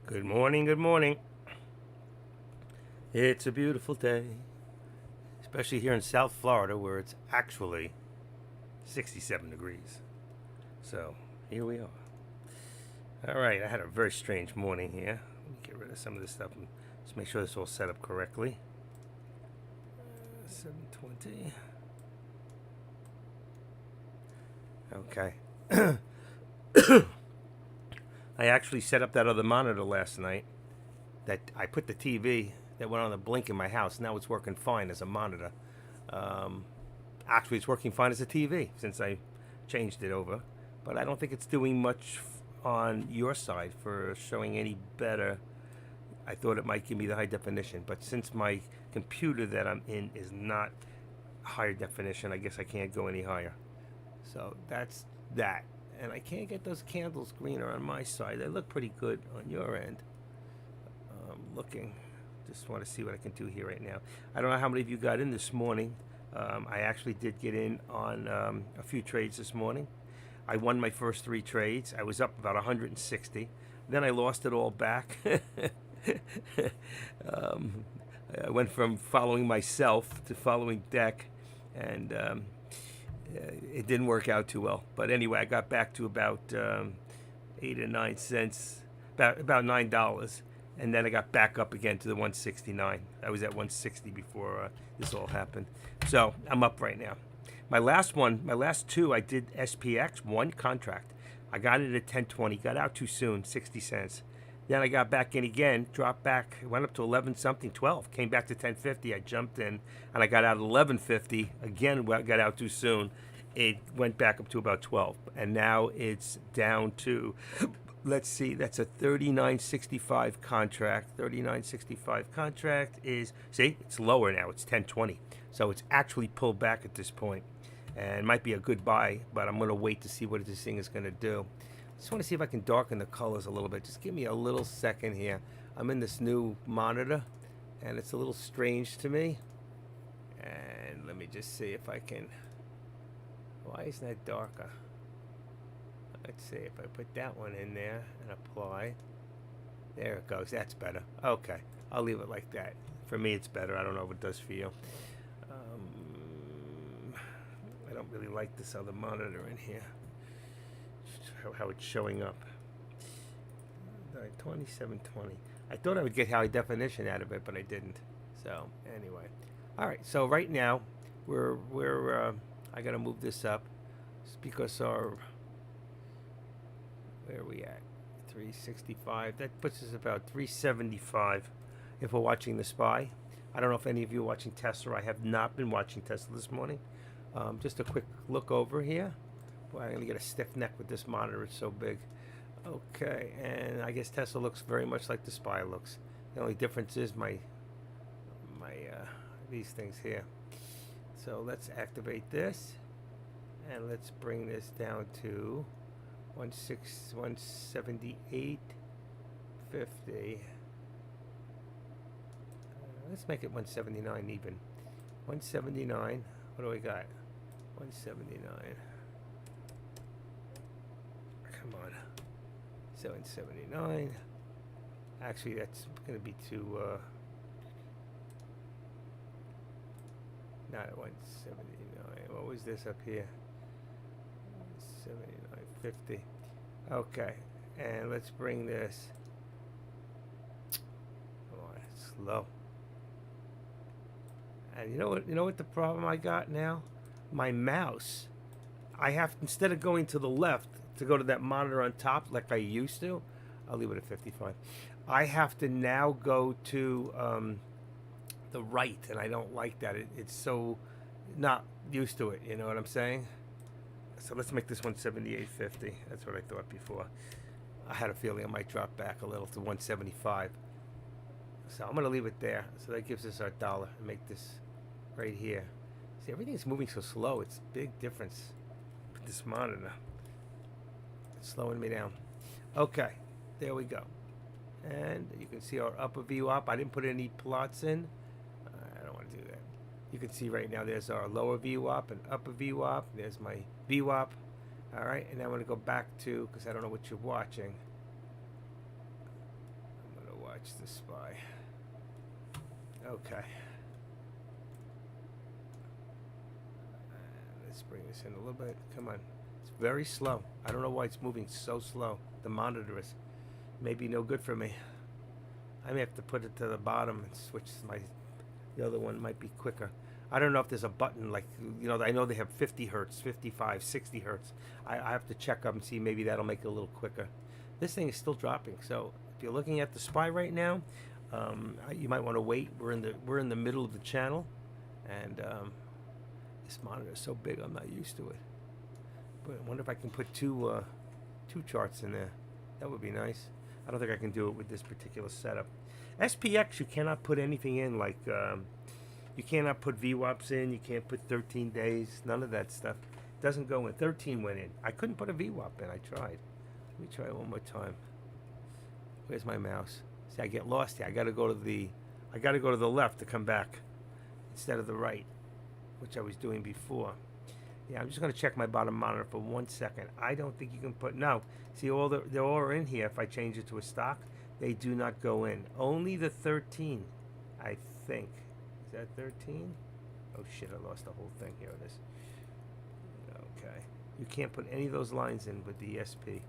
Good morning, good morning. It's a beautiful day, especially here in South Florida where it's actually 67 degrees. So here we are. All right, I had a very strange morning here. Let me get rid of some of this stuff and just make sure this is all set up correctly. 720. Okay. I actually set up that other monitor last night. That I put the TV that went on the blink in my house. Now it's working fine as a monitor. Um, Actually, it's working fine as a TV since I changed it over. But I don't think it's doing much on your side for showing any better. I thought it might give me the high definition, but since my computer that I'm in is not higher definition, I guess I can't go any higher. So that's that. And I can't get those candles greener on my side. They look pretty good on your end. Looking. Just want to see what I can do here right now. I don't know how many of you got in this morning. I actually did get in on a few trades this morning. I won my first 3 trades. I was up about 160. Then I lost it all back. I went from following myself to following deck, and it didn't work out too well. But anyway, I got back to about 8 or 9 cents, about $9. And then I got back up again to the 169. I was at 160 before this all happened. So I'm up right now. My last 2, I did SPX, 1 contract. I got it at 1020, got out too soon, 60 cents. Then I got back in again, dropped back, went up to 11 something, 12. Came back to 1050, I jumped in, and I got out at 1150. Again, got out too soon. It went back up to about 12. And now it's down to, let's see, that's a 39.65 contract. 39.65 contract is, see, it's lower now. It's 10.20. So it's actually pulled back at this point. And it might be a good buy, but I'm going to wait to see what this thing is going to do. Just want to see if I can darken the colors a little bit. Just give me a little second here. I'm in this new monitor, and it's a little strange to me. And let me just see if I can. Why isn't that darker? Let's see if I put that one in there and apply. There it goes. That's better. Okay. I'll leave it like that. For me, it's better. I don't know what it does for you. I don't really like this other monitor in here. How it's showing up. 2720. I thought I would get high definition out of it, but I didn't. So anyway. All right. So right now, I got to move this up. It's because our, where are we at? 365. That puts us about 375 if we're watching The Spy. I don't know if any of you are watching Tesla. I have not been watching Tesla this morning. Just a quick look over here. Boy, I'm going to get a stiff neck with this monitor. It's so big. Okay, and I guess Tesla looks very much like The Spy looks. The only difference is my these things here. So let's activate this. And let's bring this down to 178.50. Let's make it 179 even. 179. What do we got? 179. Come on. 779. Actually, that's going to be too. Not at 179. What was this up here? 79.50. Okay, and let's bring this. Come on, it's slow. And you know what? You know what the problem I got now? My mouse. I have, instead of going to the left to go to that monitor on top like I used to, I'll leave it at 55. I have to now go to the right, and I don't like that. It's so not used to it. You know what I'm saying? So let's make this 178.50. That's what I thought before. I had a feeling I might drop back a little to 175. So I'm going to leave it there. So that gives us our dollar. And make this right here. See, everything's moving so slow. It's a big difference with this monitor. It's slowing me down. Okay, there we go. And you can see our upper VWAP. I didn't put any plots in. I don't want to do that. You can see right now there's our lower VWAP and upper VWAP. There's my VWAP. All right, and now I'm going to go back to, because I don't know what you're watching. Watch the SPY. Okay. Let's bring this in a little bit. Come on. It's very slow. I don't know why it's moving so slow. The monitor is maybe no good for me. I may have to put it to the bottom and switch the other one might be quicker. I don't know if there's a button like, I know they have 50 hertz, 55, 60 hertz. I have to check up and see, maybe that'll make it a little quicker. This thing is still dropping. So if you're looking at the SPY right now, you might want to wait. We're in the middle of the channel, and this monitor is so big I'm not used to it. But I wonder if I can put two charts in there. That would be nice. I don't think I can do it with this particular setup. SPX, you cannot put anything in, like you cannot put VWAPs in. You can't put 13 days. None of that stuff. It doesn't go in. 13 went in. I couldn't put a VWAP in. I tried. Let me try it one more time. Where's my mouse? See, I get lost here. I got to go to the left to come back instead of the right, which I was doing before. Yeah, I'm just going to check my bottom monitor for 1 second. I don't think you can put... No. See, they're all in here. If I change it to a stock, they do not go in. Only the 13, I think. Is that 13? Oh, shit, I lost the whole thing. Here it is. Okay. You can't put any of those lines in with the SP.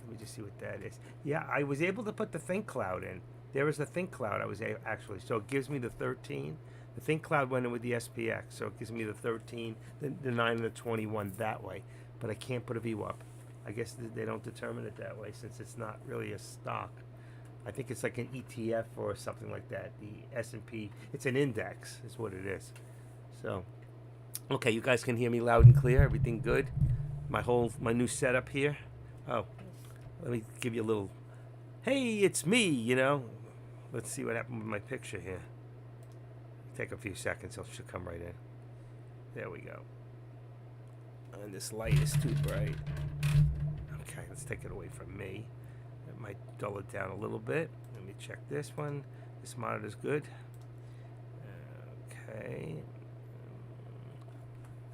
Let me just see what that is. Yeah, I was able to put the Think Cloud in. There is a Think Cloud I was actually. So it gives me the 13. The Think Cloud went in with the SPX, so it gives me the 13, the 9, and the 21 that way. But I can't put a VWAP. I guess they don't determine it that way since it's not really a stock. I think it's like an ETF or something like that. The S&P, it's an index is what it is. So, okay, you guys can hear me loud and clear. Everything good? My new setup here. Oh, let me give you a little, hey, it's me, Let's see what happened with my picture here. Take a few seconds, it should come right in. There we go. And this light is too bright. Okay, let's take it away from me. It might dull it down a little bit. Let me check this one. This monitor's good. Okay.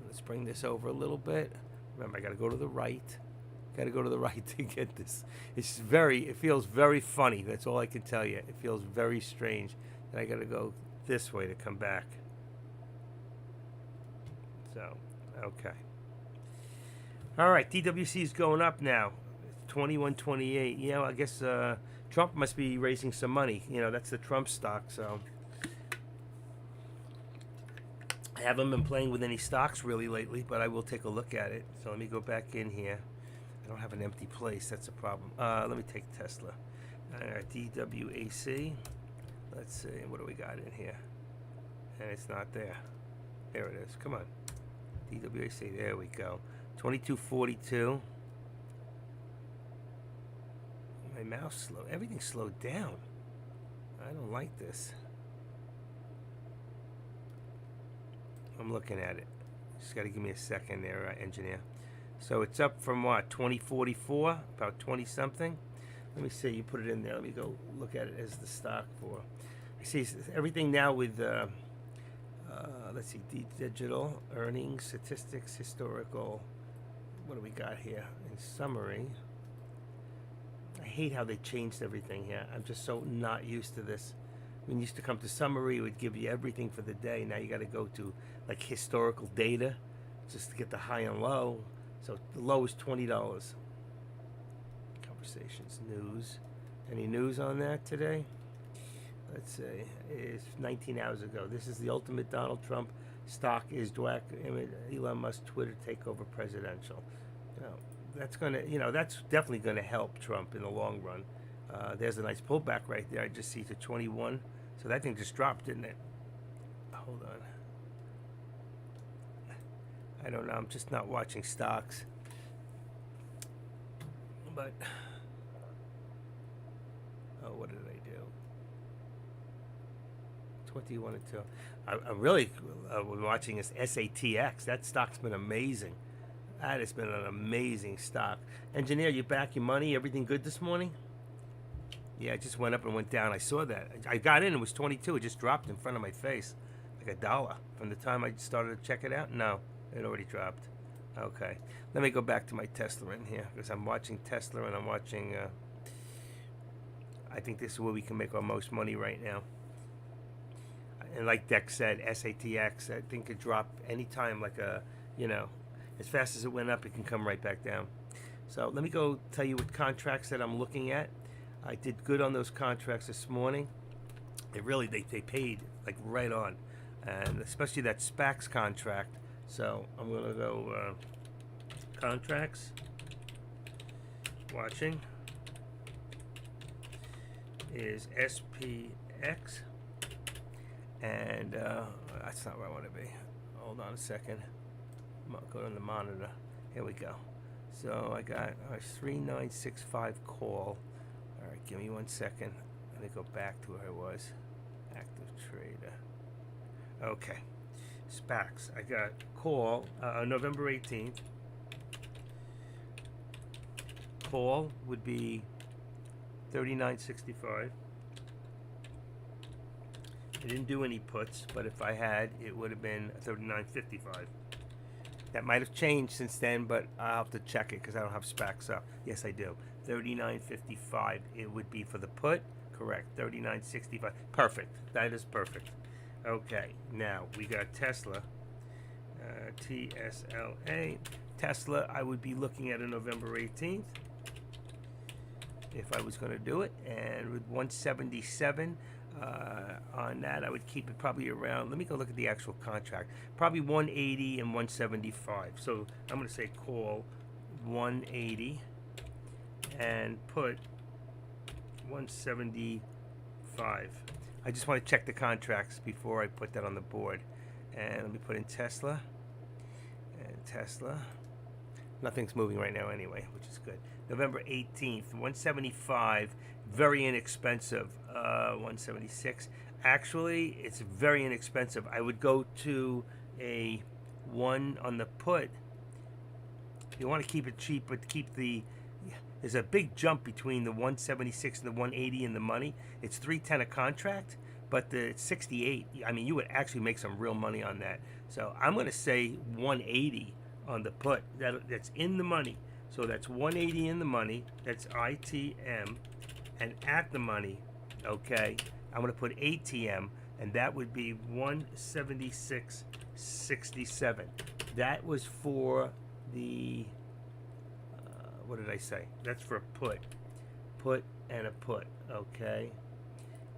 Let's bring this over a little bit. Remember, I got to go to the right. Got to go to the right to get this. It feels very funny. That's all I can tell you. It feels very strange that I got to go this way to come back. So, okay. All right, DWC is going up now. 21.28. I guess Trump must be raising some money. That's the Trump stock, so I haven't been playing with any stocks really lately, but I will take a look at it. So let me go back in here. I don't have an empty place. That's a problem. Let me take Tesla. All right, DWAC. Let's see. What do we got in here? And it's not there. There it is. Come on. DWAC. There we go. 22.42. My mouse slow. Everything's slowed down. I don't like this. I'm looking at it. Just got to give me a second there, engineer. So it's up from what, 2044, about 20 something. Let me see. You put it in there. Let me go look at it as the stock for. I see everything now with. Let's see. Digital earnings, statistics, historical. What do we got here in summary? I hate how they changed everything here. I'm just so not used to this. When you used to come to summary, it would give you everything for the day. Now you got to go to like historical data just to get the high and low. So the low is $20. Conversations, news. Any news on that today? Let's see. It's 19 hours ago. This is the ultimate Donald Trump stock is dwack. Elon Musk Twitter takeover presidential. That's gonna, that's definitely gonna help Trump in the long run. There's a nice pullback right there. I just see to 21. So that thing just dropped, didn't it? Hold on. I don't know. I'm just not watching stocks. But what did I do? 21 and 2. I'm really watching this SATX. That stock's been amazing. That has been an amazing stock. Engineer, you back your money? Everything good this morning? Yeah, it just went up and went down. I saw that. I got in. It was 22. It just dropped in front of my face. Like $1. From the time I started to check it out? No, it already dropped. Okay. Let me go back to my Tesla in here because I'm watching Tesla and I'm watching... I think this is where we can make our most money right now. And like Deck said, SATX, I think it dropped anytime, like as fast as it went up, it can come right back down. So let me go tell you what contracts that I'm looking at. I did good on those contracts this morning. They paid like right on, and especially that SPAX contract. So I'm gonna go contracts, watching is SPX, and that's not where I want to be. Hold on a second. Go on the monitor. Here we go. So I got a 3965 call. All right, give me 1 second. Let me go back to where I was. Active trader. Okay. SPAX. I got call November 18th. Call would be 3965. I didn't do any puts, but if I had, it would have been 3955. That might have changed since then, but I'll have to check it because I don't have SPAX up. Yes, I do. 3955. It would be for the put. Correct. 3965. Perfect. That is perfect. Okay. Now we got Tesla. TSLA. Tesla. I would be looking at a November 18th if I was going to do it, and with 177. On that, I would keep it probably around. Let me go look at the actual contract. Probably 180 and 175. So I'm going to say call 180 and put 175. I just want to check the contracts before I put that on the board. And let me put in Tesla. And Tesla. Nothing's moving right now anyway, which is good. November 18th, 175. Very inexpensive. 176. Actually, it's very inexpensive. I would go to a 1 on the put. You want to keep it cheap, but keep there's a big jump between the 176 and the 180 in the money. It's 310 a contract, but the 68. I mean, you would actually make some real money on that. So I'm going to say 180 on the put. That's in the money. So that's 180 in the money. That's ITM. And at the money, okay, I'm going to put ATM, and that would be 176.67. That was for the, what did I say? That's for a put. Put and a put, okay.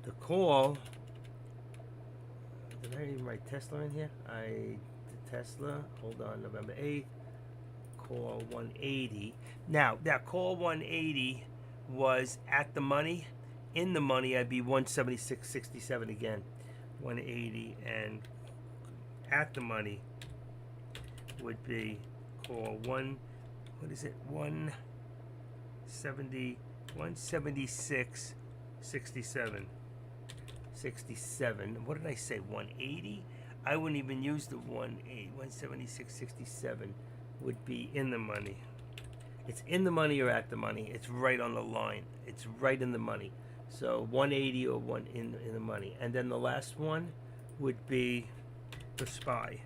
The call, did I even write Tesla in here? The Tesla, hold on, November 8th, call 180. Now, that call 180 was at the money. In the money, I'd be 176.67 again. 180, and at the money would be call 176.67. 67. What did I say? 180? I wouldn't even use the 176.67 would be in the money. It's in the money or at the money. It's right on the line. It's right in the money. So 180 or 1 in the money. And then the last one would be the SPY.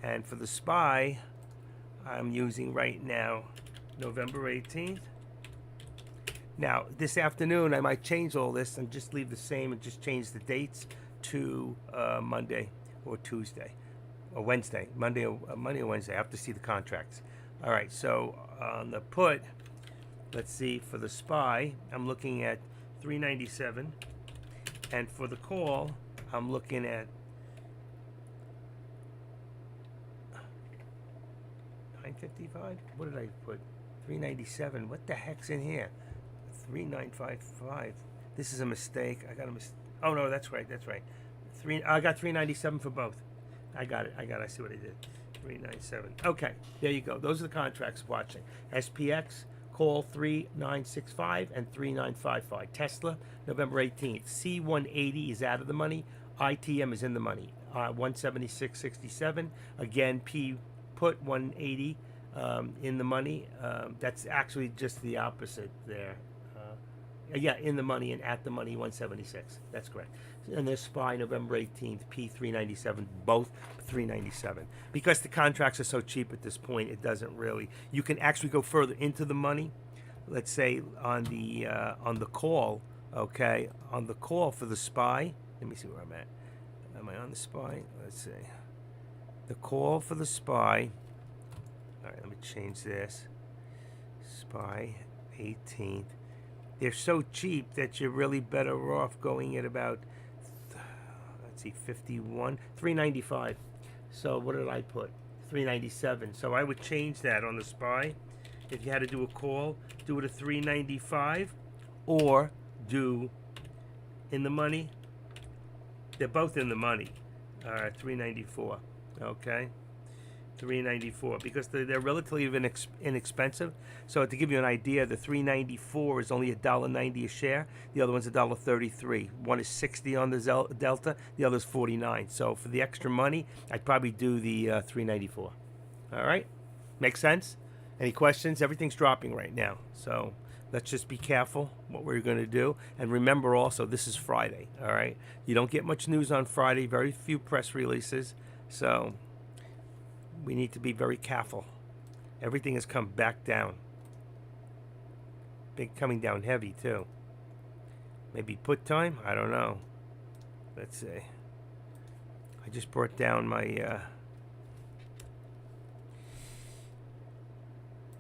And for the SPY, I'm using right now November 18th. Now, this afternoon, I might change all this and just leave the same and just change the dates to Monday or Tuesday or Wednesday. Monday or Wednesday. I have to see the contracts. All right, so on the put, let's see, for the SPY, I'm looking at 397. And for the call, I'm looking at 955. What did I put? 397. What the heck's in here? 3955. This is a mistake. I got a mistake. Oh, no, that's right. I got 397 for both. I got it. I see what I did. 397. Okay, there you go. Those are the contracts watching. SPX, call 3965 and 3955. Tesla, November 18th. C180 is out of the money. ITM is in the money. 176.67. Again, P put 180 in the money. That's actually just the opposite there. Yeah, in the money and at the money, 176. That's correct. And there's SPY, November 18th, P397, both 397. Because the contracts are so cheap at this point, it doesn't really. You can actually go further into the money. let's say on the call, okay, on the call for the SPY. Let me see where I'm at. Am I on the SPY? Let's see. The call for the SPY. All right, let me change this. SPY 18th. They're so cheap that you're really better off going at about, let's see, 51, 395. So what did I put? 397. So I would change that on the SPY. If you had to do a call, do it at 395, or do in the money. They're both in the money. 394. Okay. 394 because they're relatively inexpensive. So to give you an idea, the 394 is only $1.90 a share. The other one's $1.33. One is 60 on the Delta. The other is 49. So for the extra money, I'd probably do the 394. All right, makes sense. Any questions? Everything's dropping right now, so let's just be careful what we're going to do. And remember also, this is Friday. All right, you don't get much news on Friday. Very few press releases. So we need to be very careful. Everything has come back down. Coming down heavy too. Maybe put time? I don't know. Let's see. I just brought down my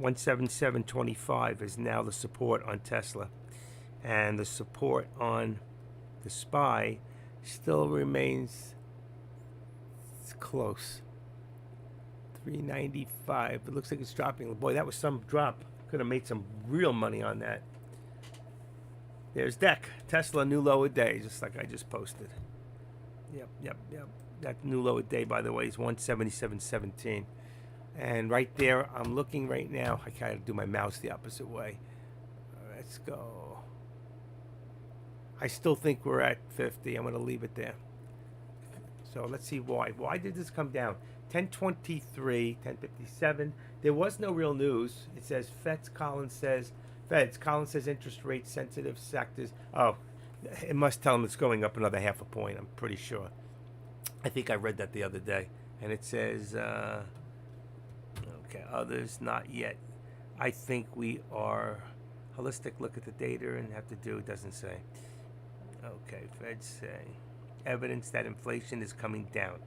177.25 is now the support on Tesla. And the support on the SPY still remains close. 395. It looks like it's dropping. Boy, that was some drop. Could have made some real money on that. There's DEC. Tesla new low a day, just like I just posted. Yep. That new low a day, by the way, is 177.17. And right there, I'm looking right now. I gotta do my mouse the opposite way. Let's go. I still think we're at 50. I'm gonna leave it there. So let's see why. Why did this come down? 1023, 1057. There was no real news. It says Collins says interest rate sensitive sectors. Oh, it must tell them it's going up another half a point. I'm pretty sure. I think I read that the other day. And it says, okay, others not yet. I think we are holistic look at the data and have to do, it doesn't say. Okay, Fed say evidence that inflation is coming down.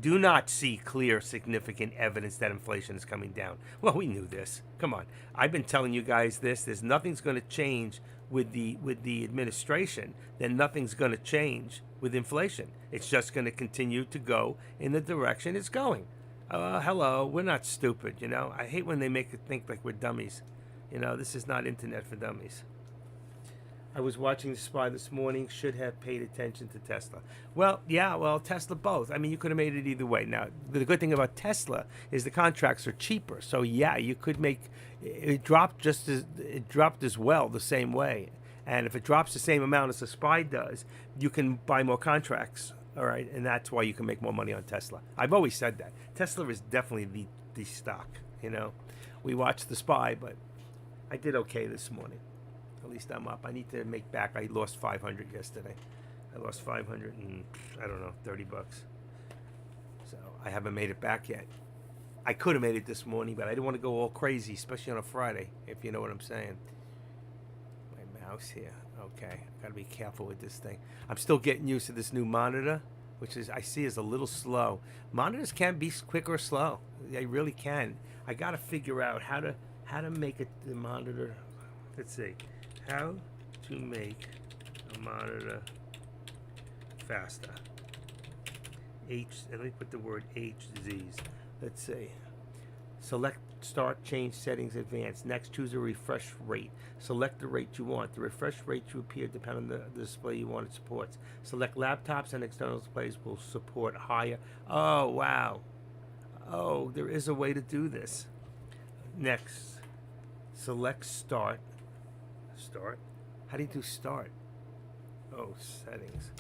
Do not see clear, significant evidence that inflation is coming down. Well, we knew this. Come on. I've been telling you guys this. There's nothing's going to change with the administration. Then nothing's going to change with inflation. It's just going to continue to go in the direction it's going. Hello, we're not stupid, you know. I hate when they make it think like we're dummies. You know, this is not internet for dummies. I was watching the SPY this morning, should have paid attention to Tesla. Well, yeah, Tesla both. I mean, you could have made it either way. Now, the good thing about Tesla is the contracts are cheaper. So, yeah, you could make it dropped as well the same way. And if it drops the same amount as the SPY does, you can buy more contracts. All right, and that's why you can make more money on Tesla. I've always said that. Tesla is definitely the stock, you know. We watched the SPY, but I did okay this morning. At least I'm up. I need to make back. I lost 500 yesterday. I lost 500 and, I don't know, 30 bucks. So I haven't made it back yet. I could have made it this morning, but I didn't want to go all crazy, especially on a Friday, if you know what I'm saying. My mouse here. Okay. Got to be careful with this thing. I'm still getting used to this new monitor, which is I see is a little slow. Monitors can be quick or slow. They really can. I got to figure out how to make the monitor. Let's see. How to make a monitor faster. Let me put the word HZs. Let's see. Select start, change settings, advanced. Next, choose a refresh rate. Select the rate you want. The refresh rate to appear depend on the display you want it supports. Select laptops and external displays will support higher. Oh, wow. Oh, there is a way to do this. Next, select start. Start? How do you do start? Oh, settings.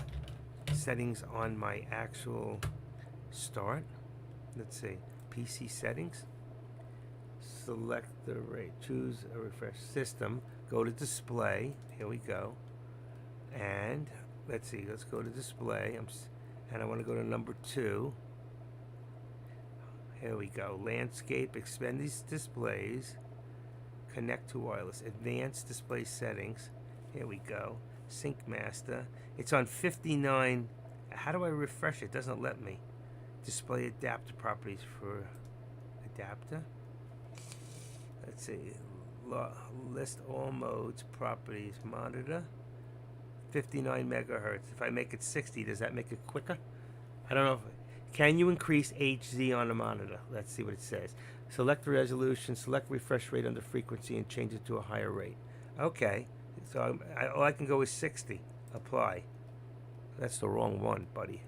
Settings on my actual start. Let's see. PC settings. Select the rate. Choose a refresh system. Go to display. Here we go. And let's see. Let's go to display. And I want to go to number 2. Here we go. Landscape. Expand these displays. Connect to wireless. Advanced display settings. Here we go. Sync master. It's on 59. How do I refresh it? It doesn't let me. Display adapter properties for adapter. Let's see. List all modes, properties, monitor. 59 megahertz. If I make it 60, does that make it quicker? I don't know. Can you increase HZ on the monitor? Let's see what it says. Select the resolution, select refresh rate under frequency, and change it to a higher rate. Okay. So all I can go is 60. Apply. That's the wrong one, buddy.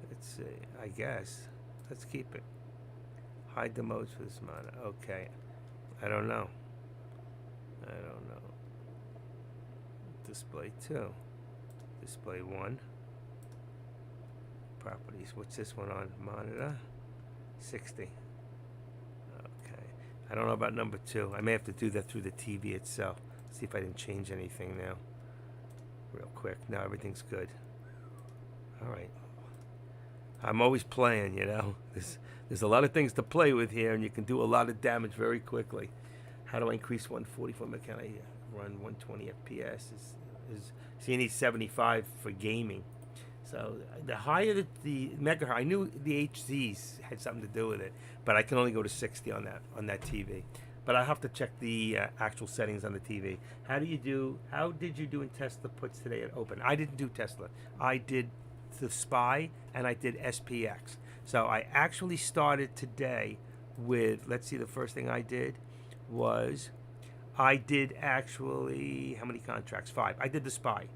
Let's see. I guess. Let's keep it. Hide the modes for this monitor. Okay. I don't know. Display 2. Display 1. Properties. What's this one on? Monitor. 60. Okay. I don't know about number 2. I may have to do that through the TV itself. See if I didn't change anything now. Real quick. No, everything's good. All right. I'm always playing, you know. There's a lot of things to play with here, and you can do a lot of damage very quickly. How do I increase 144? Can I run 120 FPS? So you need 75 for gaming. So the higher the megahertz, I knew the HZs had something to do with it, but I can only go to 60 on that TV. But I have to check the actual settings on the TV. How did you do in Tesla puts today at Open? I didn't do Tesla. I did the SPY and I did SPX. So I actually started today with, let's see, the first thing I did was I did actually, how many contracts? 5. I did the SPY.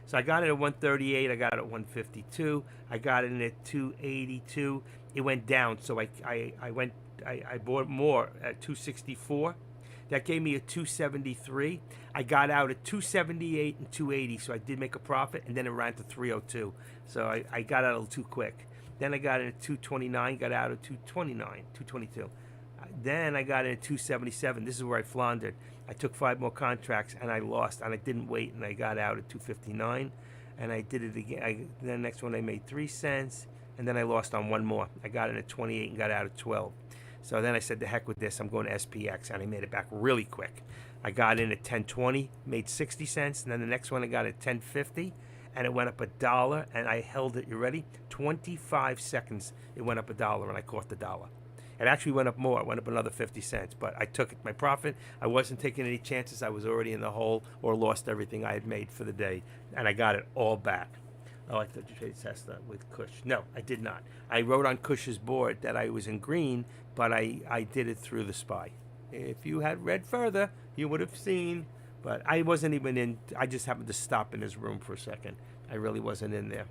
So I got it at 138. I got it at 152. I got it at 282. It went down, so I bought more at 264. That gave me a 273. I got out at 278 and 280, so I did make a profit, and then it ran to 302. So I got out a little too quick. Then I got it at 229, got out at 229, 222. Then I got it at 277. This is where I floundered. I took 5 more contracts, and I lost, and I didn't wait, and I got out at 259, and I did it again. Then the next one I made 3 cents, and then I lost on one more. I got it at 28 and got out at 12. So then I said, the heck with this, I'm going to SPX, and I made it back really quick. I got in at 10.20, made 60 cents, and then the next one I got at 10.50, and it went up $1, and I held it, you ready? 25 seconds, it went up $1, and I caught the dollar. It actually went up more. It went up another 50 cents. But I took my profit. I wasn't taking any chances. I was already in the hole or lost everything I had made for the day. And I got it all back. Oh, I thought you traded Tesla with Kush. No, I did not. I wrote on Kush's board that I was in green, but I did it through the SPY. If you had read further, you would have seen. But I wasn't even in. I just happened to stop in his room for a second. I really wasn't in there.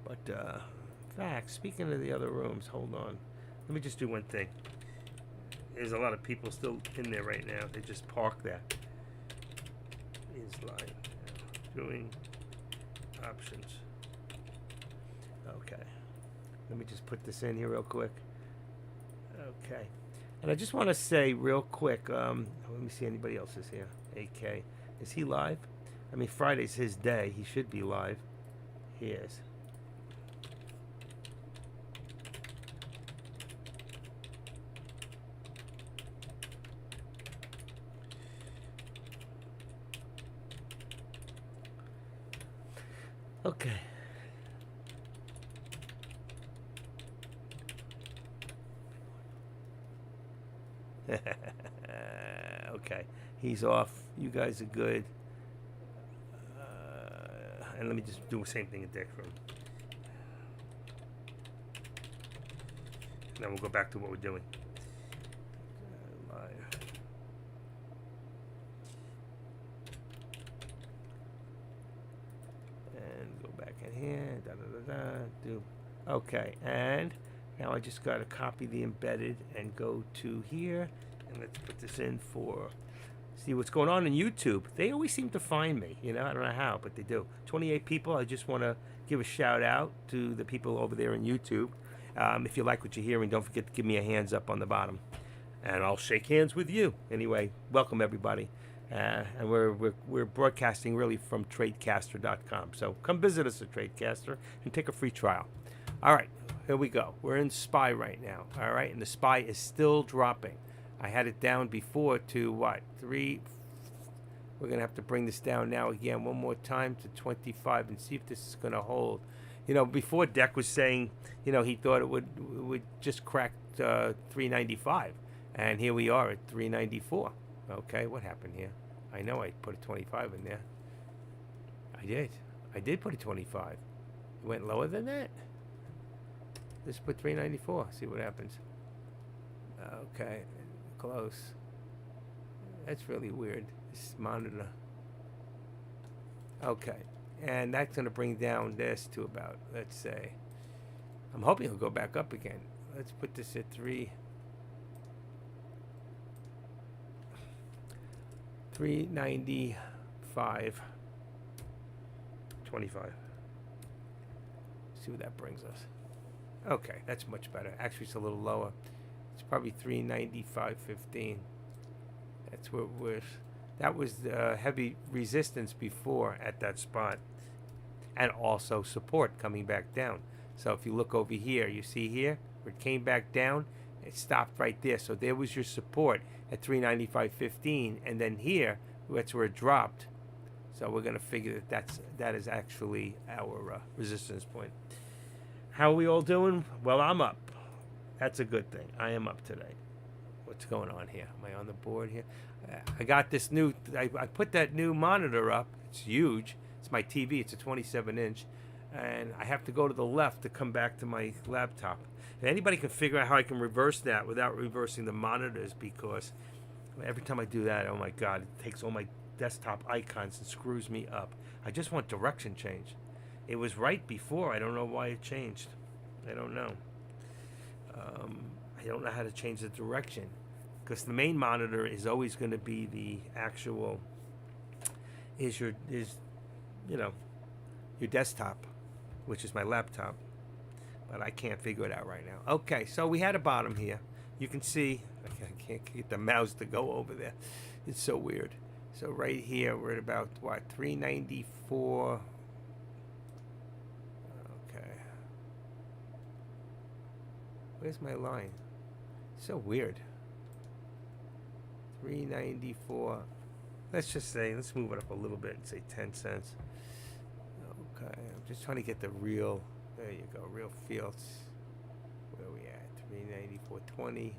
But, in fact, speaking of the other rooms, hold on. Let me just do one thing. There's a lot of people still in there right now. They just parked there. Is live. Doing options. Okay. Let me just put this in here real quick. Okay. And I just want to say real quick, let me see anybody else is here. AK. Is he live? I mean, Friday's his day. He should be live. He is. Okay. Okay. He's off. You guys are good. And let me just do the same thing in Dick Room. And then we'll go back to what we're doing. Live. And go back in here. Do. Okay. And now I just got to copy the embedded and go to here. And let's put this in for... See what's going on in YouTube. They always seem to find me. You know, I don't know how, but they do. 28 people. I just want to give a shout out to the people over there in YouTube. If you like what you're hearing, don't forget to give me a hands up on the bottom, and I'll shake hands with you. Anyway, welcome everybody, and we're broadcasting really from Tradecaster.com. So come visit us at Tradecaster and take a free trial. All right, here we go. We're in SPY right now. All right, and the SPY is still dropping. I had it down before to what, 3. We're going to have to bring this down now again one more time to 25 and see if this is going to hold. You know, before Deck was saying, you know, he thought it would just crack 395. And here we are at 394. Okay, what happened here? I know I put a 25 in there. I did put a 25. It went lower than that. Let's put 394. See what happens. Okay, close. That's really weird. This monitor. Okay, and that's going to bring down this to about, let's say, I'm hoping it'll go back up again. Let's put this at 395. 25. See what that brings us. Okay, that's much better. Actually, it's a little lower. It's probably 395.15. That's where that was the heavy resistance before at that spot, and also support coming back down. So if you look over here, you see here where it came back down, it stopped right there. So there was your support at 395.15, and then here that's where it dropped. So we're going to figure that is actually our resistance point. How are we all doing? Well, I'm up. That's a good thing. I am up today. What's going on here? Am I on the board here? I got this new, I put that new monitor up. It's huge. It's my TV. It's a 27-inch. And I have to go to the left to come back to my laptop. If anybody can figure out how I can reverse that without reversing the monitors, because every time I do that, oh my God, it takes all my desktop icons and screws me up. I just want direction change. It was right before. I don't know why it changed. I don't know. I don't know how to change the direction, because the main monitor is always going to be the actual your desktop, which is my laptop. But I can't figure it out right now. Okay, so we had a bottom here. You can see I can't get the mouse to go over there. It's so weird. So right here we're at about what, 394. Okay. Where's my line? So weird. 394. Let's just say, let's move it up a little bit and say 10 cents. Okay, I'm just trying to get the real, there you go, real feel. Where are we at? 394.20.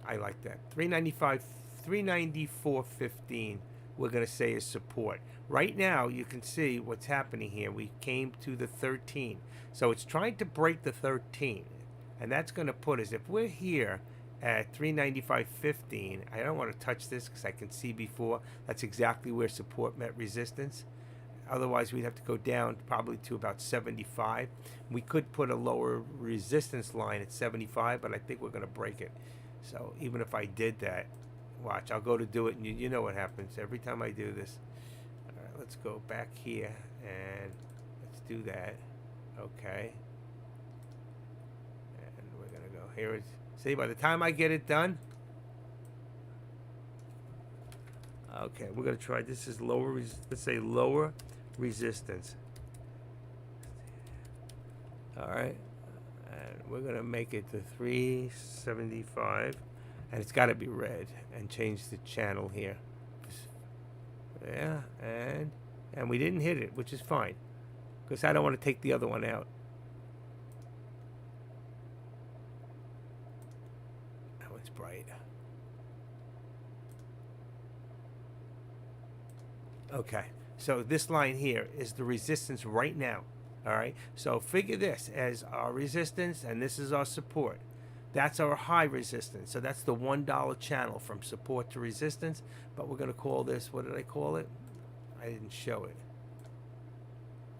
I like that. 394.15. We're going to say is support. Right now, you can see what's happening here. We came to the 13. So it's trying to break the 13. And that's going to put us, if we're here at 395.15, I don't want to touch this because I can see before. That's exactly where support met resistance. Otherwise, we'd have to go down probably to about 75. We could put a lower resistance line at 75, but I think we're going to break it. So even if I did that, watch, I'll go to do it, and you know what happens every time I do this. All right, let's go back here, and let's do that. Okay. And we're going to go here. See, by the time I get it done, okay, we're going to try, this is lower, let's say lower resistance. All right. And we're going to make it to 375. And it's got to be red, and change the channel here. Yeah, and we didn't hit it, which is fine, because I don't want to take the other one out. That one's bright. Okay, so this line here is the resistance right now. All right, so figure this as our resistance, and this is our support. That's our high resistance. So that's the $1 channel from support to resistance. But we're going to call this, what did I call it? I didn't show it.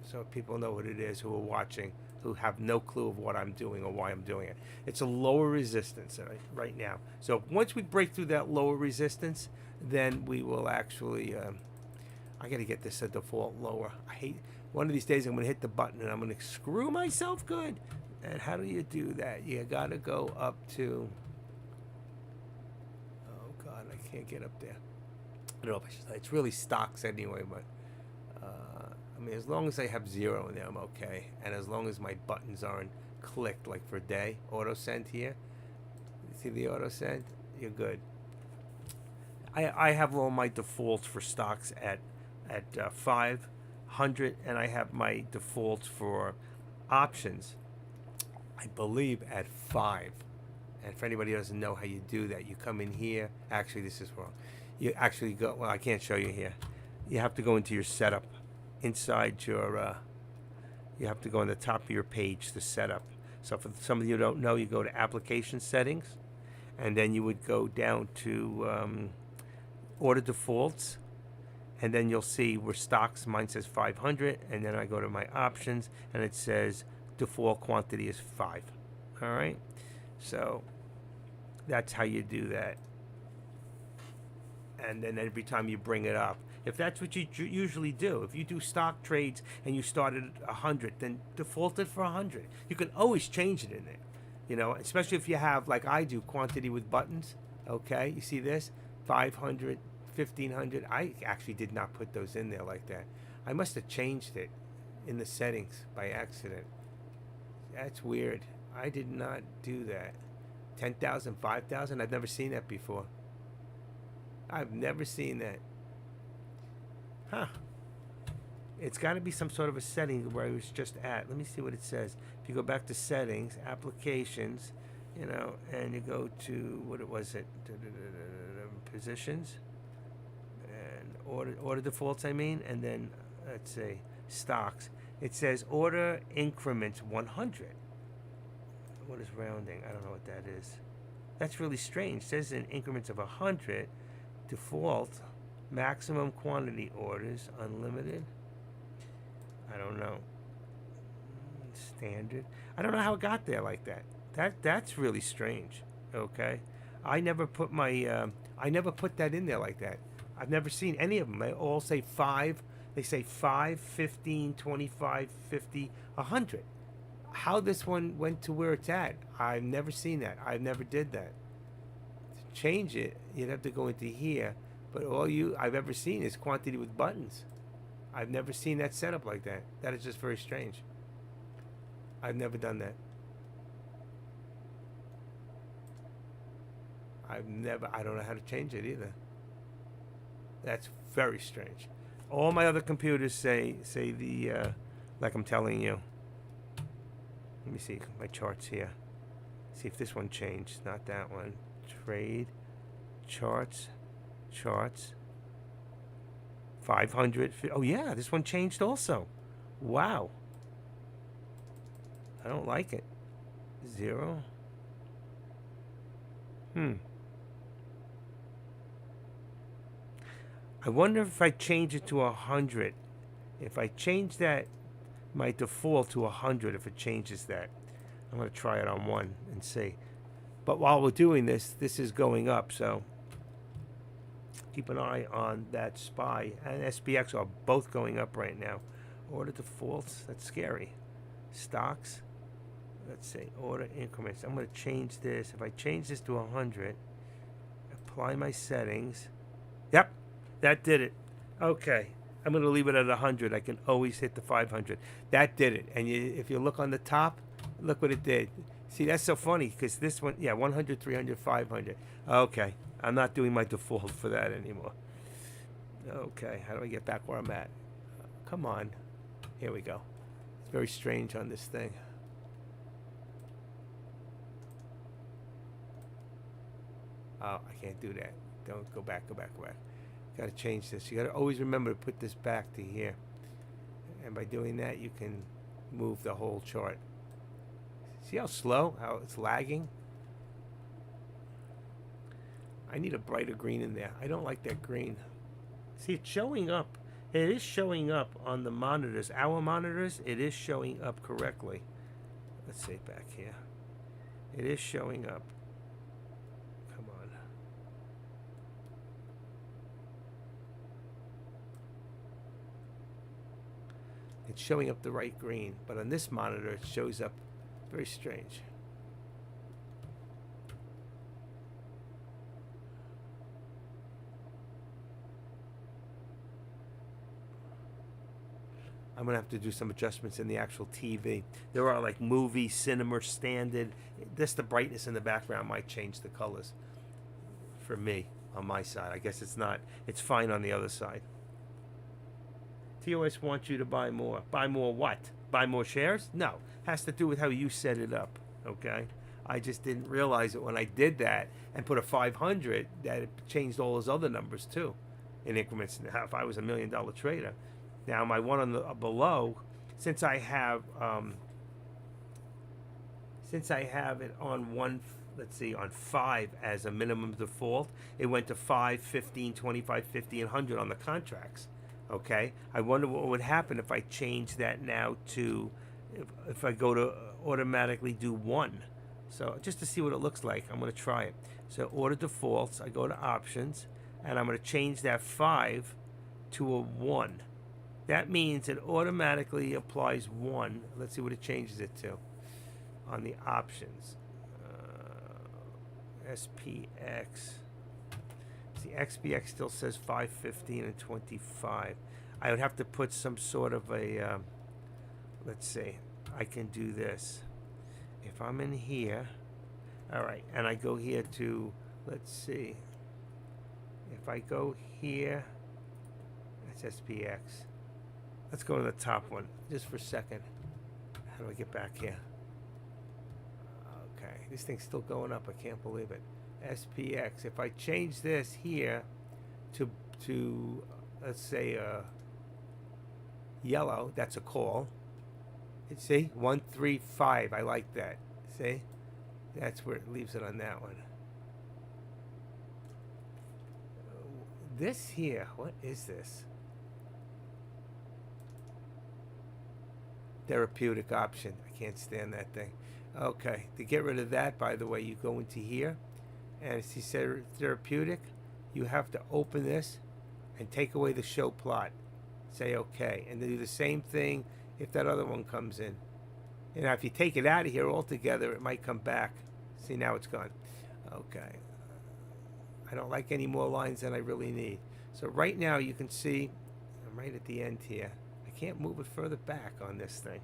So people know what it is who are watching, who have no clue of what I'm doing or why I'm doing it. It's a lower resistance right now. So once we break through that lower resistance, then we will actually, I got to get this at default lower. I hate, one of these days I'm going to hit the button and I'm going to screw myself good. And how do you do that? You gotta go up to, oh God, I can't get up there. I don't know if I should, it's really stocks anyway, but I mean, as long as I have 0 in there, I'm okay. And as long as my buttons aren't clicked, like for day, auto send here. You see the auto send? You're good. I have all my defaults for stocks at 500, and I have my defaults for options, I believe, at 5. And for anybody who doesn't know how you do that, you come in here. Actually, this is wrong. You actually go, well, I can't show you here. You have to go into your setup. Inside your, you have to go on the top of your page to setup. So for some of you who don't know, you go to application settings, and then you would go down to order defaults, and then you'll see where stocks, mine says 500, and then I go to my options, and it says default quantity is 5. All right, so that's how you do that. And then every time you bring it up, if that's what you usually do, if you do stock trades and you started at 100, then default it for 100. You can always change it in there, you know, especially if you have, like I do, quantity with buttons. Okay, you see this? 500, 1500. I actually did not put those in there like that. I must have changed it in the settings by accident. That's weird. I did not do that. 10,000, 5,000. I've never seen that before. I've never seen that. Huh. It's got to be some sort of a setting where I was just at. Let me see what it says. If you go back to settings, applications, you know, and you go to, what was it? Positions. And order defaults, I mean. And then, let's say, stocks. It says order increments 100. What is rounding? I don't know what that is. That's really strange. It says in increments of 100. Default, maximum quantity orders, unlimited. I don't know. Standard. I don't know how it got there like that. That's really strange. Okay, I never put my I never put that in there like that. I've never seen any of them. They all say 5. They say 5, 15, 25, 50, 100. How this one went to where it's at, I've never seen that. I've never did that. To change it, you'd have to go into here. But all I've ever seen is quantity with buttons. I've never seen that set up like that. That is just very strange. I've never done that. I don't know how to change it either. That's very strange. All my other computers say the, like I'm telling you. Let me see my charts here. See if this one changed. Not that one. Trade, charts. 500. Oh yeah, this one changed also. Wow. I don't like it. 0. I wonder if I change it to 100. If I change that, my default to 100, if it changes that. I'm going to try it on 1 and see. But while we're doing this, this is going up, so keep an eye on that SPY and SPX are both going up right now. Order defaults, that's scary. Stocks, let's say order increments. I'm going to change this. If I change this to 100, apply my settings. Yep, that did it. Okay, I'm going to leave it at 100. I can always hit the 500. That did it. And if you look on the top, look what it did. See, that's so funny because this one, yeah, 100, 300, 500. Okay, I'm not doing my default for that anymore. Okay, how do I get back where I'm at? Come on. Here we go. It's very strange on this thing. Oh, I can't do that. Don't go back, go back, go back. Got to change this. You got to always remember to put this back to here. And by doing that, you can move the whole chart. See how slow, how it's lagging? I need a brighter green in there. I don't like that green. See, it's showing up. It is showing up on the monitors. Our monitors, it is showing up correctly. Let's see back here. It is showing up. Come on. It's showing up the right green, but on this monitor, it shows up very strange. I'm gonna have to do some adjustments in the actual TV. There are like movie, cinema standard. Just the brightness in the background might change the colors for me on my side. I guess it's not. It's fine on the other side. TOS wants you to buy more. Buy more what? Buy more shares? No. Has to do with how you set it up. Okay? I just didn't realize it when I did that and put a 500 that it changed all those other numbers too in increments. Now, if I was $1 million trader, now my one on the below, since I have it on one, let's see, on 5 as a minimum default, it went to 5, 15, 25, 50, and 100 on the contracts. Okay, I wonder what would happen if I change that now to, if I go to automatically do 1. So just to see what it looks like, I'm going to try it. So order defaults, I go to options, and I'm going to change that 5 to a 1. That means it automatically applies 1. Let's see what it changes it to on the options. SPX. See, XPX still says 5, 15, and 25. I would have to put some sort of a, let's see, I can do this. If I'm in here, all right, and I go here to, let's see, if I go here, that's SPX. Let's go to the top one, just for a second. How do I get back here? Okay, this thing's still going up, I can't believe it. SPX, if I change this here to let's say yellow, that's a call. See, 135, I like that. See, that's where it leaves it on that one. This here, what is this? Therapeutic option. I can't stand that thing. Okay, to get rid of that, by the way, you go into here, and see therapeutic, you have to open this and take away the show plot. Say okay, and do the same thing if that other one comes in. You know, if you take it out of here altogether, it might come back. See, now it's gone. Okay. I don't like any more lines than I really need. So right now you can see, I'm right at the end here. I can't move it further back on this thing.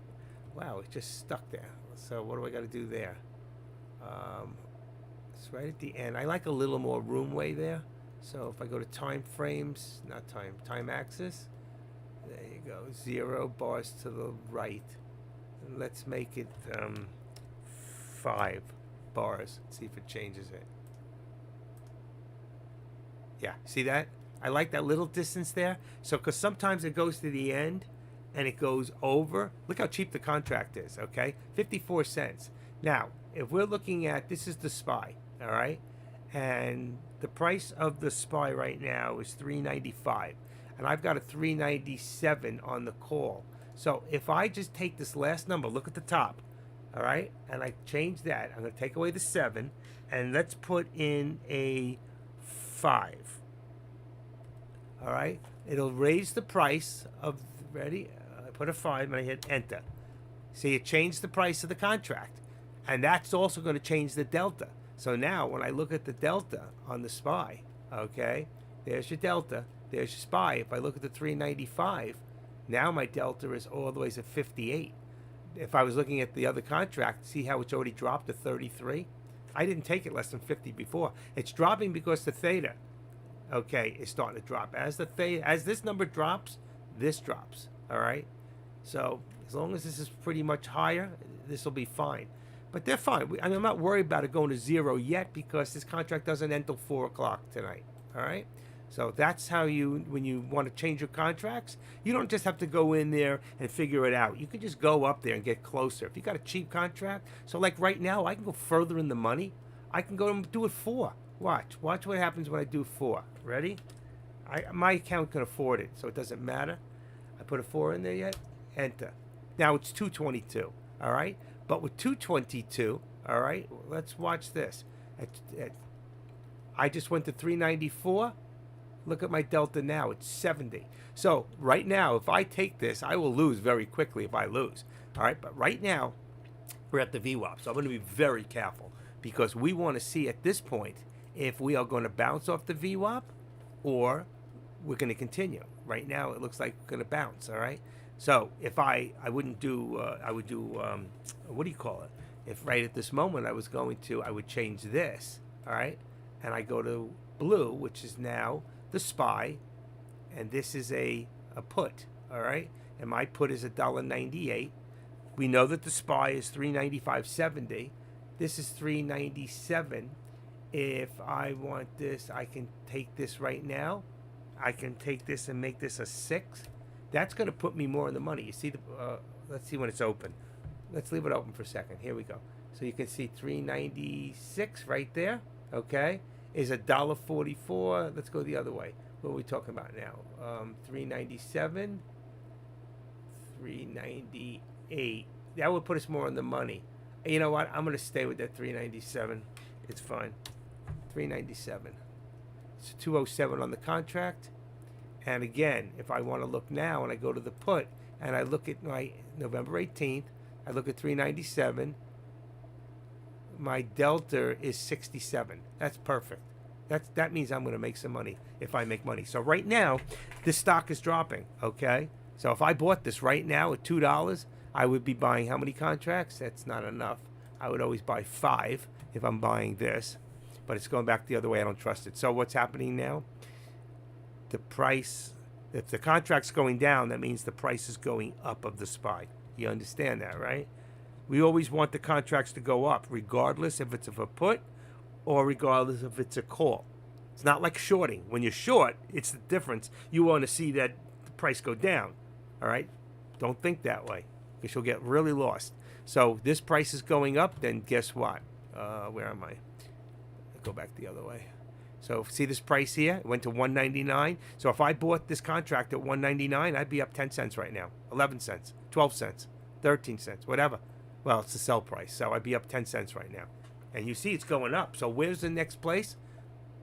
Wow, it's just stuck there. So what do I got to do there? It's right at the end. I like a little more roomway there. So if I go to time frames, not time axis, there you go, 0 bars to the right. And let's make it 5 bars. See if it changes it. Yeah, see that? I like that little distance there. So, because sometimes it goes to the end and it goes over. Look how cheap the contract is, okay? 54 cents. Now, if we're looking at, this is the SPY, all right? And the price of the SPY right now is $3.95. And I've got a $3.97 on the call. So if I just take this last number, look at the top, all right? And I change that. I'm going to take away the 7. And let's put in a 5. All right? It'll raise the price of, ready? I put a 5 and I hit enter. See, it changed the price of the contract. And that's also going to change the delta. So now when I look at the delta on the SPY, okay, there's your delta, there's your SPY. If I look at the 395, now my delta is all the way to 58. If I was looking at the other contract, see how it's already dropped to 33? I didn't take it less than 50 before. It's dropping because the theta, okay, is starting to drop. As the theta, as this number drops, this drops, all right? So as long as this is pretty much higher, this will be fine. But they're fine. I mean, I'm not worried about it going to 0 yet because this contract doesn't end till 4 o'clock tonight. All right? So that's how you, when you want to change your contracts, you don't just have to go in there and figure it out. You can just go up there and get closer. If you got a cheap contract, so like right now, I can go further in the money. I can go and do it 4. Watch what happens when I do 4. Ready? My account can afford it, so it doesn't matter. I put a 4 in there yet? Enter. Now it's 222. All right? But with 222, all right, let's watch this. I just went to 394. Look at my delta now. It's 70. So right now, if I take this, I will lose very quickly if I lose. All right, but right now, we're at the VWAP. So I'm going to be very careful because we want to see at this point if we are going to bounce off the VWAP or we're going to continue. Right now, it looks like we're going to bounce, all right? So if I wouldn't do, I would do, what do you call it? If right at this moment I was going to, I would change this, all right? And I go to blue, which is now the SPY, and this is a put, all right? And my put is $1.98. We know that the SPY is $395.70. This is $397. If I want this, I can take this right now. I can take this and make this a 6. That's going to put me more in the money. You see the? Let's see when it's open. Let's leave it open for a second. Here we go. So you can see 396 right there. Okay, is $1.44. Let's go the other way. What are we talking about now? 397, 398. That would put us more in the money. And you know what? I'm going to stay with that 397. It's fine. 397. It's 207 on the contract. And again, if I want to look now and I go to the put and I look at my November 18th, I look at 397. My delta is 67. That's perfect. That means I'm going to make some money if I make money. So right now, this stock is dropping, okay? So if I bought this right now at $2, I would be buying how many contracts? That's not enough. I would always buy 5 if I'm buying this. But it's going back the other way. I don't trust it. So what's happening now? The price, if the contract's going down, that means the price is going up of the SPY. You understand that, right? We always want the contracts to go up, regardless if it's of a put or regardless if it's a call. It's not like shorting. When you're short, it's the difference. You want to see that the price go down, all right? Don't think that way, because you'll get really lost. So this price is going up, then guess what? Where am I? I'll go back the other way. So see this price here? It went to $1.99. So if I bought this contract at $1.99, I'd be up 10 cents right now, 11 cents, 12 cents, 13 cents, whatever. Well, it's the sell price, so I'd be up 10 cents right now. And you see it's going up. So where's the next place?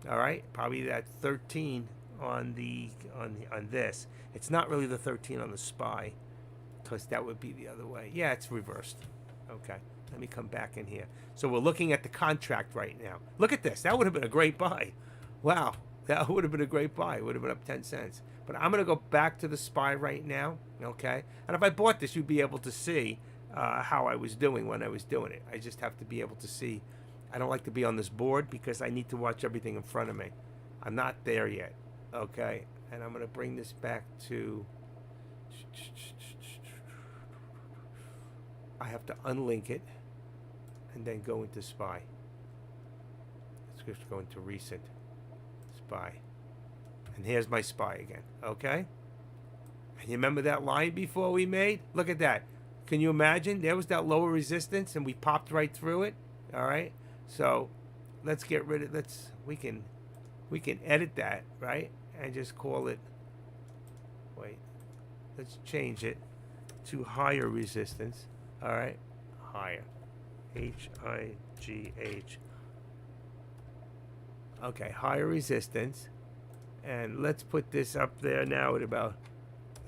All right, probably that 13 on this. It's not really the 13 on the SPY, because that would be the other way. Yeah, it's reversed. Okay, let me come back in here. So we're looking at the contract right now. Look at this. That would have been a great buy. Wow, that would have been a great buy. It would have been up 10 cents. But I'm going to go back to the SPY right now, okay? And if I bought this, you'd be able to see how I was doing when I was doing it. I just have to be able to see. I don't like to be on this board because I need to watch everything in front of me. I'm not there yet, okay? And I'm going to bring this back to... I have to unlink it and then go into SPY. Let's just go into recent SPY. And here's my SPY again, okay? And you remember that line before we made? Look at that. Can you imagine? There was that lower resistance and we popped right through it, all right? So let's get rid of, we can edit that, right? And just call it, wait, let's change it to higher resistance, all right? Higher, H-I-G-H. Okay, higher resistance. And let's put this up there now at about,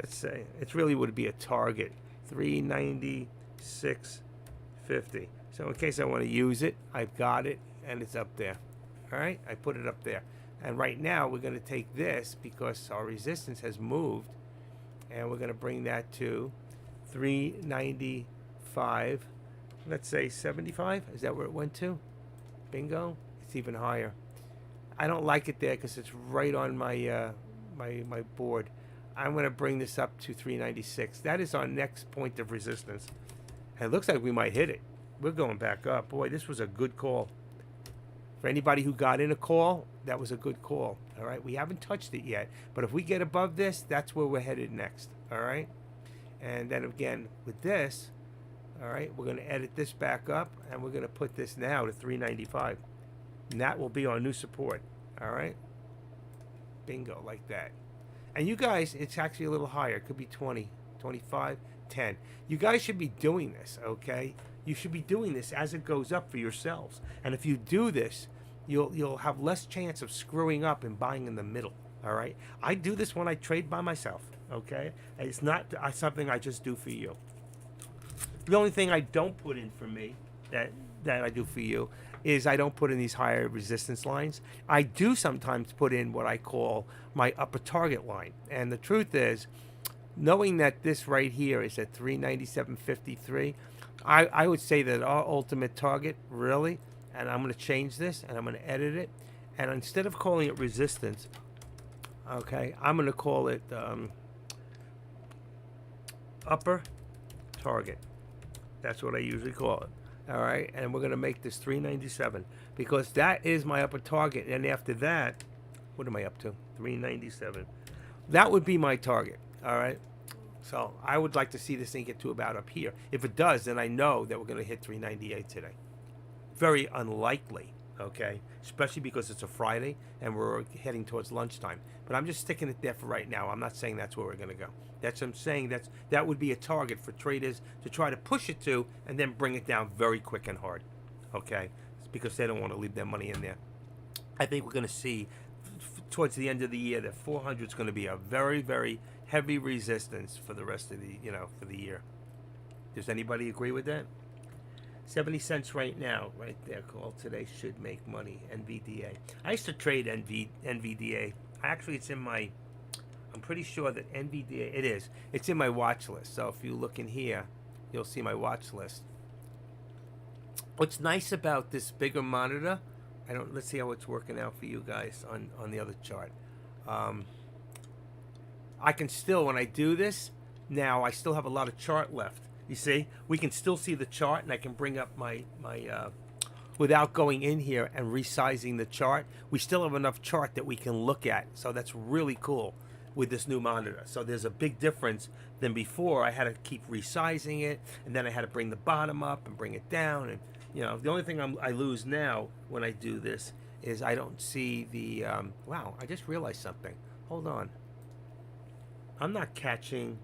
let's say, it really would be a target, 396.50. So in case I want to use it, I've got it, and it's up there. All right, I put it up there. And right now, we're going to take this, because our resistance has moved, and we're going to bring that to 395, let's say 75. Is that where it went to? Bingo. It's even higher. I don't like it there because it's right on my my board. I'm going to bring this up to 396. That is our next point of resistance. And it looks like we might hit it. We're going back up. Boy, this was a good call. For anybody who got in a call, that was a good call. All right, we haven't touched it yet. But if we get above this, that's where we're headed next. All right? And then again, with this, all right, we're going to edit this back up, and we're going to put this now to 395. And that will be our new support. All right? Bingo, like that. And you guys, it's actually a little higher. It could be 20, 25, 10. You guys should be doing this, okay? You should be doing this as it goes up for yourselves. And if you do this, you'll have less chance of screwing up and buying in the middle, all right? I do this when I trade by myself, okay? And it's not something I just do for you. The only thing I don't put in for me that I do for you is I don't put in these higher resistance lines. I do sometimes put in what I call my upper target line. And the truth is, knowing that this right here is at 397.53, I would say that our ultimate target, really, and I'm going to change this and I'm going to edit it, and instead of calling it resistance, okay, I'm going to call it upper target. That's what I usually call it. All right, and we're going to make this 397 because that is my upper target. And after that, what am I up to? 397. That would be my target. All right. So I would like to see this thing get to about up here. If it does, then I know that we're going to hit 398 today. Very unlikely, okay? Especially because it's a Friday and we're heading towards lunchtime. But I'm just sticking it there for right now. I'm not saying that's where we're going to go. That's what I'm saying. That would be a target for traders to try to push it to and then bring it down very quick and hard, okay? It's because they don't want to leave their money in there. I think we're going to see towards the end of the year that 400 is going to be a very, very heavy resistance for the rest of the, for the year. Does anybody agree with that? 70 cents right now, right there. Call today should make money. NVDA. I used to trade NVDA. Actually, it's in my. I'm pretty sure that NVDA. It is. It's in my watch list. So if you look in here, you'll see my watch list. What's nice about this bigger monitor? Let's see how it's working out for you guys on the other chart. I can still, when I do this, now I still have a lot of chart left. You see, we can still see the chart, and I can bring up my without going in here and resizing the chart. We still have enough chart that we can look at. So that's really cool with this new monitor. So there's a big difference than before. I had to keep resizing it, and then I had to bring the bottom up and bring it down. And the only thing I lose now when I do this is I don't see the. Wow, I just realized something. Hold on. I'm not catching.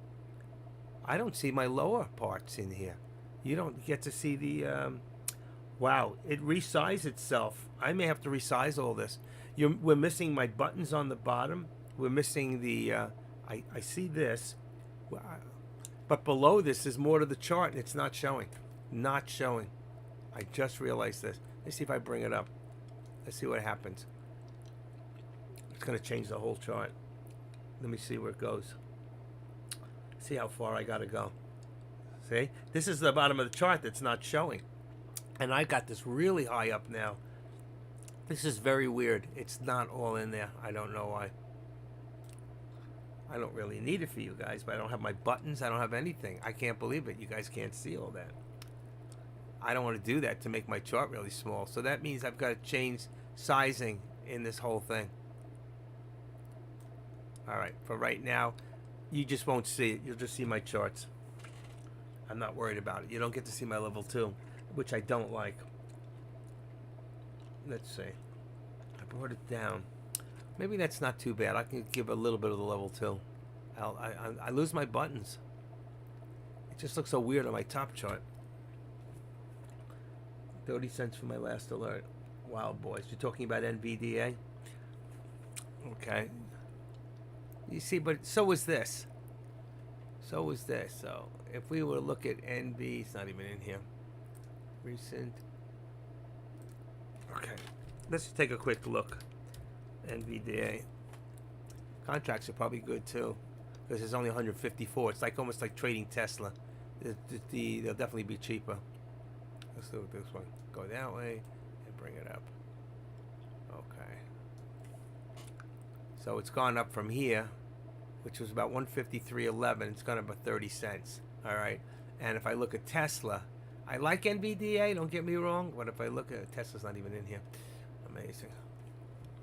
I don't see my lower parts in here. You don't get to see the. Wow, it resized itself. I may have to resize all this. We're missing my buttons on the bottom. We're missing the. I see this, but below this is more to the chart, and it's not showing. Not showing. I just realized this. Let's see if I bring it up. Let's see what happens. It's going to change the whole chart. Let me see where it goes. See how far I got to go. See? This is the bottom of the chart that's not showing. And I got this really high up now. This is very weird. It's not all in there. I don't know why. I don't really need it for you guys, but I don't have my buttons. I don't have anything. I can't believe it. You guys can't see all that. I don't want to do that to make my chart really small. So that means I've got to change sizing in this whole thing. All right, for right now, you just won't see it. You'll just see my charts. I'm not worried about it. You don't get to see my level 2, which I don't like. Let's see. I brought it down. Maybe that's not too bad. I can give a little bit of the level 2. I lose my buttons. It just looks so weird on my top chart. 30 cents for my last alert. Wow, boys. You're talking about NVDA? Okay. You see, but so is this. So is this. So if we were to look at NV, it's not even in here. Recent. Okay. Let's take a quick look. NVDA. Contracts are probably good too, because there's only 154. It's like almost like trading Tesla. They'll definitely be cheaper. Let's do this one. Go that way and bring it up. Okay. So it's gone up from here, which was about 153.11. It's gone up about 30 cents. All right. And if I look at Tesla, I like NVDA, don't get me wrong, but if I look at Tesla's not even in here. Amazing.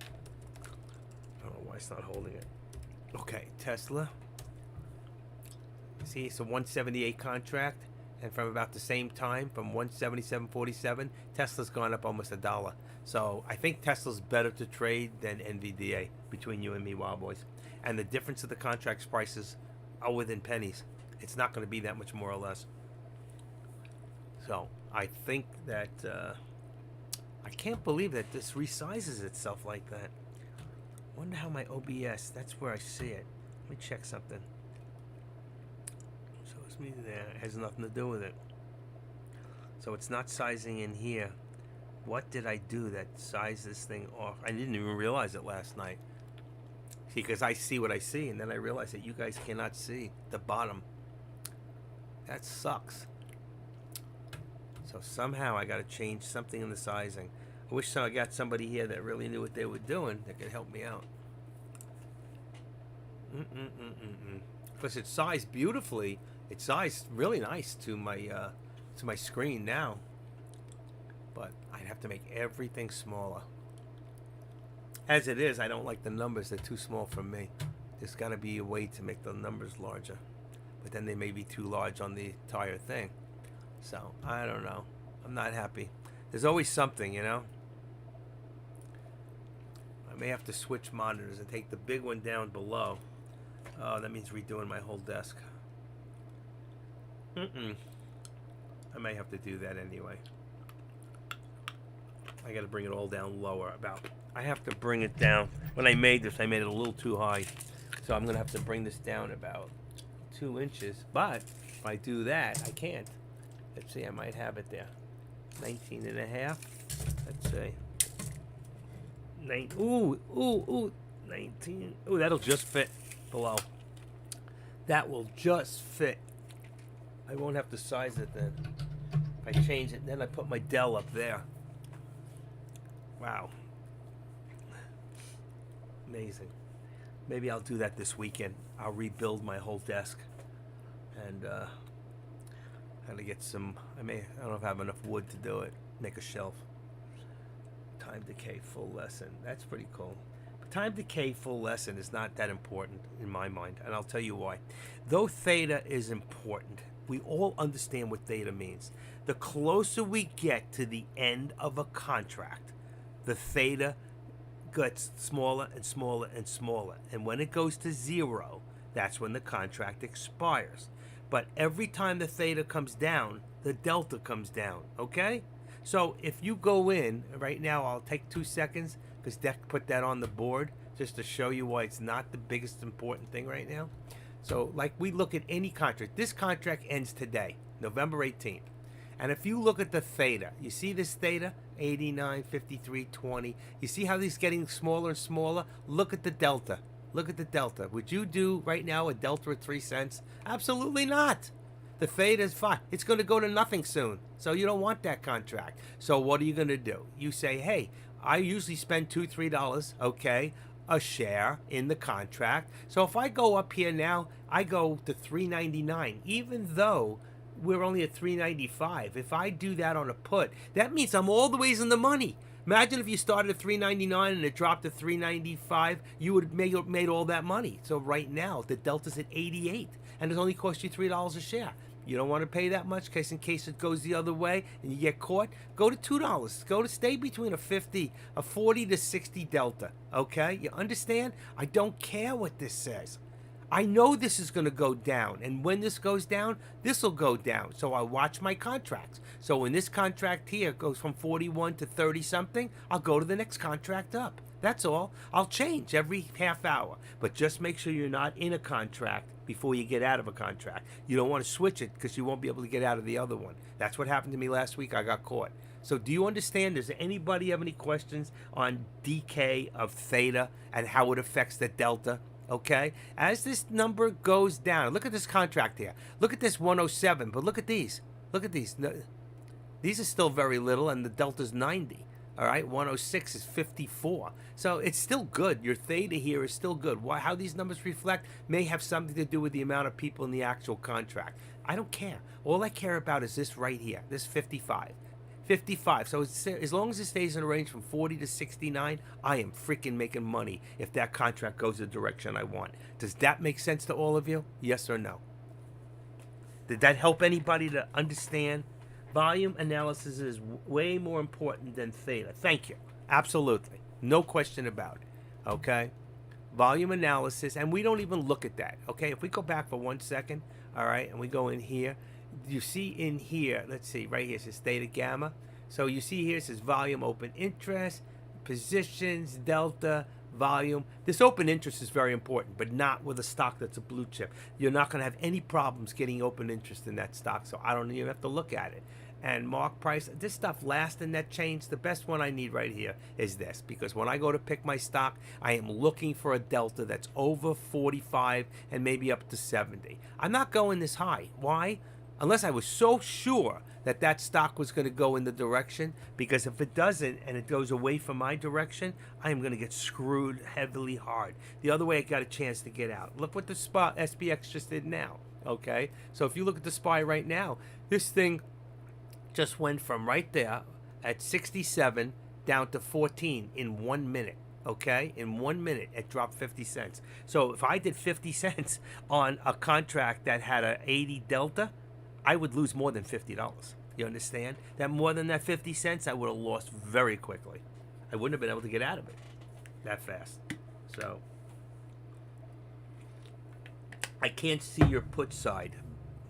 I don't know why it's not holding it. Okay, Tesla. See, it's a 178 contract, and from about the same time, from 177.47, Tesla's gone up almost $1. So I think Tesla's better to trade than NVDA between you and me, Wild Boys. And the difference of the contracts prices are within pennies. It's not going to be that much more or less. So I think that I can't believe that this resizes itself like that. Wonder how my OBS, that's where I see it. Let me check something. So it's me there. It has nothing to do with it. So it's not sizing in here. What did I do that sized this thing off? I didn't even realize it last night. See, because I see what I see, and then I realize that you guys cannot see the bottom. That sucks. So somehow I got to change something in the sizing. I wish I got somebody here that really knew what they were doing that could help me out. Because it's sized beautifully. It's sized really nice to my screen now. But I'd have to make everything smaller. As it is, I don't like the numbers. They're too small for me. There's got to be a way to make the numbers larger. But then they may be too large on the entire thing. So, I don't know. I'm not happy. There's always something, you know? I may have to switch monitors and take the big one down below. Oh, that means redoing my whole desk. I may have to do that anyway. I got to bring it all down lower. I have to bring it down. When I made this, I made it a little too high. So I'm going to have to bring this down about 2 inches. But if I do that, I can't. Let's see, I might have it there. 19 and a half. Let's see. 19. Ooh, that'll just fit below. That will just fit. I won't have to size it then. If I change it, then I put my Dell up there. Wow. Amazing. Maybe I'll do that this weekend. I'll rebuild my whole desk. And gotta get some, I don't know if I have enough wood to do it. Make a shelf. Time decay full lesson. That's pretty cool. But time decay full lesson is not that important in my mind. And I'll tell you why. Though theta is important, we all understand what theta means. The closer we get to the end of a contract, the theta gets smaller and smaller and smaller. And when it goes to 0, that's when the contract expires. But every time the theta comes down, the delta comes down, okay? So if you go in, right now I'll take 2 seconds, because Deck put that on the board, just to show you why it's not the biggest important thing right now. So like we look at any contract. This contract ends today, November 18th. And if you look at the theta, you see this theta? 89, 53, 20. You see how these getting smaller and smaller? Look at the delta. Look at the delta. Would you do right now a delta at 3 cents? Absolutely not. The theta is fine. It's going to go to nothing soon. So you don't want that contract. So what are you going to do? You say, hey, I usually spend $2, $3, okay, a share in the contract. So if I go up here now, I go to $3.99, even though we're only at $3.95. If I do that on a put, that means I'm all the ways in the money. Imagine if you started at $3.99 and it dropped to $3.95, you would have made all that money. So right now, the delta's at 88, and it only cost you $3 a share. You don't want to pay that much, in case it goes the other way and you get caught. Go to $2. Stay between a 40 to 60 delta. Okay, you understand? I don't care what this says. I know this is going to go down, and when this goes down, this will go down. So I watch my contracts. So when this contract here goes from 41 to 30 something, I'll go to the next contract up. That's all. I'll change every half hour, but just make sure you're not in a contract before you get out of a contract. You don't want to switch it because you won't be able to get out of the other one. That's what happened to me last week. I got caught. So do you understand? Does anybody have any questions on decay of theta and how it affects the delta? Okay, as this number goes down, look at this contract here. Look at this 107, but look at these. Look at these. These are still very little, and the delta's 90. All right, 106 is 54. So it's still good. Your theta here is still good. How these numbers reflect may have something to do with the amount of people in the actual contract. I don't care. All I care about is this right here, this 55. 55. So as long as it stays in a range from 40 to 69, I am freaking making money if that contract goes the direction I want. Does that make sense to all of you? Yes or no? Did that help anybody to understand? Volume analysis is way more important than theta. Thank you. Absolutely. No question about it. Okay? Volume analysis, and we don't even look at that. Okay? If we go back for 1 second, all right, and we go in here, you see in here, let's see, right here it says theta gamma. So you see here it says volume, open interest, positions, delta, volume. This open interest is very important, but not with a stock that's a blue chip. You're not going to have any problems getting open interest in that stock, so I don't even have to look at it. and mark price, this stuff last in that change. The best one I need right here is this, because when I go to pick my stock, I am looking for a delta that's over 45 and maybe up to 70. I'm not going this high. Why? Unless I was so sure that that stock was going to go in the direction, because if it doesn't and it goes away from my direction, I am going to get screwed heavily hard. The other way, I got a chance to get out. Look what the spot SPX just did now. Okay, so if you look at the SPY right now, this thing just went from right there at 67 down to 14 in 1 minute. Okay, in 1 minute it dropped 50 cents. So if I did 50 cents on a contract that had a 80 delta, I would lose more than $50. You understand? That more than that 50 cents, I would have lost very quickly. I wouldn't have been able to get out of it that fast. So I can't see your put side.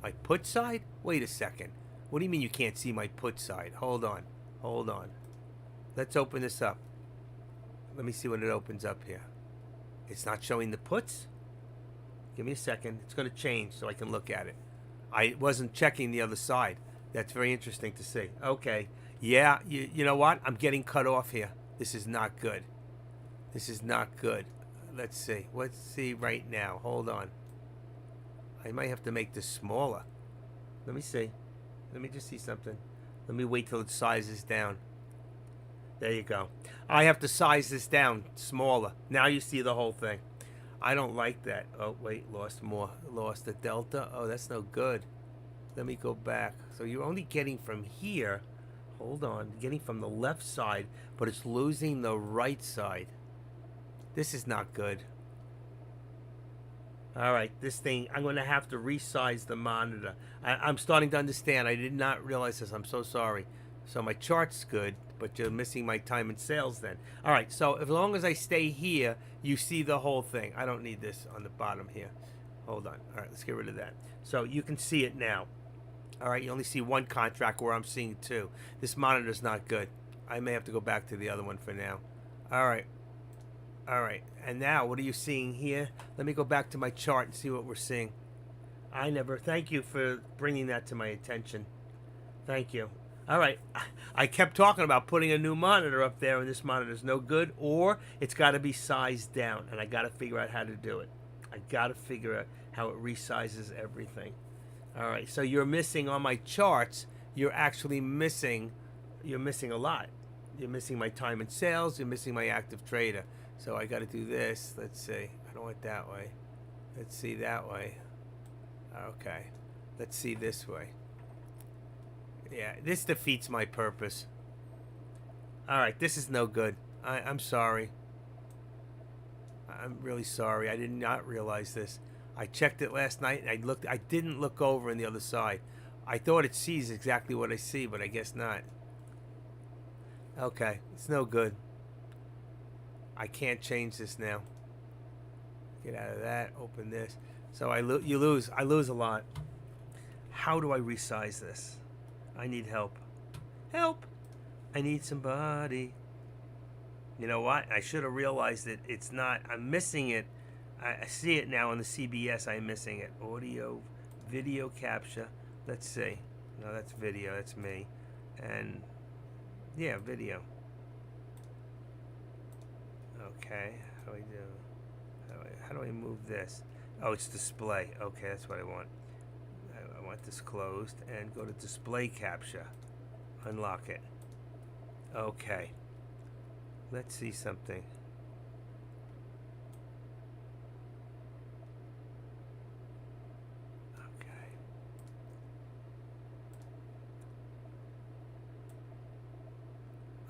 My put side? Wait a second. What do you mean you can't see my put side? Hold on. Hold on. Let's open this up. Let me see when it opens up here. It's not showing the puts? Give me a second. It's going to change so I can look at it. I wasn't checking the other side. That's very interesting to see. Okay. Yeah, you know what? I'm getting cut off here. This is not good. This is not good. Let's see. Let's see right now. Hold on. I might have to make this smaller. Let me see. Let me just see something. Let me wait till it sizes down. There you go. I have to size this down smaller. Now you see the whole thing. I don't like that. Oh, wait, lost more. Lost the delta. Oh, that's no good. Let me go back. So you're only getting from here. Hold on. Getting from the left side, but it's losing the right side. This is not good. All right, this thing, I'm going to have to resize the monitor. I'm starting to understand. I did not realize this. I'm so sorry. So my chart's good, but you're missing my time and sales then. All right, so as long as I stay here, you see the whole thing. I don't need this on the bottom here. Hold on. All right, let's get rid of that. So you can see it now. All right, you only see one contract where I'm seeing two. This monitor's not good. I may have to go back to the other one for now. All right. All right, and now what are you seeing here? Let me go back to my chart and see what we're seeing. Thank you for bringing that to my attention. Thank you. All right, I kept talking about putting a new monitor up there, and this monitor's no good, or it's got to be sized down, and I got to figure out how to do it. I got to figure out how it resizes everything. All right, so you're missing on my charts, you're actually missing, a lot. You're missing my time and sales, you're missing my active trader. So I got to do this. Let's see. I don't want that way. Let's see that way. Okay. Let's see this way. Yeah, this defeats my purpose. All right, this is no good. I'm sorry. I'm really sorry. I did not realize this. I checked it last night and I didn't look over on the other side. I thought it sees exactly what I see, but I guess not. Okay, it's no good. I can't change this now. Get out of that. Open this. So I lose a lot. How do I resize this? I need help. Help! I need somebody. You know what? I should have realized it. It's not. I'm missing it. I see it now on the CBS. I'm missing it. Audio, video capture. Let's see. No, that's video. That's me. And yeah, video. Okay, how do I do? How do I move this? Oh, it's display. Okay, that's what I want. I want this closed and go to display capture. Unlock it. Okay. Let's see something. Okay.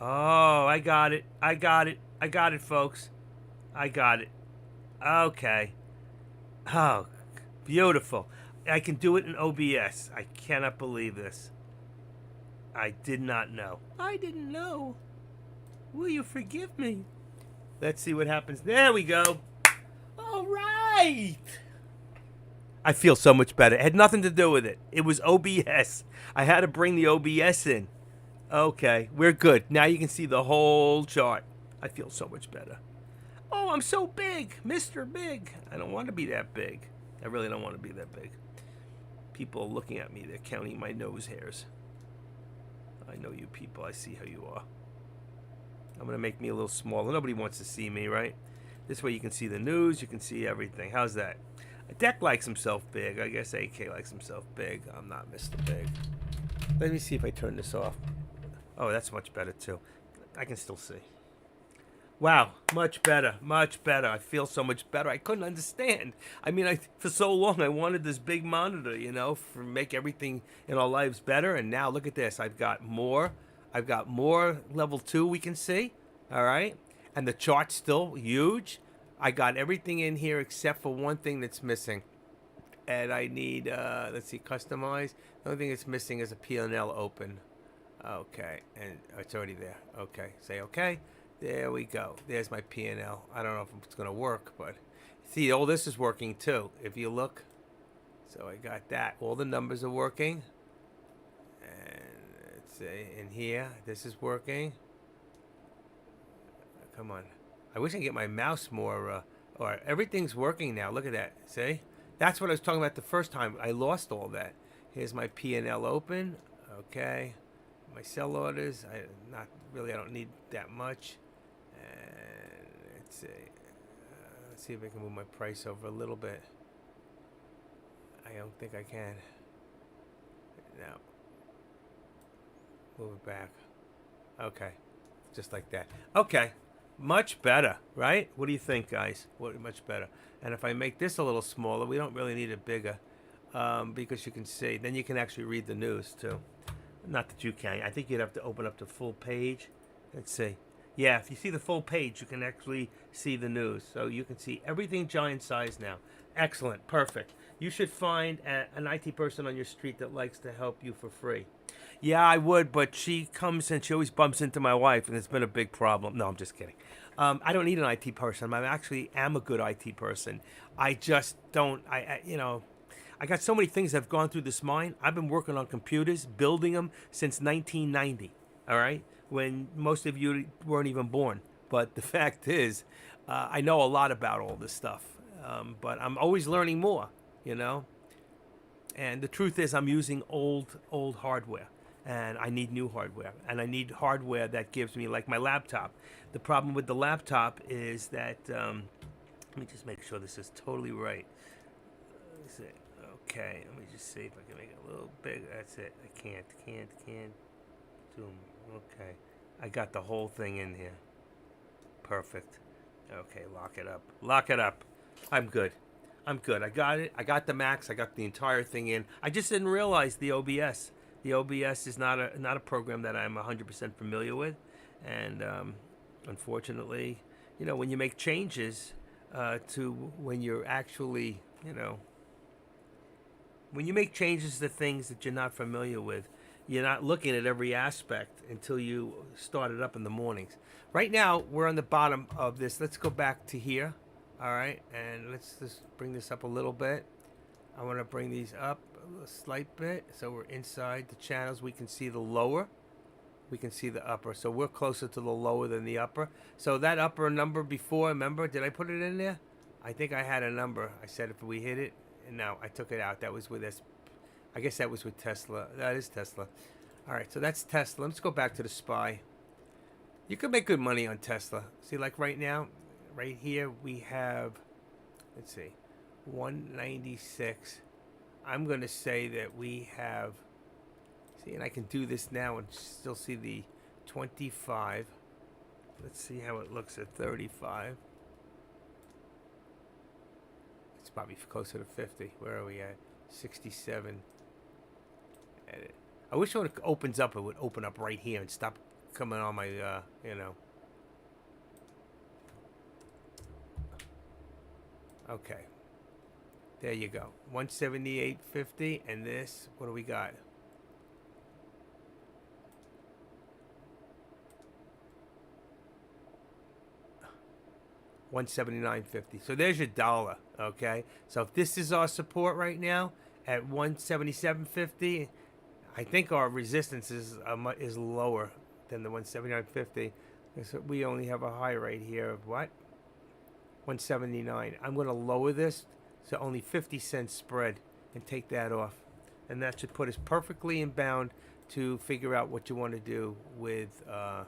Oh, I got it. I got it. I got it, folks. I got it. Okay. Oh, beautiful. I can do it in OBS. I cannot believe this. I did not know. I didn't know. Will you forgive me? Let's see what happens. There we go. All right. I feel so much better. It had nothing to do with it. It was OBS. I had to bring the OBS in. Okay, we're good. Now you can see the whole chart. I feel so much better. Oh, I'm so big. Mr. Big. I don't want to be that big. I really don't want to be that big. People are looking at me. They're counting my nose hairs. I know you people. I see how you are. I'm going to make me a little smaller. Nobody wants to see me, right? This way you can see the news. You can see everything. How's that? Deck likes himself big. I guess AK likes himself big. I'm not Mr. Big. Let me see if I turn this off. Oh, that's much better, too. I can still see. Wow, much better, much better. I feel so much better. I couldn't understand. I mean, for so long I wanted this big monitor, you know, for make everything in our lives better. And now look at this. I've got more level 2 we can see. All right, and the chart's still huge. I got everything in here except for one thing that's missing, and I need let's see, customize. The only thing that's missing is a P&L open. Okay, and it's already there. Okay, say okay. There we go. There's my P&L. I don't know if it's going to work, but see, all this is working too. If you look, so I got that. All the numbers are working. And let's see, in here, this is working. Come on. I wish I could get my mouse more, or everything's working now. Look at that. See? That's what I was talking about the first time. I lost all that. Here's my P&L open. Okay. My sell orders. I don't need that much. And let's see if I can move my price over a little bit. I don't think I can. No. Move it back. Okay. Just like that. Okay. Much better, right? What do you think, guys? Much better. And if I make this a little smaller, we don't really need it bigger, because you can see. Then you can actually read the news, too. Not that you can. I think you'd have to open up the full page. Let's see. Yeah, if you see the full page, you can actually see the news. So you can see everything giant size now. Excellent. Perfect. You should find an IT person on your street that likes to help you for free. Yeah, I would, but she comes and she always bumps into my wife, and it's been a big problem. No, I'm just kidding. I don't need an IT person. I actually am a good IT person. I just don't, I got so many things that have gone through this mind. I've been working on computers, building them since 1990, all right? When most of you weren't even born. But the fact is, I know a lot about all this stuff. But I'm always learning more, you know? And the truth is, I'm using old hardware. And I need new hardware. And I need hardware that gives me, like my laptop. The problem with the laptop is that, let me just make sure this is totally right. Let's see. Okay, let me just see if I can make it a little bigger. That's it. I can't. Zoom. Okay. I got the whole thing in here. Perfect. Okay, lock it up. Lock it up. I'm good. I got it. I got the Macs. I got the entire thing in. I just didn't realize the OBS. The OBS is not a program that I'm 100% familiar with. And unfortunately, when you make changes to when you're actually, when you make changes to things that you're not familiar with, you're not looking at every aspect until you start it up in the mornings. Right now, we're on the bottom of this. Let's go back to here. All right, and let's just bring this up a little bit. I want to bring these up a slight bit so we're inside the channels. We can see the lower. We can see the upper. So we're closer to the lower than the upper. So that upper number before, remember, did I put it in there? I think I had a number. I said if we hit it. No, I took it out. That was with this. I guess that was with Tesla. That is Tesla. All right, so that's Tesla. Let's go back to the SPY. You can make good money on Tesla. See, like right now, right here, we have, let's see, 196. I'm going to say that we have, see, and I can do this now and still see the 25. Let's see how it looks at 35. It's probably closer to 50. Where are we at? 67. Edit. I wish when it opens up, it would open up right here and stop coming on my, Okay. There you go. 178.50, and this, what do we got? $179.50. So there's your dollar, okay? So if this is our support right now at 177.50, I think our resistance is lower than the 179.50. So we only have a high right here of what? 179. I'm going to lower this to only 50 cents spread and take that off. And that should put us perfectly in bound to figure out what you want to do with. All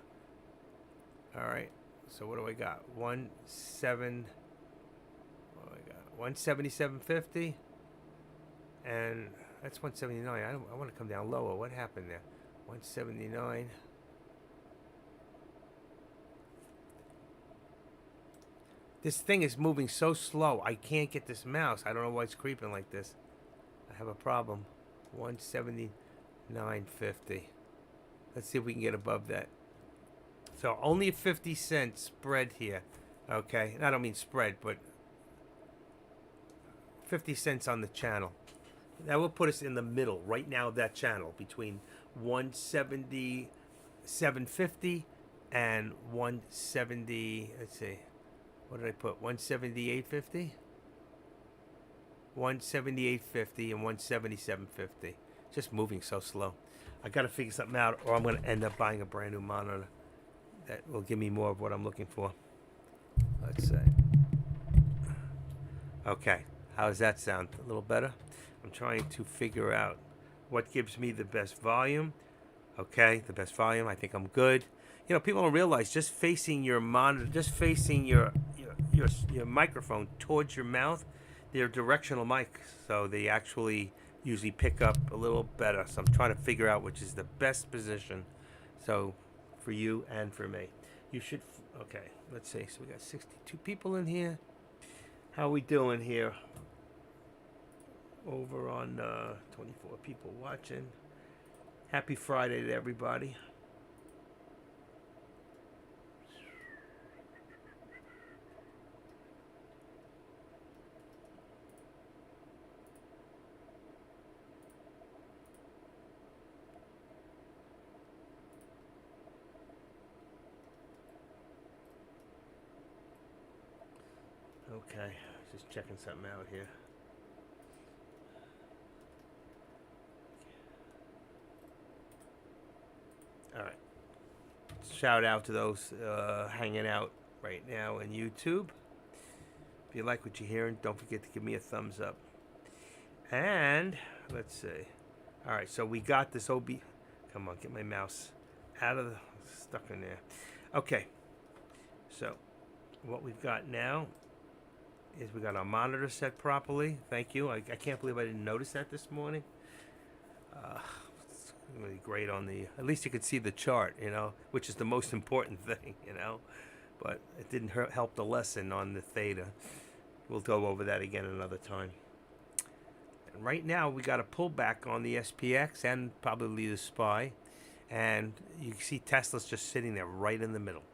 right. So what do I got? 177.50, and that's 179. I want to come down lower. What happened there? 179. This thing is moving so slow. I can't get this mouse. I don't know why it's creeping like this. I have a problem. 179.50. Let's see if we can get above that. So only a 50-cent spread here. Okay, I don't mean spread, but 50 cents on the channel. That will put us in the middle right now of that channel between 177.50 and 170. Let's see, what did I put? 178.50, 178.50, and 177.50. Just moving so slow. I got to figure something out, or I'm going to end up buying a brand new monitor that will give me more of what I'm looking for. Let's see. Okay, how does that sound? A little better? I'm trying to figure out what gives me the best volume. Okay, the best volume. I think I'm good. You know, people don't realize just facing your monitor, just facing your microphone towards your mouth, they're directional mics, so they actually usually pick up a little better. So I'm trying to figure out which is the best position. So for you and for me, you should. Okay, let's see. So we got 62 people in here. How are we doing here? Over on 24 people watching. Happy Friday to everybody. Okay, just checking something out here. All right. Shout out to those hanging out right now on YouTube. If you like what you're hearing, don't forget to give me a thumbs up. And let's see. All right, so we got this OB. Come on, get my mouse out of the stuck in there. Okay. So what we've got now is we got our monitor set properly. Thank you. I can't believe I didn't notice that this morning. It's really great on the. At least you could see the chart, you know, which is the most important thing, you know. But it didn't help the lesson on the theta. We'll go over that again another time. And right now we got a pullback on the SPX and probably the SPY, and you can see Tesla's just sitting there right in the middle.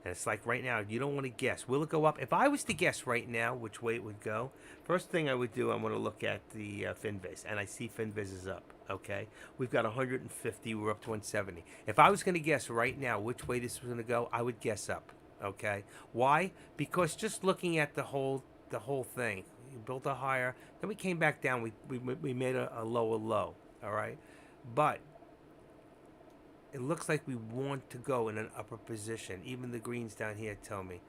And it's like right now, you don't want to guess. Will it go up? If I was to guess right now which way it would go, first thing I would do, I want to look at the Finviz. And I see Finviz is up, okay? We've got 150. We're up to 170. If I was going to guess right now which way this was going to go, I would guess up, okay? Why? Because just looking at the whole thing, we built a higher, then we came back down. We made a lower low, all right? But it looks like we want to go in an upper position. Even the greens down here tell me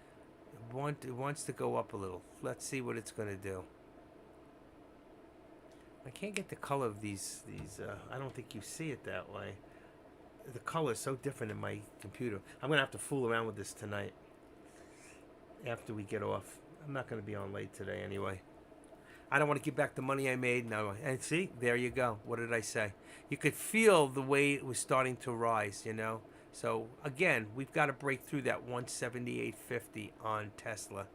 it wants to go up a little. Let's see what it's going to do. I can't get the color of these. I don't think you see it that way. The color is so different in my computer. I'm going to have to fool around with this tonight after we get off. I'm not going to be on late today anyway. I don't want to give back the money I made. No. And see, there you go. What did I say? You could feel the way it was starting to rise, you know. So, again, we've got to break through that 178.50 on Tesla.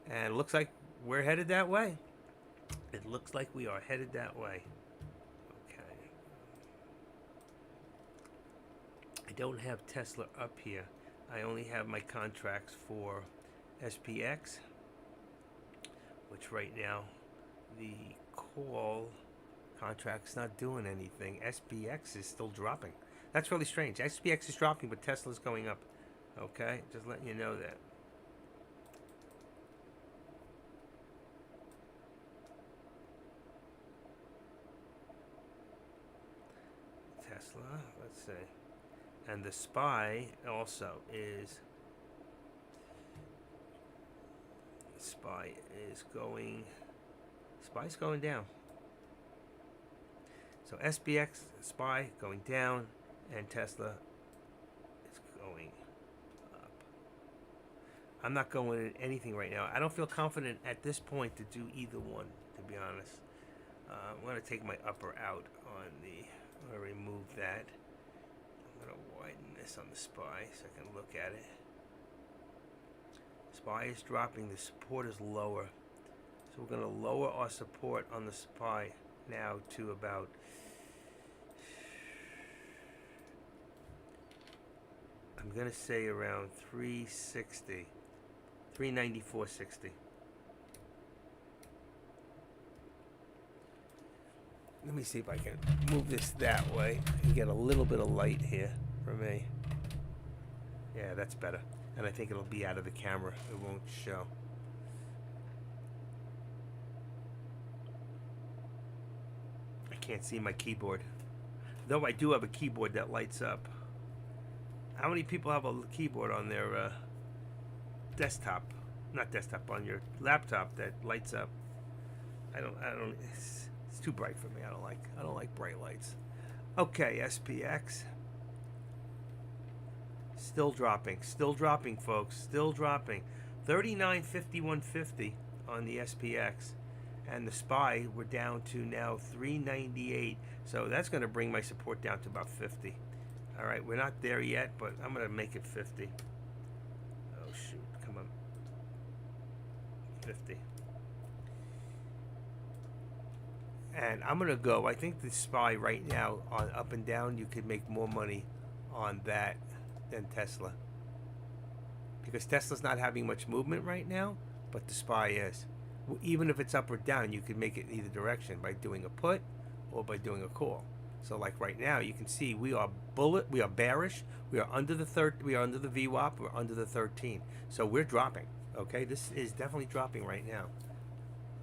And it looks like we're headed that way. It looks like we are headed that way. Okay. I don't have Tesla up here. I only have my contracts for SPX, which right now the call contract's not doing anything. SPX is still dropping. That's really strange. SPX is dropping, but Tesla's going up. Okay, just letting you know that. Tesla, let's see. And the SPY also is. SPY is going. SPY's going down. So SPX, SPY going down, and Tesla is going up. I'm not going in anything right now. I don't feel confident at this point to do either one, to be honest. I'm going to take my upper out on the, I'm going to remove that. I'm going to widen this on the SPY so I can look at it. SPY is dropping, the support is lower. So we're going to lower our support on the SPY now to about, I'm going to say around 360, 394.60. Let me see if I can move this that way and get a little bit of light here for me. Yeah, that's better. And I think it'll be out of the camera. It won't show. I can't see my keyboard. Though I do have a keyboard that lights up. How many people have a keyboard on their desktop? Not desktop, on your laptop that lights up? I don't, it's too bright for me. I don't like bright lights. Okay, SPX. Still dropping, folks. Still dropping. 39.51.50 on the SPX, and the SPY we're down to now 398. So that's going to bring my support down to about 50. All right, we're not there yet, but I'm going to make it 50. Oh shoot, come on. 50. And I'm going to go. I think the SPY right now on up and down, you could make more money on that than Tesla. Because Tesla's not having much movement right now, but the SPY is. Even if it's up or down, you could make it in either direction by doing a put or by doing a call. So like right now, you can see we are bearish. We are under the VWAP, we're under the 13. So we're dropping. Okay, this is definitely dropping right now.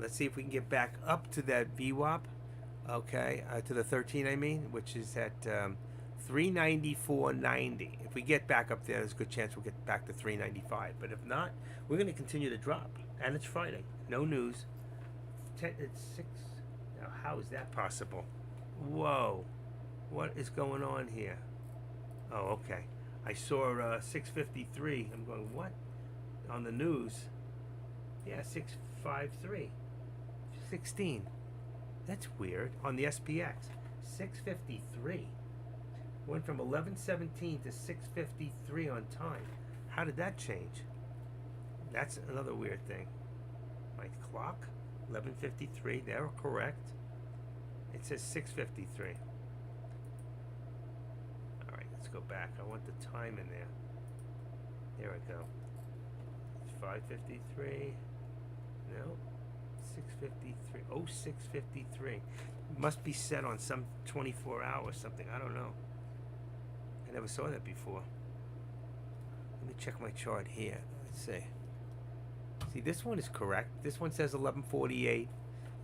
Let's see if we can get back up to that VWAP, okay, to the 13, I mean, which is at 394.90. If we get back up there, there's a good chance we'll get back to 395. But if not, we're going to continue to drop. And it's Friday. No news. It's 6. Now, how is that possible? Whoa. What is going on here? Oh, okay. I saw 653. I'm going, what? On the news. Yeah, 653. 16. That's weird. On the SPX. 653. Went from 1117 to 653 on time. How did that change? That's another weird thing. My clock, 1153. They're correct. It says 653. All right, let's go back. I want the time in there. There we go. It's 553. No. 653. Oh, 653. It must be set on some 24 hours something. I don't know. I never saw that before. Let me check my chart here. Let's see. See, this one is correct. This one says 1148.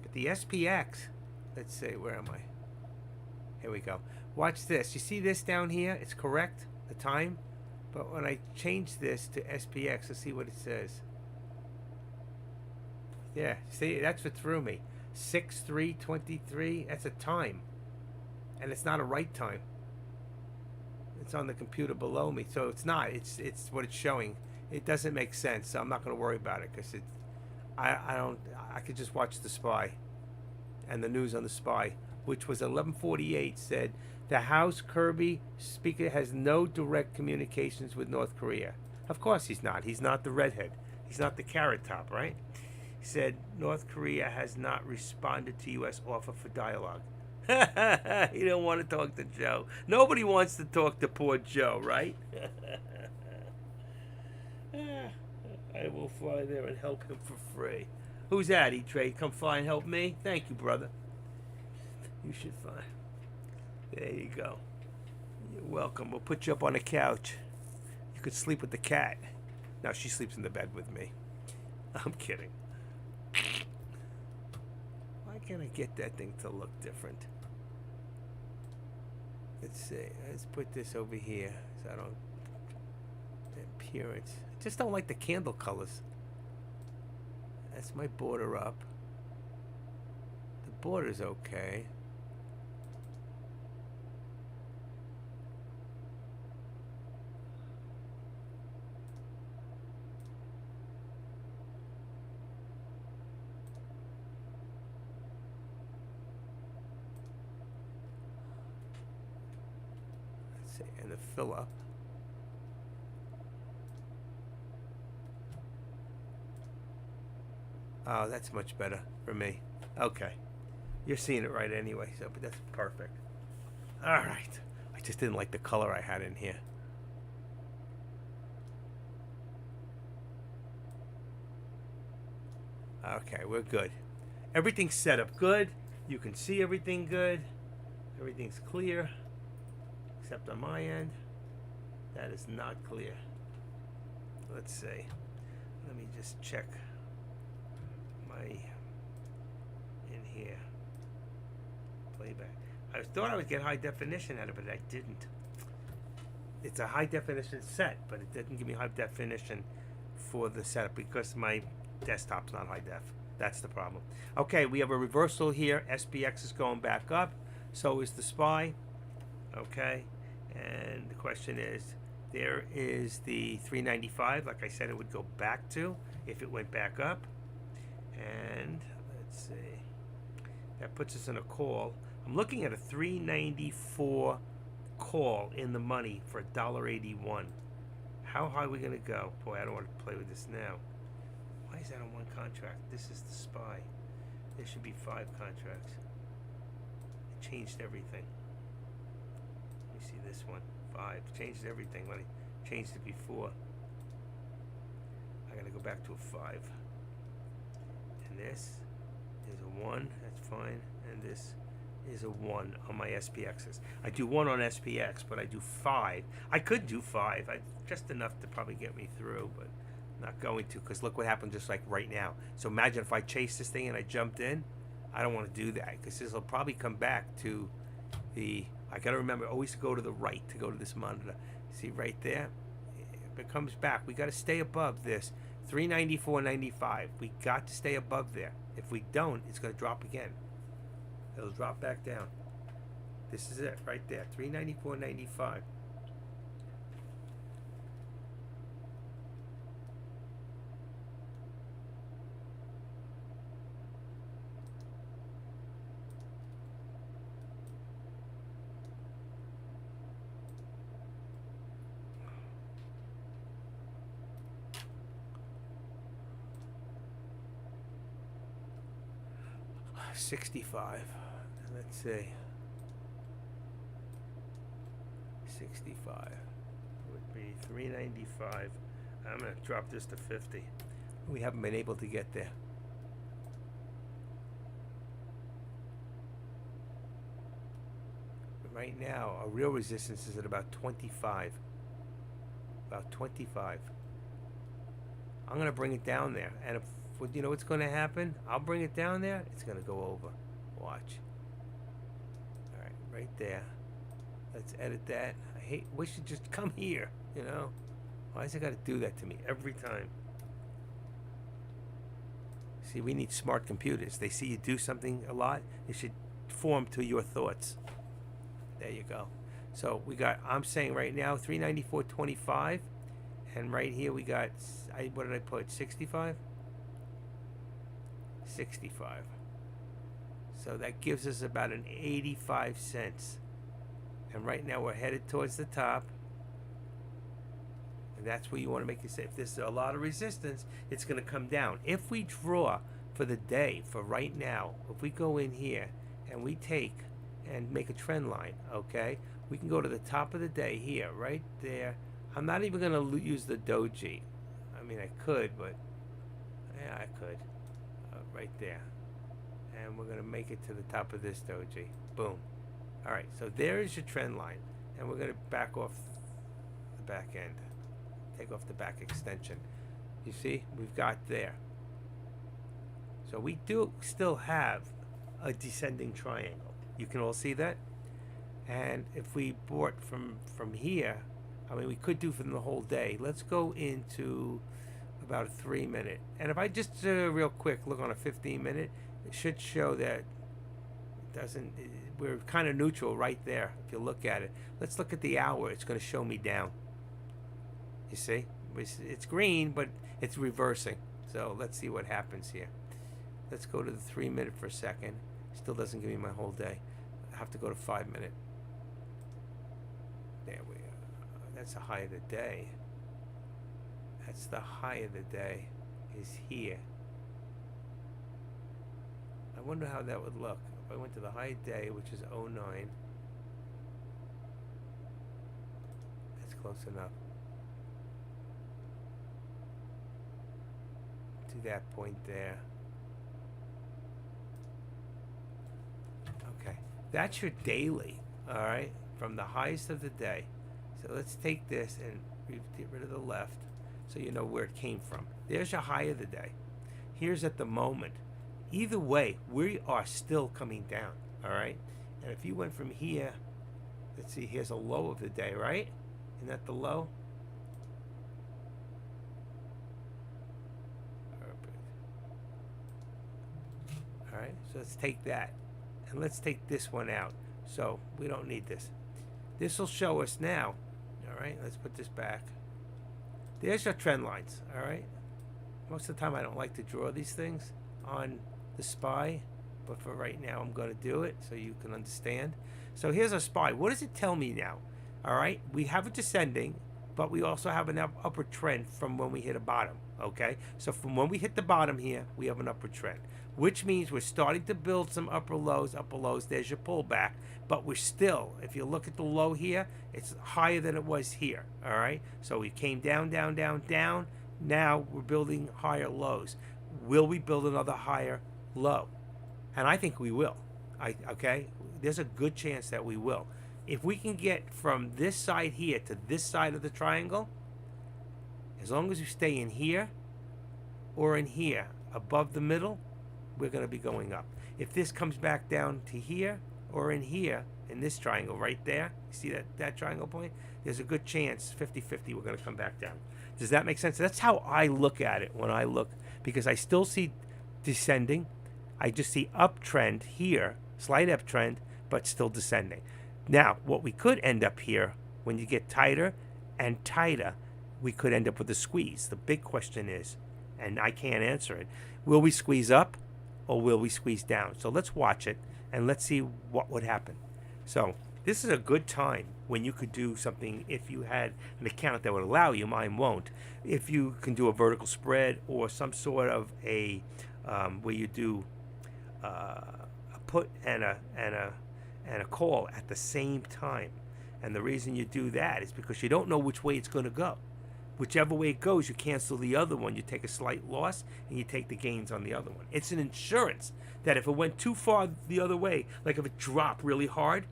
But the SPX, let's see, where am I? Here we go. Watch this. You see this down here? It's correct, the time. But when I change this to SPX, let's see what it says. Yeah, see, that's what threw me. 6/3/23, that's a time. And it's not a right time. It's on the computer below me, so it's not. It's what it's showing. It doesn't make sense, so I'm not going to worry about it because I could just watch the SPY and the news on the SPY, which was 1148, said the House Kirby speaker has no direct communications with North Korea. Of course he's not. He's not the redhead. He's not the carrot top, right? He said North Korea has not responded to U.S. offer for dialogue. He don't want to talk to Joe. Nobody wants to talk to poor Joe, right? I will fly there and help him for free. Who's that, E-Trade? Come fly and help me? Thank you, brother. You should fly. There you go. You're welcome. We'll put you up on a couch. You could sleep with the cat. Now she sleeps in the bed with me. I'm kidding. Why can't I get that thing to look different? Let's see. Let's put this over here so I don't... The appearance. I just don't like the candle colors. That's my border up. The border's okay. See, and the fill up. Oh, that's much better for me. Okay. You're seeing it right anyway, so but that's perfect. All right. I just didn't like the color I had in here. Okay, we're good. Everything's set up good. You can see everything good. Everything's clear. Except on my end. That is not clear. Let's see. Let me just check my in here. Playback. I thought I would get high definition out of it, but I didn't. It's a high definition set, but it didn't give me high definition for the setup because my desktop's not high def. That's the problem. Okay, we have a reversal here. SPX is going back up. So is the SPY. Okay, and the question is, there is the 395, like I said it would go back to if it went back up. And let's see, that puts us in a call. I'm looking at a 394 call in the money for $1.81. How high are we gonna go? Boy, I don't want to play with this now. Why is that on one contract? This is the SPY. There should be 5 contracts. It changed everything. Let me see this one. 5. Changed everything when I changed it before. I gotta go back to a 5. And this is a 1. That's fine. And this is a 1 on my SPXs. I do 1 on SPX, but I do 5. I could do 5. Just enough to probably get me through, but not going to, because look what happened just like right now. So imagine if I chased this thing and I jumped in. I don't want to do that because this will probably come back to the, I got to remember always to go to the right to go to this monitor. See right there? If it comes back, we got to stay above this 394.95. We got to stay above there. If we don't, it's going to drop again. It'll drop back down. This is it right there, 394.95. $65. Let's see. 65 would be 395. I'm gonna drop this to 50. We haven't been able to get there. But right now, our real resistance is at about 25. About 25. I'm gonna bring it down there, and if you know what's going to happen? I'll bring it down there. It's going to go over. Watch. All right, right there. Let's edit that. Wish it just come here. You know, why is it got to do that to me every time? See, we need smart computers. They see you do something a lot. They should form to your thoughts. There you go. So we got. I'm saying right now 394.25, and right here we got. What did I put? 65. 65. So that gives us about an 85 cents. And right now we're headed towards the top. And that's where you want to make it safe. If there's a lot of resistance, it's going to come down. If we draw for the day, for right now, if we go in here and we take and make a trend line, okay, we can go to the top of the day here, right there. I'm not even going to use the doji. I mean, I could, but yeah, I could. Right there, and we're going to make it to the top of this doji. Boom. All right, so there's your trend line, and we're going to back off the back end, take off the back extension. You see, we've got there. So we do still have a descending triangle. You can all see that. And if we bought from here, I mean, we could do from the whole day. Let's go into about a 3-minute, and if I just real quick look on a 15-minute, it should show that it doesn't. We're kind of neutral right there. If you look at it, let's look at the hour. It's going to show me down. You see, it's green, but it's reversing. So let's see what happens here. Let's go to the 3-minute for a second. Still doesn't give me my whole day. I have to go to 5-minute. There we go. That's the high of the day. That's the high of the day, is here. I wonder how that would look. If I went to the high day, which is 09. That's close enough. To that point there. Okay. That's your daily, all right, from the highest of the day. So let's take this and get rid of the left so you know where it came from. There's your high of the day. Here's at the moment. Either way, we are still coming down, all right? And if you went from here, let's see, here's a low of the day, right? Isn't that the low? All right, so let's take that. And let's take this one out. So we don't need this. This will show us now. All right, let's put this back. There's your trend lines, all right? Most of the time I don't like to draw these things on the SPY, but for right now I'm going to do it so you can understand. So here's our SPY. What does it tell me now? All right, we have a descending, but we also have an upward trend from when we hit a bottom, okay? So from when we hit the bottom here, we have an upward trend, which means we're starting to build some upper lows. There's your pullback, but we're still, if you look at the low here, it's higher than it was here, all right? So we came down, down, down, down. Now we're building higher lows. Will we build another higher low? And I think we will. Okay? There's a good chance that we will. If we can get from this side here to this side of the triangle, as long as we stay in here or in here above the middle, we're going to be going up. If this comes back down to here or in here, in this triangle right there, you see that triangle point? There's a good chance, 50-50, we're going to come back down. Does that make sense? That's how I look at it when I look, because I still see descending. I just see uptrend here, slight uptrend, but still descending. Now, what we could end up here, when you get tighter and tighter, we could end up with a squeeze. The big question is, and I can't answer it, will we squeeze up or will we squeeze down? So let's watch it and let's see what would happen. So this is a good time when you could do something if you had an account that would allow you. Mine won't. If you can do a vertical spread or some sort of a where you do a put and a call at the same time. And the reason you do that is because you don't know which way it's going to go. Whichever way it goes, you cancel the other one. You take a slight loss and you take the gains on the other one. It's an insurance that if it went too far the other way, like if it dropped really hard,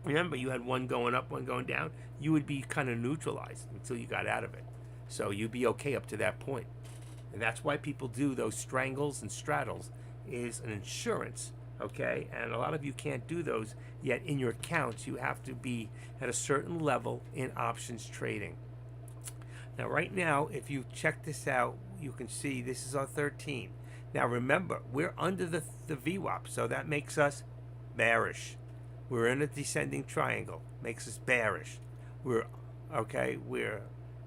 remember you had one going up, one going down, you would be kind of neutralized until you got out of it. So you'd be okay up to that point. And that's why people do those strangles and straddles, is an insurance. Okay, and a lot of you can't do those yet in your accounts. You have to be at a certain level in options trading. Now, right now, if you check this out, you can see this is our 13. Now, remember, we're under the VWAP, so that makes us bearish. We're in a descending triangle, makes us bearish. We're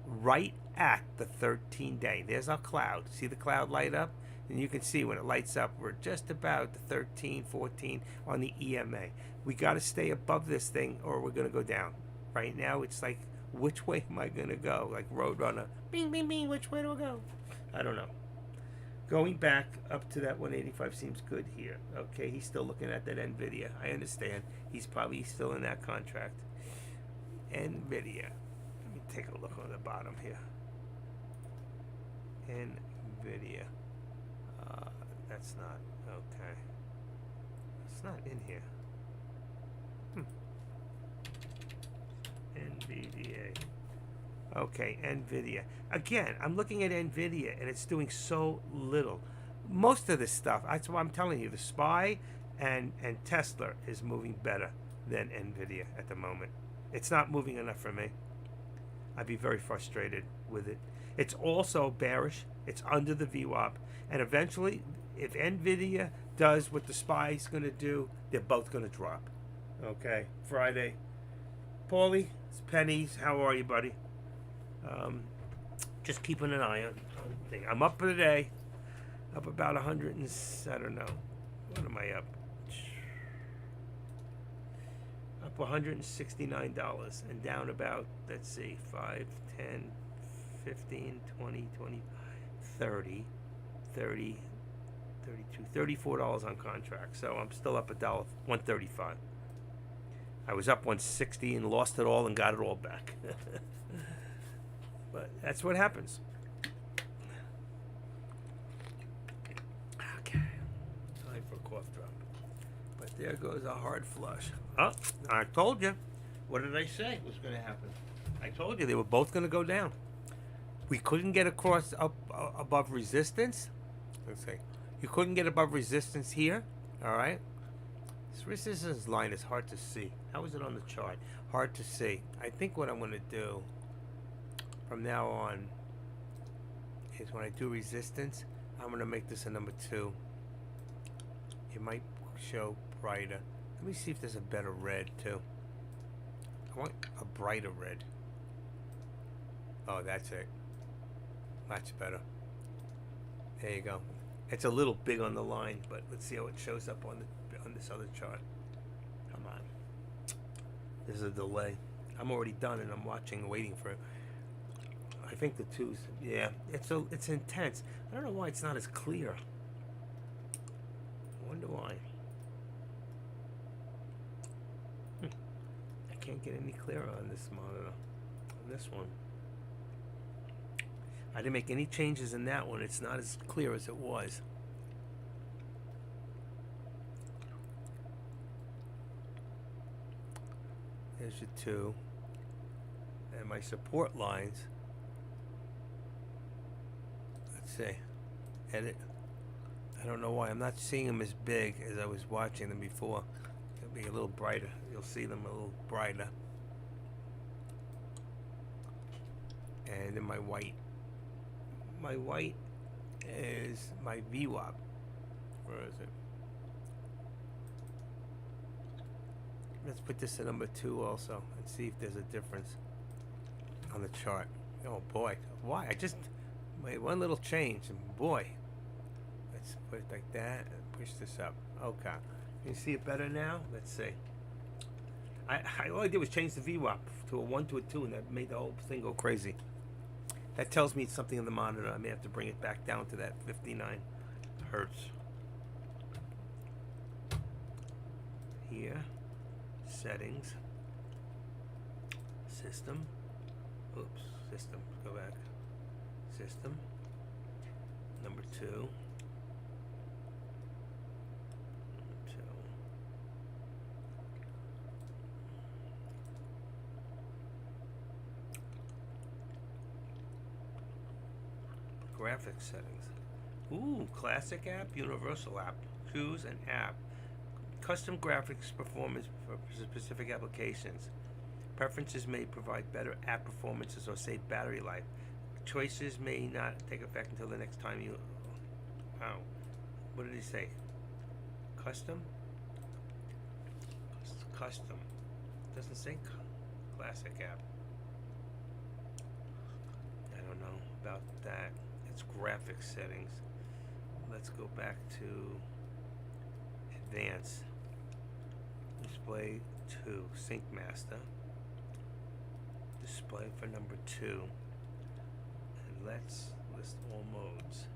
right at the 13-day. There's our cloud. See the cloud light up? And you can see when it lights up, we're just about the 13, 14 on the EMA. We got to stay above this thing or we're going to go down. Right now, it's like, which way am I going to go? Like Roadrunner. Bing, bing, bing, which way do I go? I don't know. Going back up to that 185 seems good here. Okay, he's still looking at that NVIDIA. I understand. He's probably still in that contract. NVIDIA. Let me take a look on the bottom here. NVIDIA. That's not okay. It's not in here. NVDA. Okay, NVIDIA. Again, I'm looking at NVIDIA and it's doing so little. Most of this stuff, that's why I'm telling you, the SPY and Tesla is moving better than NVIDIA at the moment. It's not moving enough for me. I'd be very frustrated with it. It's also bearish. It's under the VWAP. And eventually, if NVIDIA does what the SPY is going to do, they're both going to drop. Okay, Friday. Paulie, it's Pennies. How are you, buddy? Just keeping an eye on things. I'm up for the day. Up about 100 and, I don't know. What am I up? up $169 and down about, let's see, 5, 10, 15, 20, 25, 30, 30, 32, $34 on contract. So I'm still up $135. I was up 160 and lost it all and got it all back. But that's what happens. Okay, time for a cough drop. But there goes a hard flush. Oh, I told you. What did I say was going to happen? I told you they were both going to go down. We couldn't get across up above resistance. Let's see. You couldn't get above resistance here. All right. This resistance line is hard to see. How is it on the chart? Hard to see. I think what I'm going to do from now on is when I do resistance, I'm going to make this a number 2. It might show brighter. Let me see if there's a better red too. I want a brighter red. Oh, that's it. Much better. There you go. It's a little big on the line, but let's see how it shows up on this other chart. Come on. There's a delay. I'm already done and I'm watching, waiting for it. I think the 2s. Yeah, it's intense. I don't know why it's not as clear. I wonder why. I can't get any clearer on this monitor. On this one. I didn't make any changes in that one. It's not as clear as it was. There's your 2. And my support lines. Let's see. Edit. I don't know why. I'm not seeing them as big as I was watching them before. It'll be a little brighter. You'll see them a little brighter. And then my white. My white is my VWAP. Where is it? Let's put this at number 2 also and see if there's a difference on the chart. Oh boy, why? I just made one little change and boy. Let's put it like that and push this up. Okay. Can you see it better now? Let's see. All I did was change the VWAP to a 1 to a 2 and that made the whole thing go crazy. That tells me it's something in the monitor. I may have to bring it back down to that 59 hertz. Here, settings, system. Oops, system. Go back. System. Number 2. Number 2. Graphics settings. Ooh, classic app, universal app. Choose an app. Custom graphics performance for specific applications. Preferences may provide better app performances or save battery life. Choices may not take effect until the next time you... Wow. What did he say? Custom? Custom. Doesn't say classic app. I don't know about that. It's graphics settings. Let's go back to advanced. Display 2. Sync master. Display for number 2. And let's list all modes.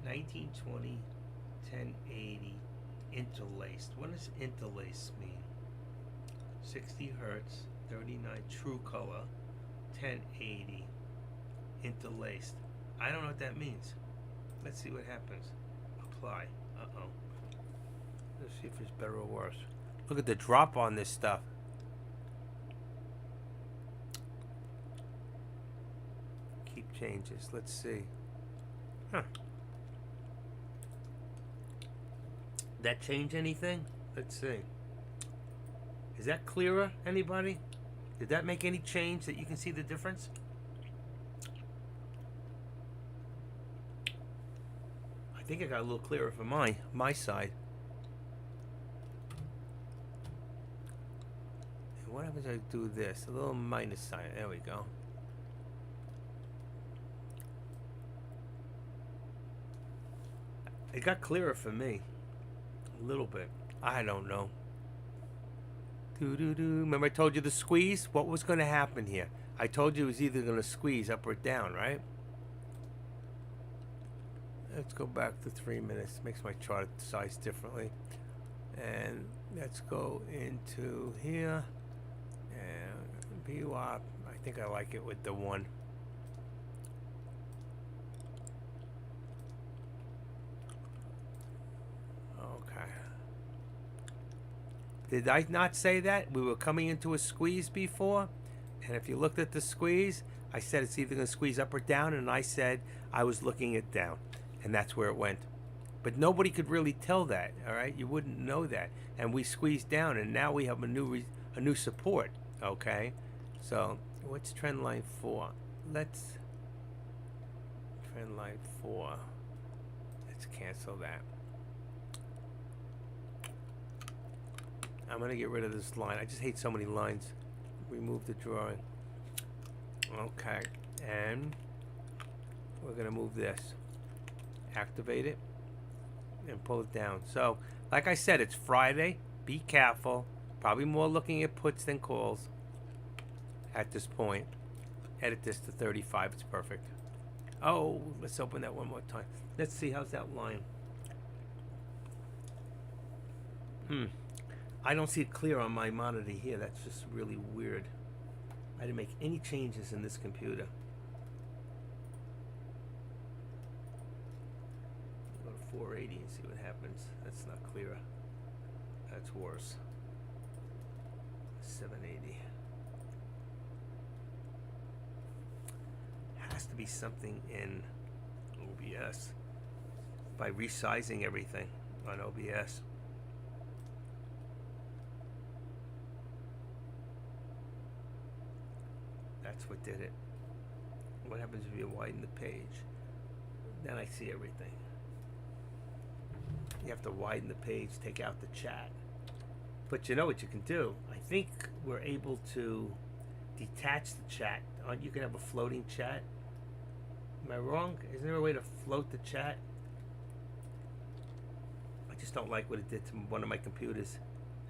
1920, 1080, interlaced. What does interlaced mean? 60 hertz, 39 true color, 1080, interlaced. I don't know what that means. Let's see what happens. Apply. Uh-oh. Let's see if it's better or worse. Look at the drop on this stuff. Keep changes. Let's see. Huh. That change anything? Let's see. Is that clearer, anybody? Did that make any change that you can see the difference? I think it got a little clearer for my side. And what happens if I do this? A little minus sign. There we go. It got clearer for me. A little bit. I don't know. Remember I told you the squeeze? What was going to happen here? I told you it was either going to squeeze up or down, right? Let's go back to 3 minutes. Makes my chart size differently. And let's go into here. And VWAP. I think I like it with the 1. Okay. Did I not say that? We were coming into a squeeze before. And if you looked at the squeeze, I said it's either going to squeeze up or down. And I said I was looking it down. And that's where it went. But nobody could really tell that, all right? You wouldn't know that. And we squeezed down, and now we have a new support, okay? So what's trend line 4? Let's trend line 4. Let's cancel that. I'm gonna get rid of this line. I just hate so many lines. Remove the drawing. Okay, and we're gonna move this. Activate it and pull it down. So like I said, it's Friday. Be careful. Probably more looking at puts than calls at this point. Edit this to 35. It's perfect. Oh, let's open that one more time. Let's see. How's that line? I don't see it clear on my monitor here. That's just really weird. I didn't make any changes in this computer. Go to 480 and see what happens. That's not clearer. That's worse. 780. Has to be something in OBS by resizing everything on OBS. That's what did it. What happens if you widen the page? Then I see everything. You have to widen the page, take out the chat. But you know what you can do? I think we're able to detach the chat. You can have a floating chat. Am I wrong? Isn't there a way to float the chat? I just don't like what it did to one of my computers.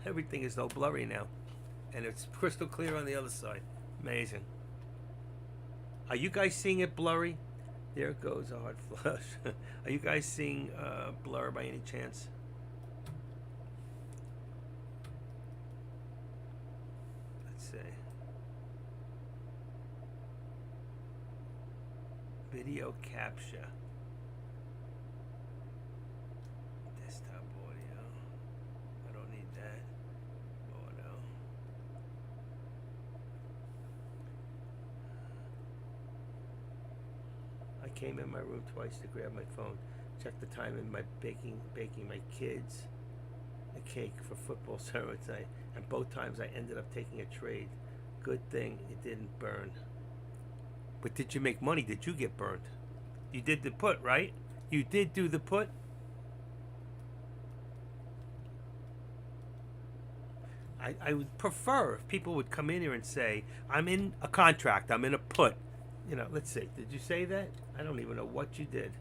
Everything is so blurry now. And it's crystal clear on the other side. Amazing. Are you guys seeing it blurry? There goes a hard flush. Are you guys seeing blur by any chance? Let's see. Video capture. Desktop audio. I don't need that. Auto. I came in my room twice to grab my phone, check the time in my baking my kids a cake for football ceremony, and both times I ended up taking a trade. Good thing it didn't burn. But did you make money? Did you get burned? You did the put, right? You did do the put? I would prefer if people would come in here and say, I'm in a contract, I'm in a put. You know, let's see. Did you say that? I don't even know what you did.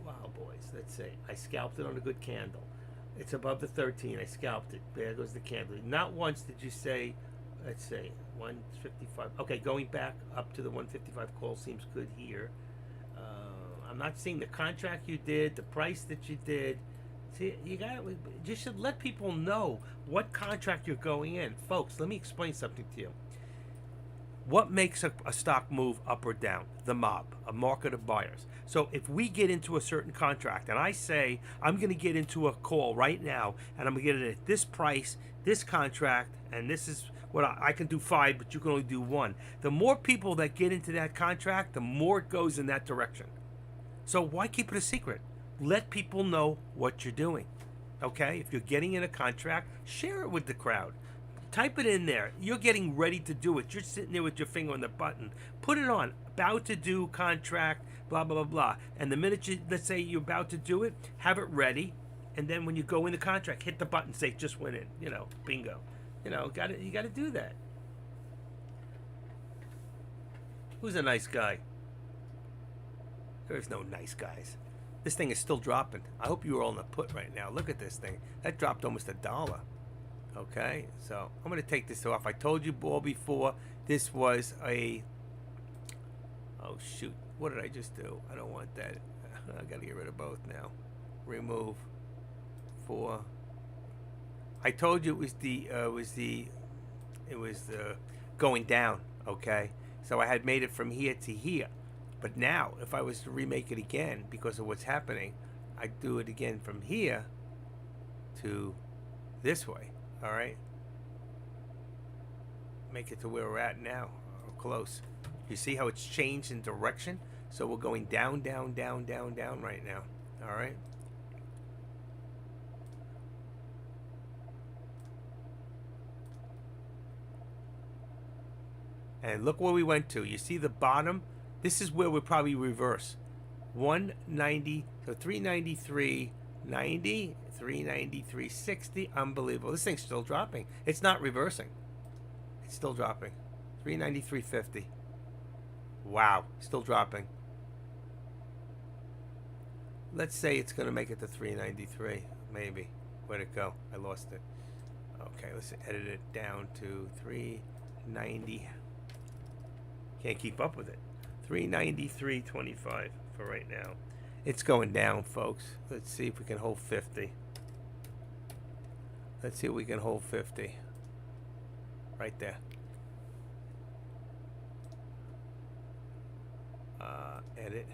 Wow, boys. Let's see. I scalped it on a good candle. It's above the 13. I scalped it. There goes the candle. Not once did you say, let's see, 155. Okay, going back up to the 155 call seems good here. I'm not seeing the contract you did, the price that you did. See, you should let people know what contract you're going in. Folks, let me explain something to you. What makes a stock move up or down? The mob, a market of buyers. So if we get into a certain contract and I say, I'm going to get into a call right now and I'm going to get it at this price, this contract, and this is what I can do 5, but you can only do 1. The more people that get into that contract, the more it goes in that direction. So why keep it a secret? Let people know what you're doing. Okay? If you're getting in a contract, share it with the crowd. Type it in there. You're getting ready to do it. You're sitting there with your finger on the button. Put it on. About to do contract, blah, blah, blah, blah. And the minute let's say you're about to do it, have it ready. And then when you go in the contract, hit the button, say, just went in. You know, bingo. You know, you got to do that. Who's a nice guy? There's no nice guys. This thing is still dropping. I hope you are all in the put right now. Look at this thing. That dropped almost $1. Okay, so I'm going to take this off. I told you all before, this was a... Oh, shoot. What did I just do? I don't want that. I got to get rid of both now. Remove. 4. I told you it was the going down, okay? So I had made it from here to here. But now, if I was to remake it again, because of what's happening, I'd do it again from here to this way, all right? Make it to where we're at now, or close. You see how it's changed in direction? So we're going down, down, down, down, down right now, all right? And look where we went to. You see the bottom? This is where we'll probably reverse. 190, so 393.90, 393.60. Unbelievable. This thing's still dropping. It's not reversing. It's still dropping. 393.50. Wow, still dropping. Let's say it's going to make it to 393. Maybe. Where'd it go? I lost it. Okay, let's edit it down to 390. Can't keep up with it. 393.25 for right now. It's going down, folks. Let's see if we can hold 50. Let's see if we can hold 50. Right there. Edit.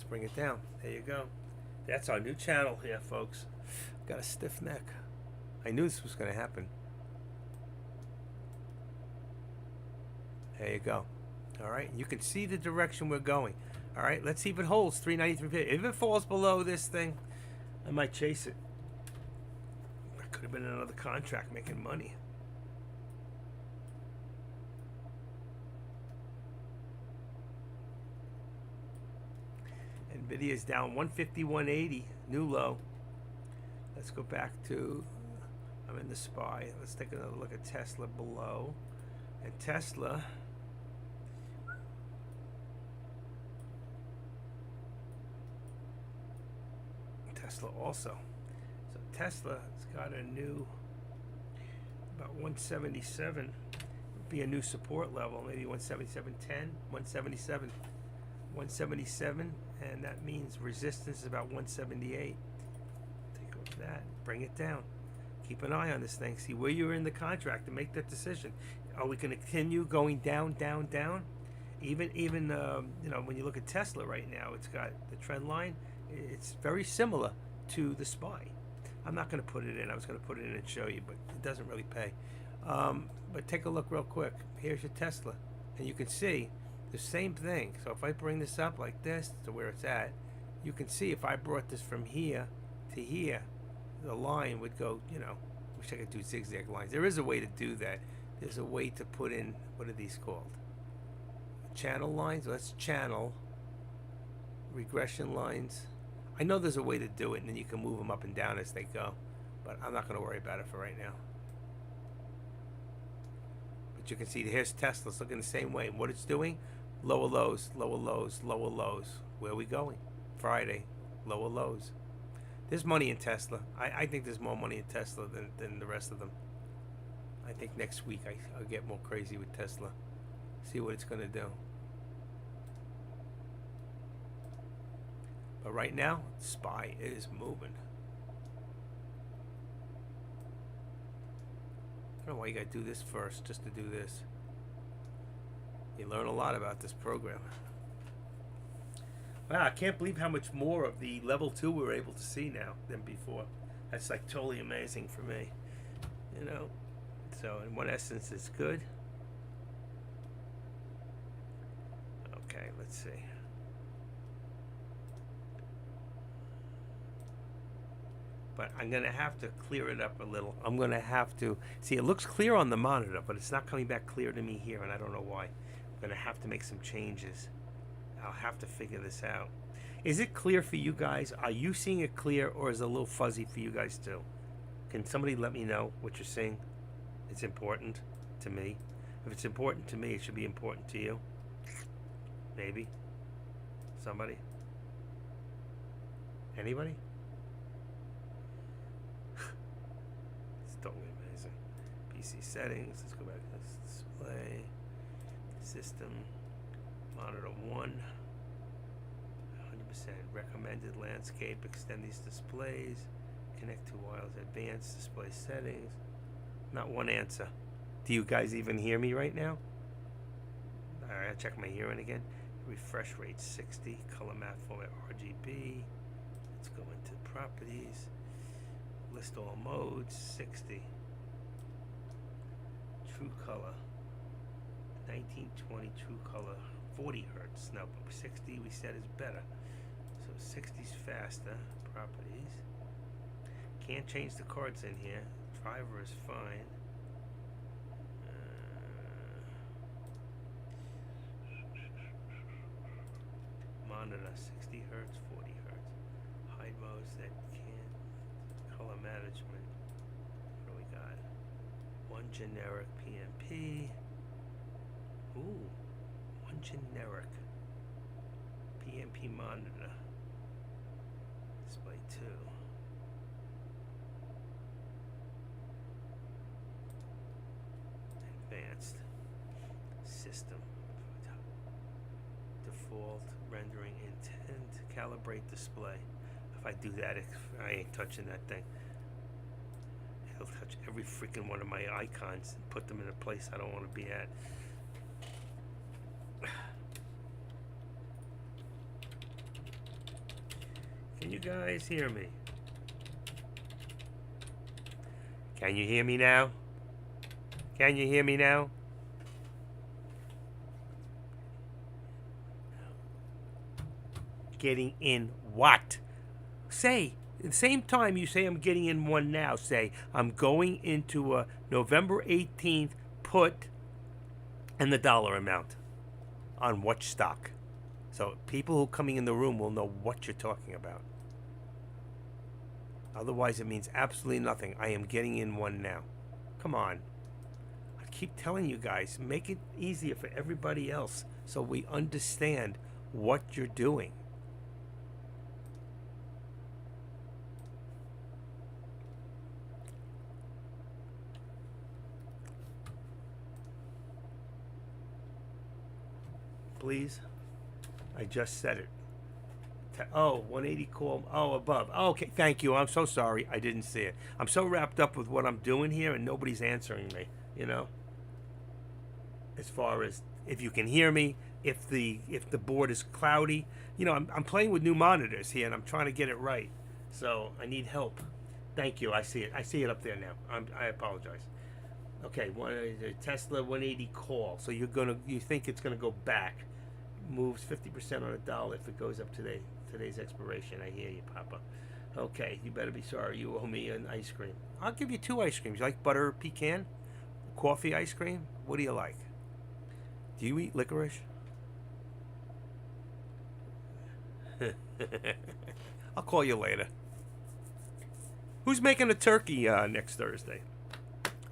Bring it down. There you go. That's our new channel here, folks. Got a stiff neck. I knew this was going to happen. There you go. All right. You can see the direction we're going. All right. Let's see if it holds 393. If it falls below this thing, I might chase it. I could have been in another contract making money. Nvidia's down 150, 180, new low. Let's go back to, I'm in the SPY. Let's take another look at Tesla below. And Tesla, also. So Tesla's got a new, about 177, would be a new support level, maybe 177.10, 177. 177, and that means resistance is about 178. Take off that, bring it down. Keep an eye on this thing. See where you're in the contract to make that decision. Are we going to continue going down, down, down? Even you know, when you look at Tesla right now, it's got the trend line. It's very similar to the SPY. I'm not going to put it in. I was going to put it in and show you, but it doesn't really pay. But take a look real quick. Here's your Tesla, and you can see the same thing. So if I bring this up like this to where it's at, you can see if I brought this from here to here, the line would go, you know, wish I could do zigzag lines. There is a way to do that. There's a way to put in, what are these called? Channel lines? Well, that's channel. Regression lines. I know there's a way to do it, and then you can move them up and down as they go. But I'm not going to worry about it for right now. But you can see here's Tesla's looking the same way. And what it's doing, lower lows, lower lows, lower lows. Where are we going? Friday, lower lows. There's money in Tesla. I think there's more money in Tesla than the rest of them. I think next week I'll get more crazy with Tesla. See what it's going to do. But right now, SPY is moving. I don't know why you got to do this first, just to do this. You learn a lot about this program. Wow, I can't believe how much more of the level 2 we're able to see now than before. That's like totally amazing for me. You know? So in one essence, it's good. Okay, let's see. But I'm going to have to clear it up a little. I'm going to have to... See, it looks clear on the monitor, but it's not coming back clear to me here, and I don't know why. I'm going to have to make some changes. I'll have to figure this out. Is it clear for you guys? Are you seeing it clear, or is it a little fuzzy for you guys too? Can somebody let me know what you're seeing? It's important to me. If it's important to me, it should be important to you. Maybe. Somebody. Anybody? It's totally amazing. PC settings. Let's go back to this display. System. Monitor 1. 100% recommended landscape. Extend these displays. Connect to wireless advanced display settings. Not one answer. Do you guys even hear me right now? Alright, I'll check my hearing again. Refresh rate 60. Color map format RGB. Let's go into properties. List all modes 60. True color 1920 true color 40 hertz. No, 60 we said is better. So 60's faster. Properties. Can't change the cards in here. Driver is fine. Monitor 60 hertz, 40 hertz. Hide modes that can't. Color management. What do we got? One generic PMP. Ooh, one generic PMP monitor. Display 2. Advanced system. Default rendering intent. Calibrate display. If I do that, I ain't touching that thing. It'll touch every freaking one of my icons and put them in a place I don't want to be at. Can you guys hear me? Can you hear me now? Can you hear me now? Getting in what? Say, at the same time you say I'm getting in one now, say I'm going into a November 18th put and the dollar amount on what stock. So people who are coming in the room will know what you're talking about. Otherwise, it means absolutely nothing. I am getting in one now. Come on. I keep telling you guys, make it easier for everybody else so we understand what you're doing. Please. I just said it. Oh, 180 call. Oh, above. Oh, okay, thank you. I'm so sorry. I didn't see it. I'm so wrapped up with what I'm doing here and nobody's answering me, you know? As far as if you can hear me, if the board is cloudy. You know, I'm playing with new monitors here and I'm trying to get it right. So I need help. Thank you. I see it. I see it up there now. I apologize. Okay, Tesla 180 call. So you think it's gonna go back. Moves 50% on a dollar if it goes up today's expiration. I hear you, Papa. Okay, you better be sorry. You owe me an ice cream. I'll give you 2 ice creams. You like butter pecan? Coffee ice cream? What do you like? Do you eat licorice? I'll call you later. Who's making a turkey next Thursday?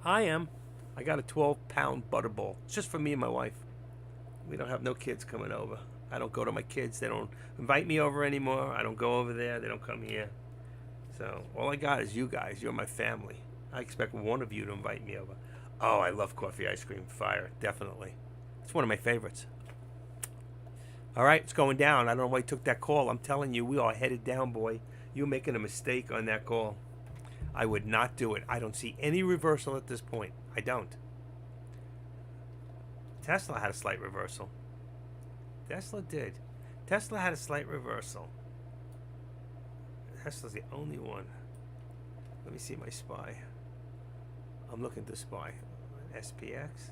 I am. I got a 12-pound butterball. It's just for me and my wife. We don't have no kids coming over. I don't go to my kids. They don't invite me over anymore. I don't go over there. They don't come here. So all I got is you guys. You're my family. I expect one of you to invite me over. Oh, I love coffee ice cream. Fire. Definitely. It's one of my favorites. All right, it's going down. I don't know why you took that call. I'm telling you, we are headed down, boy. You're making a mistake on that call. I would not do it. I don't see any reversal at this point. I don't. Tesla had a slight reversal. Tesla did. Tesla had a slight reversal. Tesla's the only one. Let me see my SPY. I'm looking at the SPY. SPX.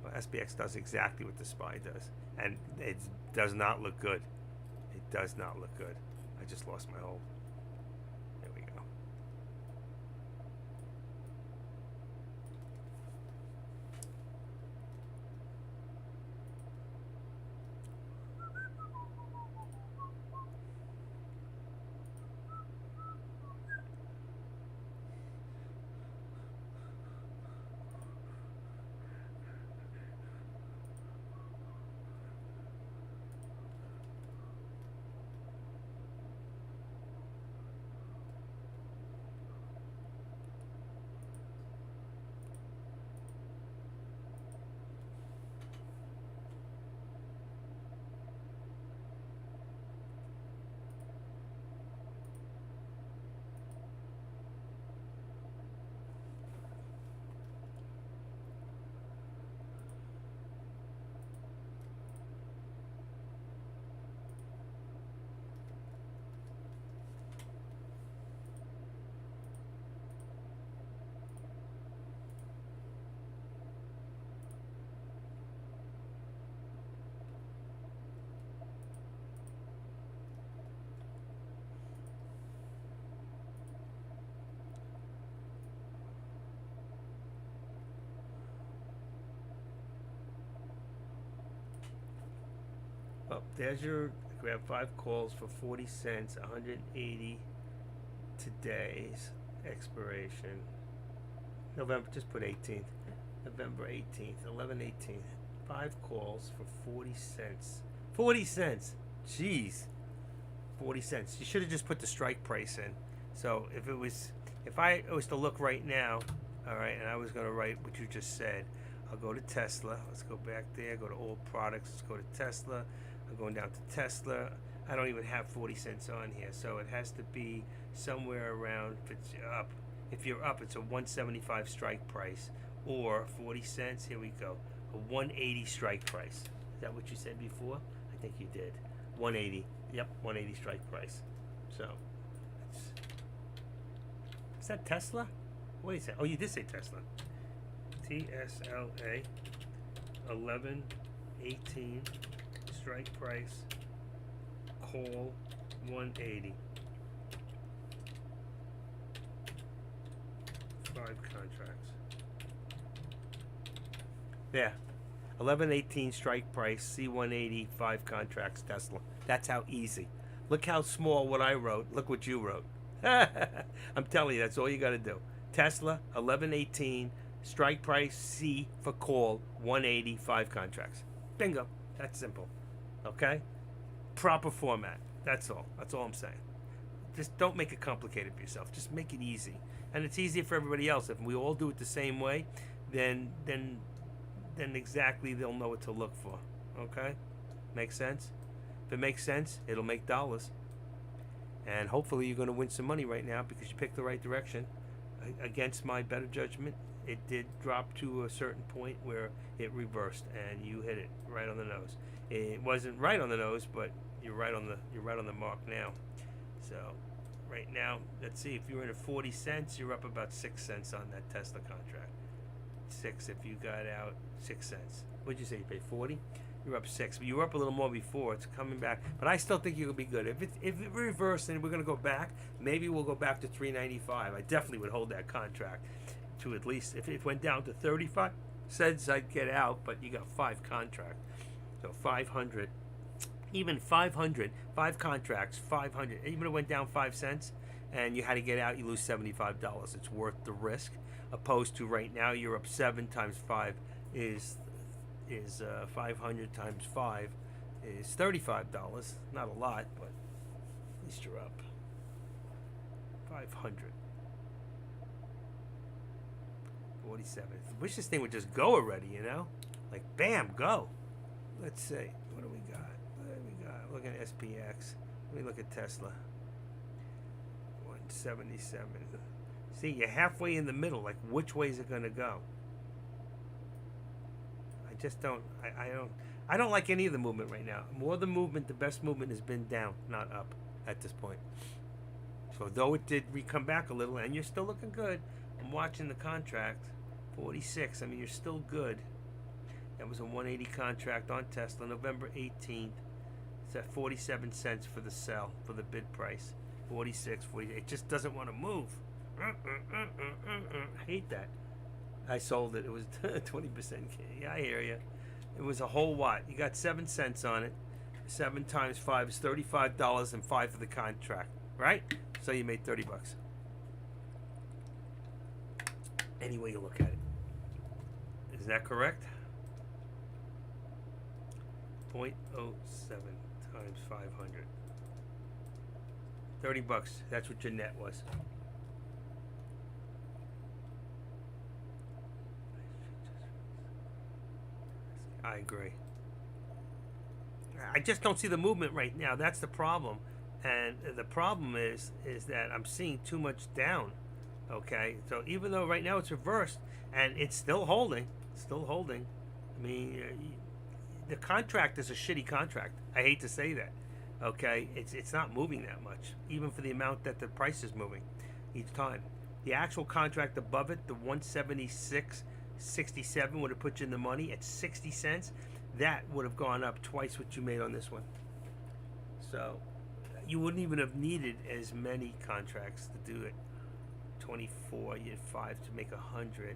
Well, SPX does exactly what the SPY does. And it does not look good. It does not look good. I just lost my hold. There we go. Oh, there's your grab 5 calls for 40 cents, 180 today's expiration. November, just put 18th. November 18th, 11/18. 5 calls for 40 cents. 40 cents. Jeez. 40 cents. You should have just put the strike price in. So if I was to look right now, all right, and I was going to write what you just said, I'll go to Tesla. Let's go back there. Go to all products. Let's go to Tesla. I'm going down to Tesla. I don't even have 40 cents on here, so it has to be somewhere around. If it's up, if you're up, it's a 175 strike price, or 40 cents. Here we go, a 180 strike price. Is that what you said before? I think you did. 180. Yep, 180 strike price. So, is that Tesla? What is that? Oh, you did say Tesla. TSLA 11/18 strike price. Call 180. 5 contracts. There. 11/18 strike price, C180, 5 contracts, Tesla. That's how easy. Look how small what I wrote. Look what you wrote. I'm telling you, that's all you got to do. Tesla, 11/18, strike price, C for call, 180, 5 contracts. Bingo. That's simple. Okay? Proper format. That's all. That's all I'm saying. Just don't make it complicated for yourself. Just make it easy. And it's easier for everybody else. If we all do it the same way, then exactly they'll know what to look for. Okay? Make sense? If it makes sense, it'll make dollars. And hopefully you're going to win some money right now because you picked the right direction. Against my better judgment, it did drop to a certain point where it reversed and you hit it right on the nose. It wasn't right on the nose, but you're right on the mark now. So right now, let's see, if you're in at 40 cents, you're up about 6 cents on that Tesla contract. 6 if you got out 6 cents. What'd you say? You paid 40? You're up 6. But you were up a little more before. It's coming back. But I still think you'll be good. If it reversed and we're going to go back, maybe we'll go back to 395. I definitely would hold that contract to at least, if it went down to 35 cents, I'd get out, but you got 5 contracts. So 500. Even 500, 5 contracts, 500. Even if it went down 5 cents and you had to get out, you lose $75. It's worth the risk. Opposed to right now, you're up 7 times 5 is 500 times 5 is $35. Not a lot, but at least you're up 500. 47. I wish this thing would just go already, you know? Like, bam, go. Let's see. What do we got? Look at SPX. Let me look at Tesla. 177. See, you're halfway in the middle. Like, which way is it going to go? I just don't. I don't like any of the movement right now. More the movement, the best movement has been down, not up at this point. So though it did come back a little, and you're still looking good. I'm watching the contract. 46. I mean, you're still good. That was a 180 contract on Tesla, November 18th. It's at 47 cents for the sell, for the bid price. 46, 48. It just doesn't want to move. I hate that. I sold it. It was 20%. Yeah, I hear you. It was a whole what? You got 7 cents on it. 7 times 5 is $35 and 5 for the contract, right? So you made $30. Any way you look at it. Is that correct? 0.07 times 500. $30. That's what your net was. I agree. I just don't see the movement right now. That's the problem. And the problem is that I'm seeing too much down. Okay? So even though right now it's reversed and it's still holding, I mean, the contract is a shitty contract. I hate to say that. Okay? It's not moving that much, even for the amount that the price is moving each time. The actual contract above it, the 176.67 would have put you in the money at 60 cents. That would have gone up twice what you made on this one. So you wouldn't even have needed as many contracts to do it. 24, you had 5 to make 100.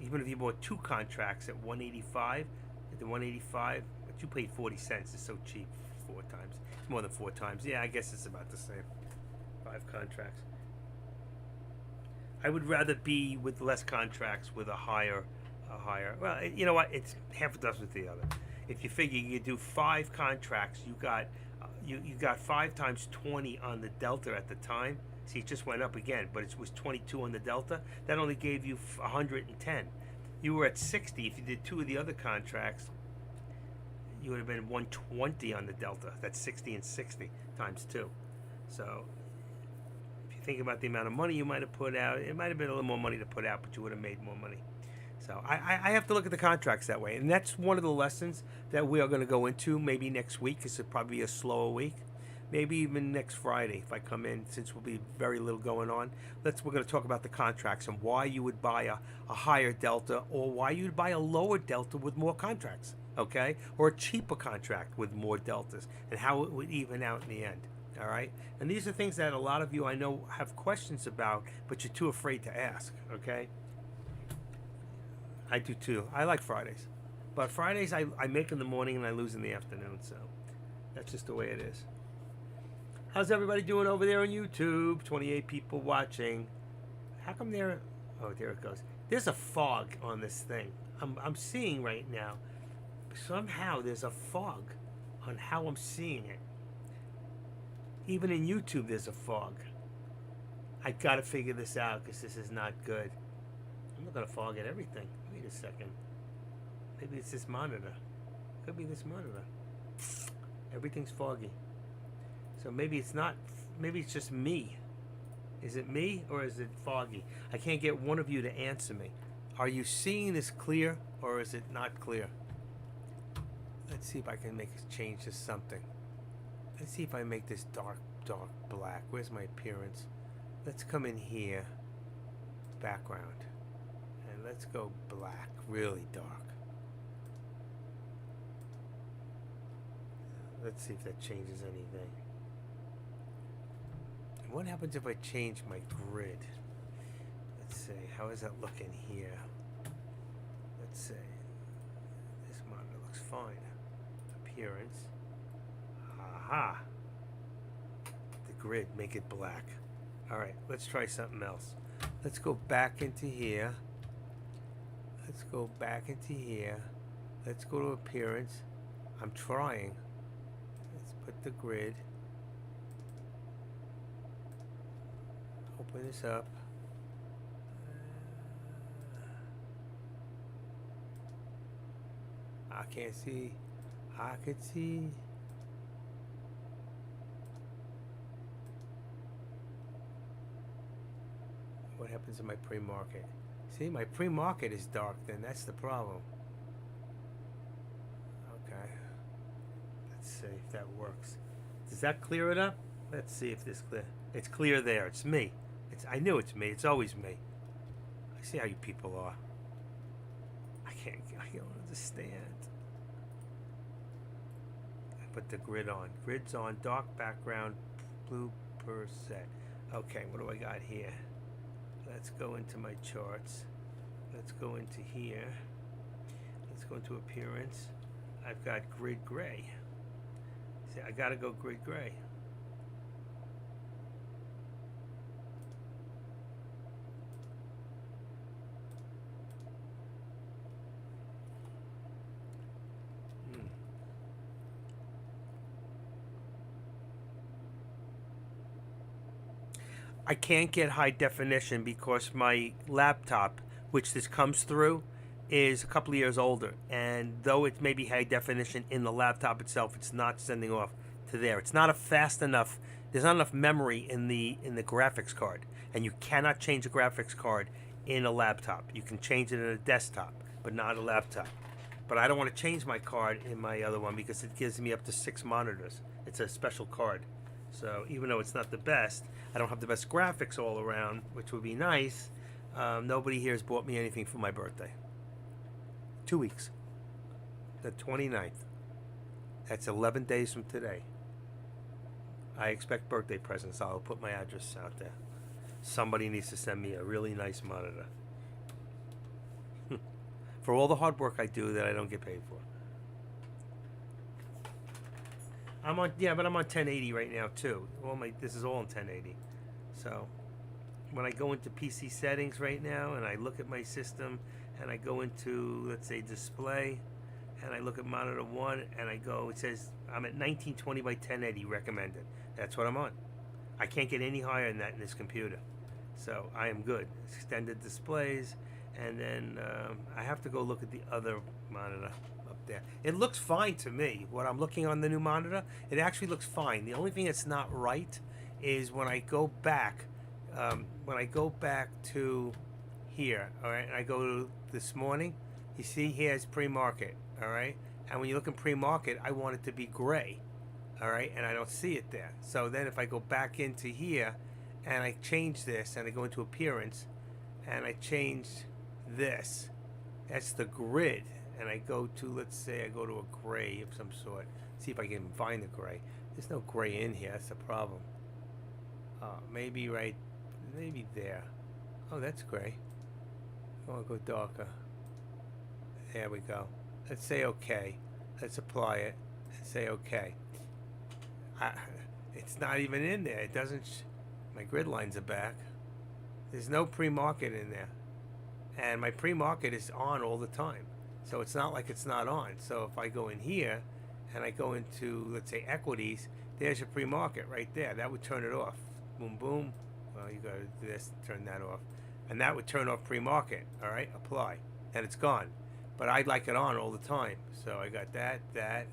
Even if you bought 2 contracts at 185, at the 185, But you paid 40 cents. It's so cheap. 4 times. It's more than 4 times. Yeah, I guess it's about the same. 5 contracts. I would rather be with less contracts with a higher. Well, you know what? It's half a dozen with the other. If you figure you do 5 contracts, you got you got 5 times 20 on the delta at the time. See, it just went up again, but it was 22 on the delta. That only gave you 110. You were at 60. If you did 2 of the other contracts, you would have been 120 on the delta. That's 60 and 60 times 2. So if you think about the amount of money you might have put out, it might have been a little more money to put out, but you would have made more money. So I have to look at the contracts that way. And that's one of the lessons that we are going to go into maybe next week. It's probably a slower week. Maybe even next Friday if I come in, since we'll be very little going on. We're going to talk about the contracts and why you would buy a higher delta or why you'd buy a lower delta with more contracts, okay? Or a cheaper contract with more deltas and how it would even out in the end, all right? And these are things that a lot of you I know have questions about, but you're too afraid to ask, okay? I do too. I like Fridays. But Fridays I make in the morning and I lose in the afternoon, so that's just the way it is. How's everybody doing over there on YouTube? 28 people watching. How come there? Oh, there it goes. There's a fog on this thing. I'm seeing right now. Somehow there's a fog on how I'm seeing it. Even in YouTube there's a fog. I gotta figure this out because this is not good. I'm not gonna fog at everything. Wait a second. Maybe it's this monitor. Could be this monitor. Everything's foggy. So maybe it's not. Maybe it's just me. Is it me or is it foggy? I can't get one of you to answer me. Are you seeing this clear or is it not clear? Let's see if I can change this something. Let's see if I make this dark black. Where's my appearance? Let's come in here. Background. And let's go black. Really dark. Let's see if that changes anything. What happens if I change my grid? Let's see. How is that looking here? Let's see. This monitor looks fine. Appearance. Aha. The grid. Make it black. Alright. Let's try something else. Let's go back into here. Let's go back into here. Let's go to appearance. I'm trying. Let's put the grid. Open this up. I can't see. I can see. What happens in my pre-market? See, my pre-market is dark then. That's the problem. Okay. Let's see if that works. Does that clear it up? Let's see if this clear. It's clear there. It's me. I knew it's me. It's always me. I see how you people are. I don't understand. I put the grid on. Grid's on. Dark background. Blue per set. Okay, what do I got here? Let's go into my charts. Let's go into here. Let's go into appearance. I've got grid gray. See, I gotta go grid gray. I can't get high definition because my laptop, which this comes through, is a couple of years older. And though it may be high definition in the laptop itself, it's not sending off to there. It's not fast enough. There's not enough memory in the graphics card. And you cannot change a graphics card in a laptop. You can change it in a desktop, but not a laptop. But I don't want to change my card in my other one because it gives me up to 6 monitors. It's a special card. So even though it's not the best, I don't have the best graphics all around, which would be nice. Nobody here has bought me anything for my birthday. 2 weeks. The 29th. That's 11 days from today. I expect birthday presents. I'll put my address out there. Somebody needs to send me a really nice monitor. For all the hard work I do that I don't get paid for. I'm on, yeah, but I'm on 1080 right now too. This is all in 1080. So when I go into PC settings right now and I look at my system and I go into, let's say, display, and I look at monitor 1 and I go, it says I'm at 1920 by 1080 recommended. That's what I'm on. I can't get any higher than that in this computer. So I am good. Extended displays, and then I have to go look at the other monitor up there. It looks fine to me. What I'm looking on the new monitor, it actually looks fine. The only thing that's not right is when I go back to here, all right, and I go to this morning, you see here's pre-market, all right, and when you look in pre-market, I want it to be gray, all right, and I don't see it there. So then if I go back into here and I change this and I go into appearance and I change this, that's the grid, and I go to, let's say I go to a gray of some sort, see if I can find the gray. There's no gray in here, that's the problem. Maybe there. Oh, that's gray. I want to go darker. There we go. Let's say okay. Let's apply it and say okay. It's not even in there. It doesn't. My grid lines are back. There's no pre-market in there, and my pre-market is on all the time. So it's not like it's not on. So if I go in here and I go into, let's say, equities, there's your pre-market right there. That would turn it off. Boom, boom. Well, you got to do this, turn that off. And that would turn off pre-market, all right? Apply. And it's gone. But I'd like it on all the time. So I got that.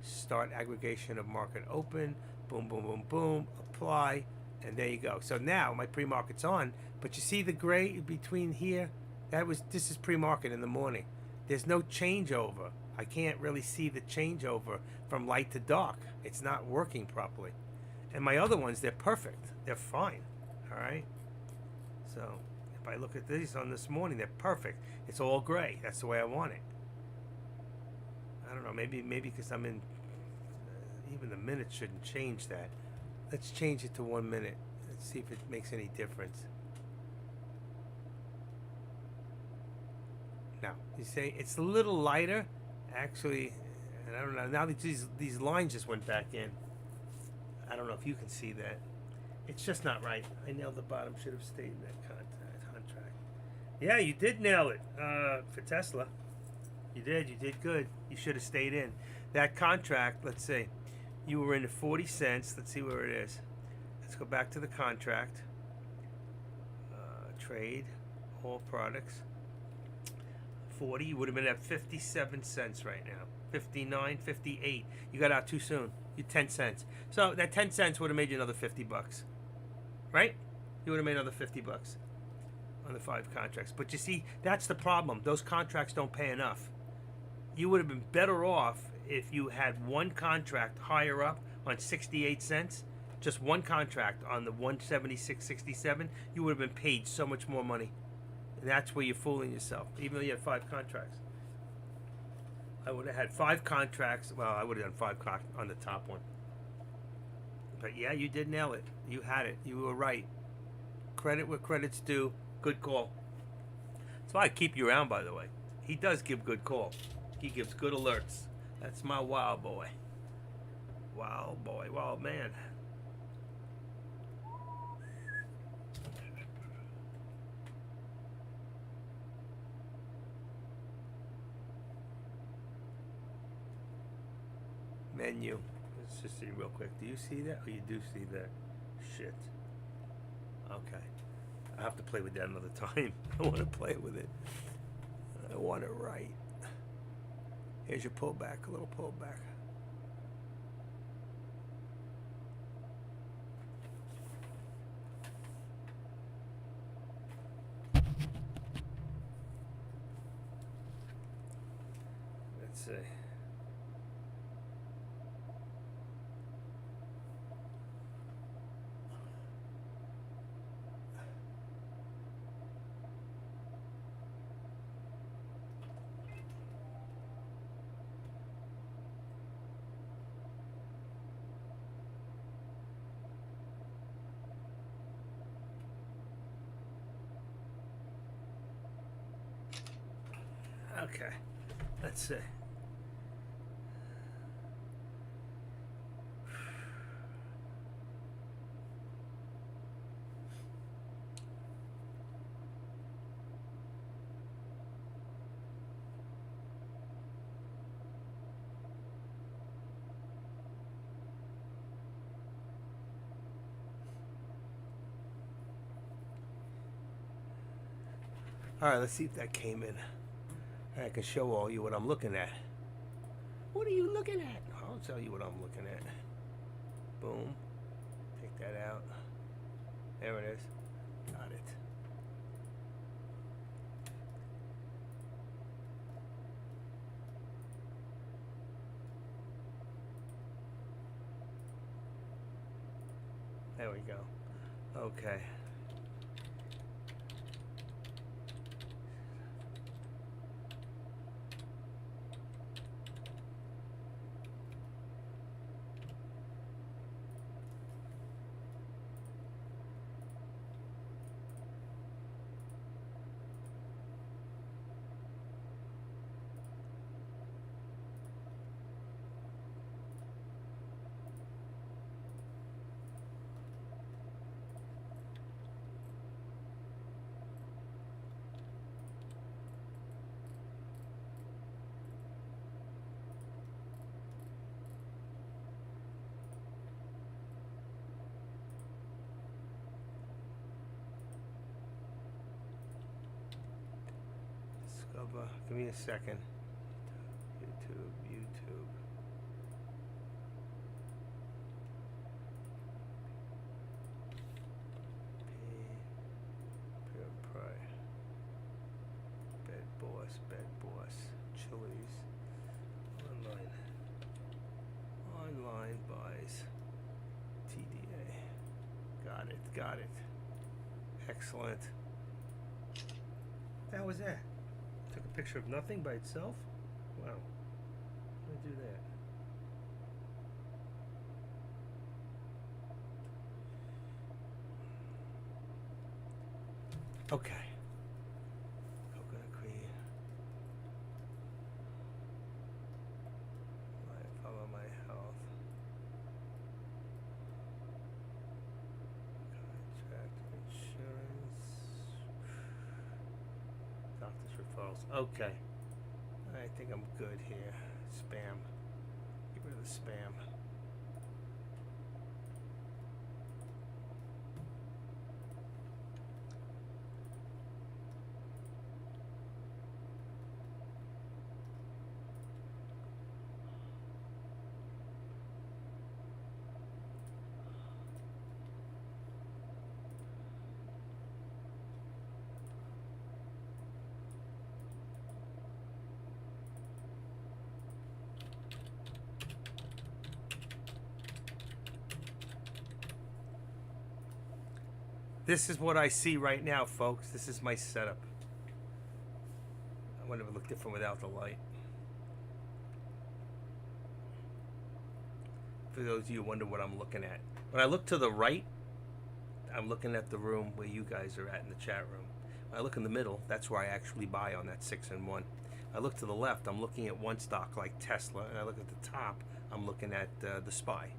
Start aggregation of market open. Boom, boom, boom, boom. Apply. And there you go. So now my pre-market's on. But you see the gray between here? This is pre-market in the morning. There's no changeover. I can't really see the changeover from light to dark. It's not working properly. And my other ones, they're perfect. They're fine. All right? So if I look at these on this morning, they're perfect. It's all gray. That's the way I want it. I don't know. Maybe because I'm in... even the minutes shouldn't change that. Let's change it to 1 minute. Let's see if it makes any difference. Now, you say it's a little lighter. Actually, and I don't know. Now these lines just went back in. I don't know if you can see that. It's just not right. I nailed the bottom. Should have stayed in that contract. Yeah, you did nail it for Tesla. You did. You did good. You should have stayed in that contract. Let's see. You were in at 40 cents. Let's see where it is. Let's go back to the contract. Trade all products. 40, you would have been at 57 cents right now. 59, 58. You got out too soon. You 10 cents. So that 10 cents would have made you another 50 bucks. Right? You would have made another 50 bucks on the 5 contracts. But you see, that's the problem. Those contracts don't pay enough. You would have been better off if you had one contract higher up on 68 cents. Just one contract on the 176.67. You would have been paid so much more money. And that's where you're fooling yourself, even though you had 5 contracts. I would have had 5 contracts. Well, I would have done 5 on the top one. But yeah, you did nail it. You had it. You were right. Credit where credit's due. Good call. That's why I keep you around, by the way. He does give good call. He gives good alerts. That's my wild boy. Wild boy. Wild man. Menu. Let's just see real quick. Do you see that? Oh, you do see that. Shit. Okay. I have to play with that another time. I want to play with it. I want it right. Here's your pullback. A little pullback. Let's see. Okay, let's see. All right, let's see if that came in. I can show all you what I'm looking at. What are you looking at? I'll tell you what I'm looking at. Boom. Take that out. There it is. Got it. There we go. Okay. Discover. Give me a second. YouTube. Pure Pry. Bed Boss. Chili's. Online buys. TDA. Got it. Excellent. That was that. Took a picture of nothing by itself? Wow. Let me do that. Okay. Coconut cream. Follow my health. Contract insurance. Doctor's referrals. Okay. I think I'm good here. Spam. Get rid of the spam. This is what I see right now, folks. This is my setup. I wonder if it look different without the light. For those of you who wonder what I'm looking at. When I look to the right, I'm looking at the room where you guys are at in the chat room. When I look in the middle, that's where I actually buy on that 6-in-1. I look to the left, I'm looking at one stock like Tesla, and I look at the top, I'm looking at the SPY.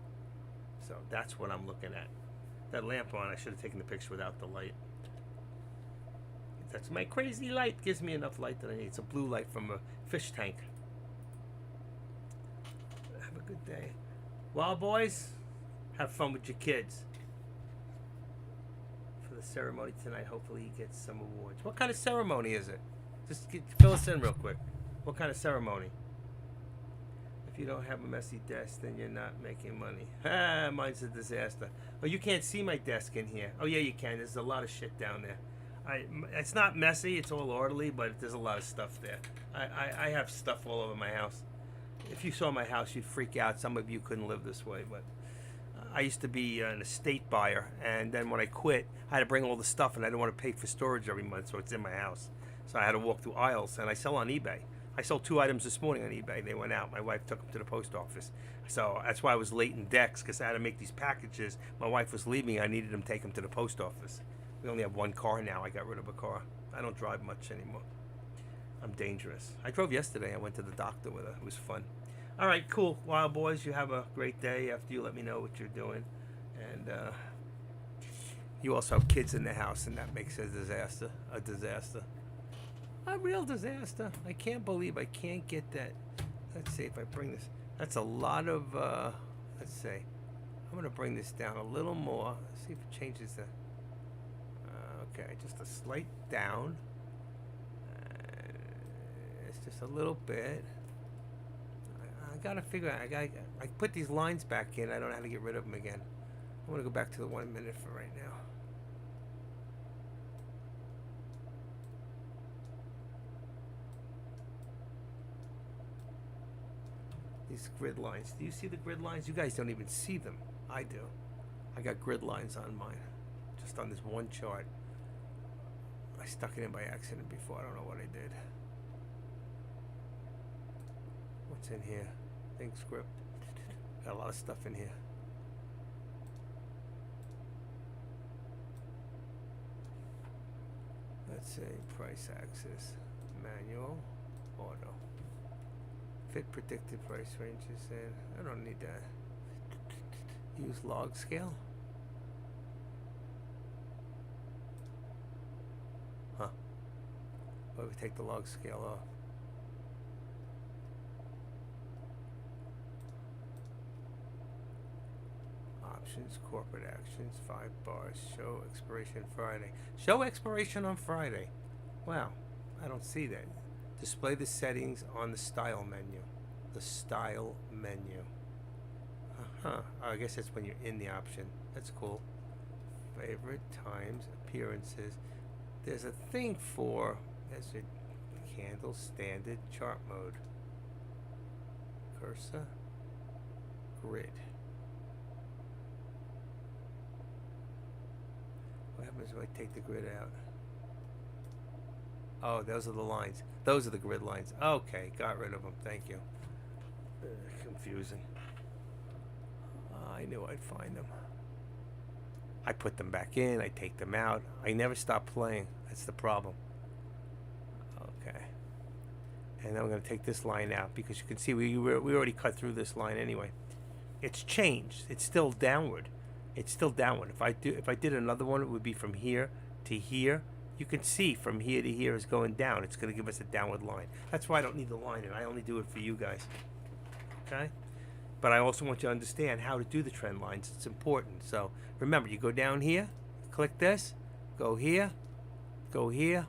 So that's what I'm looking at. That lamp on, I should have taken the picture without the light. That's my crazy light. Gives me enough light that I need. It's a blue light from a fish tank. Have a good day. Well, boys, have fun with your kids. For the ceremony tonight, hopefully you get some awards. What kind of ceremony is it? Just fill us in real quick. What kind of ceremony? If you don't have a messy desk, then you're not making money. Ah, mine's a disaster. Oh, you can't see my desk in here. Oh, yeah, you can. There's a lot of shit down there. It's not messy. It's all orderly, but there's a lot of stuff there. I have stuff all over my house. If you saw my house, you'd freak out. Some of you couldn't live this way, but I used to be an estate buyer, and then when I quit, I had to bring all the stuff, and I didn't want to pay for storage every month, so it's in my house. So I had to walk through aisles, and I sell on eBay. I sold 2 items this morning on eBay. They went out. My wife took them to the post office. So that's why I was late in decks, because I had to make these packages. My wife was leaving. I needed them to take them to the post office. We only have 1 car now. I got rid of a car. I don't drive much anymore. I'm dangerous. I drove yesterday. I went to the doctor with her. It was fun. All right, cool. Wild boys, you have a great day. After you let me know what you're doing. And you also have kids in the house, and that makes a disaster. A disaster. A real disaster. I can't believe I can't get that. Let's see if I bring this. That's a lot of, let's see. I'm going to bring this down a little more. See if it changes the, okay, just a slight down. just a little bit. I gotta figure out. I put these lines back in. I don't know how to get rid of them again. I'm gonna go back to the 1 minute for right now. These grid lines. Do you see the grid lines? You guys don't even see them. I do. I got grid lines on mine, just on this one chart. I stuck it in by accident before. I don't know what I did. What's in here? Think script. Got a lot of stuff in here. Let's see. Price axis. Manual. Auto. Fit predicted price ranges in. I don't need that. Use log scale. Huh. What if we take the log scale off? Options, corporate actions, 5 bars, show expiration Friday. Show expiration on Friday. Wow, I don't see that. Display the settings on the style menu. The style menu. Uh-huh. Oh, I guess that's when you're in the option. That's cool. Favorite times, appearances. There's a thing for, that's it, candle, standard, chart mode. Cursor. Grid. What happens if I take the grid out? Oh, those are the lines. Those are the grid lines. Okay, got rid of them. Thank you. Confusing. I knew I'd find them. I put them back in. I take them out. I never stop playing. That's the problem. Okay. And then I'm going to take this line out because you can see we already cut through this line anyway. It's changed. It's still downward. It's still downward. If I did another one, it would be from here to here. You can see from here to here is going down. It's going to give us a downward line. That's why I don't need the line, and I only do it for you guys. Okay? But I also want you to understand how to do the trend lines. It's important. So remember, you go down here, click this, go here,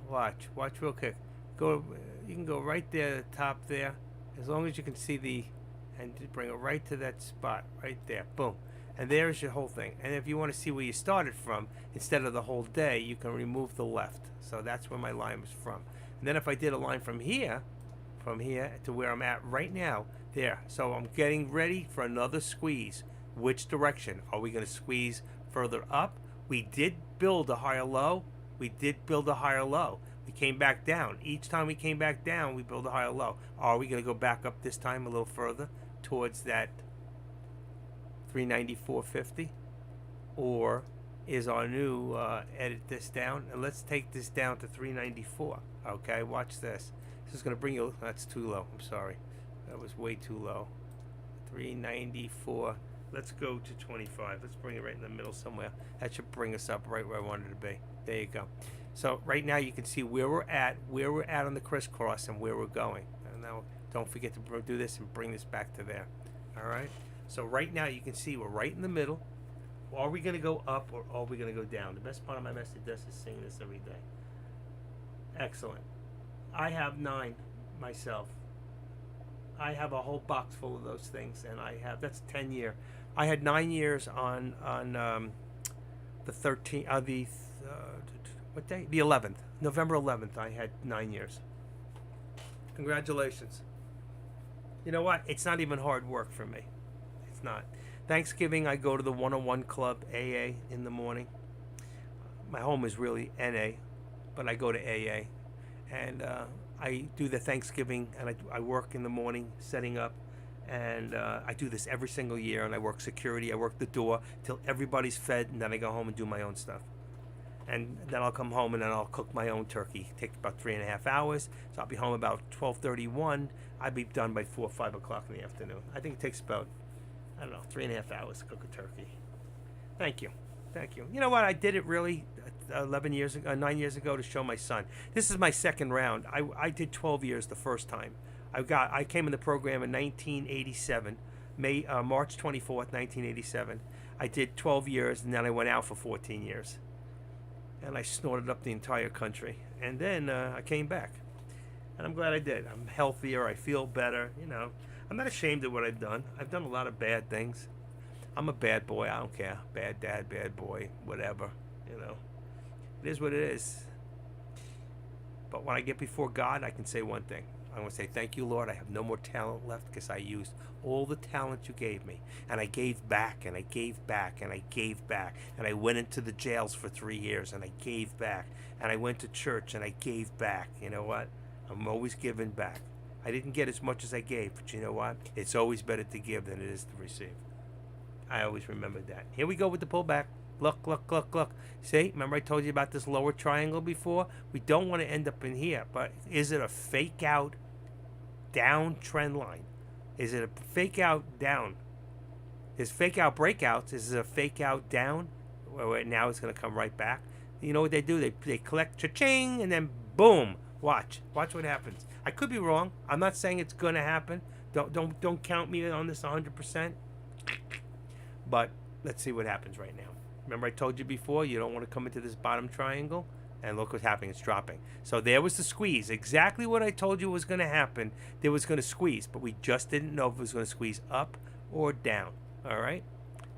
watch real quick. You can go right there at the top there, as long as you can see and bring it right to that spot right there. Boom. And there's your whole thing. And if you want to see where you started from, instead of the whole day, you can remove the left. So that's where my line was from. And then if I did a line from here to where I'm at right now, there. So I'm getting ready for another squeeze. Which direction? Are we going to squeeze further up? We did build a higher low. We came back down. Each time we came back down, we build a higher low. Are we going to go back up this time a little further towards that 394.50, or is our new edit this down, and let's take this down to 394. Okay, watch this. This is going to bring you. That's too low. I'm sorry, that was way too low. 394. Let's go to 25. Let's bring it right in the middle somewhere. That should bring us up right where I wanted to be. There you go. So right now you can see where we're at on the crisscross, and where we're going. And now don't forget to do this and bring this back to there. All right. So right now you can see we're right in the middle. Are we going to go up, or are we going to go down? The best part of my message desk is seeing this every day. Excellent. I have 9 myself. I have a whole box full of those things, and that's 10 year. I had 9 years on the 13th, what day? The 11th, November 11th. I had 9 years. Congratulations. You know what? It's not even hard work for me. It's not. Thanksgiving, I go to the 101 Club, AA, in the morning. My home is really NA, but I go to AA. And I do the Thanksgiving, and I work in the morning setting up. And I do this every single year, and I work security. I work the door till everybody's fed, and then I go home and do my own stuff. And then I'll come home, and then I'll cook my own turkey. It takes about 3.5 hours, so I'll be home about 12:31. I'll be done by 4 or 5 o'clock in the afternoon. I think it takes about, 3.5 hours to cook a turkey. Thank you. You know what? I did it really 9 years ago to show my son. This is my second round. I did 12 years the first time. I came in the program in 1987, March 24th, 1987. I did 12 years, and then I went out for 14 years. And I snorted up the entire country. And then I came back. And I'm glad I did. I'm healthier. I feel better. You know, I'm not ashamed of what I've done. I've done a lot of bad things. I'm a bad boy. I don't care. Bad dad, bad boy, whatever. You know, it is what it is. But when I get before God, I can say one thing. I'm going to say, thank you, Lord. I have no more talent left because I used all the talent you gave me. And I gave back, and I gave back, and I gave back. And I went into the jails for 3 years, and I gave back. And I went to church, and I gave back. You know what? I'm always giving back. I didn't get as much as I gave, but you know what? It's always better to give than it is to receive. I always remember that. Here we go with the pullback. Look, look, look, look. See, remember I told you about this lower triangle before? We don't want to end up in here, but is it a fake out down trend line? Is it a fake out down? Is fake out breakouts? Is it a fake out down? Where now it's going to come right back? You know what they do? They collect cha-ching and then boom. Watch what happens. I could be wrong. I'm not saying it's going to happen. Don't count me on this 100%. But let's see what happens right now. Remember I told you before, you don't want to come into this bottom triangle? And look what's happening. It's dropping. So there was the squeeze. Exactly what I told you was going to happen. There was going to squeeze. But we just didn't know if it was going to squeeze up or down. All right?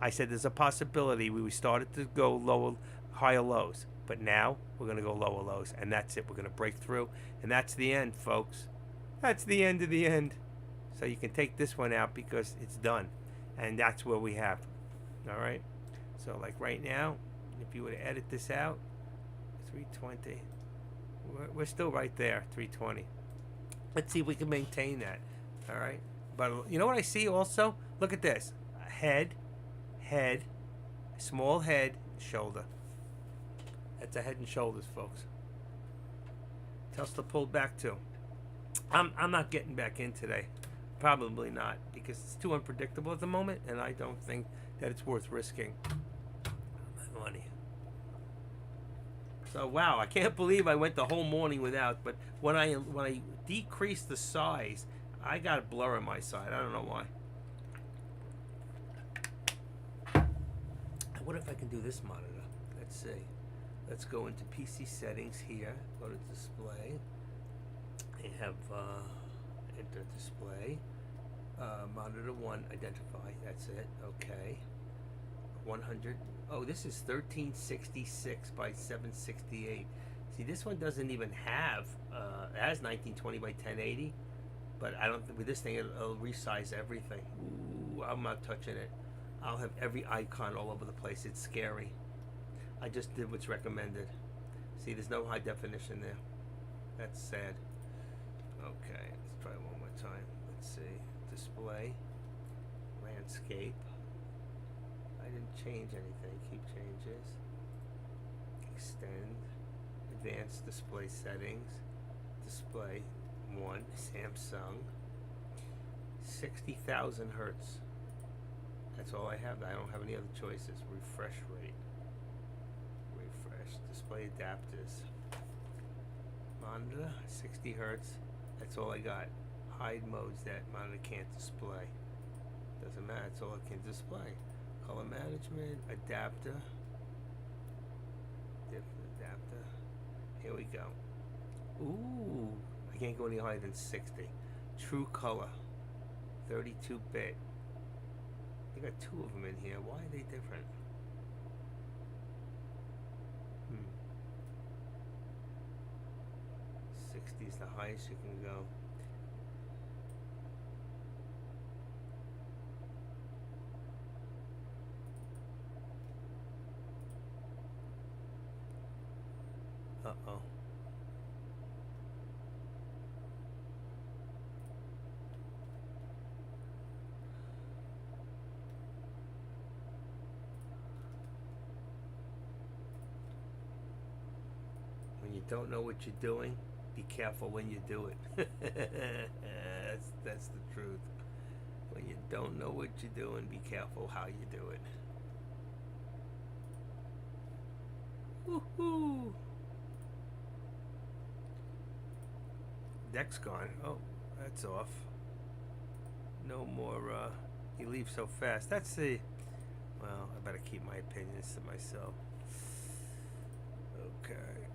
I said there's a possibility we started to go lower, higher lows. But now we're going to go lower lows. And that's it. We're going to break through. And that's the end, folks. That's the end of the end. So you can take this one out because it's done. And that's where we have. All right? So like right now, if you were to edit this out, 320. We're still right there, 320. Let's see if we can maintain that. All right. But you know what I see also? Look at this. Head, small head, shoulder. That's a head and shoulders, folks. Tesla pulled back too. I'm not getting back in today. Probably not, because it's too unpredictable at the moment, and I don't think that it's worth risking my money. So wow, I can't believe I went the whole morning without. But when I decreased the size, I got a blur on my side. I don't know why. What if I can do this monitor? Let's see. Let's go into PC settings here. Go to display. I have enter display. Monitor 1, identify. That's it. Okay. 100. Oh, this is 1366 by 768. See, this one doesn't even have. It has 1920 by 1080, but I don't. With this thing, it'll resize everything. Ooh, I'm not touching it. I'll have every icon all over the place. It's scary. I just did what's recommended. See, there's no high definition there. That's sad. Okay, let's try it one more time. Let's see. Display. Landscape. I didn't change anything. Keep changes. Extend. Advanced display settings. Display 1. Samsung. 60,000 hertz. That's all I have. I don't have any other choices. Refresh rate. Refresh. Display adapters. Monitor. 60 hertz. That's all I got. Hide modes that monitor can't display. Doesn't matter. That's all it can display. Color management, adapter, different adapter. Here we go. Ooh, I can't go any higher than 60. True color, 32-bit. They got 2 of them in here. Why are they different? 60 is the highest you can go. Uh-oh. When you don't know what you're doing, be careful when you do it. That's the truth. When you don't know what you're doing, be careful how you do it. Woohoo! Deck's gone. Oh, that's off. No more, he leaves so fast. That's the, well, I better keep my opinions to myself. Okay.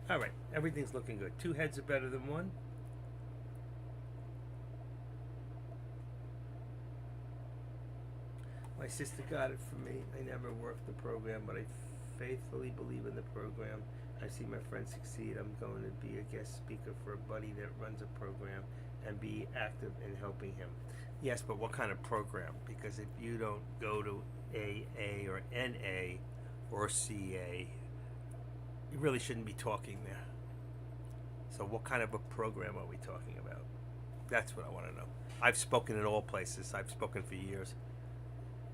All right, everything's looking good. Two heads are better than one. My sister got it for me. I never worked the program, but I faithfully believe in the program. I see my friends succeed. I'm going to be a guest speaker for a buddy that runs a program and be active in helping him. Yes, but what kind of program? Because if you don't go to AA or NA or CA, you really shouldn't be talking there. So what kind of a program are we talking about? That's what I want to know. I've spoken in all places. I've spoken for years.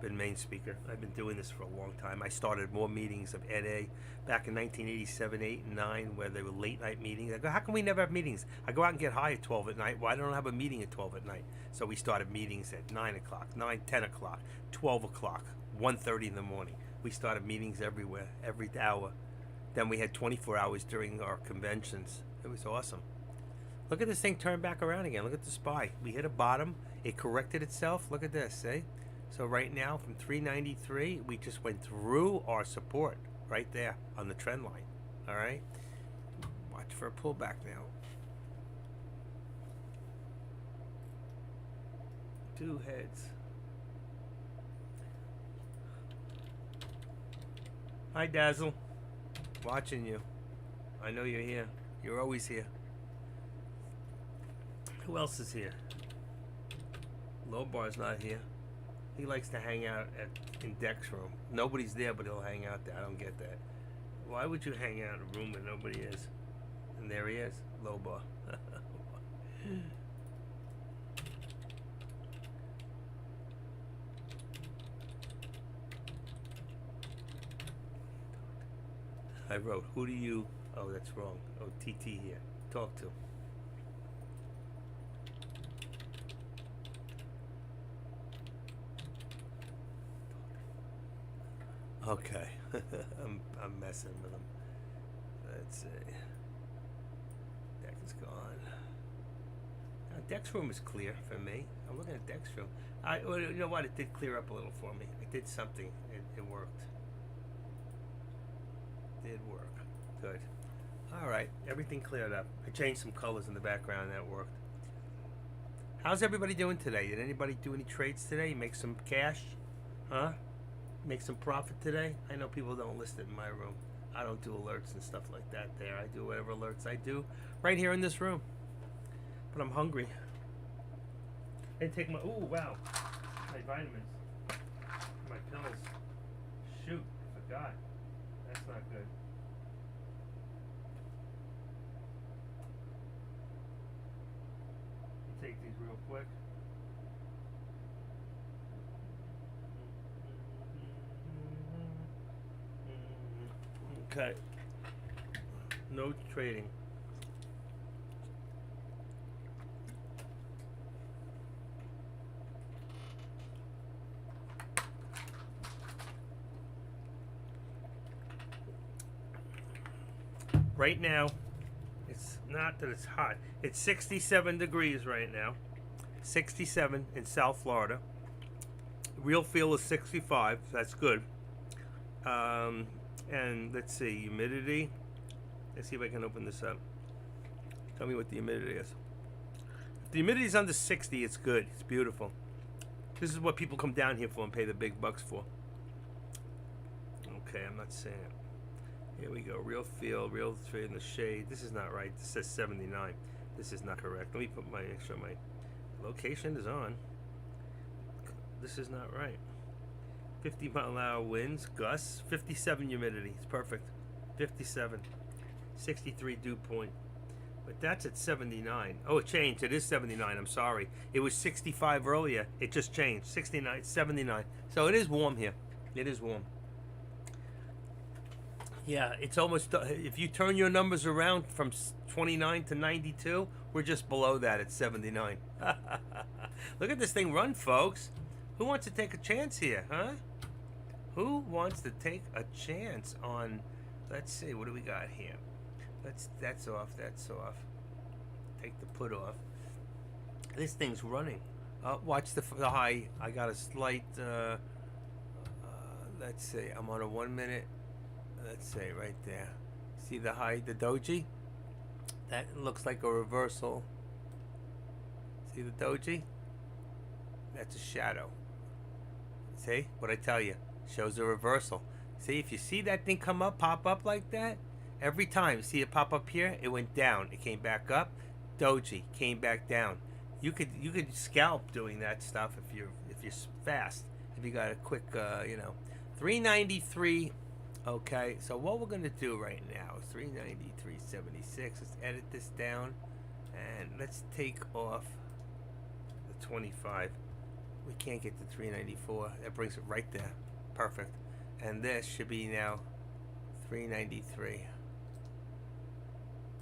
Been main speaker. I've been doing this for a long time. I started more meetings of NA back in 1987, 8, and 9, where they were late night meetings. I go, how come we never have meetings? I go out and get high at 12 at night. Why don't I have a meeting at 12 at night? So we started meetings at 9 o'clock, 9, 10 o'clock, 12 o'clock, 1:30 in the morning. We started meetings everywhere, every hour. Then we had 24 hours during our conventions. It was awesome. Look at this thing turn back around again. Look at the SPY. We hit a bottom. It corrected itself. Look at this, see? So right now from 393, we just went through our support right there on the trend line. All right? Watch for a pullback now. Two heads. Hi, Dazzle. Watching you. I know you're here. You're always here. Who else is here? Lobar's not here. He likes to hang out in Deck's room. Nobody's there, but he'll hang out there. I don't get that. Why would you hang out in a room where nobody is? And there he is, Lobar. I wrote, who do you... Oh, that's wrong. Oh, TT here. Talk to. Okay. I'm messing with him. Let's see. Deck is gone. Now, Deck's room is clear for me. I'm looking at Deck's room. Well, you know what? It did clear up a little for me. It did something. It worked. Did work. Good. All right. Everything cleared up. I changed some colors in the background. That worked. How's everybody doing today? Did anybody do any trades today? Make some cash? Huh? Make some profit today? I know people don't list it in my room. I don't do alerts and stuff like that there. I do whatever alerts I do right here in this room. But I'm hungry. I didn't take my... Ooh, wow. My vitamins. My pills. Shoot. I forgot. That's not good. Take these real quick. Okay. No trading. Right now, it's not that it's hot. It's 67 degrees right now. 67 in South Florida. Real feel is 65. So that's good. And let's see, humidity. Let's see if I can open this up. Tell me what the humidity is. If the humidity is under 60, it's good. It's beautiful. This is what people come down here for and pay the big bucks for. Okay, I'm not saying it. Here we go. Real feel, real trade in the shade. This is not right. This says 79. This is not correct. Let me put my extra. My location is on. This is not right. 50-mile-an-hour winds, gusts, 57 humidity. It's perfect. 57. 63 dew point. But that's at 79. Oh, it changed. It is 79. I'm sorry. It was 65 earlier. It just changed. 69, 79. So it is warm here. It is warm. Yeah, it's almost... if you turn your numbers around from 29 to 92, we're just below that at 79. Look at this thing run, folks. Who wants to take a chance here, huh? Who wants to take a chance on... Let's see, what do we got here? That's off, that's off. Take the put off. This thing's running. Watch the high. I got a slight... let's see, I'm on a 1 minute... Let's say right there, See the doji? That looks like a reversal. See the doji? That's a shadow. See what I tell you? Shows a reversal. See, if you see that thing come up, pop up like that, every time, see it pop up here, it went down. It came back up. Doji came back down. You could scalp doing that stuff if you're fast. If you got a quick 393. Okay, so what we're gonna do right now is 393.76. Let's edit this down, and let's take off the 25. We can't get to 394. That brings it right there. Perfect. And this should be now 393.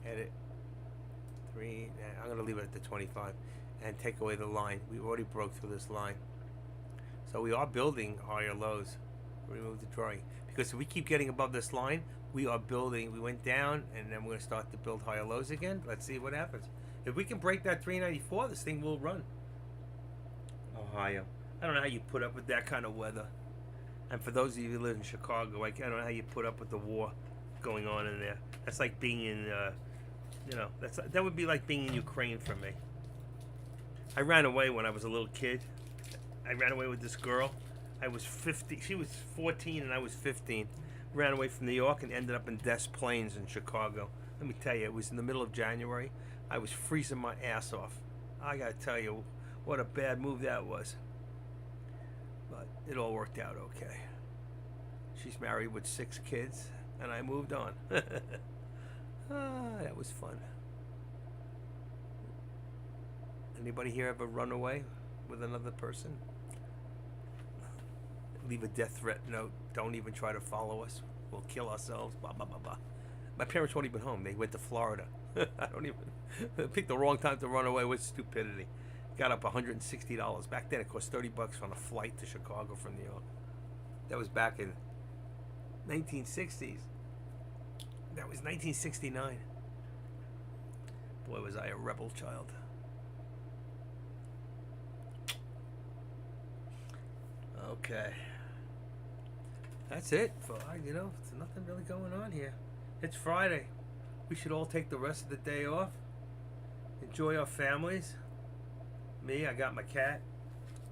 Edit. I'm going to leave it at the 25 and take away the line. We already broke through this line. So we are building higher lows. Remove the drawing. Because if we keep getting above this line, we are building. We went down, and then we're going to start to build higher lows again. Let's see what happens. If we can break that 394, this thing will run. Ohio. I don't know how you put up with that kind of weather. And for those of you who live in Chicago, I don't know how you put up with the war going on in there. That's like being in, that would be like being in Ukraine for me. I ran away when I was a little kid. I ran away with this girl. I was 50. She was 14 and I was 15. Ran away from New York and ended up in Des Plaines in Chicago. Let me tell you, it was in the middle of January. I was freezing my ass off. I gotta tell you, what a bad move that was. But it all worked out okay. She's married with 6 kids, and I moved on. That was fun. Anybody here ever run away with another person? Leave a death threat note. Don't even try to follow us. We'll kill ourselves. Blah, blah, blah, blah. My parents weren't even home. They went to Florida. I don't even... picked the wrong time to run away with stupidity. Got up $160. Back then it cost $30 on a flight to Chicago from New York. That was back in 1960s. That was 1969. Boy, was I a rebel child. Okay. That's it. There's nothing really going on here. It's Friday. We should all take the rest of the day off. Enjoy our families. Me, I got my cat.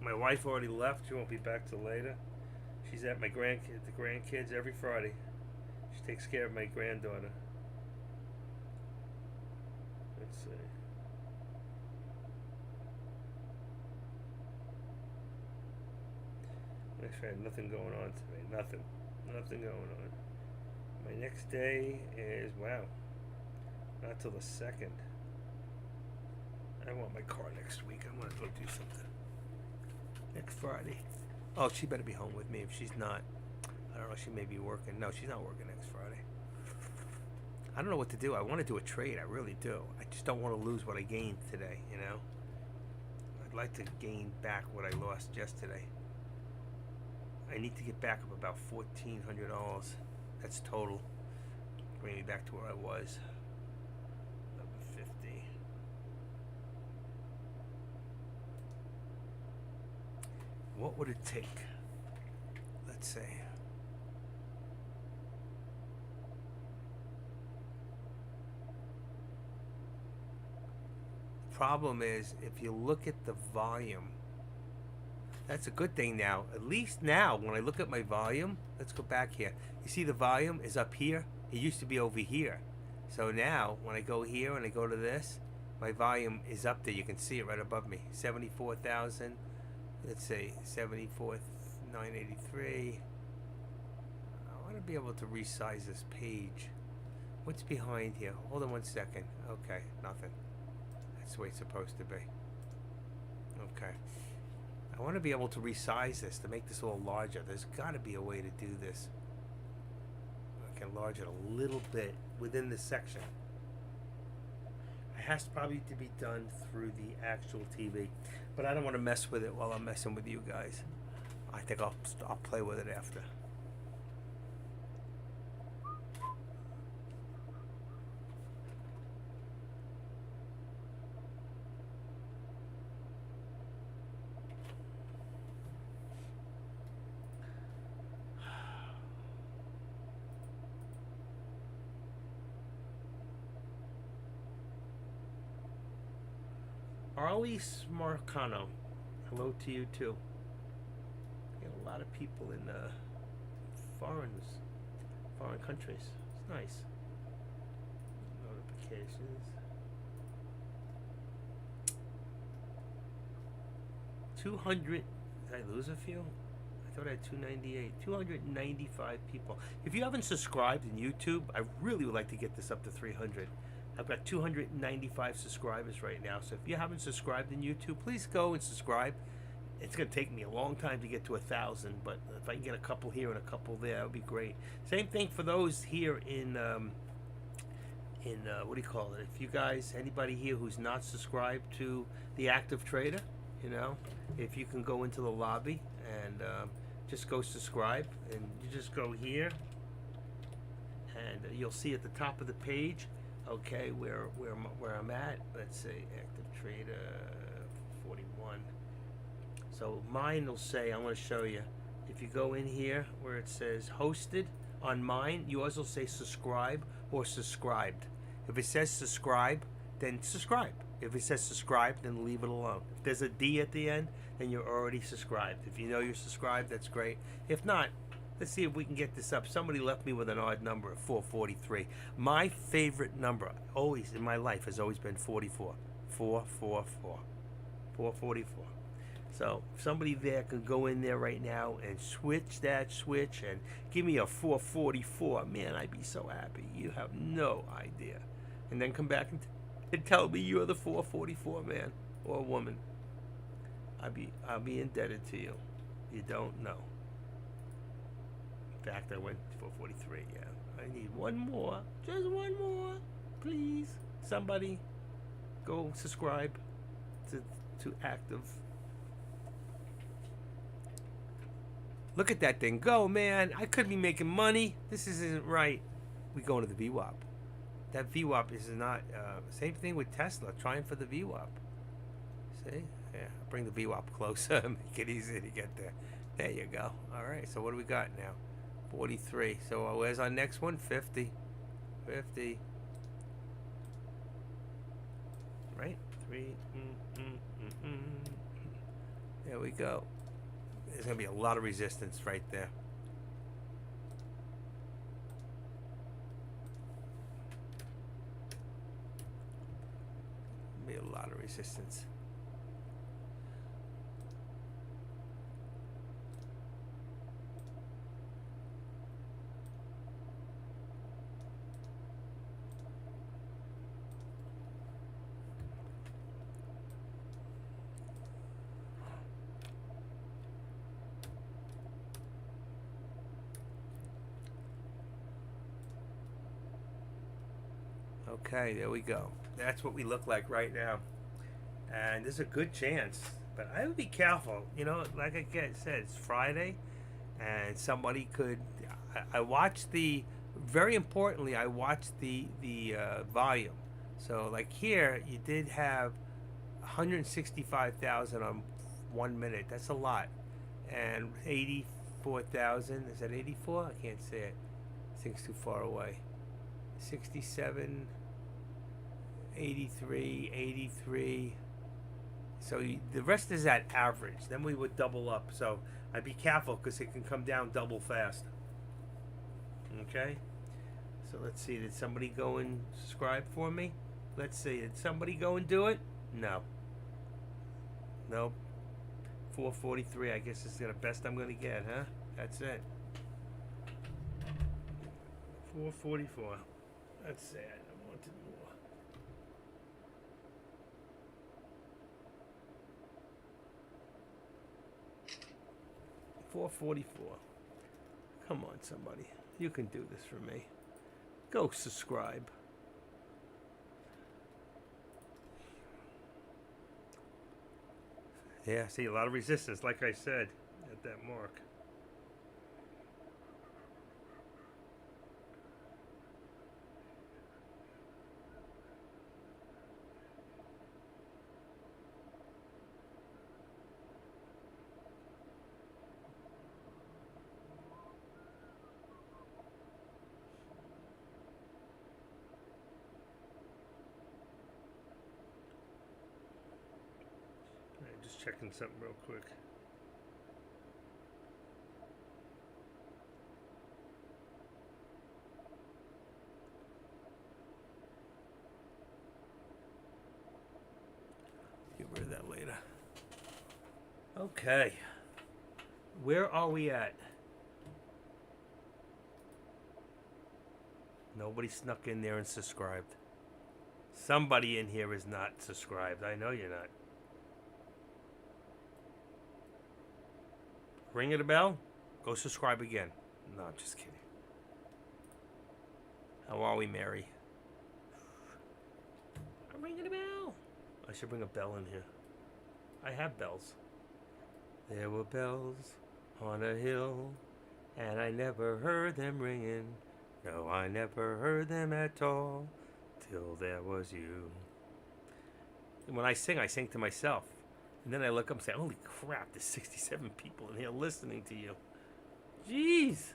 My wife already left. She won't be back till later. She's at the grandkids every Friday. She takes care of my granddaughter. Let's see. Actually, nothing going on today. Nothing going on. My next day is, not till the 2nd. I want my car next week. I want to go do something. Next Friday. Oh, she better be home with me. If she's not, I don't know, she may be working. No, she's not working next Friday. I don't know what to do. I want to do a trade. I really do. I just don't want to lose what I gained today, I'd like to gain back what I lost yesterday. I need to get back up about $1,400. That's total. Bring me back to where I was. Number 50. What would it take? Let's say. Problem is, if you look at the volume, that's a good thing now. At least now, when I look at my volume, let's go back here. You see the volume is up here? It used to be over here. So now, when I go here and I go to this, my volume is up there. You can see it right above me. 74,000. Let's say 74,983. I want to be able to resize this page. What's behind here? Hold on 1 second. Okay, nothing. That's the way it's supposed to be. Okay. I want to be able to resize this to make this a little larger. There's got to be a way to do this. I can enlarge it a little bit within this section. It has probably to be done through the actual TV, but I don't want to mess with it while I'm messing with you guys. I think I'll play with it after. Arlie Smarcano. Hello to you too. Got a lot of people in foreign countries. It's nice. Notifications. 200. Did I lose a few? I thought I had 298. 295 people. If you haven't subscribed in YouTube, I really would like to get this up to 300. I've got 295 subscribers right now. So if you haven't subscribed in YouTube, please go and subscribe. It's going to take me a long time to get to 1,000, but if I can get a couple here and a couple there, that would be great. Same thing for those here in what do you call it? If you guys, anybody here who's not subscribed to the Active Trader, you know, if you can go into the lobby and just go subscribe, and you just go here, and you'll see at the top of the page, okay, where I'm at. Let's say Active Trader 41. So mine will say, I'm going to show you. If you go in here where it says hosted on mine, yours will say subscribe or subscribed. If it says subscribe, then subscribe. If it says subscribe, then leave it alone. If there's a D at the end, then you're already subscribed. If you know you're subscribed, that's great. If not, let's see if we can get this up. Somebody left me with an odd number of 443. My favorite number always in my life has always been 44. 444. 444. So if somebody there can go in there right now and switch that switch and give me a 444, man, I'd be so happy. You have no idea. And then come back and tell me you're the 444 man or woman. I'll be indebted to you. You don't know. In fact, I went 443. Yeah, I need one more, just one more, please. Somebody, go subscribe to Active. Look at that thing go, man. I could be making money. This isn't right. We go into the VWAP. That VWAP is not, same thing with Tesla, trying for the VWAP. See? Yeah, bring the VWAP closer, make it easy to get there. There you go. All right, so what do we got now? 43. So where's our next one? 50. 50. Right? 3. There we go. There's going to be a lot of resistance right there. Be a lot of resistance. Okay, there we go. That's what we look like right now. And there's a good chance. But I would be careful. You know, like I said, it's Friday. And somebody could... I watched the... Very importantly, I watched the volume. So, like here, you did have 165,000 on 1 minute. That's a lot. And 84,000. Is that 84? I can't say it. This thing's too far away. 67... 83, 83. So the rest is at average. Then we would double up. So I'd be careful because it can come down double fast. Okay? So let's see. Did somebody go and subscribe for me? Let's see. Did somebody go and do it? No. Nope. 443. I guess this is the best I'm going to get, huh? That's it. 444. That's sad. I wanted more. 444. Come on, somebody. You can do this for me. Go subscribe. Yeah, see, a lot of resistance, like I said, at that mark. checking something real quick. Get rid of that later. Okay. Where are we at? Nobody snuck in there and subscribed. Somebody in here is not subscribed. I know you're not. Ring the bell? Go subscribe again. No, I'm just kidding. How are we, Mary? I'm ringing a bell. I should bring a bell in here. I have bells. There were bells on a hill, and I never heard them ringing. No, I never heard them at all, till there was you. And when I sing to myself. And then I look up and say, holy crap, there's 67 people in here listening to you. Jeez.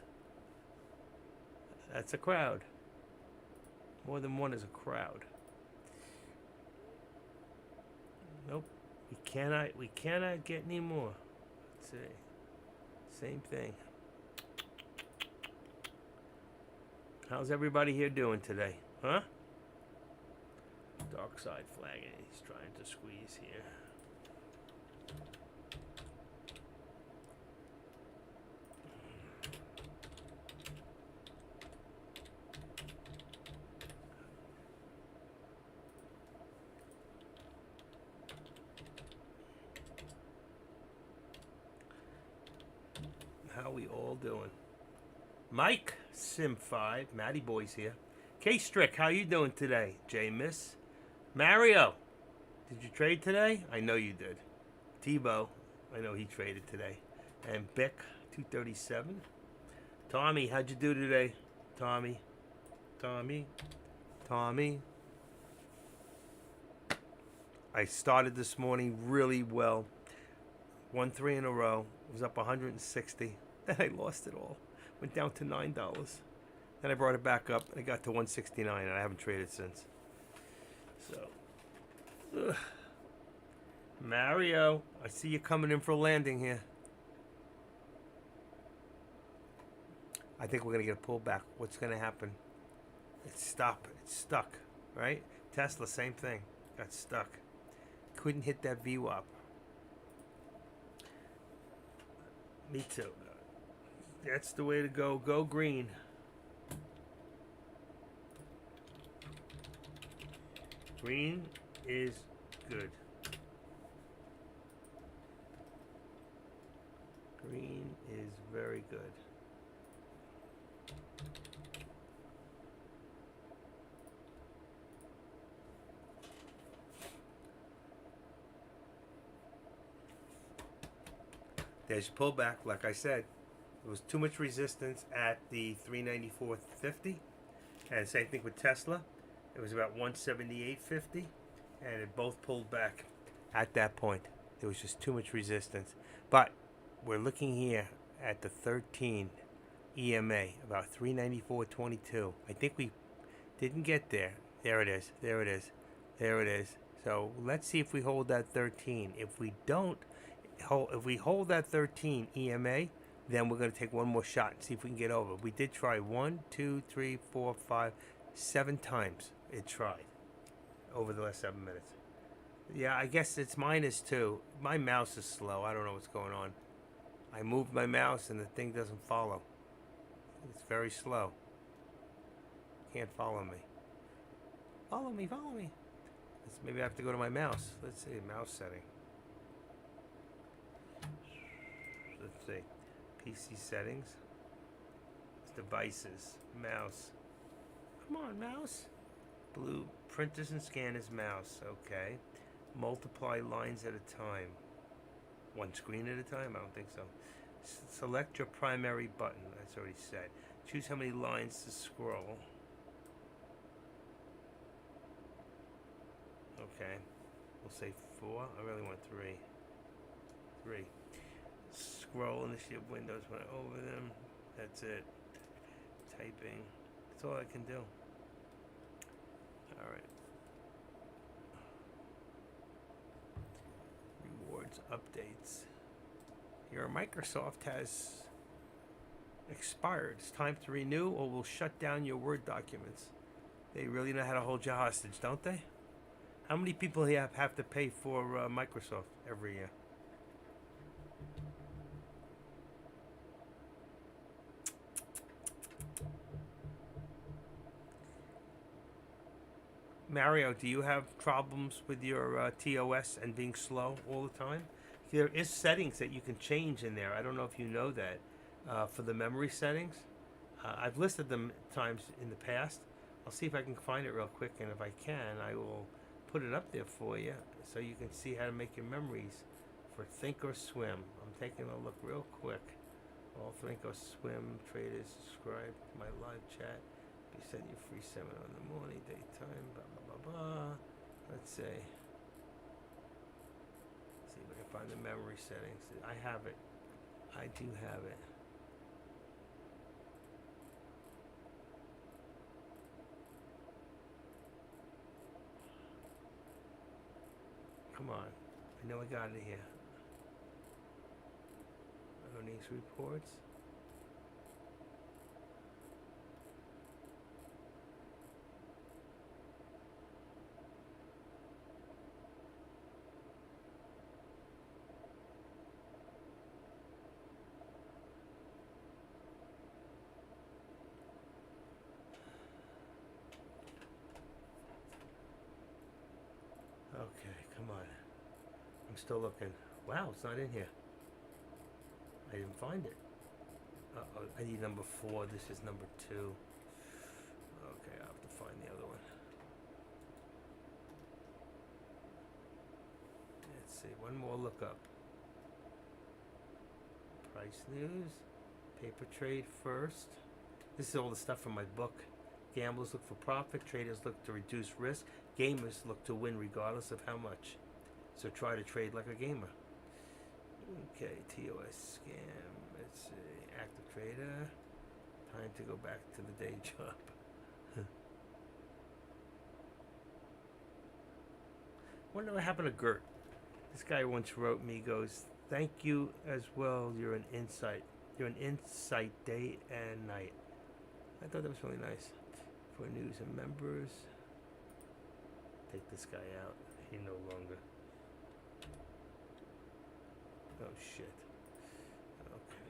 That's a crowd. More than one is a crowd. Nope. We cannot get any more. Let's see. Same thing. How's everybody here doing today? Huh? Dark side flagging. He's trying to squeeze here. How we all doing? Mike Sim5, Matty Boy's here. K Strick, how you doing today? J Miss. Mario, did you trade today? I know you did. Tebow, I know he traded today. And Bick 237. Tommy, how'd you do today? Tommy. I started this morning really well. Won 3 in a row. Was up 160. Then I lost it all. Went down to $9. Then I brought it back up and it got to 169 and I haven't traded since. So, Mario, I see you coming in for a landing here. I think we're gonna get a pullback. What's gonna happen? It's stuck, right? Tesla, same thing. Got stuck. Couldn't hit that VWAP. Me too. That's the way to go. Go green. Green is good. Green is very good. There's pullback, like I said. There was too much resistance at the 394.50, and same thing with Tesla. It was about 178.50, and it both pulled back at that point. There was just too much resistance. But we're looking here at the 13 EMA, about 394.22. I think we didn't get there. There it is. There it is. There it is. So let's see if we hold that 13. If we don't, if we hold that 13 EMA, then we're going to take one more shot and see if we can get over. We did try 1, 2, 3, 4, 5, 7 times. It tried over the last 7 minutes. Yeah, I guess it's -2. My mouse is slow. I don't know what's going on. I moved my mouse and the thing doesn't follow. It's very slow. Can't follow me. Follow me, follow me. Maybe I have to go to my mouse. Let's see, mouse setting. Let's see. PC settings. Devices. Mouse. Come on, mouse. Blue. Printers and scanners mouse. Okay. Multiply lines at a time. One screen at a time? I don't think so. Select your primary button. That's already said. Choose how many lines to scroll. Okay. We'll say 4. I really want 3. 3. Scroll initiative windows when I over them. That's it. Typing. That's all I can do. Alright. Rewards updates. Your Microsoft has expired. It's time to renew or we'll shut down your Word documents. They really know how to hold you hostage, don't they? How many people here have to pay for Microsoft every year? Mario, do you have problems with your TOS and being slow all the time? There is settings that you can change in there. I don't know if you know that for the memory settings. I've listed them times in the past. I'll see if I can find it real quick, and if I can, I will put it up there for you so you can see how to make your memories for Thinkorswim. I'm taking a look real quick. All Thinkorswim traders subscribe to my live chat. Be sent you free seminar in the morning, daytime, blah, blah, blah, blah. Let's see. See if I can find the memory settings. I have it. I do have it. Come on. I know I got it here. Earnings reports. Okay, come on. I'm still looking. Wow, it's not in here. I didn't find it. Uh-oh, I need number 4. This is number 2. Okay, I'll have to find the other one. Let's see, one more lookup. Price news. Paper trade first. This is all the stuff from my book. Gamblers look for profit. Traders look to reduce risk. Gamers look to win regardless of how much. So try to trade like a gamer. Okay, TOS scam. Let's see. Active trader. Time to go back to the day job. Wonder what happened to Gert. This guy once wrote me, goes, thank you as well. You're an insight. You're an insight day and night. I thought that was really nice. For news and members. Take this guy out. He no longer. Oh shit. Okay.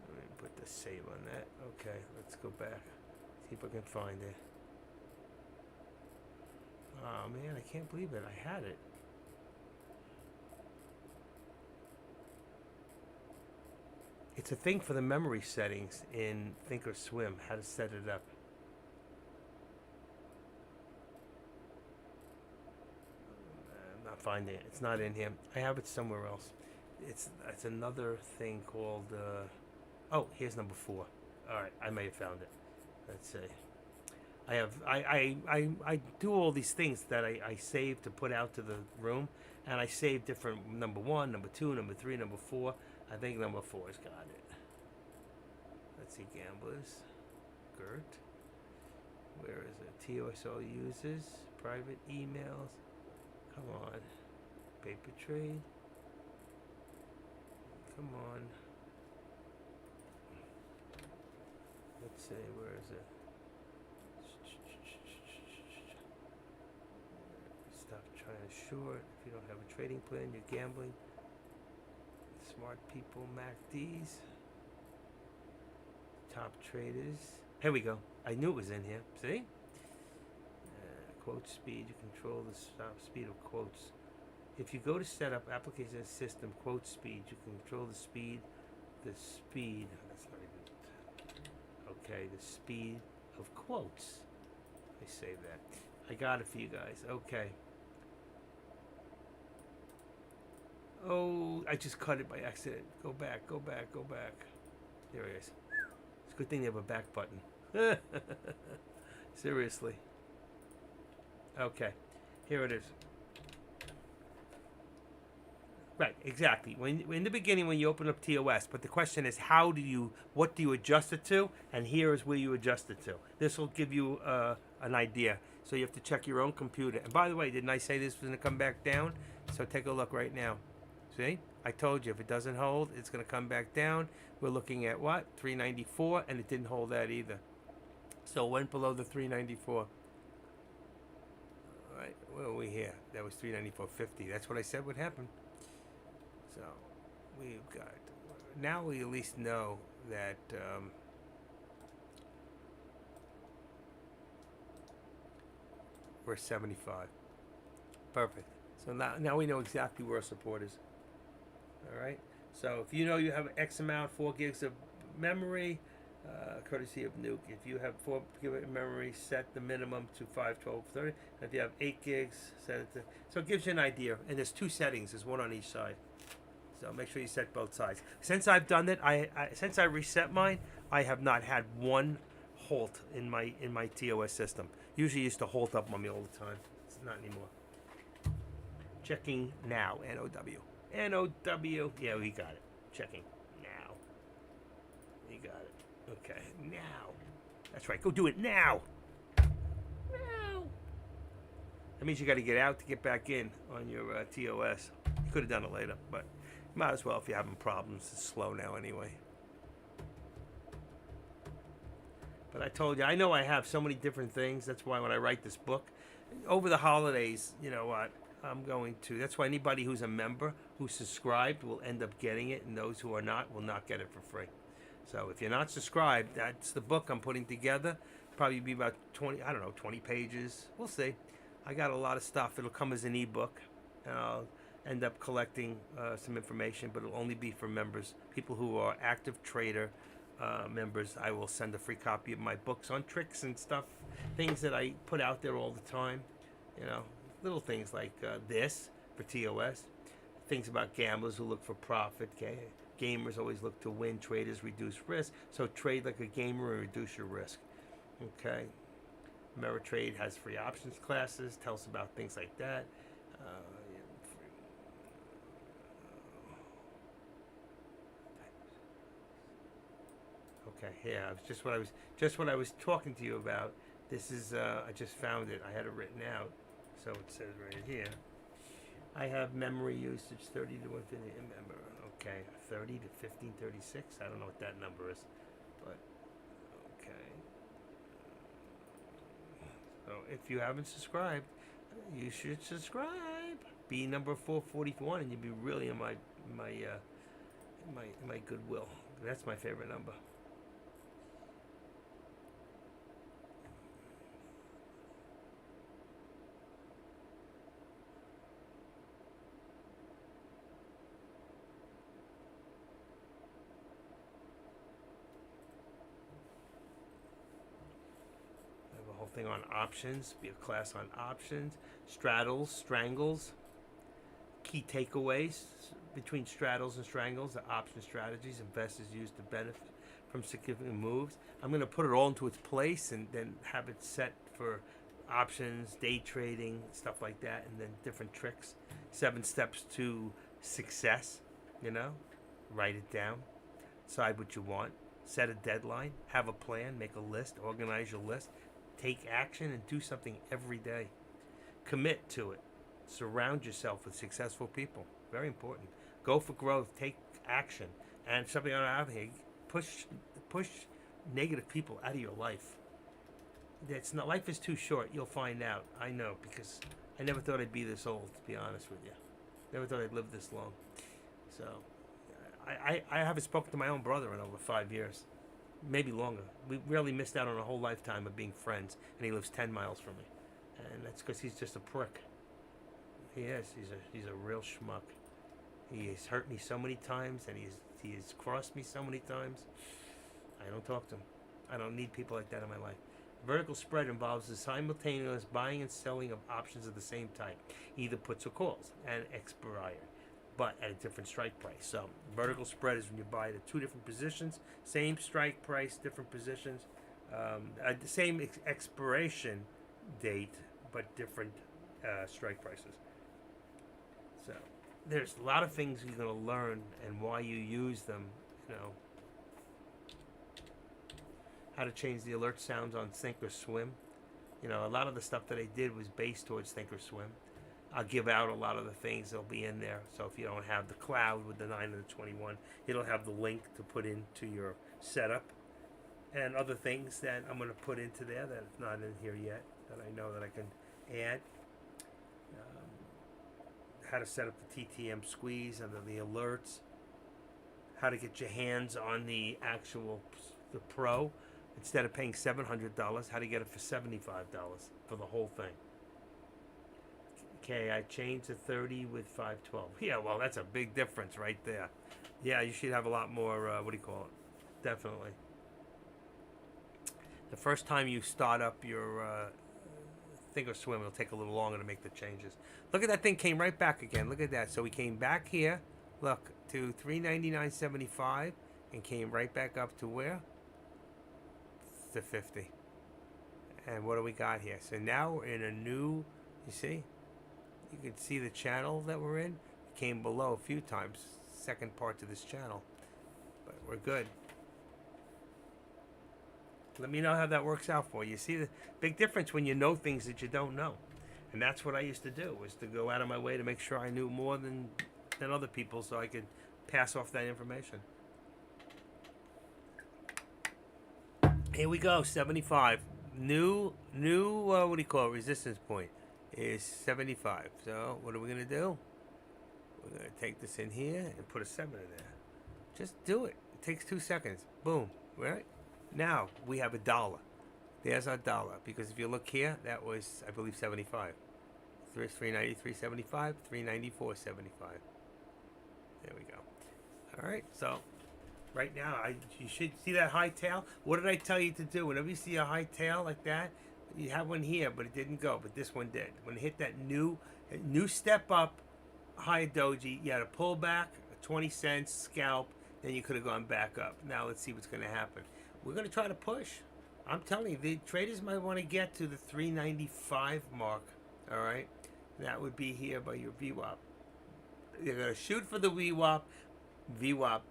Let me put the save on that. Okay, let's go back. See if I can find it. Oh man, I can't believe it. I had it. It's a thing for the memory settings in Thinkorswim, how to set it up. I'm not finding it. It's not in here. I have it somewhere else. It's another thing called. Oh, here's number 4. All right, I may have found it. Let's see. I do all these things that I save to put out to the room, and I save different number 1, number 2, number 3, number 4. I think number 4's got it. Let's see, gamblers. Gert. Where is it? TOSO uses. Private emails. Come on. Paper trade. Come on. Let's see, where is it? Stop trying to short. If you don't have a trading plan, you're gambling. Smart people, MACDs. Top traders. Here we go. I knew it was in here. See? Quote speed. You control the stop speed of quotes. If you go to setup, application and system, quote speed, you can control the speed. That's not even. Okay, the speed of quotes. I save that. I got it for you guys. Okay. Oh, I just cut it by accident. Go back, go back, go back. There it is. It's a good thing they have a back button. Seriously. Okay, here it is. Right, exactly. When in the beginning when you open up TOS, but the question is what do you adjust it to, and here is where you adjust it to. This will give you an idea. So you have to check your own computer. And by the way, didn't I say this was going to come back down? So take a look right now. See, I told you if it doesn't hold, it's going to come back down. We're looking at what 394, and it didn't hold that either. So it went below the 394. All right, where are we here? That was 394.50. That's what I said would happen. So we've got, now we at least know that we're 75. Perfect. So now we know exactly where our support is. All right. So if you know you have X amount, 4 gigs of memory, courtesy of Nuke. If you have 4 gig of memory, set the minimum to 5, 12, 30. And if you have 8 gigs, set it to. So it gives you an idea. And there's 2 settings. There's one on each side. So make sure you set both sides. Since I've done it, since I reset mine, I have not had one halt in my TOS system. Usually used to halt up on me all the time. It's not anymore. Checking now. NOW. NOW. Yeah, we got it. Checking now. We got it. Okay, now. That's right. Go do it now. Now. That means you got to get out to get back in on your TOS. You could have done it later, but might as well if you're having problems. It's slow now anyway. But I told you, I know I have so many different things. That's why when I write this book, over the holidays, you know what, I'm going to. That's why anybody who's a member, who's subscribed, will end up getting it, and those who are not will not get it for free. So if you're not subscribed, that's the book I'm putting together. Probably be about 20, I don't know, 20 pages. We'll see. I got a lot of stuff. It'll come as an ebook, and I'll end up collecting some information, but it'll only be for members, people who are active trader members. I will send a free copy of my books on tricks and stuff, things that I put out there all the time. You know, little things like this for TOS, things about gamblers who look for profit. Okay? Gamers always look to win. Traders reduce risk. So trade like a gamer and reduce your risk. Okay. Ameritrade has free options classes. Tells about things like that. Okay, yeah, it's just what I was talking to you about. This is I just found it. I had it written out, so it says right here. I have memory usage 30 to 150. Remember, okay, 30 to 1536. I don't know what that number is, but okay. So if you haven't subscribed, you should subscribe. Be number 441, and you'll be really in my goodwill. That's my favorite number. Whole thing on options, be a class on options, straddles, strangles, key takeaways between straddles and strangles, the option strategies investors use to benefit from significant moves. I'm going to put it all into its place and then have it set for options, day trading, stuff like that, and then different tricks. 7 steps to success, you know, write it down, decide what you want, set a deadline, have a plan, make a list, organize your list. Take action and do something every day. Commit to it. Surround yourself with successful people. Very important. Go for growth. Take action. And something out here, push negative people out of your life. It's not, life is too short. You'll find out. I know, because I never thought I'd be this old, to be honest with you. Never thought I'd live this long. So I haven't spoken to my own brother in over 5 years. Maybe longer. We really missed out on a whole lifetime of being friends, and he lives 10 miles from me, and that's because he's just a prick. He is. He's a real schmuck. He has hurt me so many times, and he has crossed me so many times. I don't talk to him. I don't need people like that in my life. Vertical spread involves the simultaneous buying and selling of options of the same type, either puts or calls, and expire, but at a different strike price. So vertical spread is when you buy the 2 different positions, same strike price, different positions, the same expiration date, but different strike prices. So there's a lot of things you're going to learn and why you use them. You know, how to change the alert sounds on Thinkorswim. You know, a lot of the stuff that I did was based towards Thinkorswim. I'll give out a lot of the things that'll be in there. So if you don't have the cloud with the 9 and the 21, it'll have the link to put into your setup, and other things that I'm going to put into there that's not in here yet that I know that I can add. How to set up the TTM squeeze and the alerts. How to get your hands on the Pro instead of paying $700. How to get it for $75 for the whole thing. Okay, I changed to 30 with 512. Yeah, well, that's a big difference right there. Yeah, you should have a lot more, what do you call it? Definitely. The first time you start up your Thinkorswim, it'll take a little longer to make the changes. Look at that thing, came right back again. Look at that. So we came back here, look, to $399.75 and came right back up to where? To 50. And what do we got here? So now we're in a new, you see? You can see the channel that we're in. It came below a few times, second part to this channel. But we're good. Let me know how that works out for you. See the big difference when you know things that you don't know. And that's what I used to do, was to go out of my way to make sure I knew more than other people so I could pass off that information. Here we go, 75. New what do you call it, resistance point is 75. So what are we going to do? We're going to take this in here and put a 7 in there. Just do it. It takes 2 seconds. Boom. Right? Now we have $1. There's our dollar. Because if you look here, that was, I believe, 75. 393.75, 394.75. There we go. All right. So right now, you should see that high tail. What did I tell you to do? Whenever you see a high tail like that, you have one here, but it didn't go. But this one did. When it hit that new step up high doji, you had a pullback, a 20 cents scalp, then you could have gone back up. Now let's see what's going to happen. We're going to try to push. I'm telling you, the traders might want to get to the 395 mark. All right, that would be here by your VWAP. They're going to shoot for the VWAP,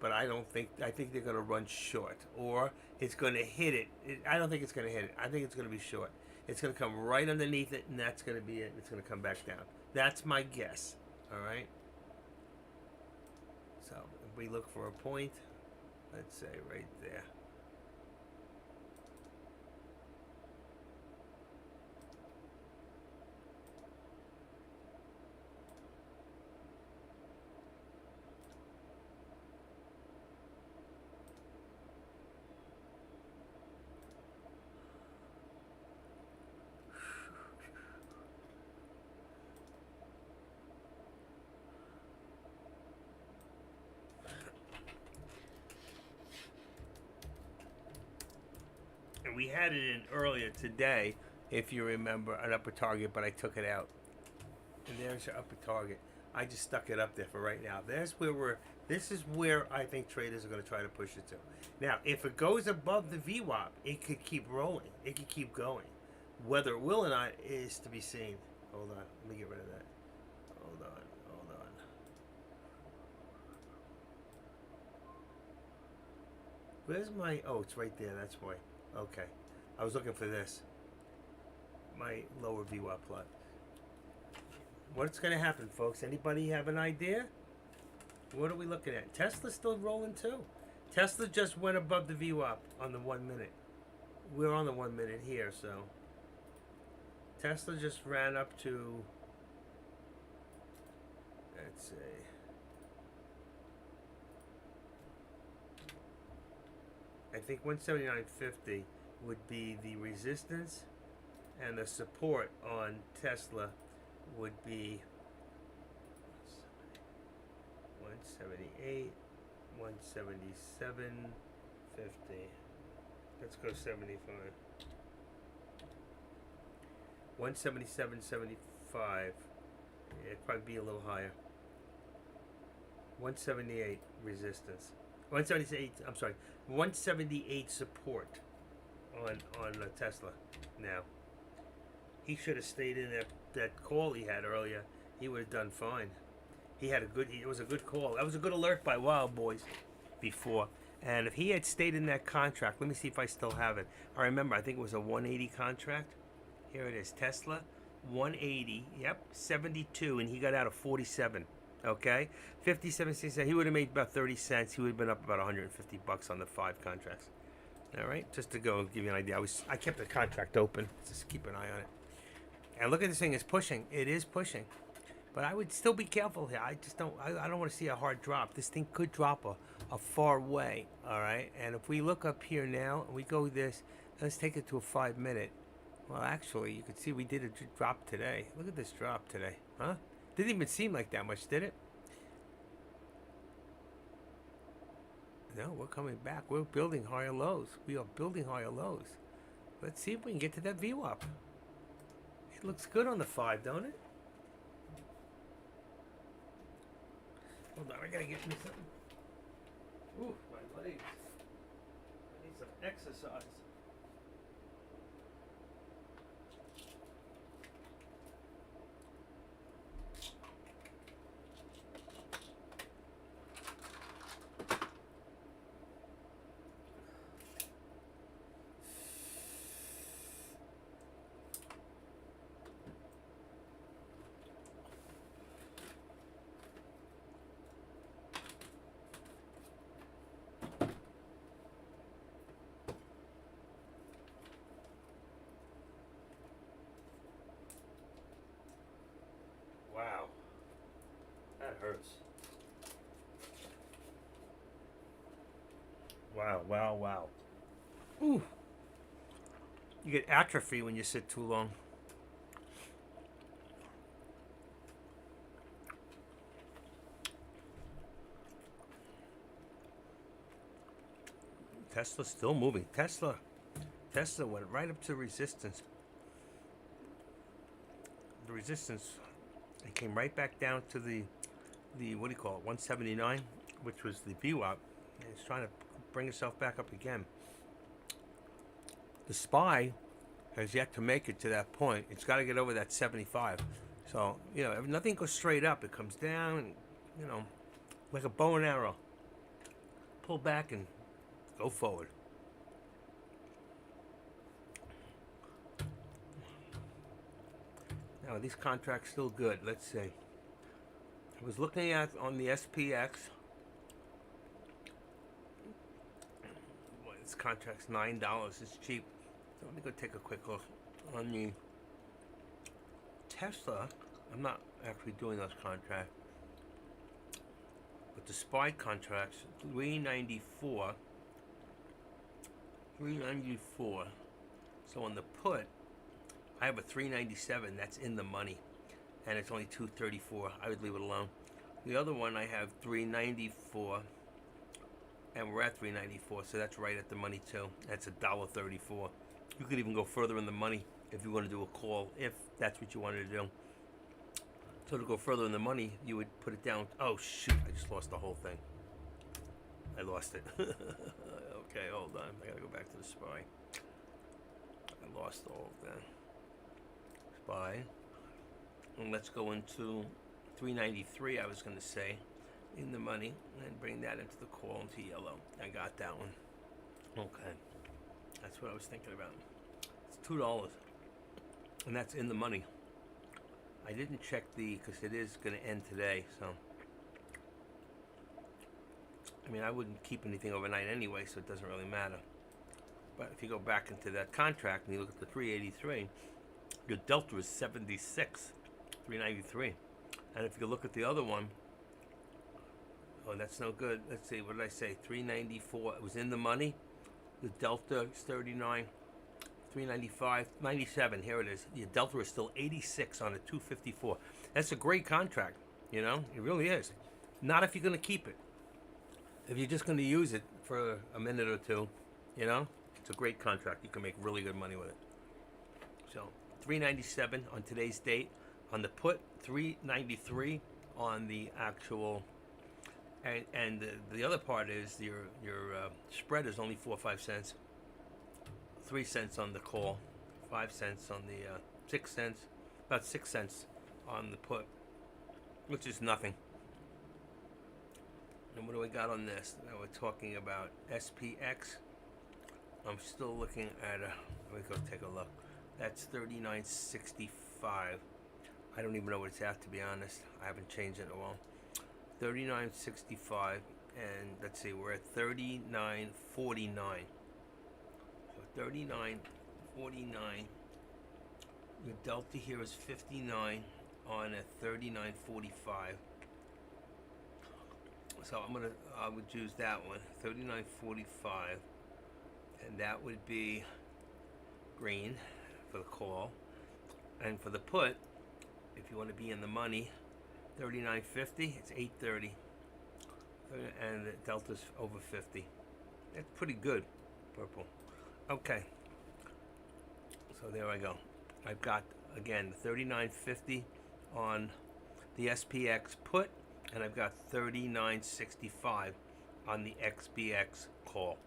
but I think they're going to run short, or it's going to hit it. I don't think it's going to hit it. I think it's going to be short. It's going to come right underneath it, and that's going to be it. It's going to come back down. That's my guess. All right. So if we look for a point, let's say right there. We had it in earlier today, if you remember, an upper target, but I took it out. And there's your upper target. I just stuck it up there for right now. This is where I think traders are going to try to push it to. Now, if it goes above the VWAP, it could keep rolling. It could keep going. Whether it will or not is to be seen. Hold on. Let me get rid of that. Hold on. Where's my... Oh, it's right there. That's why. Okay. I was looking for this. My lower VWAP plot. What's going to happen, folks? Anybody have an idea? What are we looking at? Tesla's still rolling too. Tesla just went above the VWAP on the 1 minute. We're on the 1 minute here, so Tesla just ran up to, let's see, I think 179.50 would be the resistance, and the support on Tesla would be 178, 177.50. Let's go 75. 177.75. It'd probably be a little higher. 178 resistance. 178. I'm sorry. 178 support on Tesla. Now, he should have stayed in that call he had earlier. He would have done fine. He had a good. It was a good call. That was a good alert by Wild Boys before. And if he had stayed in that contract, let me see if I still have it. I remember. I think it was a 180 contract. Here it is. Tesla, 180. Yep, 72, and he got out of 47. Okay, 57 cents. He would have made about 30 cents. He would have been up about 150 bucks on the 5 contracts. All right, just to go give you an idea. I kept the contract open. Just keep an eye on it. And look at this thing. It's pushing. It is pushing. But I would still be careful here. I just don't. I don't want to see a hard drop. This thing could drop a far way. All right. And if we look up here now, and we go this, let's take it to a 5-minute. Well, actually, you can see we did a drop today. Look at this drop today, huh? Didn't even seem like that much, did it? No, we're coming back. We're building higher lows. We are building higher lows. Let's see if we can get to that VWAP. It looks good on the 5, don't it? Hold on, I gotta get me something. Ooh, my legs. I need some exercise. Wow, that hurts. Wow, wow, wow. Ooh. You get atrophy when you sit too long. Tesla's still moving. Tesla went right up to resistance. The resistance, it came right back down to the what do you call it, 179, which was the VWAP. It's trying to bring itself back up again. The SPY has yet to make it to that point. It's got to get over that 75. So, you know, if nothing goes straight up, it comes down, and, you know, like a bow and arrow. Pull back and go forward. Now, are these contracts still good? Let's see. I was looking at on the SPX. Boy, this contract's $9. It's cheap. So let me go take a quick look. On the Tesla, I'm not actually doing those contracts. But the SPY contracts, 394. 394. So on the put, I have a 397 that's in the money, and it's only 234. I would leave it alone. The other one I have 394, and we're at 394, so that's right at the money too. That's $1.34. You could even go further in the money if you want to do a call, if that's what you wanted to do. So to go further in the money, you would put it down. Oh shoot! I just lost the whole thing. I lost it. Okay, hold on. I gotta go back to the SPY. I lost the whole thing. SPY. And let's go into 393, I was going to say, in the money, and bring that into the call into yellow. I got that one. Okay. That's what I was thinking about. It's $2. And that's in the money. I didn't check because it is going to end today, so. I mean, I wouldn't keep anything overnight anyway, so it doesn't really matter. But if you go back into that contract and you look at the 383, your delta is 76, 393. And if you look at the other one, oh, that's no good. Let's see, what did I say? 394. It was in the money. The delta is 39, 395, 97. Here it is. Your delta is still 86 on a 254. That's a great contract. You know, it really is. Not if you're going to keep it. If you're just going to use it for a minute or two, you know, it's a great contract. You can make really good money with it. So 397 on today's date. On the put, 393 on the actual. And the other part is your spread is only 4 or 5 cents. 3 cents on the call, 5 cents on the 6 cents, about 6 cents on the put, which is nothing. And what do I got on this? Now we're talking about SPX. I'm still looking at let me go take a look. That's 39.65. I don't even know what it's at, to be honest. I haven't changed it in a while. 39.65, and let's see, we're at 39.49. So 39.49. The delta here is 59 on a 39.45. So I would choose that one, 39.45, and that would be green for the call, and for the put, if you want to be in the money, 39.50. It's 8.30, and the delta's over 50. That's pretty good, purple. Okay, so there I go. I've got again 39.50 on the SPX put, and I've got 39.65 on the XBX call,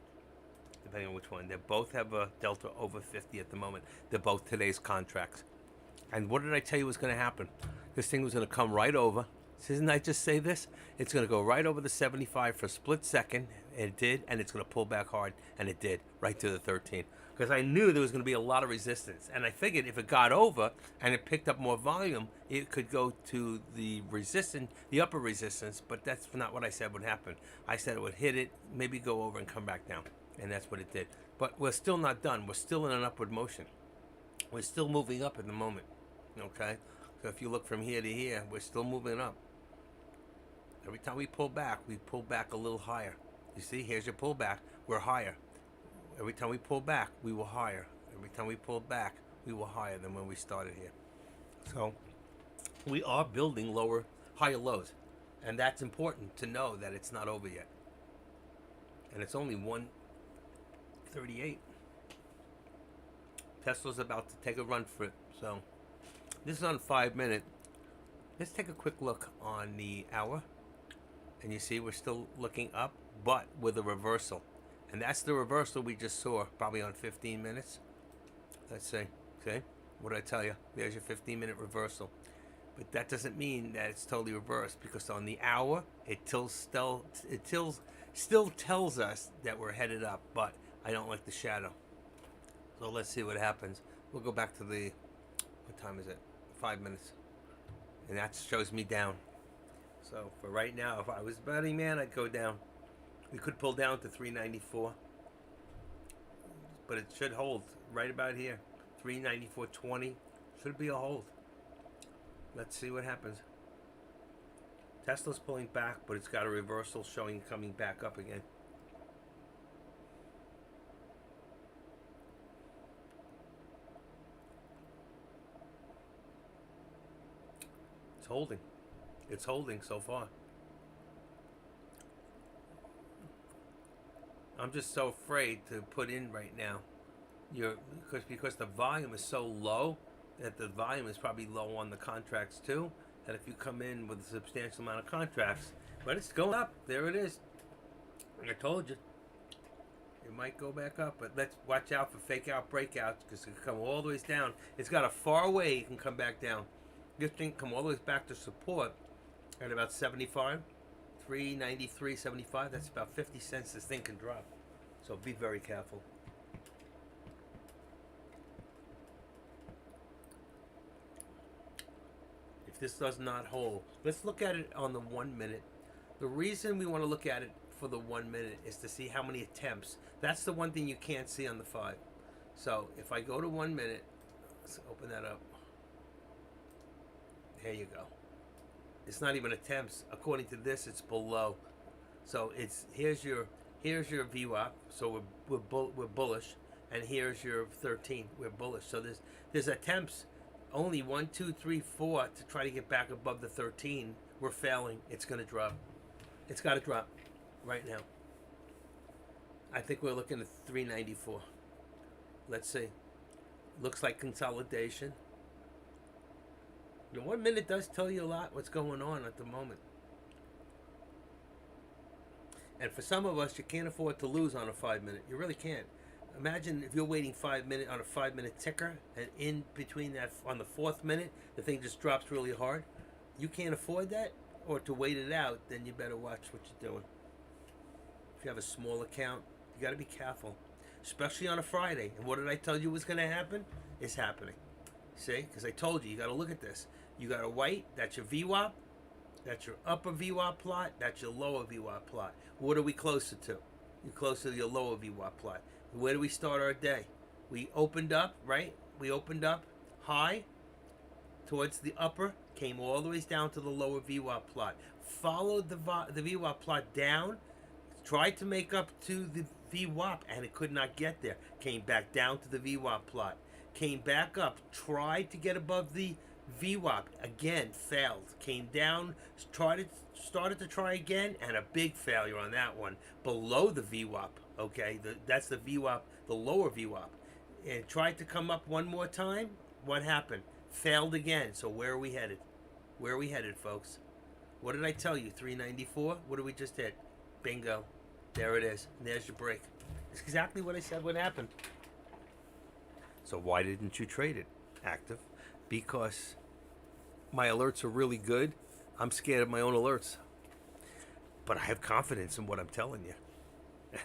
depending on which one. They both have a delta over 50 at the moment. They're both today's contracts. And what did I tell you was going to happen? This thing was going to come right over. Didn't I just say this? It's going to go right over the 75 for a split second, and it did, and it's going to pull back hard, and it did, right to the 13. Because I knew there was going to be a lot of resistance, and I figured if it got over and it picked up more volume, it could go to the resistance, the upper resistance, but that's not what I said would happen. I said it would hit it, maybe go over and come back down, and that's what it did. But we're still not done. We're still in an upward motion. We're still moving up at the moment, okay? So if you look from here to here, we're still moving up. Every time we pull back a little higher. You see, here's your pullback, we're higher. Every time we pull back, we were higher. Every time we pull back, we were higher than when we started here. So we are building higher lows. And that's important to know that it's not over yet. And it's only 138. Tesla's about to take a run for it. So this is on 5 minute. Let's take a quick look on the hour. And you see we're still looking up, but with a reversal. And that's the reversal we just saw, probably on 15 minutes. Let's see. Okay? What did I tell you? There's your 15-minute reversal. But that doesn't mean that it's totally reversed, because on the hour, it still tells us that we're headed up, but I don't like the shadow. So let's see what happens. We'll go back to what time is it? 5 minutes. And that shows me down. So for right now, if I was betting man, I'd go down. We could pull down to 394, but it should hold right about here. 394.20 should be a hold. Let's see what happens. Tesla's pulling back, but it's got a reversal showing coming back up again. It's holding. It's holding so far. I'm just so afraid to put in right now. Because the volume is so low, that the volume is probably low on the contracts too. That if you come in with a substantial amount of contracts, but it's going up. There it is. I told you. It might go back up, but let's watch out for fake out breakouts, because it can come all the way down. It's got a far way it can come back down. This thing come all the way back to support at about 75, 393.75. That's about 50 cents this thing can drop. So be very careful. If this does not hold, let's look at it on the 1 minute. The reason we want to look at it for the 1 minute is to see how many attempts. That's the one thing you can't see on the 5. So if I go to 1 minute, let's open that up. There you go. It's not even attempts. According to this, it's below. So it's here's your VWAP. So we're bullish, and here's your 13. We're bullish. So there's attempts. Only 1, 2, 3, 4 to try to get back above the 13. We're failing. It's going to drop. It's got to drop right now. I think we're looking at 394. Let's see. Looks like consolidation. The 1 minute does tell you a lot what's going on at the moment. And for some of us, you can't afford to lose on a 5 minute. You really can't. Imagine if you're waiting 5 minutes on a 5 minute ticker, and in between that, on the 4th minute, the thing just drops really hard. You can't afford that, or to wait it out, then you better watch what you're doing. if you have a small account, you got to be careful, especially on a Friday. And what did I tell you was going to happen? It's happening. See, because I told you, you got to look at this. You got a white, that's your VWAP, that's your upper VWAP plot, that's your lower VWAP plot. What are we closer to? You're closer to your lower VWAP plot. Where do we start our day? We opened up, right? We opened up high towards the upper, came all the way down to the lower VWAP plot. Followed the VWAP plot down, tried to make up to the VWAP, and it could not get there. Came back down to the VWAP plot. Came back up, tried to get above the VWAP, again, failed. Came down, started to try again, and a big failure on that one. Below the VWAP, okay? That's the VWAP, the lower VWAP. And tried to come up one more time. What happened? Failed again. So where are we headed? Where are we headed, folks? What did I tell you? 394? What did we just hit? Bingo. There it is. And there's your break. It's exactly what I said would happen. So why didn't you trade it, Active? Because my alerts are really good. I'm scared of my own alerts. But I have confidence in what I'm telling you.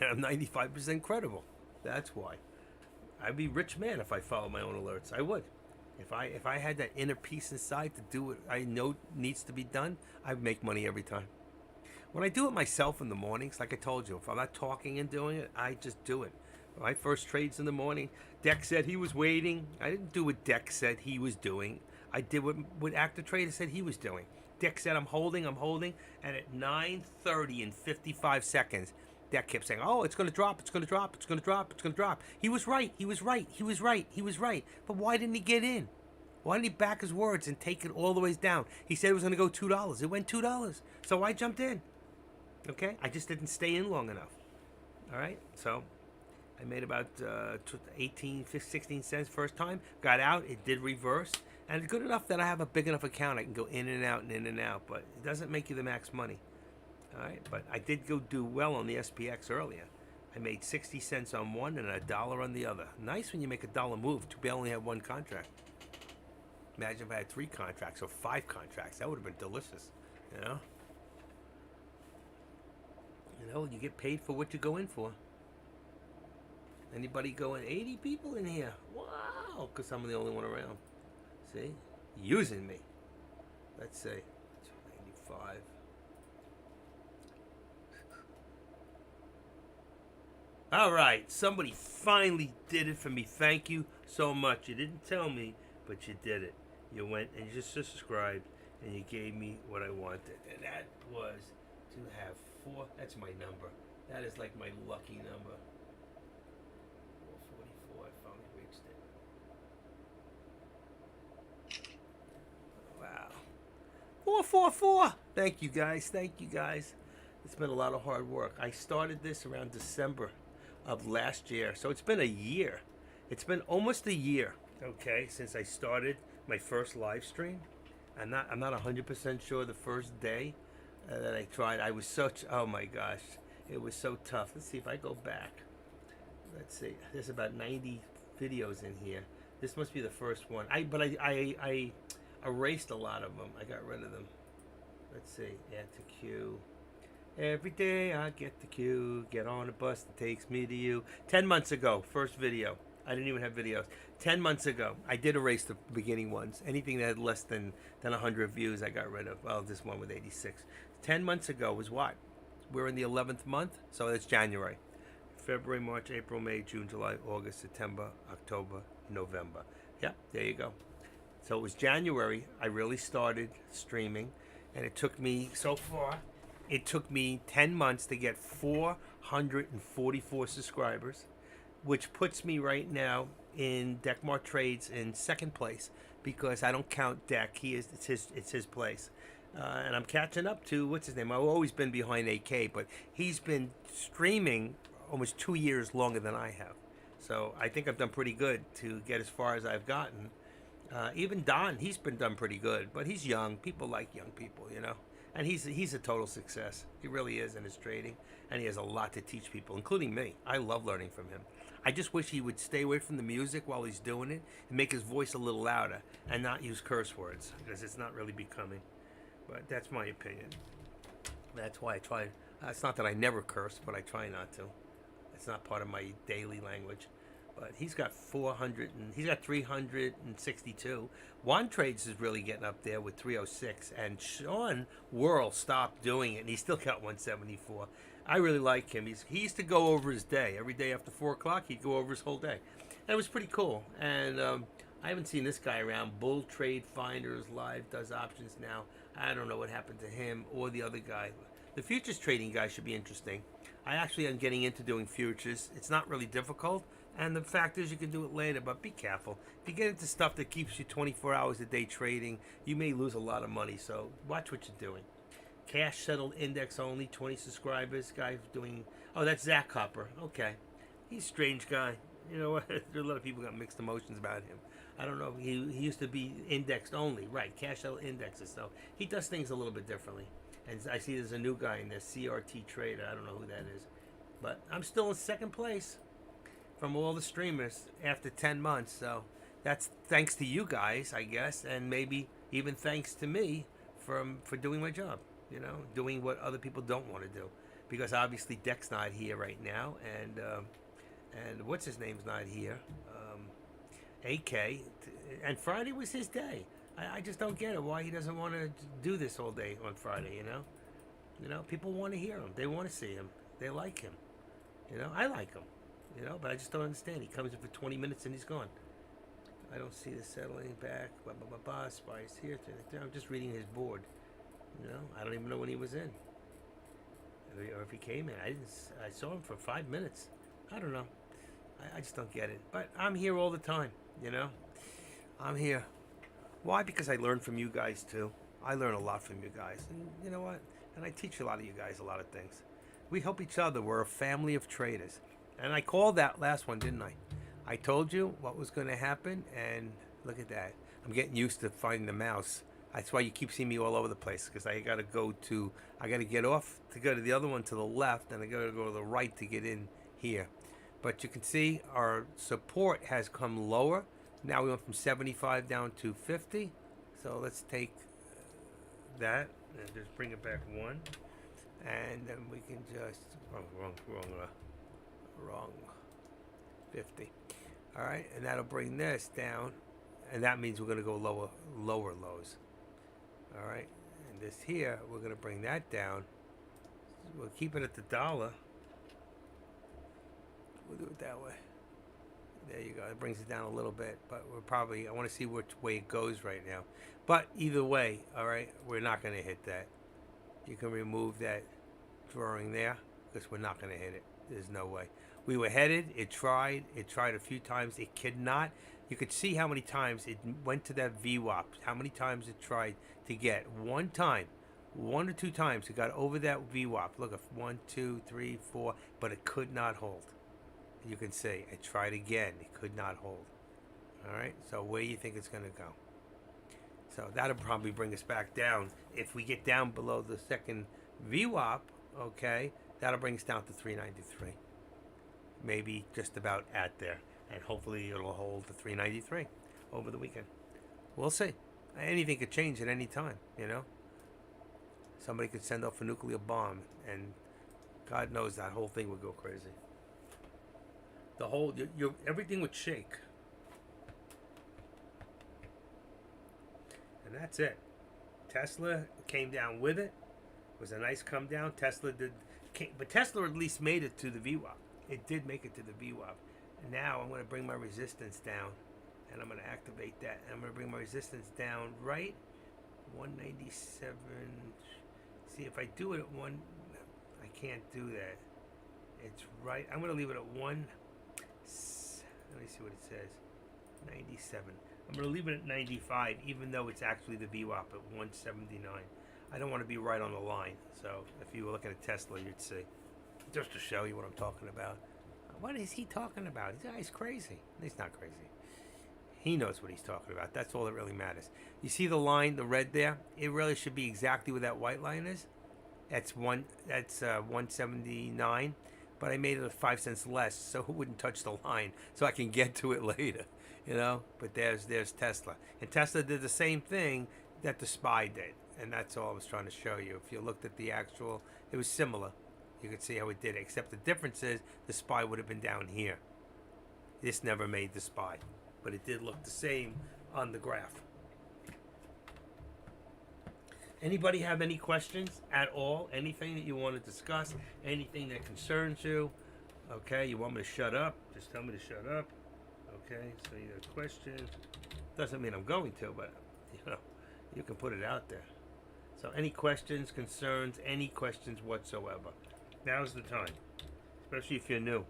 And I'm 95% credible. That's why. I'd be a rich man if I followed my own alerts. I would. If I had that inner peace inside to do what I know needs to be done, I'd make money every time. When I do it myself in the mornings, like I told you, if I'm not talking and doing it, I just do it. My first trades in the morning, Deck said he was waiting. I didn't do what Deck said he was doing. I did what Active Trader said he was doing. Deck said I'm holding, and at 9:30 and 55 seconds, Deck kept saying, oh, it's going to drop, it's going to drop, it's going to drop, it's going to drop. He was right, he was right, he was right, he was right. But why didn't he get in? Why didn't he back his words and take it all the way down? He said it was going to go $2. It went $2. So I jumped in. Okay? I just didn't stay in long enough. All right? So I made about 18, 16 cents first time. Got out. It did reverse. And it's good enough that I have a big enough account. I can go in and out and in and out. But it doesn't make you the max money. All right? But I did go do well on the SPX earlier. I made 60 cents on one and $1 on the other. Nice when you make $1 move. Too bad I only had one contract. Imagine if I had 3 contracts or 5 contracts. That would have been delicious, you know? You know, you get paid for what you go in for. Anybody going? 80 people in here. Wow, because I'm the only one around. See? Using me. Let's say 295. All right, somebody finally did it for me. Thank you so much. You didn't tell me, but you did it. You went and you just subscribed, and you gave me what I wanted. And that was to have 4. That's my number. That is like my lucky number. 444. I finally reached it. Wow. 444. Thank you, guys. Thank you, guys. It's been a lot of hard work. I started this around December of last year. So it's been a year. It's been almost a year, okay, since I started my first live stream. I'm not 100% sure the first day that I tried. I was such, oh my gosh, it was so tough. Let's see if I go back. Let's see. There's about 90 videos in here. This must be the first one. I erased a lot of them. I got rid of them. Let's see. Add to queue. Every day I get the queue. Get on a bus that takes me to you. 10 months ago, first video. I didn't even have videos. 10 months ago, I did erase the beginning ones. Anything that had less than 100 views, I got rid of. Well, this one with 86. 10 months ago was what? We're in the 11th month, so it's January. February, March, April, May, June, July, August, September, October, November. Yeah, there you go. So it was January. I really started streaming, and it took me, so far, it took me 10 months to get 444 subscribers, which puts me right now in Deckmart Trades in second place because I don't count Deck. It's his place. And I'm catching up to, what's his name? I've always been behind AK, but he's been streaming almost 2 years longer than I have. So I think I've done pretty good to get as far as I've gotten. Even Don, he's been done pretty good, but he's young. People like young people, you know. And he's a total success. He really is in his trading, and he has a lot to teach people, including me. I love learning from him. I just wish he would stay away from the music while he's doing it and make his voice a little louder and not use curse words because it's not really becoming. But that's my opinion. That's why I try It's not that I never curse, but I try not to. It's not part of my daily language. But he's got 400 and he's got 362. Juan Trades is really getting up there with 306, and Sean Worrell stopped doing it, and he still got 174. I really like him. He used to go over his day every day after 4 o'clock. He'd go over his whole day. That was pretty cool. And I haven't seen this guy around. Bull Trade Finders Live does options now. I don't know what happened to him or the other guy. The futures trading guy should be interesting. I actually am getting into doing futures. It's not really difficult, and the fact is you can do it later, but be careful. If you get into stuff that keeps you 24 hours a day trading, you may lose a lot of money, so watch what you're doing. Cash settled index only, 20 subscribers. Guy doing, oh, that's Zach Copper. Okay. He's a strange guy. You know what? A lot of people got mixed emotions about him. I don't know. He used to be indexed only, right? Cash settled indexes. So he does things a little bit differently. And I see there's a new guy in there, CRT Trader. I don't know who that is. But I'm still in second place from all the streamers after 10 months. So that's thanks to you guys, I guess, and maybe even thanks to me for doing my job. You know, doing what other people don't want to do. Because obviously Deck's not here right now, and what's his name's not here. AK, and Friday was his day. I just don't get it why he doesn't want to do this all day on Friday. You know, people want to hear him. They want to see him. They like him. You know, I like him. You know, but I just don't understand. He comes in for 20 minutes and he's gone. I don't see the settling back. Blah blah blah blah. Spice here. I'm just reading his board. You know, I don't even know when he was in, or if he came in. I saw him for 5 minutes. I don't know. I just don't get it. But I'm here all the time. You know, I'm here. Why? Because I learn from you guys too. I learn a lot from you guys, and you know what? And I teach a lot of you guys a lot of things. We help each other. We're a family of traders. And I called that last one, didn't I? I told you what was going to happen, and look at that. I'm getting used to finding the mouse. That's why you keep seeing me all over the place, because I got to get off to go to the other one to the left, and I got to go to the right to get in here. But you can see our support has come lower. Now we went from 75 down to 50. So let's take that and just bring it back one. And then we can just, wrong, 50. All right, and that'll bring this down. And that means we're going to go lower lows. All right, and this here, we're going to bring that down. We'll keep it at the dollar. We'll do it that way. There you go. It brings it down a little bit, but I want to see which way it goes right now. But either way, all right, we're not going to hit that. You can remove that drawing there because we're not going to hit it. There's no way. We were headed. It tried a few times. It could not. You could see how many times it went to that VWAP, how many times it tried to get. One or two times it got over that VWAP. Look, 1, 2, 3, 4, but it could not hold. You can see it tried again. It could not hold. All right, so where do you think it's going to go? So that'll probably bring us back down. If we get down below the second VWAP, okay, that'll bring us down to 393. Maybe just about at there. And hopefully it'll hold to 393 over the weekend. We'll see. Anything could change at any time, you know. Somebody could send off a nuclear bomb, and God knows that whole thing would go crazy. Everything would shake. And that's it. Tesla came down with it. It was a nice come down. But Tesla at least made it to the VWAP. It did make it to the VWAP. And now I'm going to bring my resistance down, and I'm going to activate that. And I'm going to bring my resistance down right 197. See, if I do it at one, I can't do that. It's right. I'm going to leave it at 1. Let me see what it says. 97. I'm going to leave it at 95, even though it's actually the VWAP at 179. I don't want to be right on the line. So if you were looking at Tesla, you'd see. Just to show you what I'm talking about. What is he talking about? This guy's crazy. He's not crazy. He knows what he's talking about. That's all that really matters. You see the line, the red there? It really should be exactly where that white line is. That's 179. But I made it 5 cents less, so it wouldn't touch the line, so I can get to it later. You know. But there's Tesla, and Tesla did the same thing that the SPY did, and that's all I was trying to show you. If you looked at the actual, it was similar. You could see how it did it, except the difference is the SPY would have been down here. This never made the SPY, but it did look the same on the graph. Anybody have any questions at all? Anything that you want to discuss? Anything that concerns you? Okay, you want me to shut up? Just tell me to shut up. Okay, so you have questions. Doesn't mean I'm going to, but you can put it out there. So any questions, concerns, any questions whatsoever. Now's the time, especially if you're new.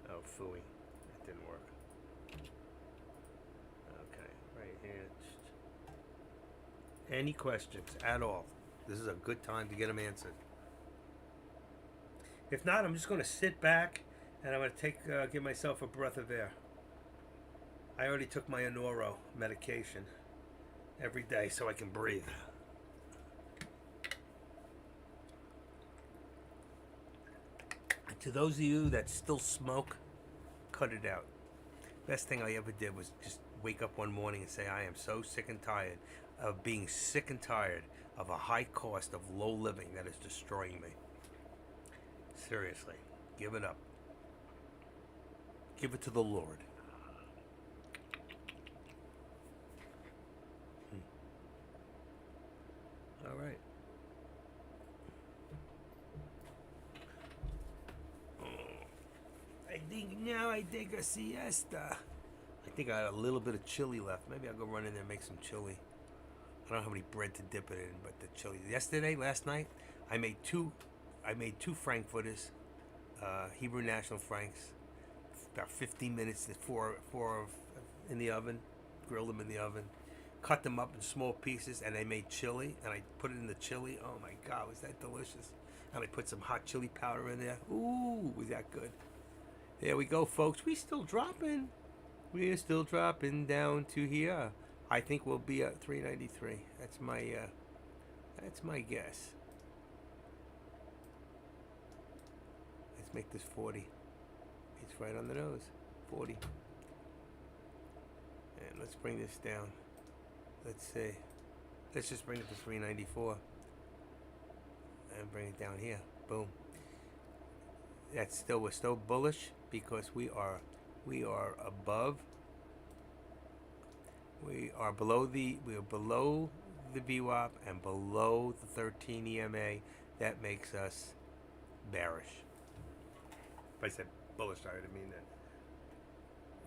Oh, phooey, that didn't work. Okay, right here. Any questions at all? This is a good time to get them answered. If not, I'm just going to sit back and I'm going to give myself a breath of air. I already took my Anoro medication every day so I can breathe. To those of you that still smoke, cut it out. Best thing I ever did was just wake up one morning and say, I am so sick and tired of being sick and tired of a high cost of low living that is destroying me. Seriously, give it up. Give it to the Lord. All right. I think now I take a siesta. I think I got a little bit of chili left. Maybe I'll go run in there and make some chili. I don't have any bread to dip it in, but the chili. Last night, I made two frankfurters, Hebrew National Franks. About 15 minutes, four in the oven. Grilled them in the oven. Cut them up in small pieces, and I made chili, and I put it in the chili. Oh my God, was that delicious? And I put some hot chili powder in there. Ooh, was that good? There we go, folks. We still dropping. We're still dropping down to here. I think we'll be at 393. That's my guess. Let's make this 40. It's right on the nose. 40. And let's bring this down. Let's see. Let's just bring it to 394. And bring it down here. Boom. We're still bullish because we are above. We are below the VWAP and below the 13 EMA. That makes us bearish. If I said bullish, I didn't mean that.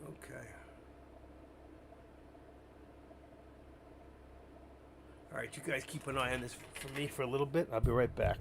Okay. All right, you guys keep an eye on this for me for a little bit. I'll be right back.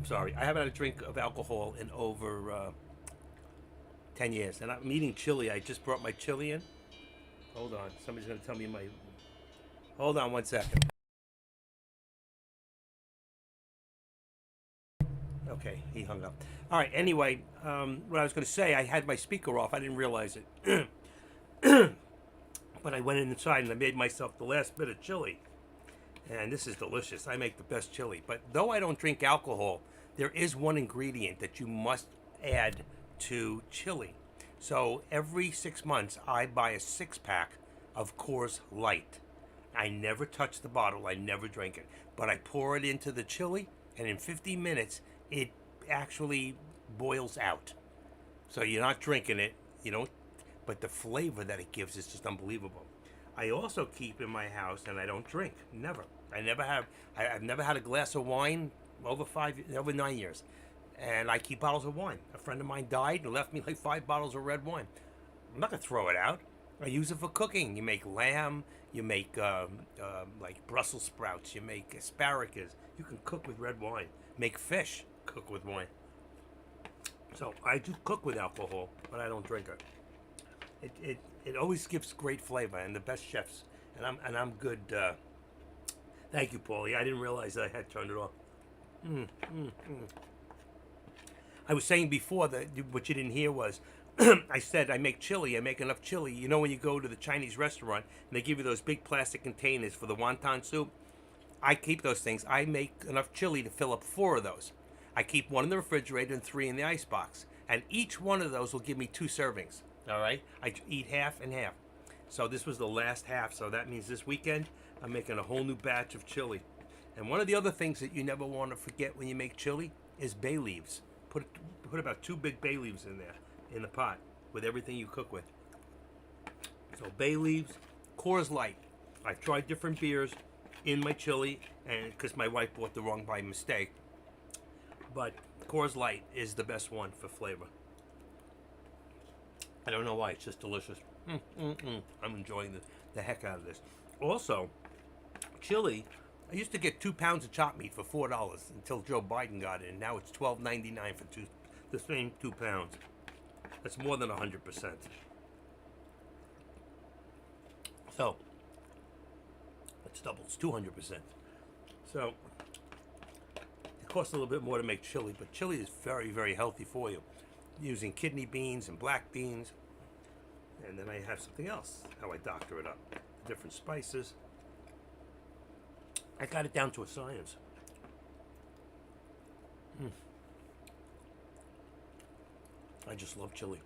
I'm sorry. I haven't had a drink of alcohol in over 10 years. And I'm eating chili. I just brought my chili in. Hold on. Somebody's going to tell me my... Hold on 1 second. Okay, he hung up. All right, anyway, what I was going to say, I had my speaker off. I didn't realize it. But I went inside and I made myself the last bit of chili. And this is delicious. I make the best chili. But though I don't drink alcohol, there is one ingredient that you must add to chili. So every 6 months, I buy a 6-pack of Coors Light. I never touch the bottle. I never drink it. But I pour it into the chili, and in 15 minutes, it actually boils out. So you're not drinking it. You don't. But the flavor that it gives is just unbelievable. I also keep in my house, and I don't drink. Never. I've never had a glass of wine over 9 years. And I keep bottles of wine. A friend of mine died and left me like 5 bottles of red wine. I'm not gonna throw it out. I use it for cooking. You make lamb. You make like Brussels sprouts. You make asparagus. You can cook with red wine. Make fish. Cook with wine. So I do cook with alcohol, but I don't drink it. It always gives great flavor, and the best chefs. And I'm good. Thank you, Paulie. I didn't realize I had turned it off. I was saying before that what you didn't hear was I said I make chili. I make enough chili. You know when you go to the Chinese restaurant and they give you those big plastic containers for the wonton soup? I keep those things. I make enough chili to fill up 4 of those. I keep 1 in the refrigerator and 3 in the icebox. And each one of those will give me 2 servings. All right? I eat half and half. So this was the last half. So that means this weekend I'm making a whole new batch of chili. And one of the other things that you never want to forget when you make chili is bay leaves. Put about 2 big bay leaves in there in the pot with everything you cook with. So bay leaves, Coors Light. I've tried different beers in my chili, and because my wife bought the wrong by mistake. But Coors Light is the best one for flavor. I don't know why, it's just delicious. I'm enjoying the heck out of this. Also, chili, I used to get 2 pounds of chopped meat for $4 until Joe Biden got it, and now it's $12.99 for the same 2 pounds. That's more than 100%. So, it's double, it's 200%. So, it costs a little bit more to make chili, but chili is very, very healthy for you. Using kidney beans and black beans. And then I have something else, how I doctor it up. Different spices. I got it down to a science. I just love chili.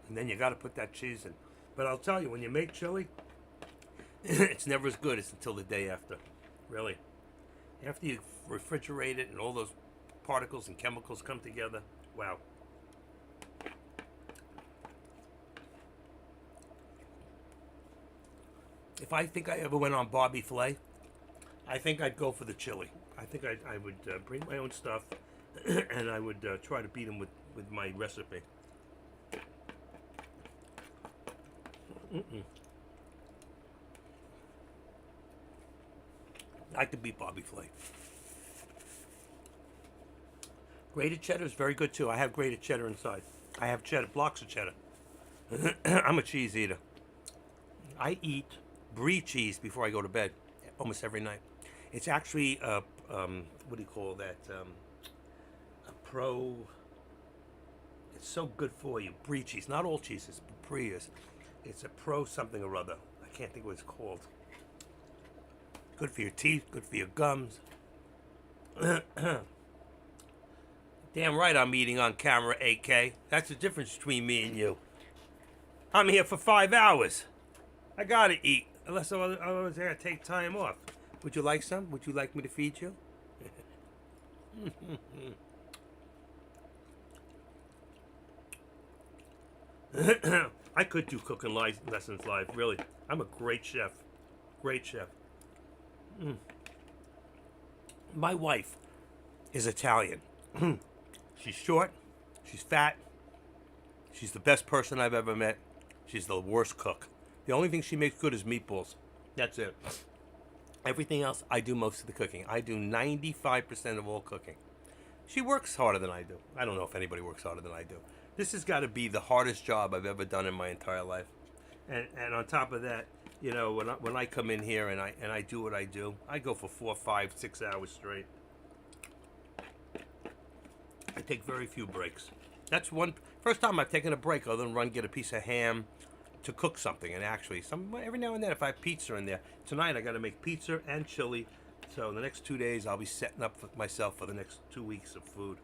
And then you got to put that cheese in. But I'll tell you, when you make chili, it's never as good as until the day after. Really. After you refrigerate it and all those particles and chemicals come together, wow. If I think I ever went on Bobby Flay, I think I'd go for the chili. I think I would bring my own stuff, and I would try to beat him with my recipe. I could beat Bobby Flay. Grated cheddar is very good too. I have grated cheddar inside. I have cheddar, blocks of cheddar. I'm a cheese eater. I eat brie cheese before I go to bed almost every night. It's actually what do you call that? A pro. It's so good for you. Brie cheese. Not all cheeses, but brie is. It's a pro something or other. I can't think what it's called. Good for your teeth. Good for your gums. Damn right I'm eating on camera, AK. That's the difference between me and you. I'm here for 5 hours. I gotta eat. Unless I was there to take time off. Would you like some? Would you like me to feed you? I could do cooking lessons live, really. I'm a great chef. Great chef. My wife is Italian. She's short. She's fat. She's the best person I've ever met. She's the worst cook. The only thing she makes good is meatballs. That's it. Everything else, I do most of the cooking. I do 95% of all cooking. She works harder than I do. I don't know if anybody works harder than I do. This has got to be the hardest job I've ever done in my entire life. And on top of that, you know, when I come in here and I do what I do, I go for 4, 5, 6 hours straight. I take very few breaks. That's one first time I've taken a break other than run get a piece of ham to cook something. And actually, every now and then if I have pizza in there, tonight I got to make pizza and chili. So in the next 2 days I'll be setting up for myself for the next 2 weeks of food.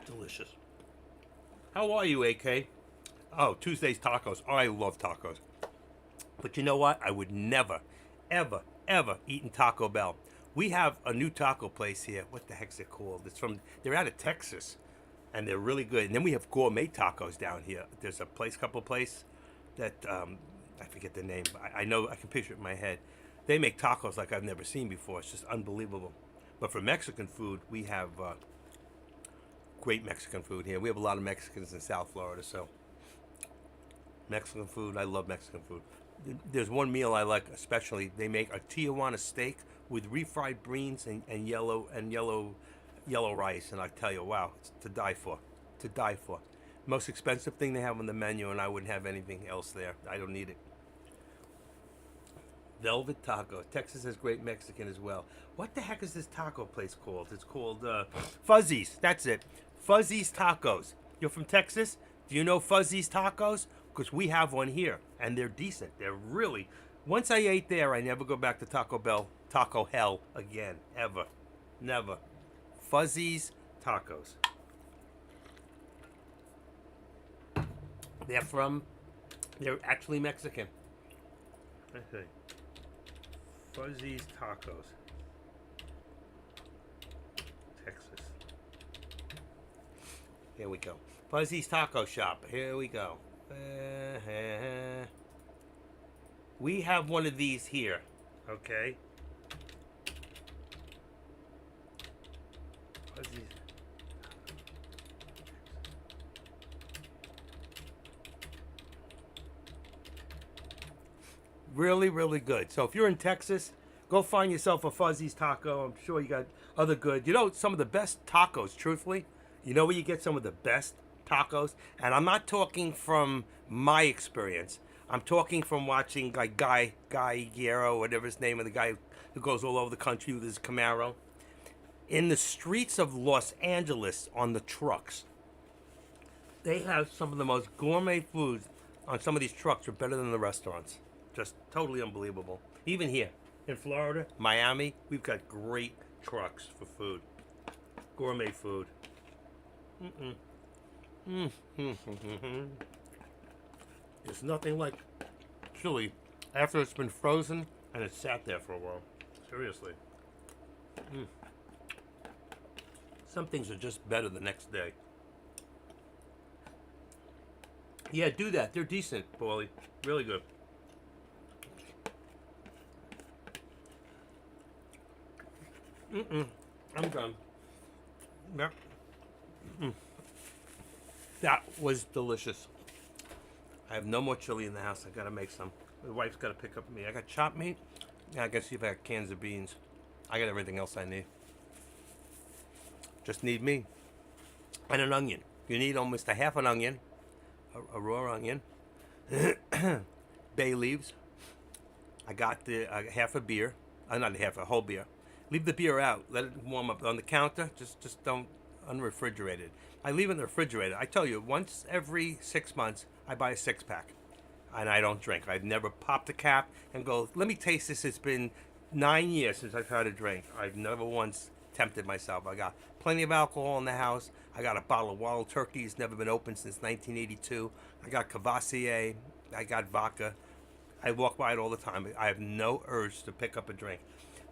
Delicious. How are you, AK? Oh, Tuesday's tacos. Oh, I love tacos. But you know what? I would never, ever, ever eat in Taco Bell. We have a new taco place here. What the heck's it called? They're out of Texas, and they're really good. And then we have gourmet tacos down here. There's a couple places that, I forget the name. I know, I can picture it in my head. They make tacos like I've never seen before. It's just unbelievable. But for Mexican food, we have great Mexican food here. We have a lot of Mexicans in South Florida, so Mexican food, I love Mexican food. There's one meal I like especially. They make a Tijuana steak with refried beans and yellow rice, and I tell you, wow, it's to die for. To die for. Most expensive thing they have on the menu, and I wouldn't have anything else there. I don't need it. Velvet Taco. Texas has great Mexican as well. What the heck is this taco place called? It's called Fuzzy's. That's it. Fuzzy's Tacos. You're from Texas? Do you know Fuzzy's Tacos? Because we have one here, and they're decent. They're really... Once I ate there, I never go back to Taco Bell, Taco Hell again. Ever. Never. Fuzzy's Tacos. They're actually Mexican. Okay. Fuzzy's Tacos. Texas. Here we go. Fuzzy's Taco Shop. Here we go. We have one of these here. Okay. Fuzzy's. Really, really good. So if you're in Texas, go find yourself a Fuzzy's Taco. I'm sure you got other good. You know, some of the best tacos, truthfully, you know where you get some of the best tacos? And I'm not talking from my experience. I'm talking from watching like Guy Guerrero, whatever his name, of the guy who goes all over the country with his Camaro. In the streets of Los Angeles on the trucks, they have some of the most gourmet foods on some of these trucks are better than the restaurants. Just totally unbelievable. Even here in Florida, Miami, we've got great trucks for food. Gourmet food. There's nothing like chili after it's been frozen and it's sat there for a while. Seriously. Some things are just better the next day. Yeah, do that. They're decent, Paulie. Really good. I'm done. Yep. That was delicious. I have no more chili in the house. I gotta make some. The wife's gotta pick up meat. I got chopped meat. Yeah, I gotta see if I got cans of beans. I got everything else I need. Just need me. And an onion. You need almost a half an onion. A raw onion. Bay leaves. I got the half a beer. Not half, a whole beer. Leave the beer out. Let it warm up on the counter. Just don't unrefrigerate it. I leave it in the refrigerator. I tell you, once every 6 months, I buy a 6-pack. And I don't drink. I've never popped a cap and go, let me taste this. It's been 9 years since I've had a drink. I've never once tempted myself. I got plenty of alcohol in the house. I got a bottle of Wild Turkey. It's never been opened since 1982. I got Cavassier. I got vodka. I walk by it all the time. I have no urge to pick up a drink.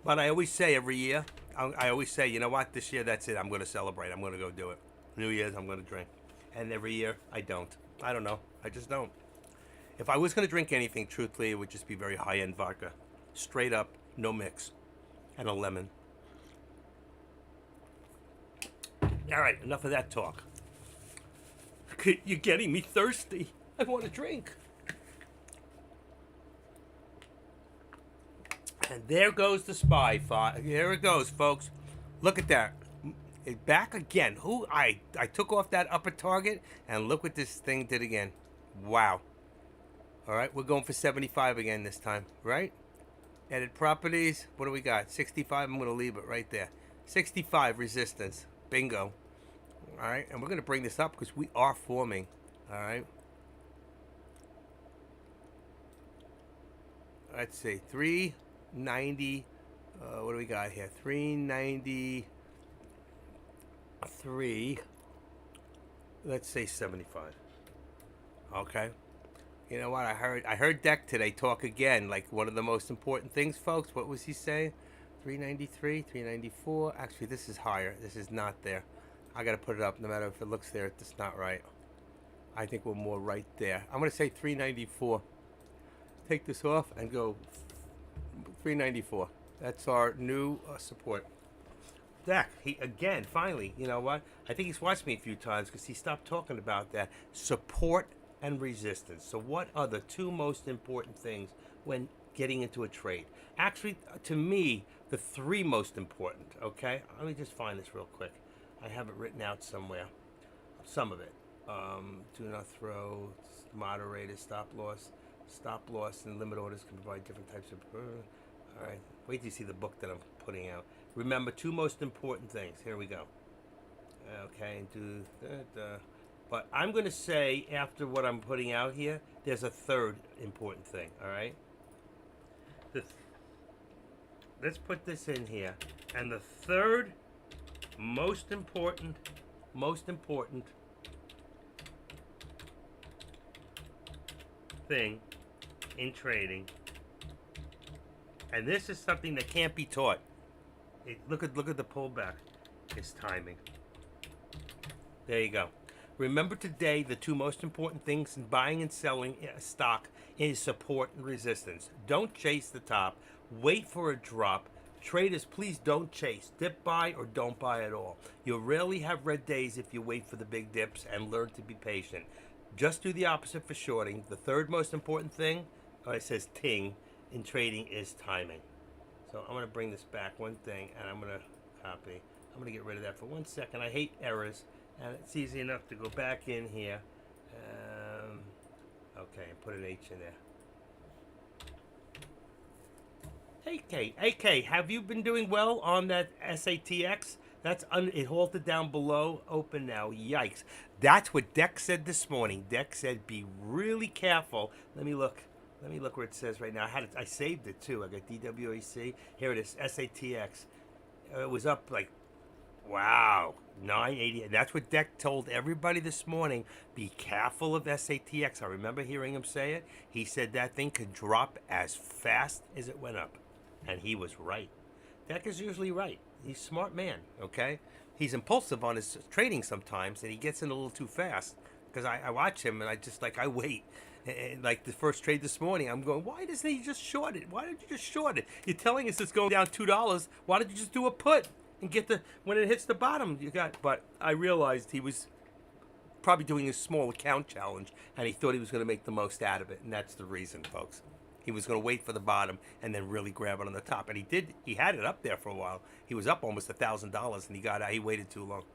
But I always say every year, I always say, you know what, this year that's it. I'm going to celebrate. I'm going to go do it. New Year's, I'm going to drink. And every year, I don't. I don't know. I just don't. If I was going to drink anything, truthfully, it would just be very high-end vodka. Straight up, no mix. And a lemon. All right, enough of that talk. You're getting me thirsty. I want to drink. And there goes the spy. Here it goes, folks. Look at that. It back again. I took off that upper target, and look what this thing did again. Wow. All right, we're going for 75 again this time, right? Edit properties. What do we got? 65. I'm going to leave it right there. 65 resistance. Bingo. All right, and we're going to bring this up because we are forming. All right. Let's see. 390. What do we got here? 393. Let's say 75. Okay. You know what? I heard Deck today talk again, like one of the most important things, folks. What was he saying? 393, 394. Actually, this is higher. This is not there. I got to put it up. No matter if it looks there, it's not right. I think we're more right there. I'm going to say 394. Take this off and go 394. That's our new support. Deck, again, finally, you know what? I think he's watched me a few times because he stopped talking about that. Support and resistance. So what are the two most important things when getting into a trade? Actually, to me, the three most important, okay? Let me just find this real quick. I have it written out somewhere. Some of it. Do not throw, moderator, stop loss. Stop loss and limit orders can provide different types of... all right. Wait till you see the book that I'm putting out. Remember, two most important things. Here we go. Okay, do that. But I'm going to say, after what I'm putting out here, there's a third important thing, all right? Let's put this in here. And the third most important thing in trading, and this is something that can't be taught. Look at the pullback. It's timing. There you go. Remember today, the two most important things in buying and selling a stock is support and resistance. Don't chase the top. Wait for a drop. Traders, please don't chase. Dip buy or don't buy at all. You'll rarely have red days if you wait for the big dips, and learn to be patient. Just do the opposite for shorting. The third most important thing, it says ting, in trading is timing. So I'm going to bring this back one thing, and I'm going to copy. I'm going to get rid of that for 1 second. I hate errors. And it's easy enough to go back in here. Okay, and put an H in there. AK, have you been doing well on that SATX? It halted down below. Open now. Yikes. That's what Deck said this morning. Deck said be really careful. Let me look where it says right now. I saved it too. I got DWAC. Here it is. SATX. It was up like, wow, 980. That's what Deck told everybody this morning. Be careful of SATX. I remember hearing him say it. He said that thing could drop as fast as it went up. And he was right. Deck is usually right. He's a smart man, okay? He's impulsive on his trading sometimes, and he gets in a little too fast. Because I watch him, and I wait. And like the first trade this morning, I'm going, why doesn't he just short it? Why did you just short it? You're telling us it's going down $2. Why don't you just do a put? And get when it hits the bottom, but I realized he was probably doing a small account challenge, and he thought he was going to make the most out of it, and that's the reason, folks. He was going to wait for the bottom and then really grab it on the top, and he did. He had it up there for a while. He was up almost $1,000, and he got out. He waited too long,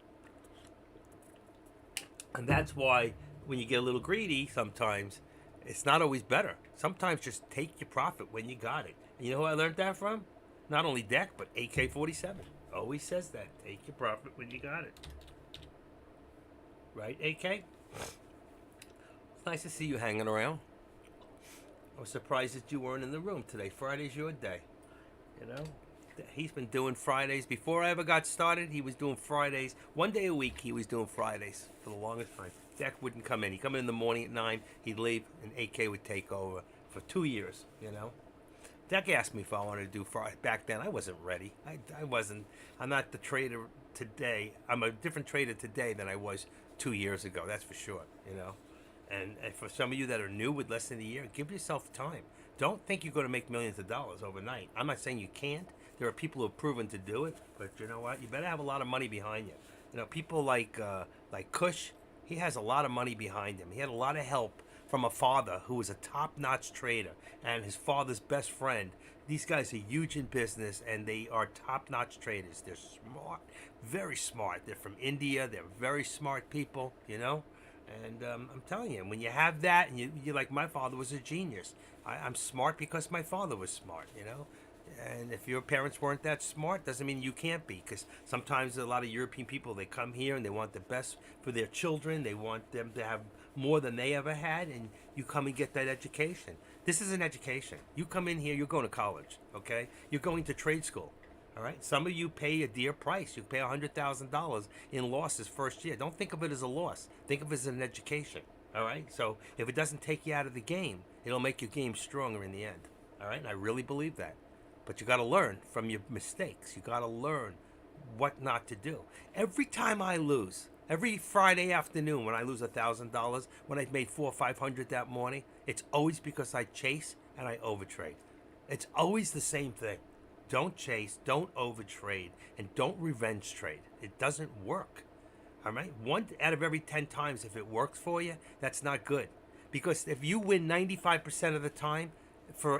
and that's why when you get a little greedy, sometimes it's not always better. Sometimes just take your profit when you got it. And you know who I learned that from? Not only Deck, but AK-47. Always says that. Take your profit when you got it. Right, AK? It's nice to see you hanging around. I was surprised that you weren't in the room today. Friday's your day. You know? He's been doing Fridays. Before I ever got started, he was doing Fridays. 1 day a week, he was doing Fridays for the longest time. Deck wouldn't come in. He'd come in the morning at 9. He'd leave, and AK would take over for 2 years, you know? Deck asked me if I wanted to do Friday. Back then, I wasn't ready. I wasn't. I'm not the trader today. I'm a different trader today than I was 2 years ago. That's for sure, you know? And for some of you that are new with less than a year, give yourself time. Don't think you're going to make millions of dollars overnight. I'm not saying you can't. There are people who have proven to do it, but you know what? You better have a lot of money behind you. You know, people like Kush, he has a lot of money behind him. He had a lot of help from a father who was a top-notch trader and his father's best friend. These guys are huge in business and they are top-notch traders. They're smart, very smart. They're from India. They're very smart people, you know. And I'm telling you, when you have that, and you're like, my father was a genius. I'm smart because my father was smart, you know. And if your parents weren't that smart, doesn't mean you can't be. Because sometimes a lot of European people, they come here and they want the best for their children. They want them to have more than they ever had, and you come and get that education. This is an education. You come in here, you're going to college, okay? You're going to trade school. All right. Some of you pay a dear price. You pay $100,000 in losses first year. Don't think of it as a loss. Think of it as an education. All right. So if it doesn't take you out of the game, it'll make your game stronger in the end. All right. And I really believe that. But you got to learn from your mistakes. You got to learn what not to do. Every time I lose, every Friday afternoon when I lose $1,000, when I made 400 or 500 that morning, it's always because I chase and I overtrade. It's always the same thing. Don't chase, don't overtrade, and don't revenge trade. It doesn't work. All right? 1 out of every 10 times, if it works for you, that's not good. Because if you win 95% of the time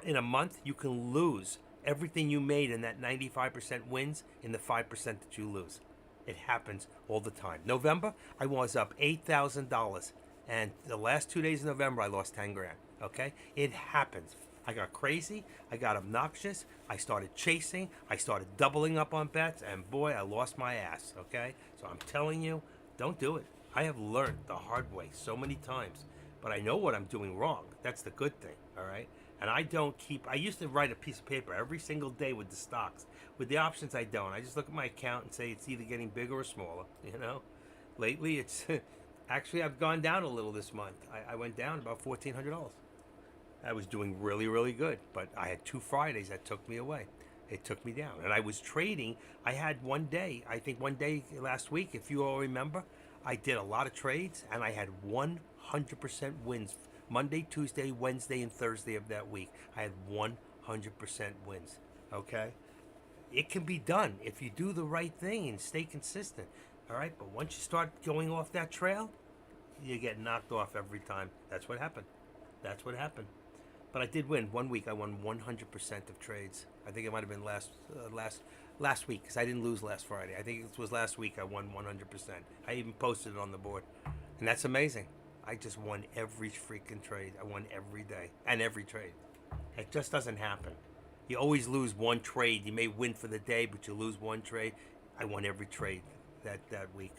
in a month, you can lose everything you made in that 95% wins in the 5% that you lose. It happens all the time. November, I was up $8,000. And the last 2 days of November, I lost 10 grand. Okay? It happens. I got crazy. I got obnoxious. I started chasing. I started doubling up on bets. And boy, I lost my ass. Okay? So I'm telling you, don't do it. I have learned the hard way so many times. But I know what I'm doing wrong. That's the good thing. All right? And I don't keep, I used to write a piece of paper every single day with the stocks. With the options, I don't. I just look at my account and say it's either getting bigger or smaller. You know? Lately, it's, actually, I've gone down a little this month. I went down about $1,400. I was doing really, really good, but I had 2 Fridays that took me away. It took me down. And I was trading. I had one day, I think one day last week, if you all remember, I did a lot of trades and I had 100% wins. Monday, Tuesday, Wednesday, and Thursday of that week. I had 100% wins. Okay? It can be done if you do the right thing and stay consistent. All right? But once you start going off that trail, you get knocked off every time. That's what happened. That's what happened. But I did win. 1 week I won 100% of trades. I think it might have been last week because I didn't lose last Friday. I think it was last week I won 100%. I even posted it on the board. And that's amazing. I just won every freaking trade. I won every day and every trade. It just doesn't happen. You always lose one trade. You may win for the day, but you lose one trade. I won every trade that week.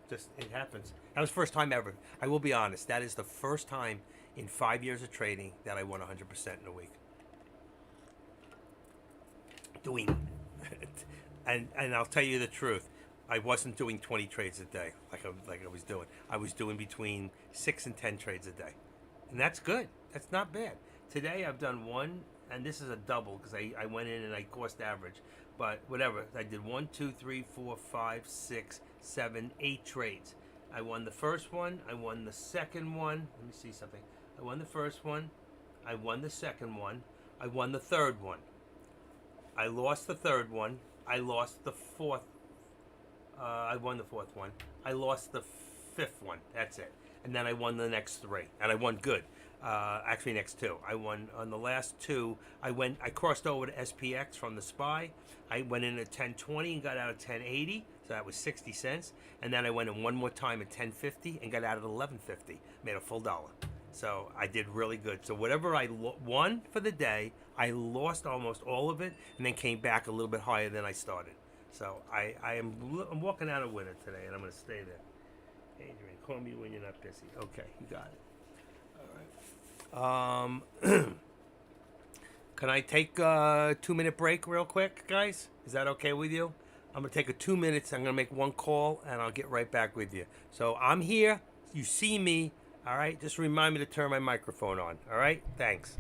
Just, it happens. That was the first time ever. I will be honest. That is the first time in 5 years of trading that I won 100% in a week. Doing, and I'll tell you the truth. I wasn't doing 20 trades a day like I was doing. I was doing between 6 and 10 trades a day, and that's good. That's not bad. Today I've done one, and this is a double because I went in and I cost average. But whatever, I did 1, 2, 3, 4, 5, 6, 7, 8 trades. I won the first one. I won the second one. Let me see something. I won the first one. I won the second one. I won the third one. I lost the third one. I lost the fourth. I won the fourth one. I lost the fifth one. That's it. And then I won the next 3, and I won good. Actually, next 2. I won on the last 2. I crossed over to SPX from the SPY. I went in at 1020 and got out at 1080. So that was 60 cents. And then I went in one more time at 1050 and got out at 1150. Made a full dollar. So I did really good. So whatever I won for the day, I lost almost all of it, and then came back a little bit higher than I started. So I'm walking out a winner today, and I'm going to stay there. Adrian, call me when you're not busy. Okay, you got it. All right. Can I take a 2-minute break real quick, guys? Is that okay with you? I'm going to take a 2 minutes. I'm going to make one call, and I'll get right back with you. So I'm here. You see me. All right? Just remind me to turn my microphone on. All right? Thanks.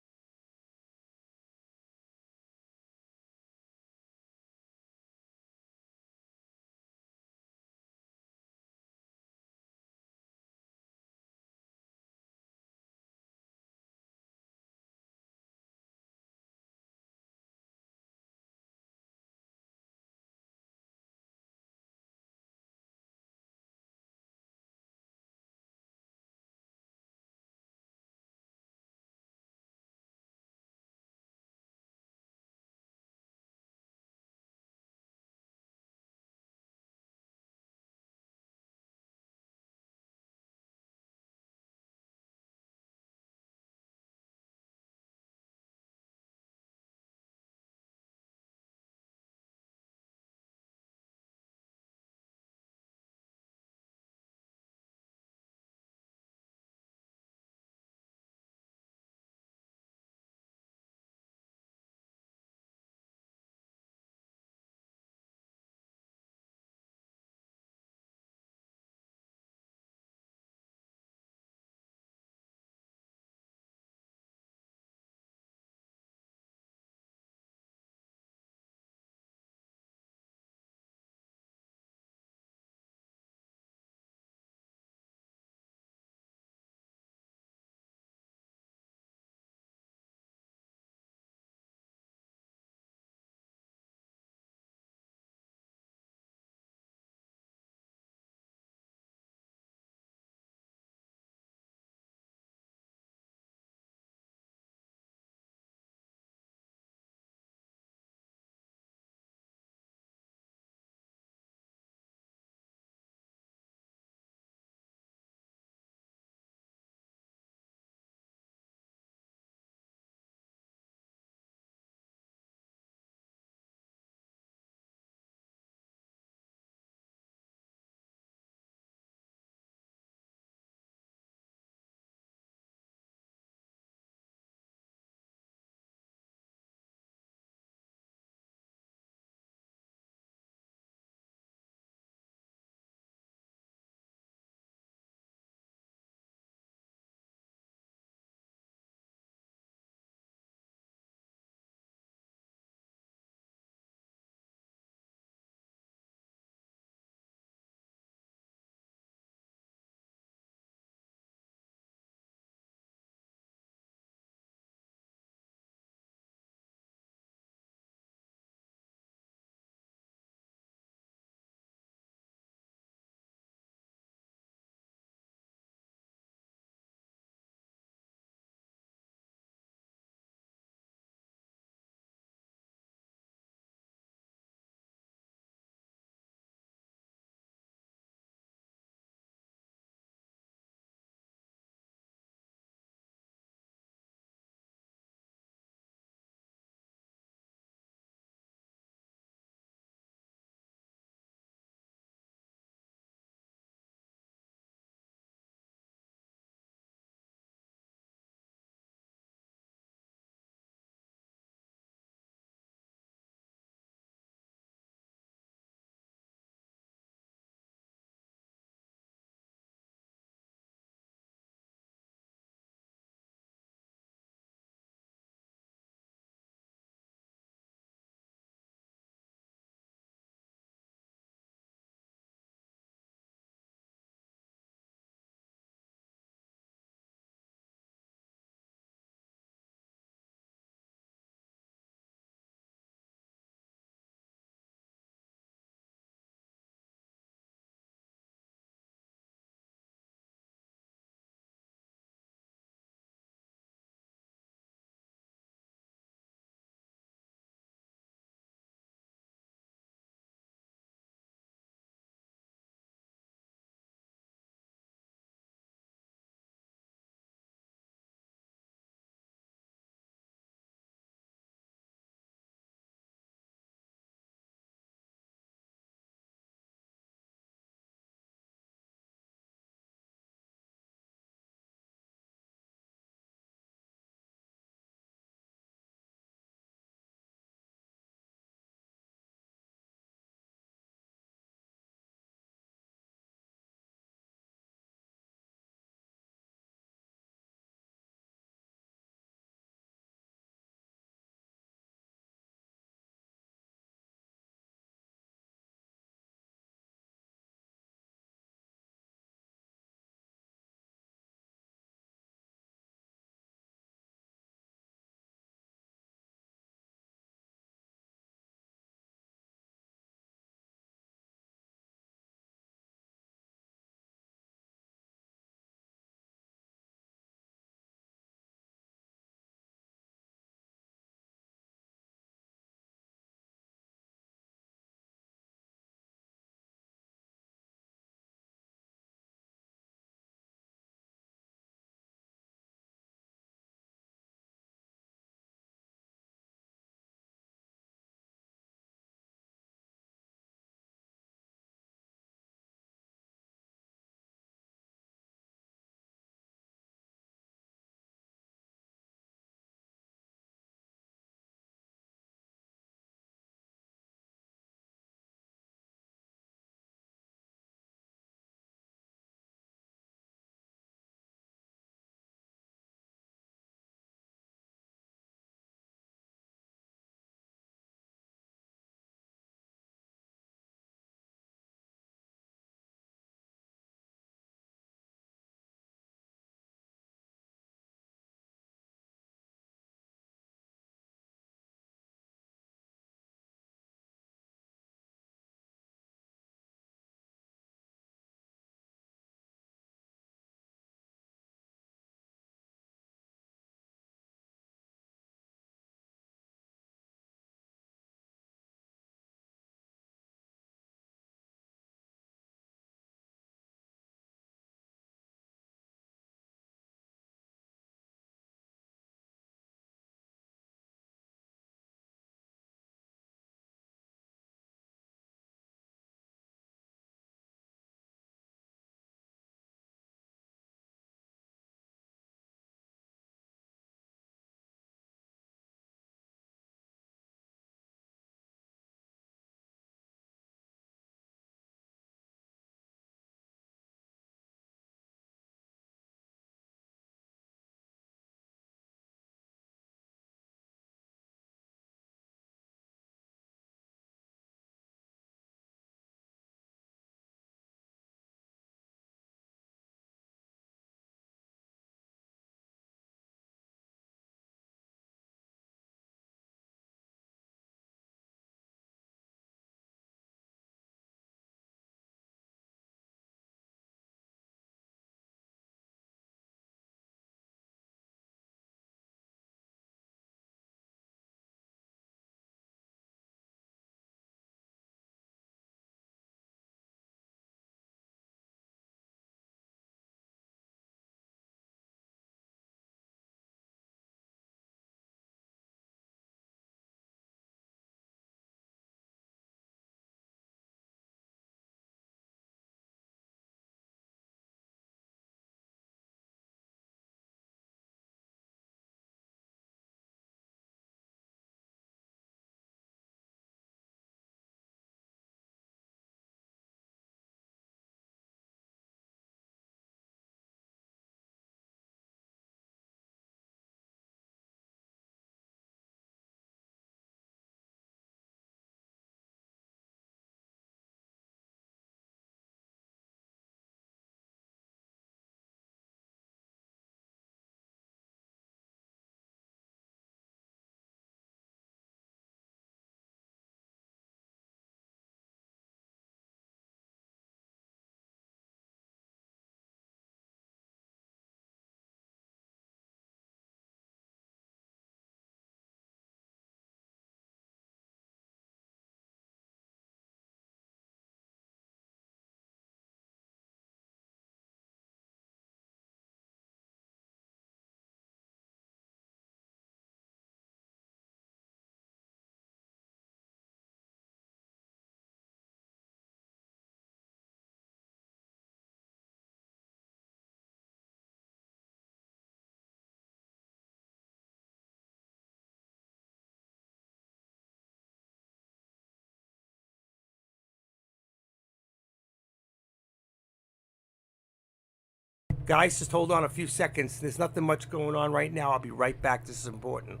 Guys, just hold on a few seconds. There's nothing much going on right now. I'll be right back. This is important.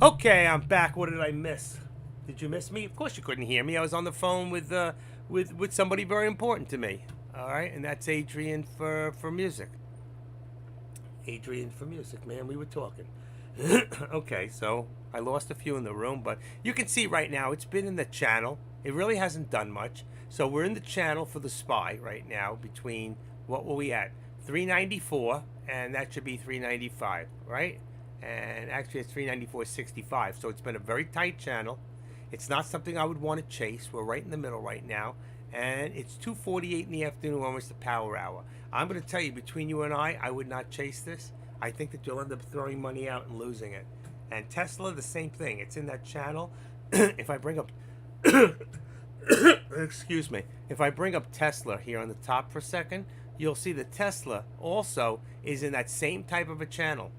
Okay, I'm back. What did I miss? Did you miss me? Of course you couldn't hear me. I was on the phone with somebody very important to me. All right, and that's Adrian for music. Adrian for music, man. We were talking. Okay, so I lost a few in the room, but you can see right now it's been in the channel. It really hasn't done much. So we're in the channel for the SPY right now between, what were we at? 394, and that should be 395, right? And actually it's 394.65. So it's been a very tight channel. It's not something I would want to chase. We're right in the middle right now. And it's 2:48 in the afternoon, almost the power hour. I'm going to tell you, between you and I would not chase this. I think that you'll end up throwing money out and losing it. And Tesla, the same thing. It's in that channel. If I bring up, excuse me, if I bring up Tesla here on the top for a second, you'll see that Tesla also is in that same type of a channel.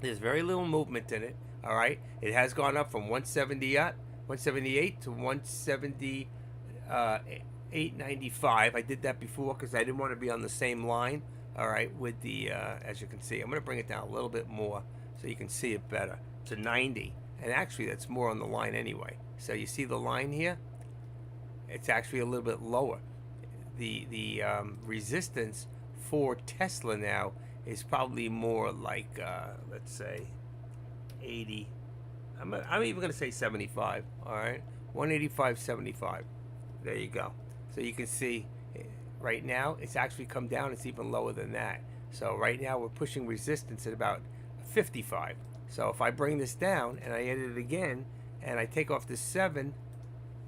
There's very little movement in it. All right, it has gone up from 178 to 178.95. I did that before because I didn't want to be on the same line. All right, with the as you can see, I'm going to bring it down a little bit more so you can see it better to 90. And actually, that's more on the line anyway. So you see the line here? It's actually a little bit lower. The resistance for Tesla now is probably more like let's say 80. I'm even going to say 75. All right, 185.75. There you go. So you can see right now it's actually come down. It's even lower than that. So right now we're pushing resistance at about 55. So if I bring this down and I edit it again and I take off this 7,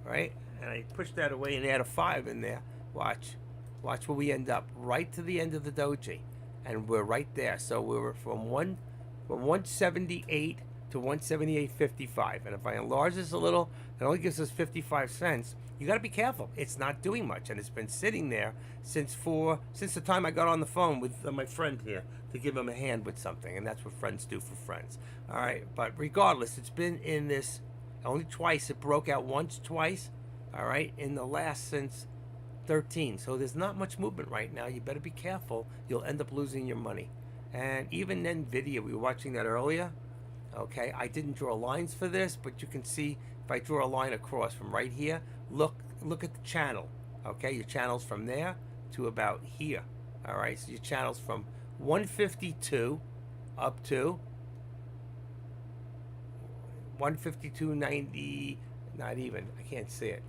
right, and I push that away and add a 5 in there, watch where we end up, right to the end of the doji, and we're right there. So we were from 178 to 178.55, and if I enlarge this a little, it only gives us 55 cents. You got to be careful. It's not doing much, and it's been sitting there since the time I got on the phone with my friend here to give him a hand with something, and that's what friends do for friends. All right, but regardless, it's been in this only twice. It broke out once, twice. All right, in the last since 13. So there's not much movement right now. You better be careful. You'll end up losing your money. And even NVIDIA, we were watching that earlier. Okay, I didn't draw lines for this, but you can see if I draw a line across from right here, look at the channel. Okay, your channel's from there to about here. All right, so your channel's from 152 up to 152.90. Not even, I can't see it.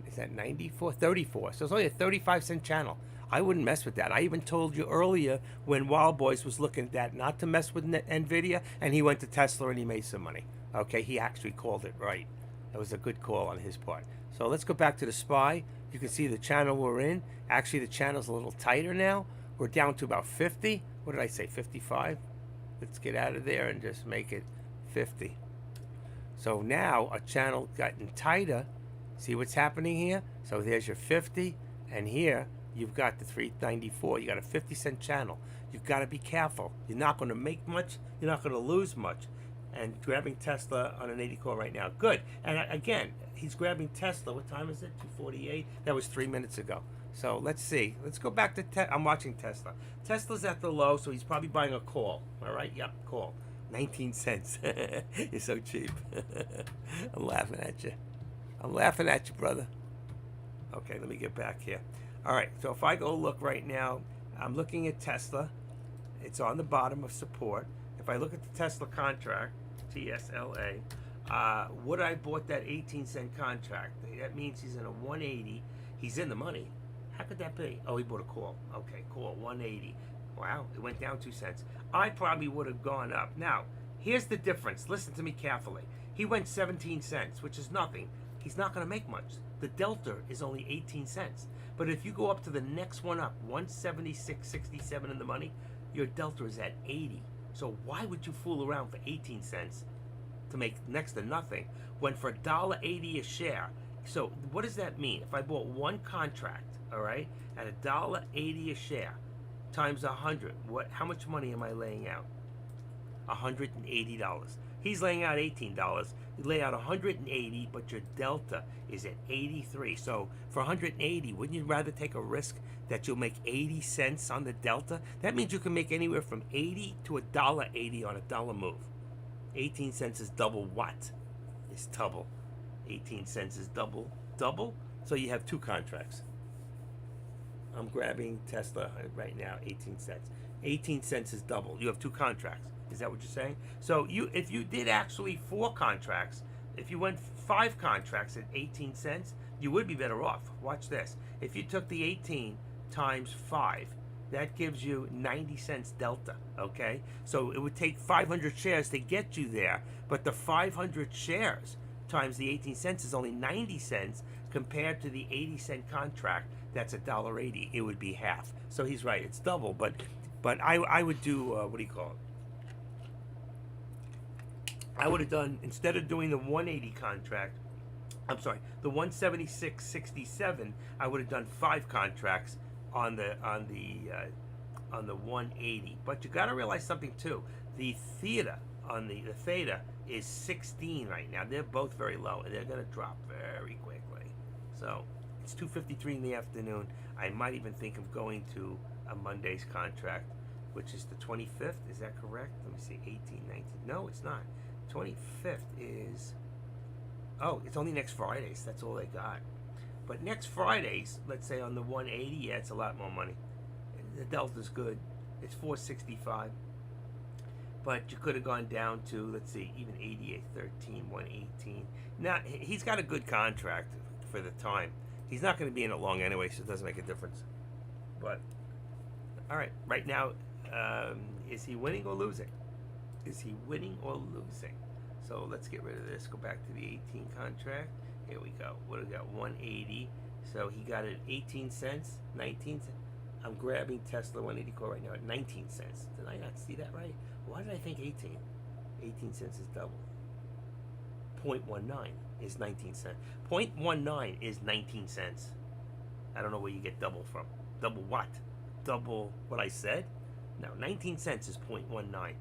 Is that 94? 34. So it's only a 35-cent channel. I wouldn't mess with that. I even told you earlier when Wild Boys was looking at that not to mess with NVIDIA, and he went to Tesla and he made some money. Okay, he actually called it right. That was a good call on his part. So let's go back to the SPY. You can see the channel we're in. Actually, the channel's a little tighter now. We're down to about 50. What did I say, 55? Let's get out of there and just make it 50. So now a channel gotten tighter. See what's happening here? So there's your 50, and here you've got the 394. You got a 50-cent channel. You've got to be careful. You're not going to make much. You're not going to lose much. And grabbing Tesla on an 80 call right now. Good. And again, he's grabbing Tesla. What time is it? 2:48. That was 3 minutes ago. So let's see. Let's go back to I'm watching Tesla. Tesla's at the low, so he's probably buying a call. All right? Yep, call. 19 cents. You're so cheap. I'm laughing at you. I'm laughing at you, brother. Okay, let me get back here. All right, so if I go look right now, I'm looking at Tesla. It's on the bottom of support. If I look at the Tesla contract, TSLA, would I bought that 18-cent contract? That means he's in a 180. He's in the money. How could that be? Oh, he bought a call. Okay, call, 180. Wow, it went down 2 cents. I probably would have gone up. Now, here's the difference. Listen to me carefully. He went 17 cents, which is nothing. He's not going to make much. The delta is only 18 cents. But if you go up to the next one up, 176.67 in the money, your delta is at 80. So why would you fool around for 18 cents to make next to nothing when for $1.80 a share? So what does that mean? If I bought one contract, all right, at $1.80 a share times 100, how much money am I laying out? $180. He's laying out $18. You lay out 180, but your delta is at 83. So for 180, wouldn't you rather take a risk that you'll make 80 cents on the delta? That means you can make anywhere from 80 to $1.80 on a dollar move. 18 cents is double what? It's double. 18 cents is double. Double? So you have two contracts. I'm grabbing Tesla right now, 18 cents. 18 cents is double. You have two contracts. Is that what you're saying? So if you did actually four contracts, if you went five contracts at 18 cents, you would be better off. Watch this. If you took the 18 times 5, that gives you 90 cents delta, okay? So it would take 500 shares to get you there, but the 500 shares times the 18 cents is only 90 cents compared to the 80-cent contract. That's $1.80. It would be half. So he's right. It's double, but I would do, what do you call it? I would have done, instead of doing the 180 contract, I'm sorry, the 176.67, I would have done 5 contracts on the 180. But you got to realize something too. The theta on the theta is 16 right now. They're both very low, and they're going to drop very quickly. So it's 2:53 in the afternoon. I might even think of going to a Monday's contract, which is the 25th. Is that correct? Let me see. 18, 19. No, it's not. 25th is. Oh, it's only next Fridays. That's all they got. But next Fridays, let's say on the 180, yeah, it's a lot more money. The delta's good. It's 465. But you could have gone down to, let's see, even 88.13, 118. Now, he's got a good contract for the time. He's not going to be in it long anyway, so it doesn't make a difference. But, all right, right now, is he winning or losing? Is he winning or losing? So let's get rid of this. Go back to the 18 contract. Here we go. What do we got? 180. So he got it at 18 cents, 19 cents. I'm grabbing Tesla 180 core right now at 19 cents. Did I not see that right? Why did I think 18? 18 cents is double. 0.19 is 19 cents. 0.19 is 19 cents. I don't know where you get double from. Double what? Double what I said? No, 19 cents is 0.19.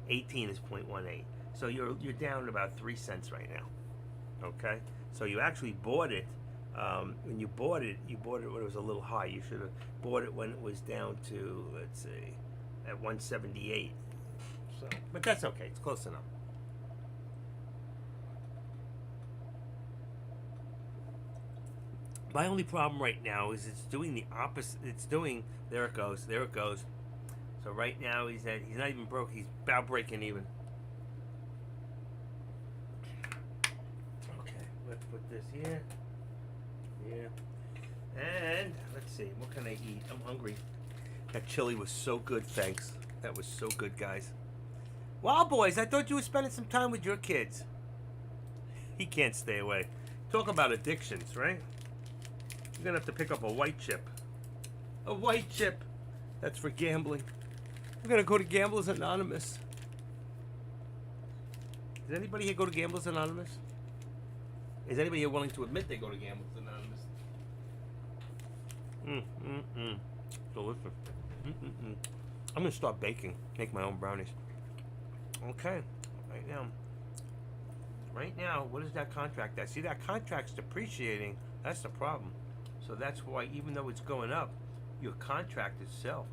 18 is 0.18. So you're down about 3 cents right now. Okay? So you actually bought it. When you bought it when it was a little high. You should have bought it when it was down to, let's see, at 178. So, but that's okay. It's close enough. My only problem right now is it's doing the opposite. It's doing, there it goes. There it goes. So right now he's not even broke. He's about breaking even. Okay, let's put this here. Yeah. And let's see, what can I eat? I'm hungry. That chili was so good, thanks. That was so good, guys. Wow, boys, I thought you were spending some time with your kids. He can't stay away. Talk about addictions, right? You're gonna have to pick up a white chip. A white chip. That's for gambling. We're gonna go to Gamblers Anonymous. Does anybody here go to Gamblers Anonymous? Is anybody here willing to admit they go to Gamblers Anonymous? Delicious. I'm gonna start baking. Make my own brownies. Okay. Right now, what is that contract at? See, that contract's depreciating. That's the problem. So that's why, even though it's going up, your contract itself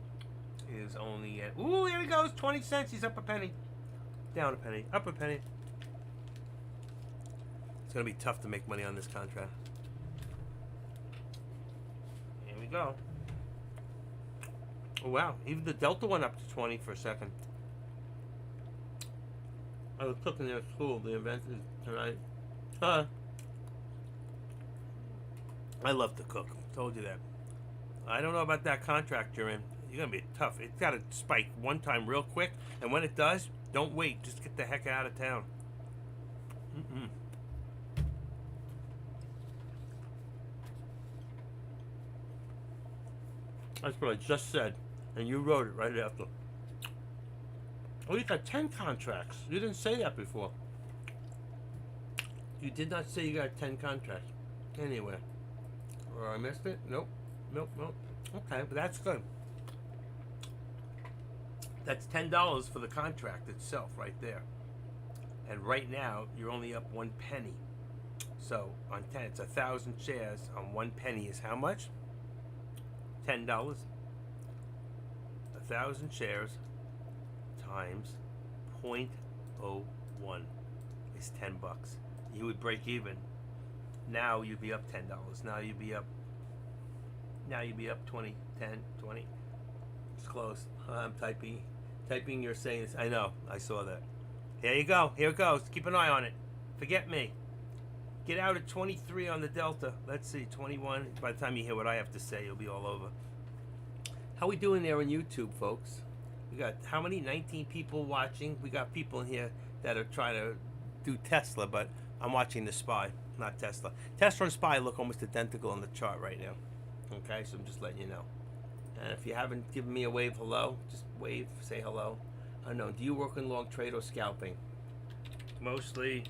is only at, ooh, here he goes, 20 cents. He's up a penny. Down a penny. Up a penny. It's going to be tough to make money on this contract. Here we go. Oh, wow. Even the Delta went up to 20 for a second. I was cooking their school. The event is tonight. I love to cook. Told you that. I don't know about that contract you're in. You're going to be tough. It's got to spike one time real quick. And when it does, don't wait. Just get the heck out of town. That's what I just said. And you wrote it right after. Oh, you got 10 contracts. You didn't say that before. You did not say you got 10 contracts. Anywhere. Or I missed it? Nope. Okay, but that's good. That's $10 for the contract itself right there. And right now, you're only up 1 penny. So on 10, it's 1,000 shares on 1 penny is how much? $10. 1,000 shares times 0.01. one is $10. You would break even. Now you'd be up $10. Now you'd be up 20, 10, 20. It's close. I'm typing. You're saying this. I know. I saw that. Here you go. Here it goes. Keep an eye on it. Forget me. Get out at 23 on the Delta. Let's see, 21. By the time you hear what I have to say, you'll be all over. How we doing there on YouTube, folks? We got how many? 19 people watching. We got people in here that are trying to do Tesla, but I'm watching the SPY, not Tesla. Tesla and SPY look almost identical on the chart right now. Okay, so I'm just letting you know. And if you haven't given me a wave hello, just wave, say hello. Unknown. Do you work in long trade or scalping? Mostly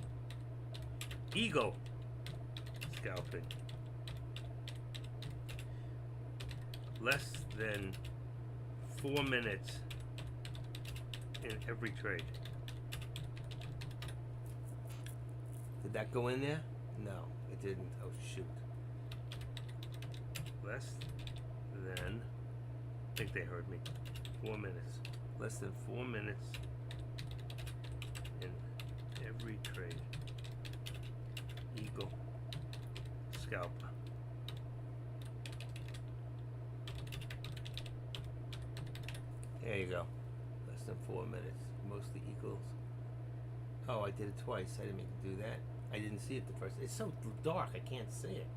Eagle scalping. Less than 4 minutes in every trade. Did that go in there? No, it didn't. Oh shoot. Less than, I think they heard me, 4 minutes. Less than 4 minutes in every trade. Eagle scalp. There you go. Less than 4 minutes. Mostly equals. Oh, I did it twice. I didn't mean to do that. I didn't see it the first. It's so dark. I can't see it.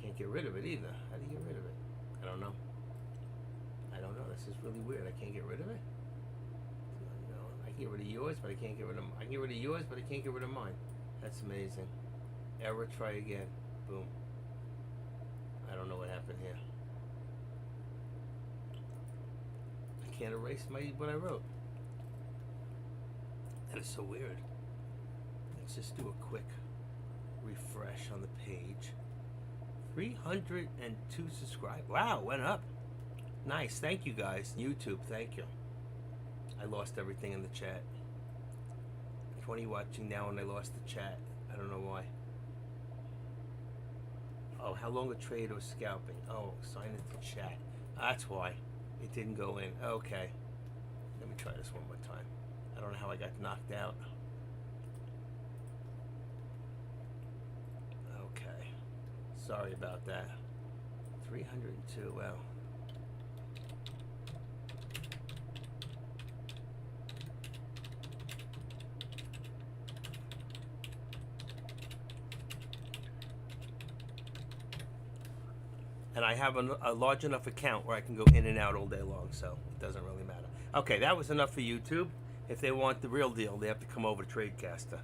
Can't get rid of it either. How do you get rid of it? I don't know. This is really weird. I can't get rid of it. No, I can get rid of yours, but I can't get rid of. I can get rid of yours, but I can't get rid of mine. That's amazing. Error. Try again. Boom. I don't know what happened here. I can't erase what I wrote. That is so weird. Let's just do a quick refresh on the page. 302 subscribers. Wow, went up. Nice. Thank you guys. YouTube, thank you. I lost everything in the chat. 20 watching now and I lost the chat. I don't know why. Oh, how long a trade or scalping? Oh, sign into chat. That's why. It didn't go in. Okay. Let me try this one more time. I don't know how I got knocked out. Okay. Sorry about that. 302. Well. And I have a large enough account where I can go in and out all day long, so it doesn't really matter. Okay, that was enough for YouTube. If they want the real deal, they have to come over to Tradecaster.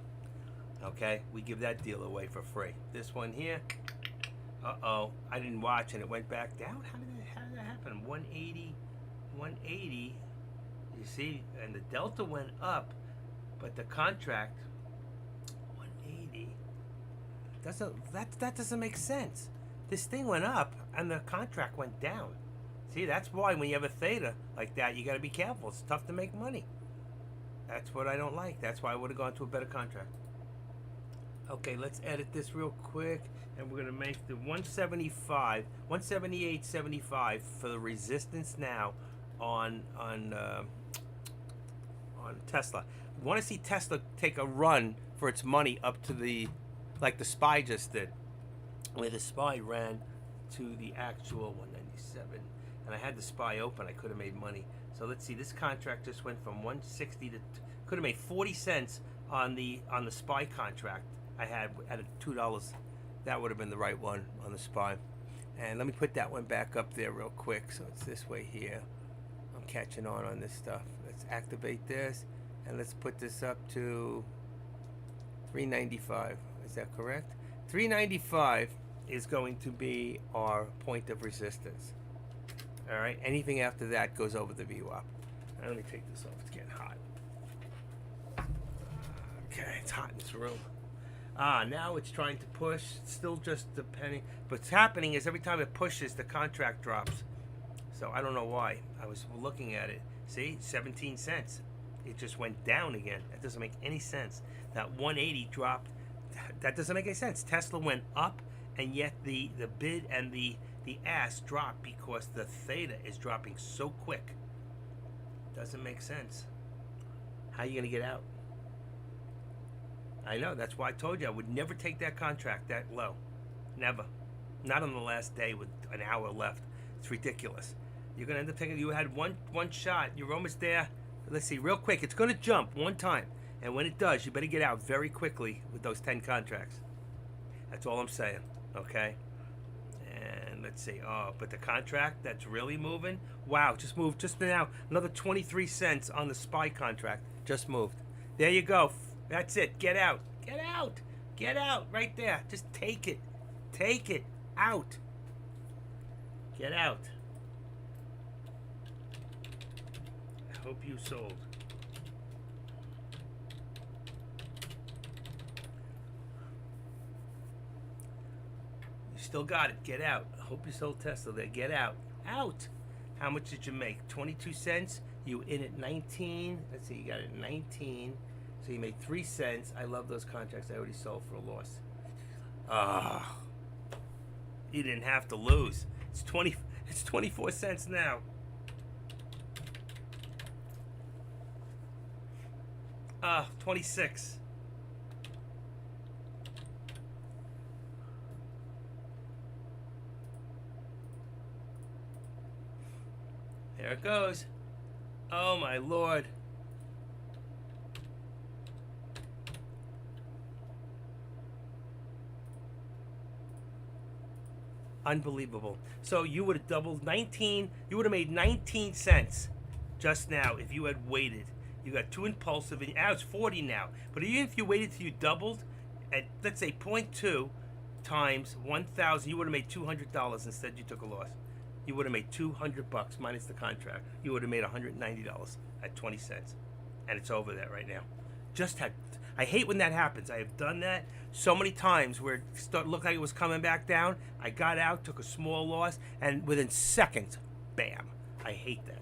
Okay, we give that deal away for free. This one here, I didn't watch and it went back down. How did that happen? 180, 180. You see, and the Delta went up, but the contract 180. That doesn't make sense. This thing went up and the contract went down. See, that's why when you have a theta like that, you got to be careful. It's tough to make money. That's what I don't like. That's why I would have gone to a better contract. Okay, let's edit this real quick, and we're gonna make the 175, 178.75 for the resistance now on Tesla. We want to see Tesla take a run for its money up to the, like the SPY just did, where the SPY ran to the actual 197, and I had the SPY open. I could have made money. So let's see. This contract just went from 160 to could have made 40 cents on the SPY contract. I had at $2. That would have been the right one on the SPY. And let me put that one back up there real quick. So it's this way here. I'm catching on this stuff. Let's activate this, and let's put this up to 395. Is that correct? 395 is going to be our point of resistance. All right. Anything after that goes over the VWAP. Now, let me take this off. It's getting hot. Okay, it's hot in this room. Now it's trying to push. It's still just depending. But what's happening is every time it pushes, the contract drops. So I don't know why. I was looking at it. See, 17 cents. It just went down again. That doesn't make any sense. That 180 dropped. That doesn't make any sense. Tesla went up, and yet the bid and the ask dropped because the theta is dropping so quick. Doesn't make sense. How are you going to get out? I know. That's why I told you I would never take that contract that low. Never. Not on the last day with an hour left. It's ridiculous. You're gonna end up taking. You had one shot. You're almost there. Let's see, real quick. It's gonna jump one time, and when it does, you better get out very quickly with those 10 contracts. That's all I'm saying. Okay. And let's see. Oh, but the contract that's really moving. Wow, just moved just now. Another 23 cents on the SPY contract. Just moved. There you go. That's it. Get out. Get out. Get out right there. Just take it. Take it out. Get out. I hope you sold. You still got it. Get out. I hope you sold Tesla there. Get out. Out. How much did you make? 22 cents. You in at 19. Let's see. You got it at 19. So you made 3 cents. I love those contracts I already sold for a loss. Ah. You didn't have to lose. It's 24 cents now. Ah, 26. There it goes. Oh my Lord. Unbelievable. So you would have doubled 19. You would have made 19 cents just now if you had waited. You got too impulsive. And now it's 40 now. But even if you waited till you doubled at, let's say, 0.2 times 1,000, you would have made $200. Instead, you took a loss. You would have made $200 minus the contract. You would have made $190 at 20 cents. And it's over there right now. I hate when that happens. I have done that so many times where it looked like it was coming back down. I got out, took a small loss, and within seconds, bam. I hate that.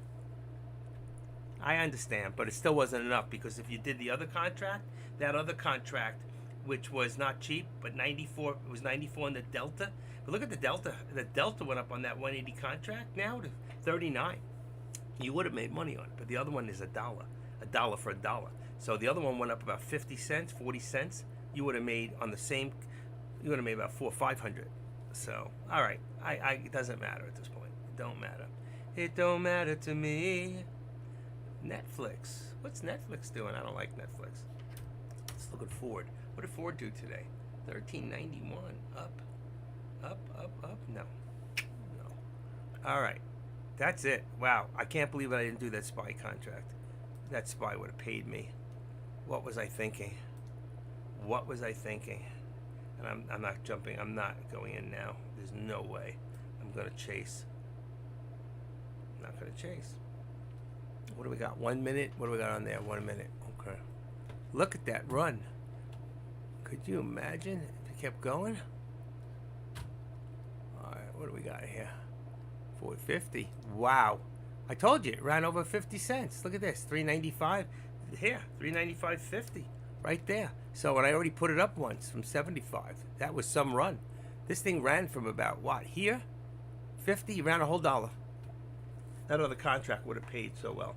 I understand, but it still wasn't enough because if you did the other contract, that other contract, which was not cheap, but 94, it was 94 in the Delta. But look at the Delta. The Delta went up on that 180 contract now to 39. You would have made money on it, but the other one is $1 for $1. So the other one went up about 50 cents, 40 cents. You would have made on the same, you would have made about $400 or $500. So, all right, it doesn't matter at this point. It don't matter. It don't matter to me. Netflix. What's Netflix doing? I don't like Netflix. Let's look at Ford. What did Ford do today? 13.91. Up. No. All right. That's it. Wow. I can't believe I didn't do that SPY contract. That SPY would have paid me. What was I thinking? What was I thinking? And I'm not jumping. I'm not going in now. There's no way. I'm going to chase. I'm not going to chase. What do we got? 1 minute? What do we got on there? 1 minute. Okay. Look at that run. Could you imagine if it kept going? All right. What do we got here? 450. Wow. I told you it ran over 50 cents. Look at this. 395. Here. 395.50. Right there. So, and I already put it up once from 75. That was some run. This thing ran from about what? Here? 50? Ran a whole $1. That other contract would have paid so well.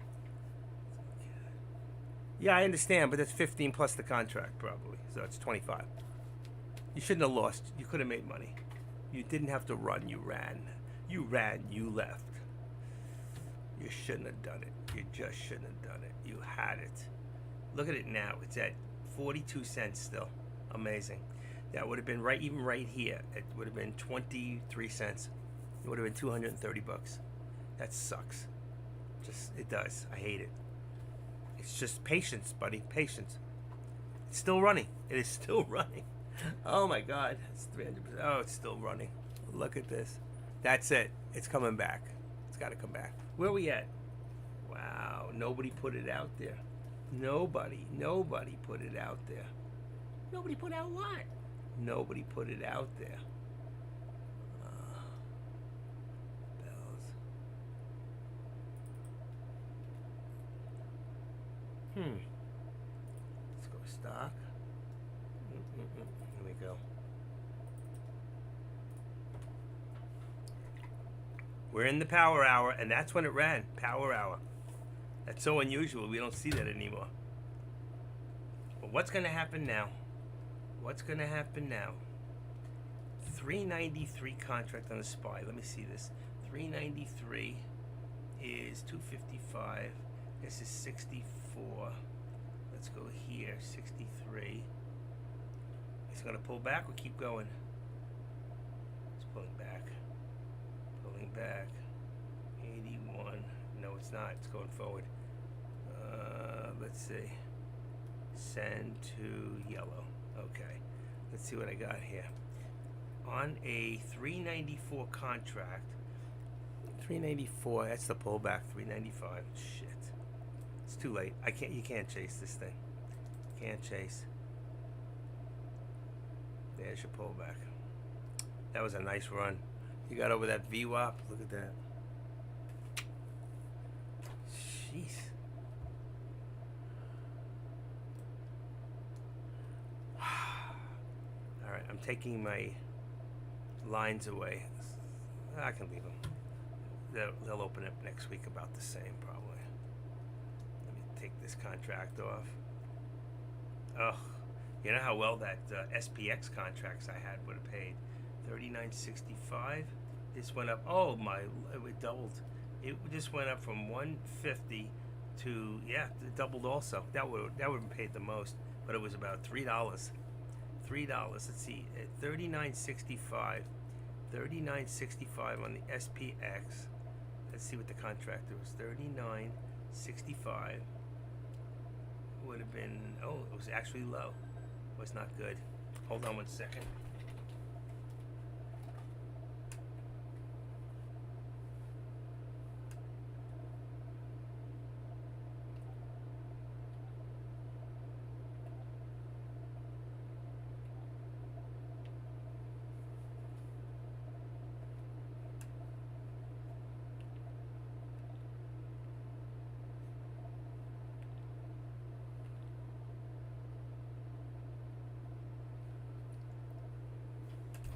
Yeah, I understand, but that's 15 plus the contract probably. So it's 25. You shouldn't have lost. You could have made money. You didn't have to run. You ran. You ran. You left. You shouldn't have done it. You just shouldn't have done it. You had it. Look at it now. It's at 42 cents still. Amazing. That would have been right, even right here. It would have been 23 cents. It would have been 230 bucks. That sucks. It does. I hate it. It's just patience, buddy. Patience. It's still running. It is still running. Oh my God. It's 300%. Oh, it's still running. Look at this. That's it. It's coming back. It's got to come back. Where are we at? Wow. Nobody put it out there. Nobody put it out there. Nobody put out what? Nobody put it out there. Let's go stock. Here we go. We're in the power hour, and that's when it ran. Power hour. That's so unusual. We don't see that anymore. But what's going to happen now? What's going to happen now? 393 contract on the SPY. Let me see this. 393 is 255. This is 64. Let's go here. 63. It's going to pull back or keep going? It's pulling back. Pulling back. 81. No, it's not. It's going forward. Let's see. Send to yellow. Okay. Let's see what I got here. On a 394 contract. 394. That's the pullback. 395. Shit. It's too late. You can't chase this thing. Can't chase. There's your pullback. That was a nice run. You got over that VWAP. Look at that. Jeez. Alright, I'm taking my lines away. I can leave them. They'll open up next week about the same, probably. Let me take this contract off. Ugh. You know how well that SPX contracts I had would have paid? $39.65. This went up. Oh my! It doubled. It just went up from 150 to it doubled also. That would have paid the most, but it was about $3. $3. Let's see. $39.65. $39.65 on the SPX. Let's see what the contract was. $39.65 would have been. Oh, it was actually low. It was not good. Hold on one second.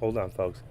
Hold on, folks.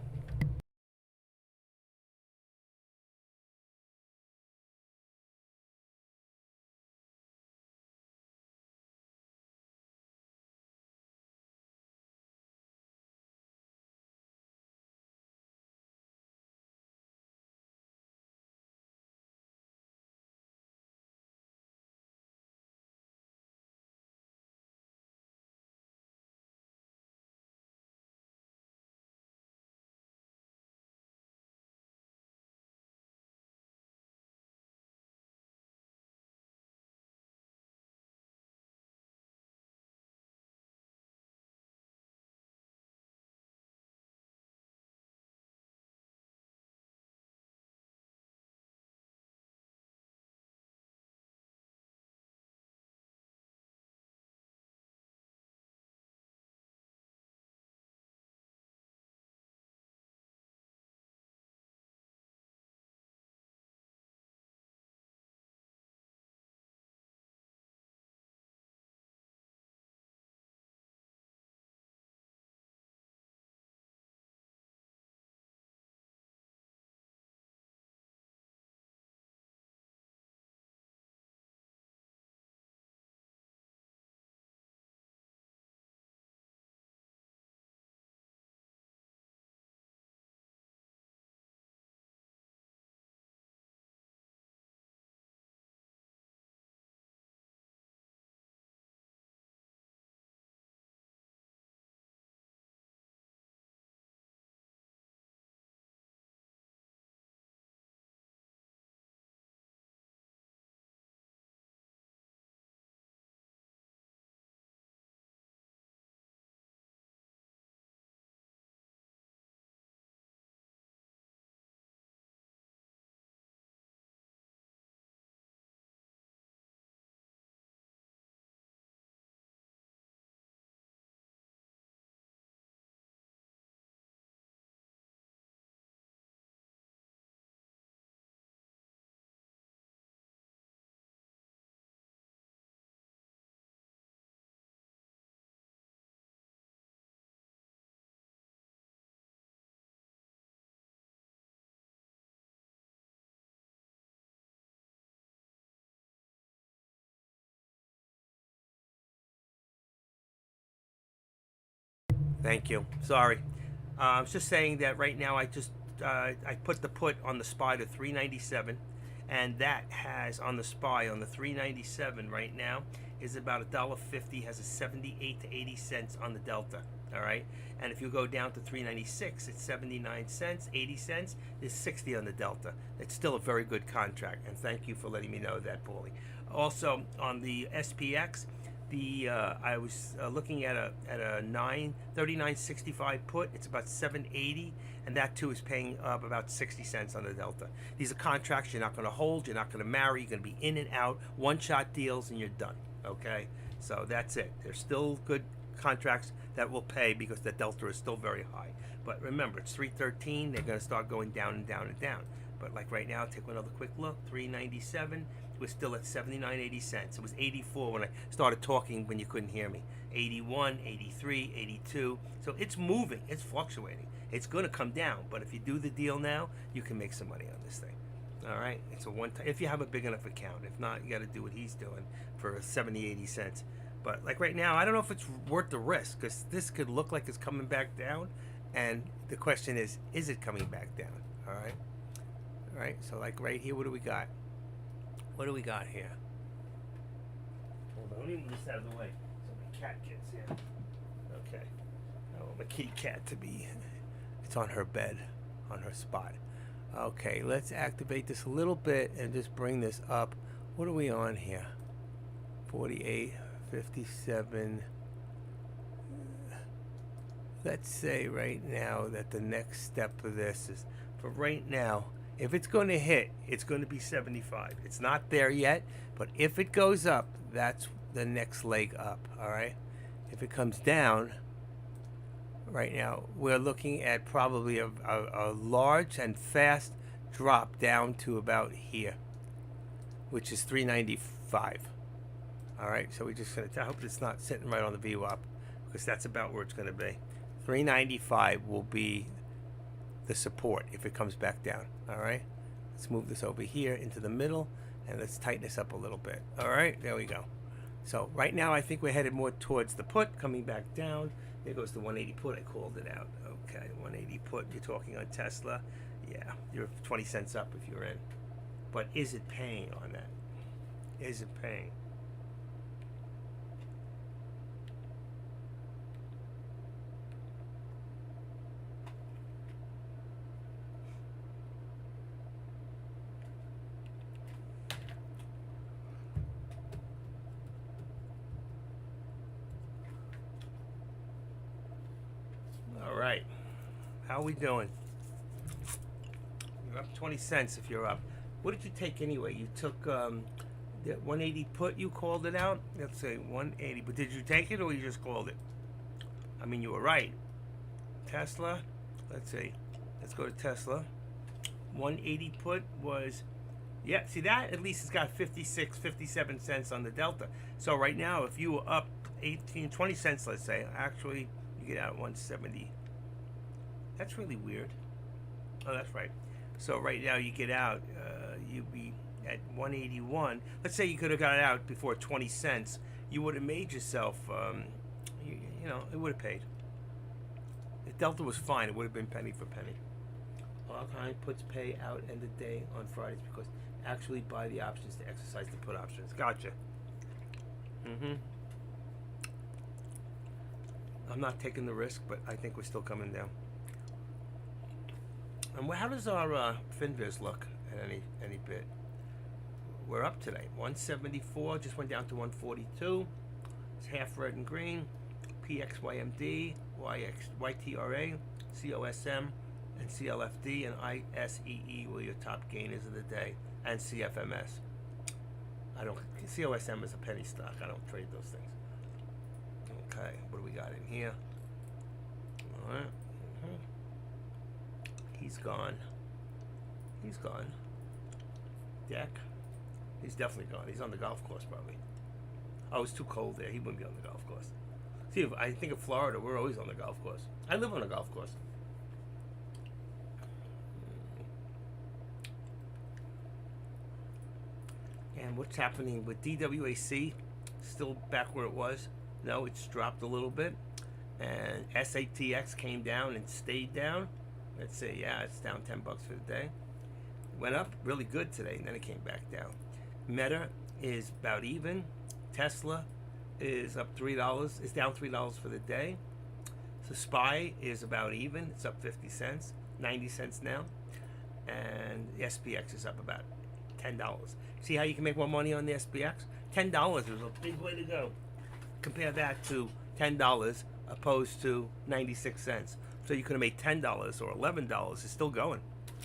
Thank you. Sorry. I was just saying that right now I put the put on the SPY to 397, and that has on the SPY on the 397 right now is about $1.50, has a 78 to 80 cents on the delta. All right, and if you go down to 396, it's 79 cents, 80 cents. There's 60 on the delta. It's still a very good contract, and thank you for letting me know that, Paulie. Also on the SPX, I was looking at a 39.65 put. It's about 780, and that too is paying up about 60 cents on the delta. These are contracts you're not going to hold, you're not going to marry, you're going to be in and out, one-shot deals, and you're done. Okay, so that's it. They're still good contracts that will pay because the delta is still very high. But remember, it's 313. They're going to start going down and down and down. But like right now, take another quick look. 397. We're still at 79.80 cents. It was 84 when I started talking when you couldn't hear me. 81, 83, 82. So it's moving. It's fluctuating. It's going to come down. But if you do the deal now, you can make some money on this thing. All right. It's a one time. If you have a big enough account. If not, you got to do what he's doing for 70, 80 cents. But like right now, I don't know if it's worth the risk because this could look like it's coming back down. And the question is it coming back down? All right. All right. So like right here, what do we got? What do we got here? Hold on, let me move this out of the way so my cat gets in. Okay. I want my kitty cat to be, it's on her bed, on her spot. Okay, let's activate this a little bit and just bring this up. What are we on here? 48, 57. Let's say right now that the next step of this is, for right now, if it's going to hit, it's going to be 75. It's not there yet, but if it goes up, that's the next leg up, all right? If it comes down, right now, we're looking at probably a large and fast drop down to about here, which is 395. All right, so we're just going to, I hope it's not sitting right on the VWAP, because that's about where it's going to be. 395 will be the support if it comes back down. All right, let's move this over here into the middle and let's tighten this up a little bit. All right, there we go. So right now I think we're headed more towards the put coming back down. There goes the 180 put. I called it out. Okay, 180 put. You're talking on Tesla. Yeah, you're 20 cents up if you're in. But is it paying on that? Is it paying? All right, how are we doing? You're up 20 cents if you're up. What did you take anyway? You took that 180 put, you called it out? Let's say 180, but did you take it or you just called it? I mean, you were right. Tesla, let's see. Let's go to Tesla. 180 put was, yeah, see that? At least it's got 56, 57 cents on the delta. So right now, if you were up 18, 20 cents, let's say, actually, you get out 170. That's really weird. Oh, that's right. So right now you get out, you'd be at 181. Let's say you could have got out before 20 cents. You would have made yourself, you know, it would have paid. If Delta was fine, it would have been penny for penny. All kind puts pay out end of day on Fridays because actually buy the options to exercise the put options. Gotcha. I'm not taking the risk, but I think we're still coming down. And how does our FinViz look at any bit? We're up today. 174, just went down to 142. It's half red and green. PXYMD, YTRA, COSM, and CLFD, and ISEE were your top gainers of the day, and CFMS. COSM is a penny stock. I don't trade those things. Okay, what do we got in here? All right. He's gone. He's gone. Deck. He's definitely gone. He's on the golf course probably. Oh, it's too cold there. He wouldn't be on the golf course. See, I think of Florida, we're always on the golf course. I live on a golf course. And what's happening with DWAC? Still back where it was? No, it's dropped a little bit. and SATX came down and stayed down. Let's see, yeah, it's down $10 for the day. Went up really good today, and then it came back down. Meta is about even. Tesla is up $3. It's down $3 for the day. So SPY is about even. It's up 50 cents, 90 cents now. And the SPX is up about $10. See how you can make more money on the SPX? $10 is a big way to go. Compare that to $10 opposed to 96 cents. So you could have made $10 or $11. It's still going.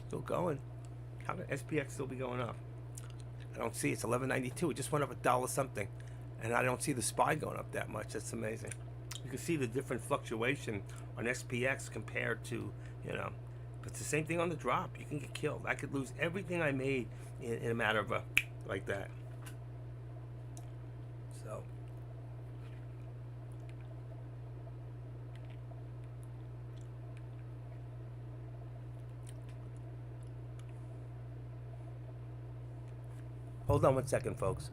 Still going. How can SPX still be going up? I don't see it's 11.92. It just went up $1 something, and I don't see the SPY going up that much. That's amazing. You can see the different fluctuation on SPX compared to, you know, but it's the same thing on the drop. You can get killed. I could lose everything I made in a matter of like that. So. Hold on one second, folks.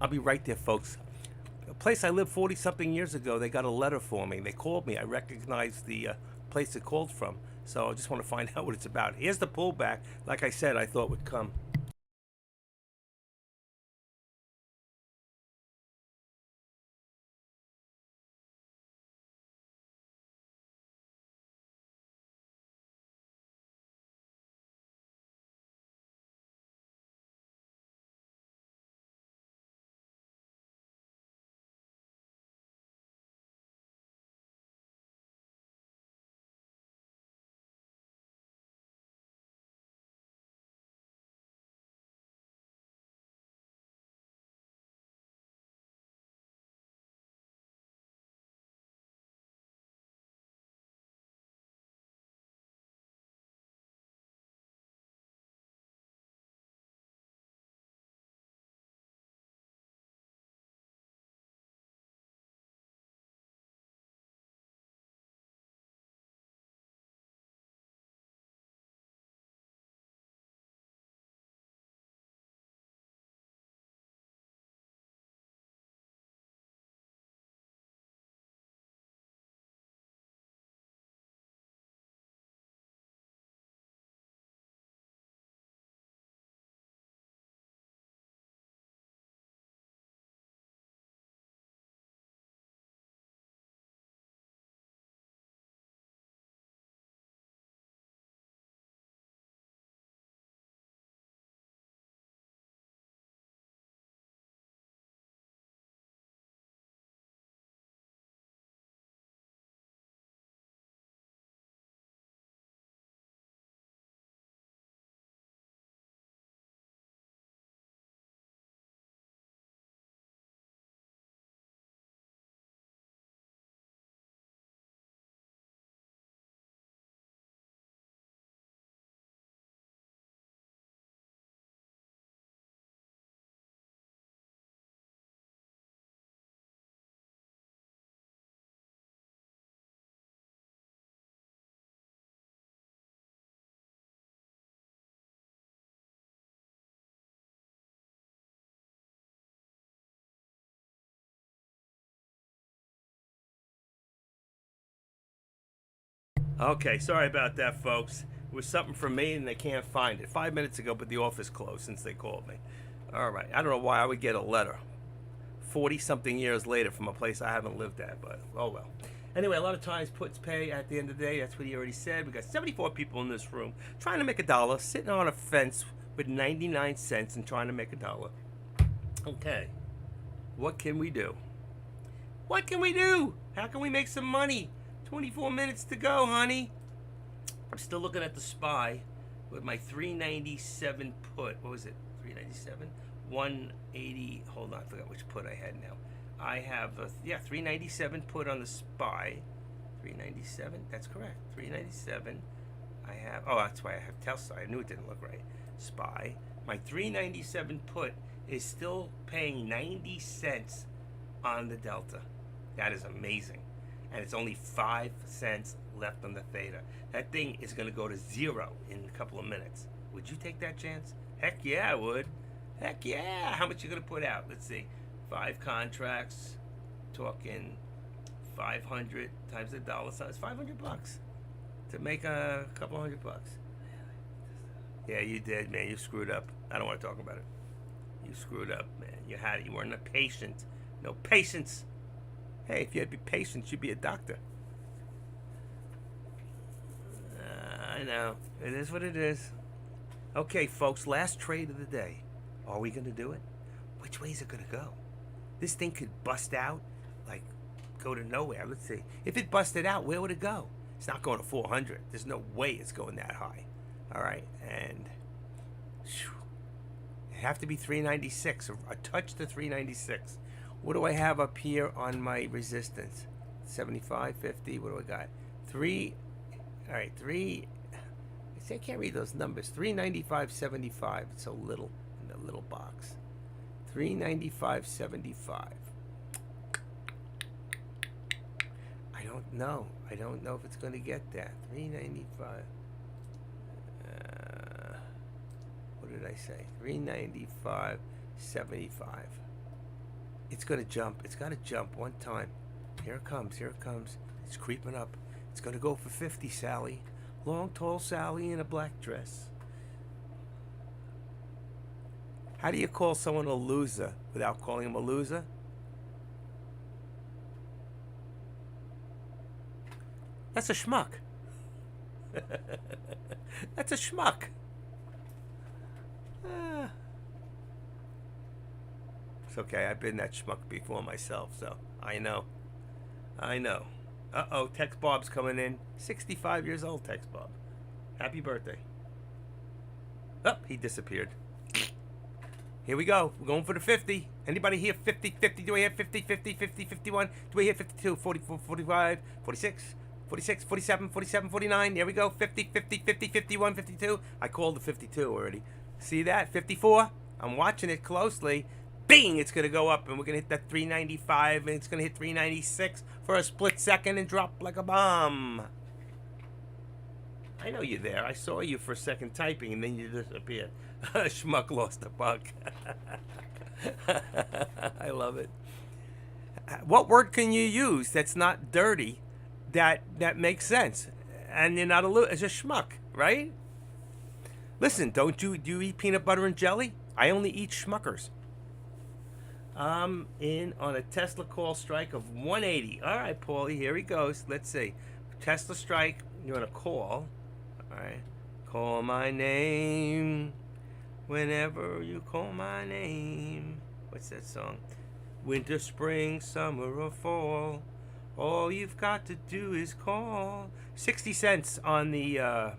I'll be right there, folks. A place I lived 40 something years ago, they got a letter for me. They called me. I recognized the place it called from. So I just want to find out what it's about. Here's the pullback, like I said, I thought would come. Okay, sorry about that, folks. It was something from me and they can't find it. 5 minutes ago, but the office closed since they called me. All right, I don't know why I would get a letter 40 something years later from a place I haven't lived at, but oh well. Anyway, a lot of times puts pay at the end of the day. That's what he already said. We got 74 people in this room trying to make a dollar, sitting on a fence with 99 cents and trying to make a dollar. Okay, what can we do? What can we do? How can we make some money? 24 minutes to go, honey. I'm still looking at the SPY with my 397 put. What was it? 397? 180. Hold on, I forgot which put I had now. I have a 397 put on the SPY. 397. That's correct. 397. I have. Oh, that's why I have Tesla. I knew it didn't look right. SPY. My 397 put is still paying 90 cents on the Delta. That is amazing. And it's only 5 cents left on the Theta. That thing is going to go to zero in a couple of minutes. Would you take that chance? Heck yeah, I would. Heck yeah. How much you going to put out? Let's see. 5 contracts. Talking 500 times the dollar sign. It's $500 to make a couple $100. Yeah, you did, man. You screwed up. I don't want to talk about it. You screwed up, man. You had it. You weren't patient. No patience. Hey, if you had to be patient, you'd be a doctor. I know. It is what it is. Okay, folks, last trade of the day. Are we going to do it? Which way is it going to go? This thing could bust out, like go to nowhere. Let's see. If it busted out, where would it go? It's not going to 400. There's no way it's going that high. All right, and it'd have to be 396, a touch to 396. What do I have up here on my resistance? 75, 50. What do I got? 3. All right, 3. See, I can't read those numbers. 395.75. It's so little in the little box. 395.75. I don't know. I don't know if it's going to get that. 395. What did I say? 395.75. It's going to jump. It's got to jump one time. Here it comes. Here it comes. It's creeping up. It's going to go for 50, Sally. Long, tall Sally in a black dress. How do you call someone a loser without calling him a loser? That's a schmuck. That's a schmuck. It's okay. I've been that schmuck before myself, so I know. I know. Uh-oh, Tex Bob's coming in. 65 years old, Tex Bob. Happy birthday. Oh, he disappeared. Here we go. We're going for the 50. Anybody here 50, 50? Do I have 50, 50, 50, 51? Do I have 52, 44, 45, 46, 46, 47, 47, 49? There we go. 50, 50, 50, 51, 52. I called the 52 already. See that? 54? I'm watching it closely. Bing! It's going to go up, and we're going to hit that 395, and it's going to hit 396 for a split second and drop like a bomb. I know you're there. I saw you for a second typing, and then you disappeared. Schmuck lost a buck. I love it. What word can you use that's not dirty, that makes sense, and you're not as a schmuck, right? Listen, do you eat peanut butter and jelly? I only eat Schmuckers. I'm in on a Tesla call strike of 180. All right, Paulie, here he goes. Let's see. Tesla strike, you're on a call. All right. Call my name whenever you call my name. What's that song? Winter, spring, summer, or fall. All you've got to do is call. 60 cents on the...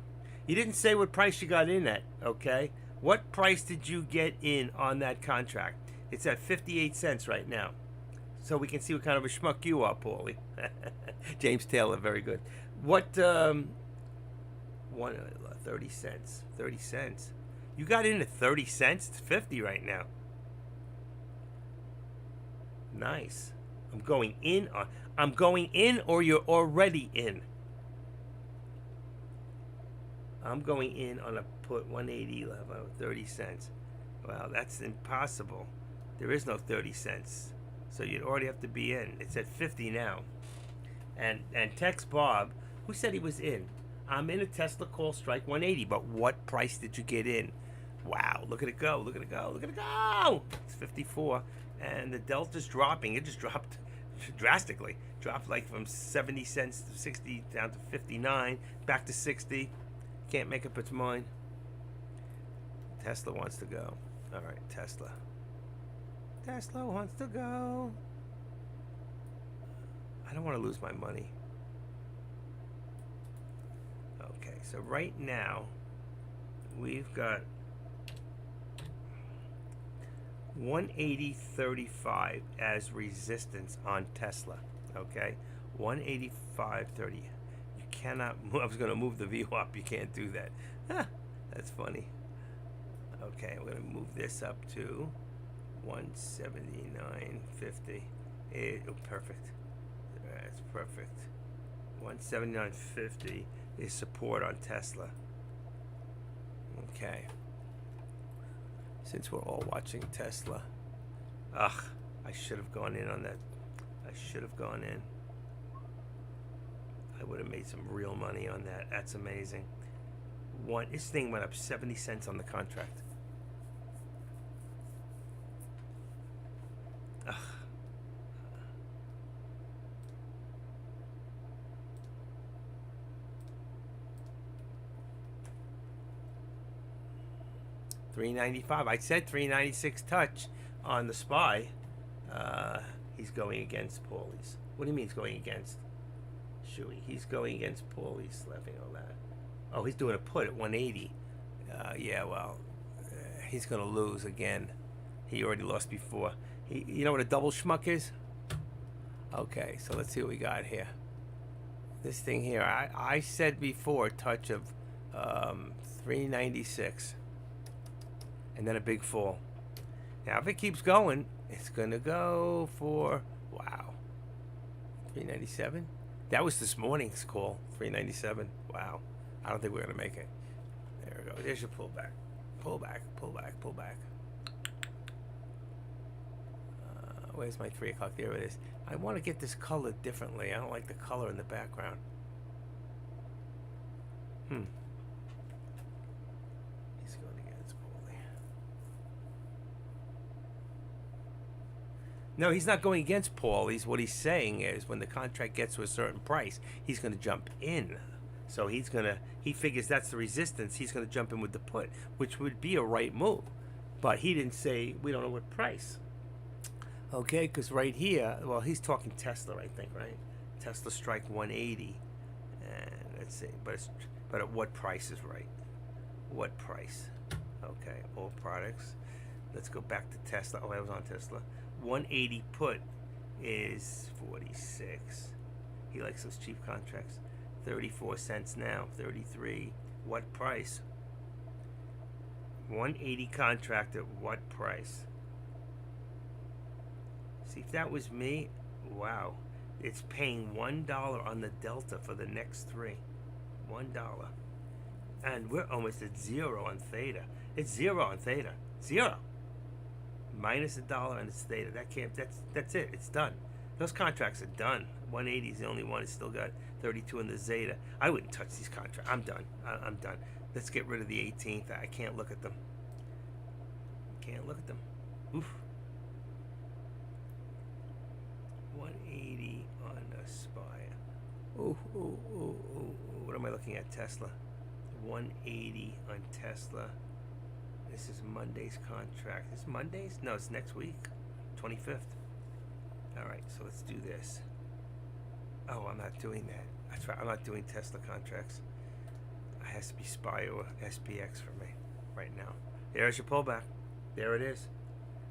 You didn't say what price you got in at, okay? What price did you get in on that contract? It's at 58 cents right now. So we can see what kind of a schmuck you are, Paulie. James Taylor, very good. What, 30 cents. 30 cents. You got in at 30 cents? It's 50 right now. Nice. I'm going in or you're already in? I'm going in on a put 180, 30 cents. Wow, that's impossible. There is no 30 cents. So you'd already have to be in. It's at 50 now. And Tex Bob, Who said he was in? I'm in a Tesla call strike 180, but what price did you get in? Wow, look at it go, look at it go, look at it go! It's 54, and the delta's dropping. It just dropped drastically. Dropped like from 70 cents to 60 down to 59, back to 60. Can't make up its mind. Tesla wants to go. All right, Tesla. Tesla wants to go. I don't want to lose my money. Okay, so right now we've got 180.35 as resistance on Tesla. Okay, 185.30. You cannot move. I was going to move the view up. You can't do that. That's funny. Okay, I'm going to move this up to 179.50. Oh, perfect. That's perfect. 179.50 is support on Tesla. Okay. Since we're all watching Tesla. Ugh, I should have gone in on that. I should have gone in. I would have made some real money on that. That's amazing. This thing went up 70 cents on the contract. Ugh. $395. I said 396 touch on the SPY. He's going against Paulie's. What do you mean he's going against? Shuey. He's going against Paulie's. Laughing all that. Oh, he's doing a put at 180. Yeah, well, he's going to lose again. He already lost before. You know what a double schmuck is? Okay, so let's see what we got here. This thing here, I said before, touch of 396. And then a big fall. Now, if it keeps going, it's going to go for, wow, 397? That was this morning's call, 397. Wow. I don't think we're going to make it. There we go. There's your pullback. Pullback, pullback, pullback. Where's my 3 o'clock? There it is. I want to get this color differently. I don't like the color in the background. He's going against Paulie. No, he's not going against Paulie's. What he's saying is when the contract gets to a certain price, he's going to jump in. So he figures that's the resistance. He's going to jump in with the put, which would be a right move. But he didn't say, we don't know what price. Okay, because right here, well, he's talking Tesla, I think, right? Tesla strike 180. And let's see, but at what price is right? What price? Okay, all products. Let's go back to Tesla. Oh, I was on Tesla. 180 put is 46. He likes those cheap contracts. 34 cents now, 33. What price? 180 contract at what price? See, if that was me, wow. It's paying $1 on the delta for the next 3. $1. And we're almost at 0 on theta. It's 0 on theta. 0. Minus $1 and it's theta. That's it. It's done. Those contracts are done. 180 is the only one. It's still got 32 in the zeta. I wouldn't touch these contracts. I'm done. I'm done. Let's get rid of the 18th. I can't look at them. Can't look at them. Oof. 180 on the SPY. Ooh. What am I looking at? Tesla. 180 on Tesla. This is Monday's contract. Is Monday's? No, it's next week. 25th. All right, so let's do this. Oh, I'm not doing that. That's right. I'm not doing Tesla contracts. It has to be SPY or SPX for me right now. There's your pullback. There it is.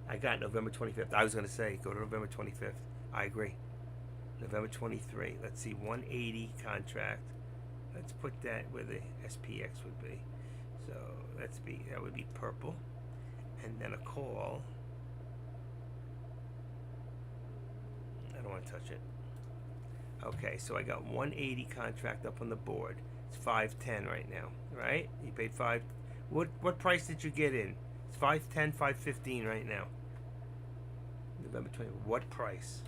I got November 25th. I was going to say, go to November 25th. I agree. November 23. Let's see, 180 contract. Let's put that where the SPX would be. So that would be purple. And then a call. I don't want to touch it. Okay, so I got 180 contract up on the board. It's 510 right now, right? You paid 5. What price did you get in? It's 510, 515 right now. November 20. What price?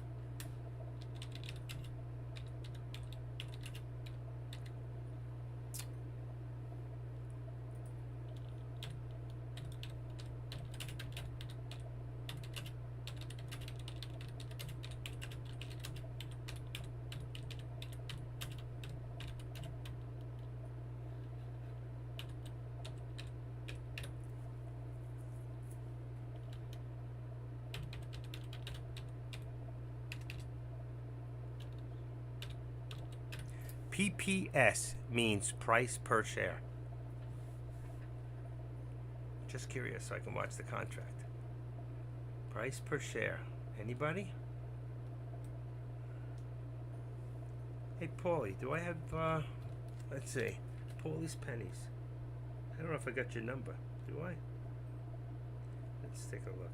PPS means price per share. Just curious so I can watch the contract. Price per share. Anybody? Hey, Paulie, do I have, let's see, Paulie's Pennies. I don't know if I got your number. Do I? Let's take a look.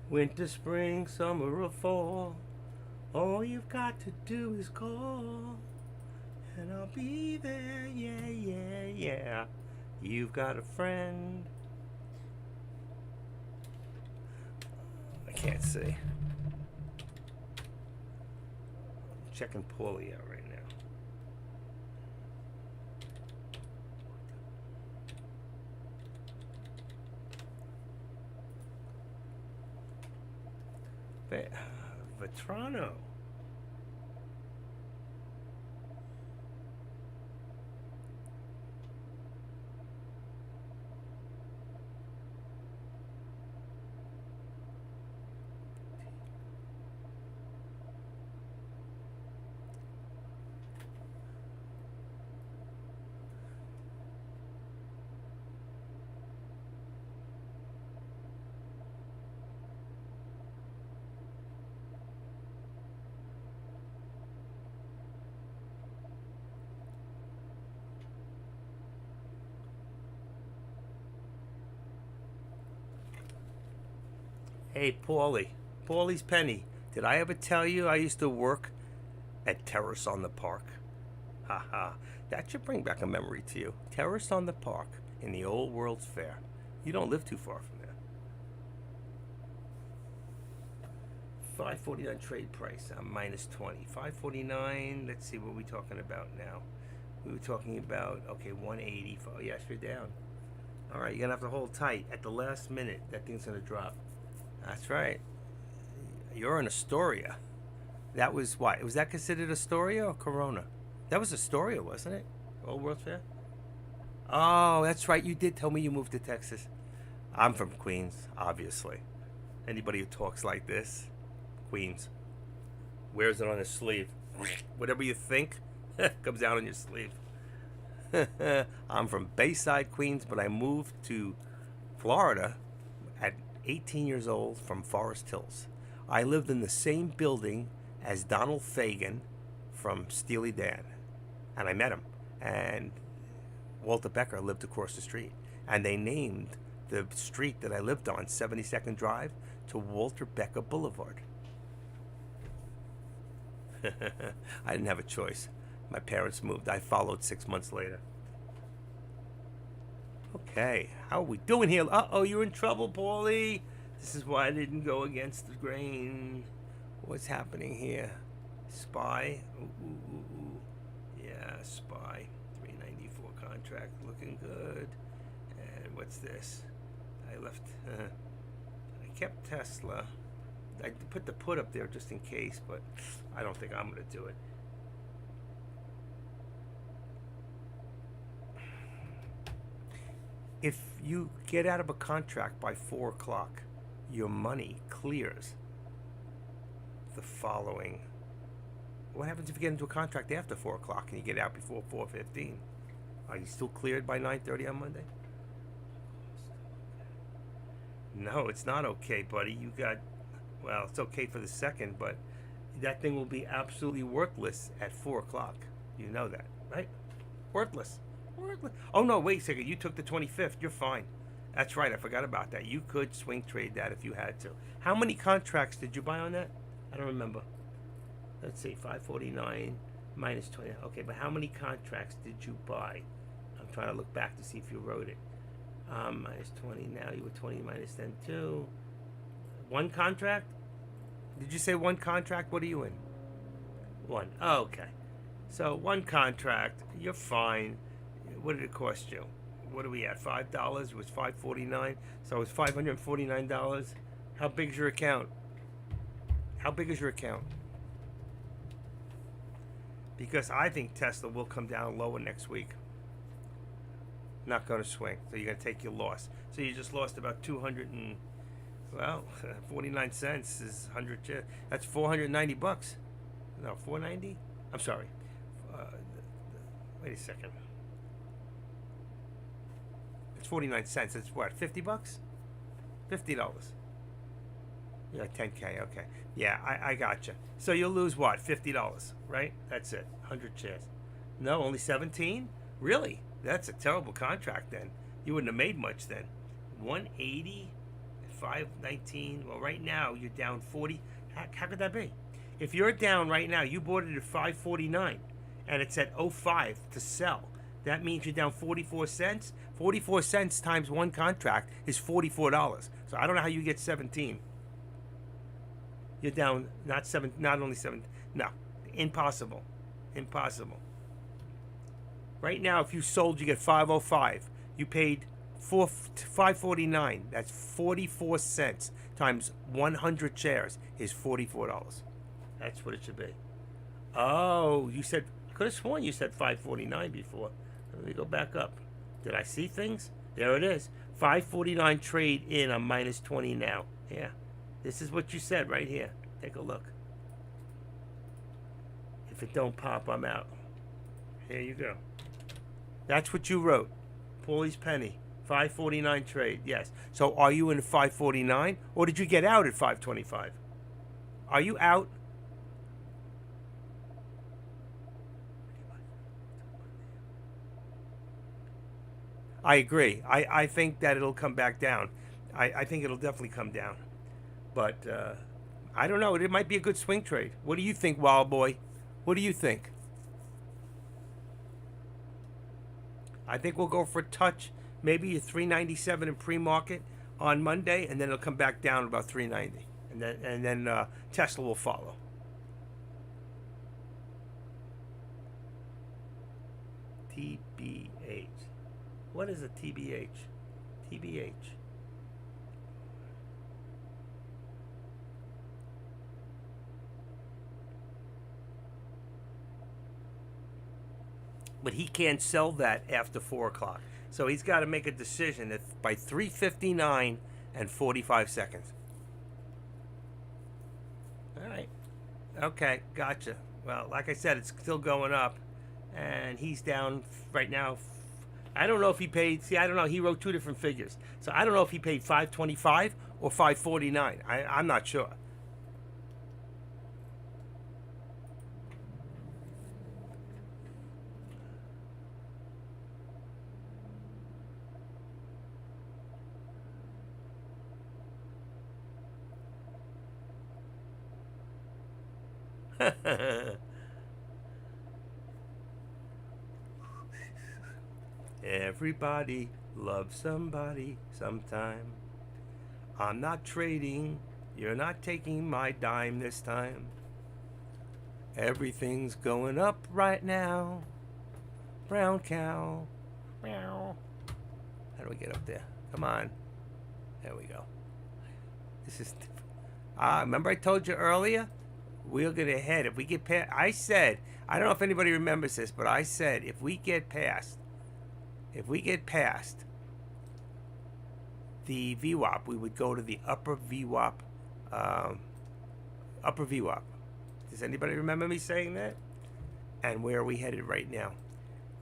Winter, spring, summer, or fall, all you've got to do is call, and I'll be there, yeah, yeah, yeah. You've got a friend. I can't see. I'm checking Paulie out right now. Vetrano. Hey, Paulie. Paulie's Penny. Did I ever tell you I used to work at Terrace on the Park? Haha. That should bring back a memory to you. Terrace on the Park in the old World's Fair. You don't live too far from there. $5.49 trade price. I'm minus 20. $5.49. Let's see what we're talking about now. We were talking about, okay, 180. Oh, yes, you're down. All right, you're going to have to hold tight. At the last minute, that thing's going to drop. That's right. You're an Astoria. That was what? Was that considered Astoria or Corona? That was Astoria, wasn't it? Old World's Fair? Oh, that's right. You did tell me you moved to Texas. I'm from Queens, obviously. Anybody who talks like this, Queens. Wears it on his sleeve. Whatever you think comes out on your sleeve. I'm from Bayside, Queens, but I moved to Florida at 18 years old from Forest Hills. I lived in the same building as Donald Fagen from Steely Dan. And I met him. And Walter Becker lived across the street. And they named the street that I lived on, 72nd Drive, to Walter Becker Boulevard. I didn't have a choice. My parents moved. I followed 6 months later. Okay, how are we doing here? Uh-oh, you're in trouble, Paulie. This is why I didn't go against the grain. What's happening here? SPY. Ooh. Yeah, SPY. 394 contract. Looking good. And what's this? I left... I kept Tesla. I put the put up there just in case, but I don't think I'm going to do it. If you get out of a contract by 4 o'clock, your money clears the following. What happens if you get into a contract after 4 o'clock and you get out before 4:15? Are you still cleared by 9:30 on Monday? No, it's not okay, buddy. You got, well, it's okay for the second, but that thing will be absolutely worthless at 4 o'clock. You know that, right? Worthless. Worthless. Oh, no, wait a second. You took the 25th. You're fine. That's right. I forgot about that. You could swing trade that if you had to. How many contracts did you buy on that? I don't remember. Let's see. 549 minus 20. Okay, but how many contracts did you buy? I'm trying to look back to see if you wrote it. Minus 20 now. You were 20 minus 10, 2. One contract? Did you say one contract? What are you in? One. Oh, okay. So one contract. You're fine. What did it cost you? What are we at? $5? It was $5.49. So it's $549. How big's your account? How big is your account? Because I think Tesla will come down lower next week. Not going to swing. So you're going to take your loss. So you just lost about 49 cents is 100. That's $490. No, 490. I'm sorry. Wait a second. It's 49 cents. It's what? $50? $50. Yeah, 10K. Okay. Yeah, I gotcha. So you'll lose what? $50, right? That's it. 100 shares. No, only 17? Really? That's a terrible contract then. You wouldn't have made much then. 180, 519. Well, right now you're down 40. How could that be? If you're down right now, you bought it at 549 and it's at 05 to sell. That means you're down 44 cents. 44 cents times one contract is $44. So I don't know how you get 17. You're down not only 7. No, impossible. Impossible. Right now, if you sold, you get 505. You paid 549. That's 44 cents times 100 shares is $44. That's what it should be. Oh, you said, I could have sworn you said 549 before. Let me go back up. Did I see things? There it is. 549 trade in. I'm minus 20 now. Yeah. This is what you said right here. Take a look. If it don't pop, I'm out. Here you go. That's what you wrote. Paulie's Penny. 549 trade. Yes. So are you in 549 or did you get out at 525? Are you out? I agree. I think that it'll come back down. I think it'll definitely come down. But I don't know. It might be a good swing trade. What do you think, Wild Boy? What do you think? I think we'll go for a touch, maybe a 397 in pre-market on Monday, and then it'll come back down about 390, and then Tesla will follow. TBH. What is a TBH? TBH. But he can't sell that after 4 o'clock. So he's got to make a decision by 3:59 and 45 seconds. All right. Okay, gotcha. Well, like I said, it's still going up. And he's down right now. I don't know if he paid. See, I don't know. He wrote 2 different figures. So I don't know if he paid 525 or 549. I'm not sure. Everybody loves somebody sometime. I'm not trading. You're not taking my dime this time. Everything's going up right now. Brown cow. Meow. How do we get up there? Come on. There we go. This is. Remember I told you earlier? We'll get ahead. If we get past. I said. I don't know if anybody remembers this, but I said if we get past the VWAP, we would go to the upper VWAP. Upper VWAP. Does anybody remember me saying that? And where are we headed right now?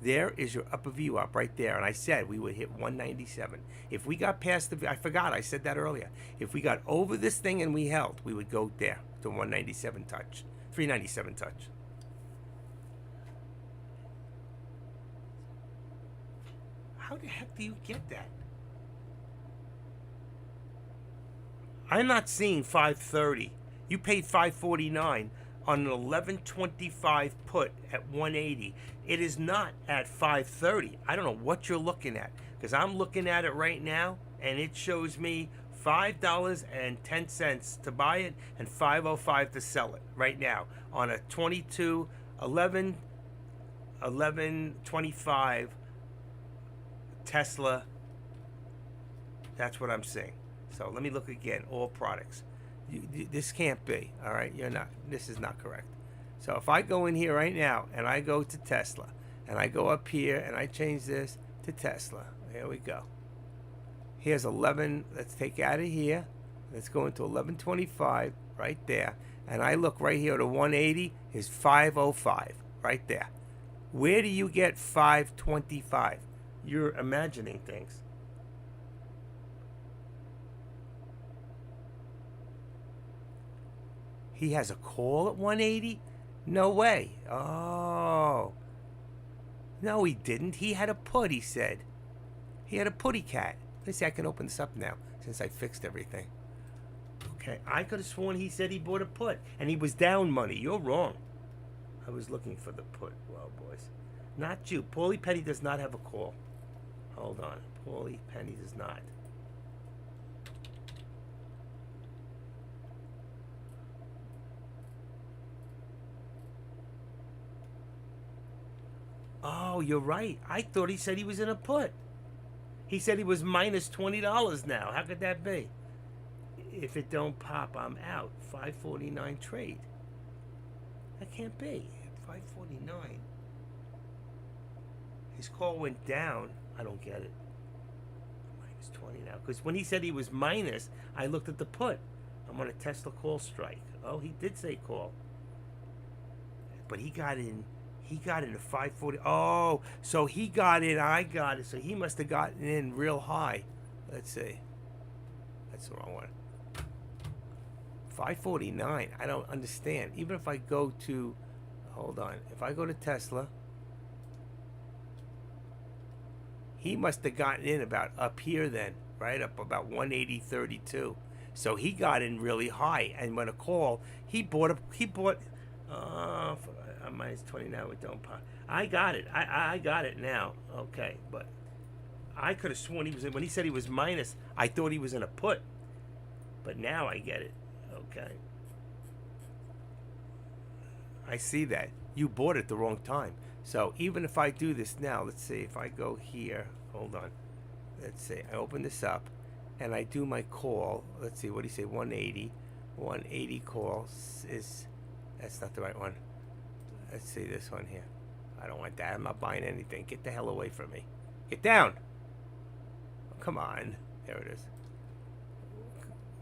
There is your upper VWAP right there. And I said we would hit 197. If we got past I forgot, I said that earlier. If we got over this thing and we held, we would go there to 197 touch. 397 touch. How the heck do you get that? I'm not seeing 530. You paid 549 on an 1125 put at 180. It is not at 530. I don't know what you're looking at because I'm looking at it right now and it shows me $5.10 to buy it and 505 to sell it right now on a 22 1125 Tesla. That's what I'm seeing. So let me look again. All products. This can't be. All right, you're not. This is not correct. So if I go in here right now and I go to Tesla and I go up here and I change this to Tesla. Here we go. Here's 11. Let's take out of here. Let's go into 1125 right there. And I look right here to 180 is 505 right there. Where do you get 525? You're imagining things. He has a call at 180? No way. Oh. No, he didn't. He had a put, he said. He had a putty cat. Let's see, I can open this up now since I fixed everything. Okay, I could have sworn he said he bought a put and he was down money. You're wrong. I was looking for the put. Well, boys. Not you. Paulie Penny does not have a call. Hold on. Paulie Penny does not. Oh, you're right. I thought he said he was in a put. He said he was minus $20 now. How could that be? If it don't pop, I'm out. 549 trade. That can't be. 549. His call went down. I don't get it. Minus 20 now. Because when he said he was minus, I looked at the put. I'm on a Tesla call strike. Oh, he did say call. But he got in. He got into 540. Oh, so he got in. I got it. So he must have gotten in real high. Let's see. That's the wrong one. 549. I don't understand. Even if I go to, hold on. If I go to Tesla, he must have gotten in about up here then, right up about 180.32. So he got in really high, and when a call, he bought. I'm minus 20 now. It don't pop. I got it. I got it now. Okay, but I could have sworn he was in, when he said he was minus. I thought he was in a put, but now I get it. Okay, I see that you bought it the wrong time. So even if I do this now, let's see if I go here. Hold on. Let's see. I open this up, and I do my call. Let's see. What do you say? 180. 180 call is. That's not the right one. Let's see this one here. I don't want that. I'm not buying anything. Get the hell away from me. Get down. Oh, come on. There it is.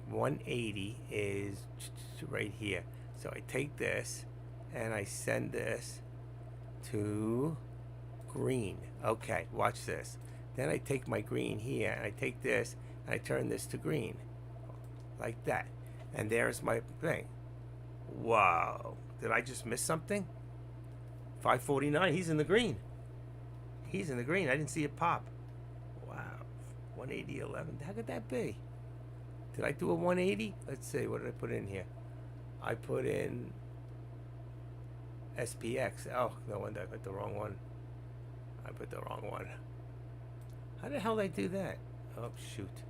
180 is right here. So I take this and I send this to green. Okay, watch this. Then I take my green here and I take this and I turn this to green. Like that. And there's my thing. Wow. Did I just miss something? 549. He's in the green. He's in the green. I didn't see it pop. Wow. 180.11. How could that be? Did I do a 180? Let's see. What did I put in here? I put in SPX. Oh, no wonder I put the wrong one. I put the wrong one. How the hell did I do that? Oh, shoot.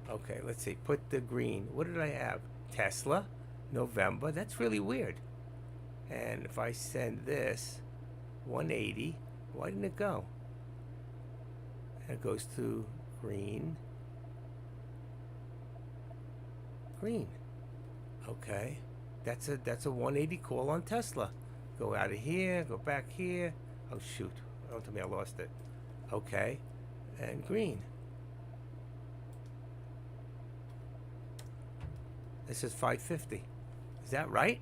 Okay, let's see. Put the green. What did I have? Tesla. November. That's really weird. And if I send this 180, why didn't it go? And it goes to green. Green. Okay. That's a 180 call on Tesla. Go out of here, go back here. Oh shoot. Don't tell me I lost it. Okay. And green. This is 550. Is that right?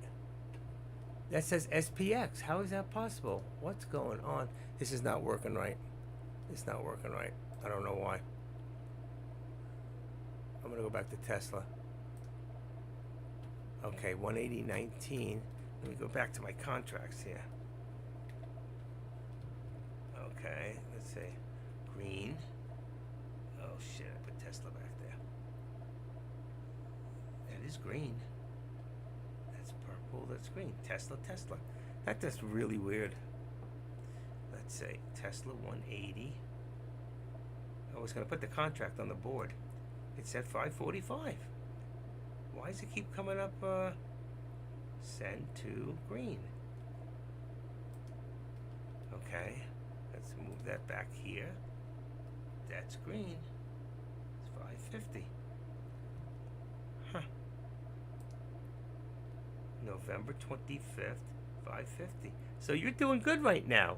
That says SPX. How is that possible? What's going on? This is not working right. It's not working right. I don't know why. I'm going to go back to Tesla. Okay, 180.19. Let me go back to my contracts here. Okay, let's see. Green. Oh shit, I put Tesla back there. That is green. That's purple, that's green. Tesla, Tesla. That's really weird. Let's say Tesla 180. I was going to put the contract on the board. It said 545. Why does it keep coming up, send to green? Okay, let's move that back here. That's green. It's 550. Huh. November 25th, 550. So you're doing good right now.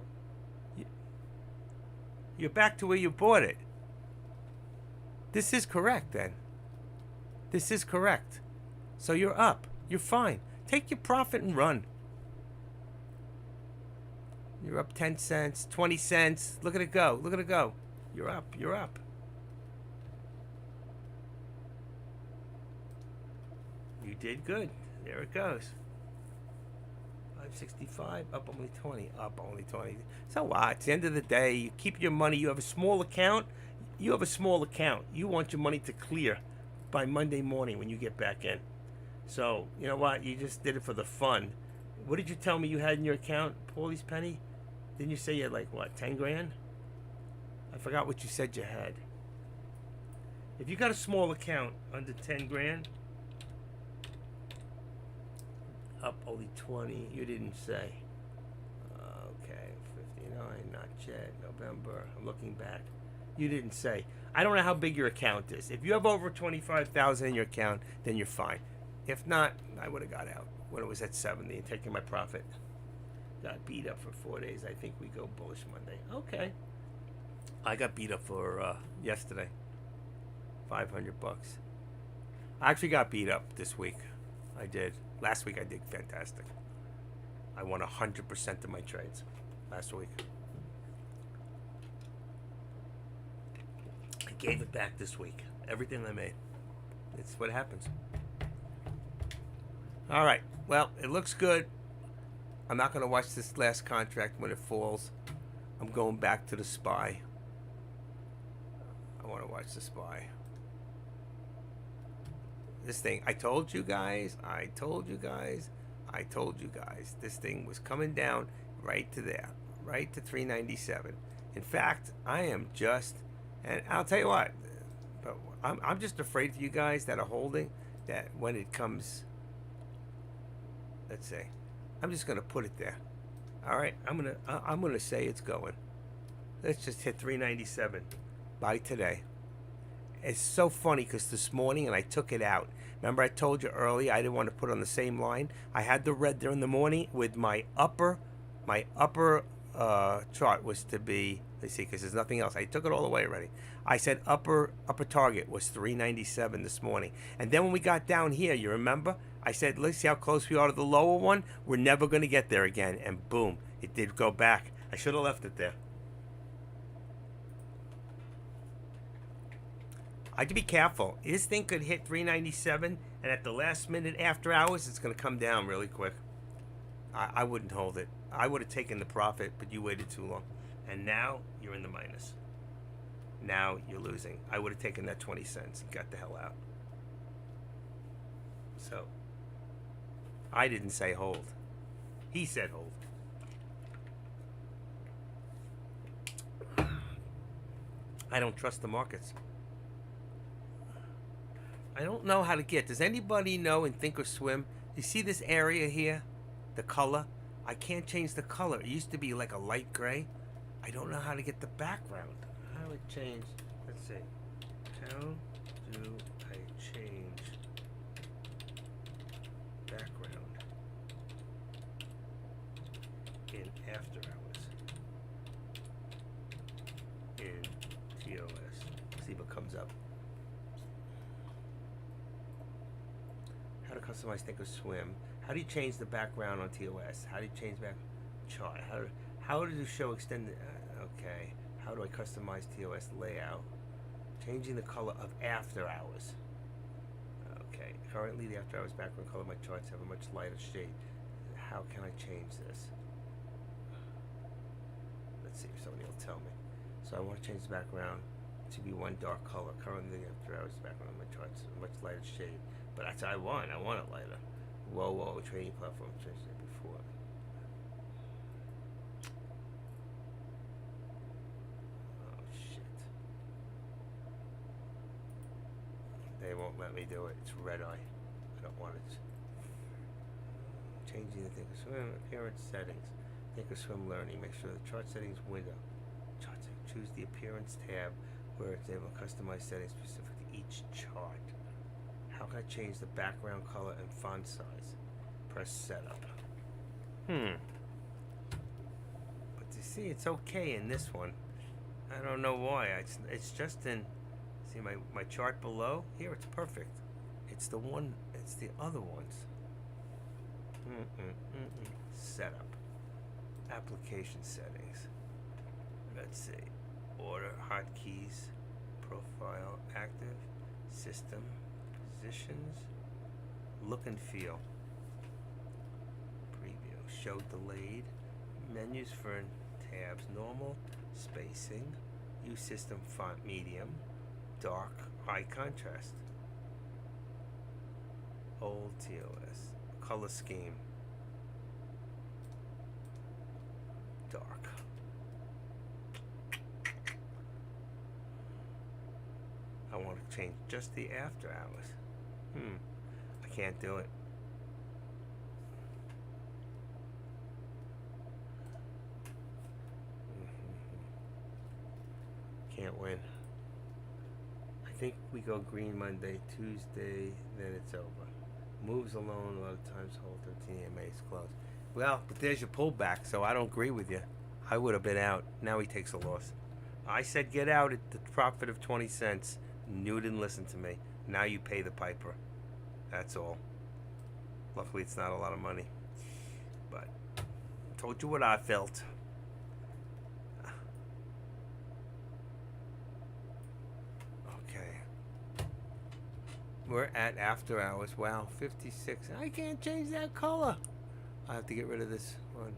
You're back to where you bought it. This is correct then. This is correct. So you're up. You're fine. Take your profit and run. You're up 10 cents, 20 cents. Look at it go. Look at it go. You're up. You're up. You did good. There it goes. 565, up only 20, up only 20. So what? At the end of the day, you keep your money. You have a small account. You have a small account. You want your money to clear by Monday morning when you get back in. So, you know what? You just did it for the fun. What did you tell me you had in your account, Paulie's Penny? Didn't you say you had like, what, 10 grand? I forgot what you said you had. If you got a small account under 10 grand, up only 20, you didn't say. Okay, 59, not yet, November, I'm looking back. You didn't say. I don't know how big your account is. If you have over 25,000 in your account, then you're fine. If not, I would have got out when it was at 70 and taken my profit. Got beat up for 4 days. I think we go bullish Monday. Okay. I got beat up for yesterday. 500 bucks. I actually got beat up this week. I did. Last week I did fantastic. I won 100% of my trades last week. I gave it back this week. Everything I made. It's what happens. All right. Well, it looks good. I'm not going to watch this last contract when it falls. I'm going back to the SPY. I want to watch the SPY. This thing, I told you guys, this thing was coming down right to there, right to 397. In fact, I am just, and I'll tell you what, but I'm just afraid for you guys that are holding, that when it comes, let's say, I'm just gonna put it there. All right, I'm gonna say it's going. Let's just hit 397 by today. It's so funny because this morning, and I took it out. Remember I told you earlier I didn't want to put on the same line? I had the red there in the morning with my upper chart was to be, let's see, because there's nothing else. I took it all away already. I said upper target was 397 this morning. And then when we got down here, you remember? I said, let's see how close we are to the lower one. We're never going to get there again. And boom, it did go back. I should have left it there. I have to be careful. This thing could hit 397, and at the last minute after hours, it's going to come down really quick. I wouldn't hold it. I would have taken the profit, but you waited too long. And now you're in the minus. Now you're losing. I would have taken that 20 cents and got the hell out. So, I didn't say hold. He said hold. I don't trust the markets. I don't know how to get. Does anybody know in Thinkorswim? You see this area here? The color? I can't change the color. It used to be like a light gray. I don't know how to get the background. How do I change? Let's see. How do I change background in after hours? In TOS. See what comes up. How to customize Thinkorswim. How do you change the background on TOS? How do you change back chart? How do you show extended? Okay. How do I customize TOS layout? Changing the color of after hours. Okay. Currently, the after hours background color of my charts have a much lighter shade. How can I change this? Let's see if somebody will tell me. So I want to change the background to be one dark color. Currently, after hours, the background on my charts is a much lighter shade. But that's what I want. I want it lighter. Whoa, trading platform changed it before. Oh shit! They won't let me do it. It's red eye. I don't want it. Changing the Thinkorswim appearance settings. Thinkorswim learning. Make sure the chart settings window. Chart settings. Choose the appearance tab where it's able to customize settings specific to each chart. How can I change the background color and font size? Press setup. But you see, it's okay in this one. I don't know why. It's just in. See my chart below here. It's perfect. It's the one. It's the other ones. Setup. Application settings. Let's see. Order, hotkeys, profile, active, system, positions, look and feel. Preview. Show delayed. Menus for tabs. Normal. Spacing. Use system font medium. Dark. High contrast. Old TOS. Color scheme. Dark. I want to change just the after hours. I can't do it. Can't win. I think we go green Monday, Tuesday, then it's over. Moves alone, a lot of times hold 13 EMA is closed. Well, but there's your pullback, so I don't agree with you. I would have been out. Now he takes a loss. I said get out at the profit of 20 cents. You didn't listen to me. Now you pay the piper. That's all. Luckily, it's not a lot of money. But I told you what I felt. Okay. We're at after hours. Wow, 56. I can't change that color. I have to get rid of this one.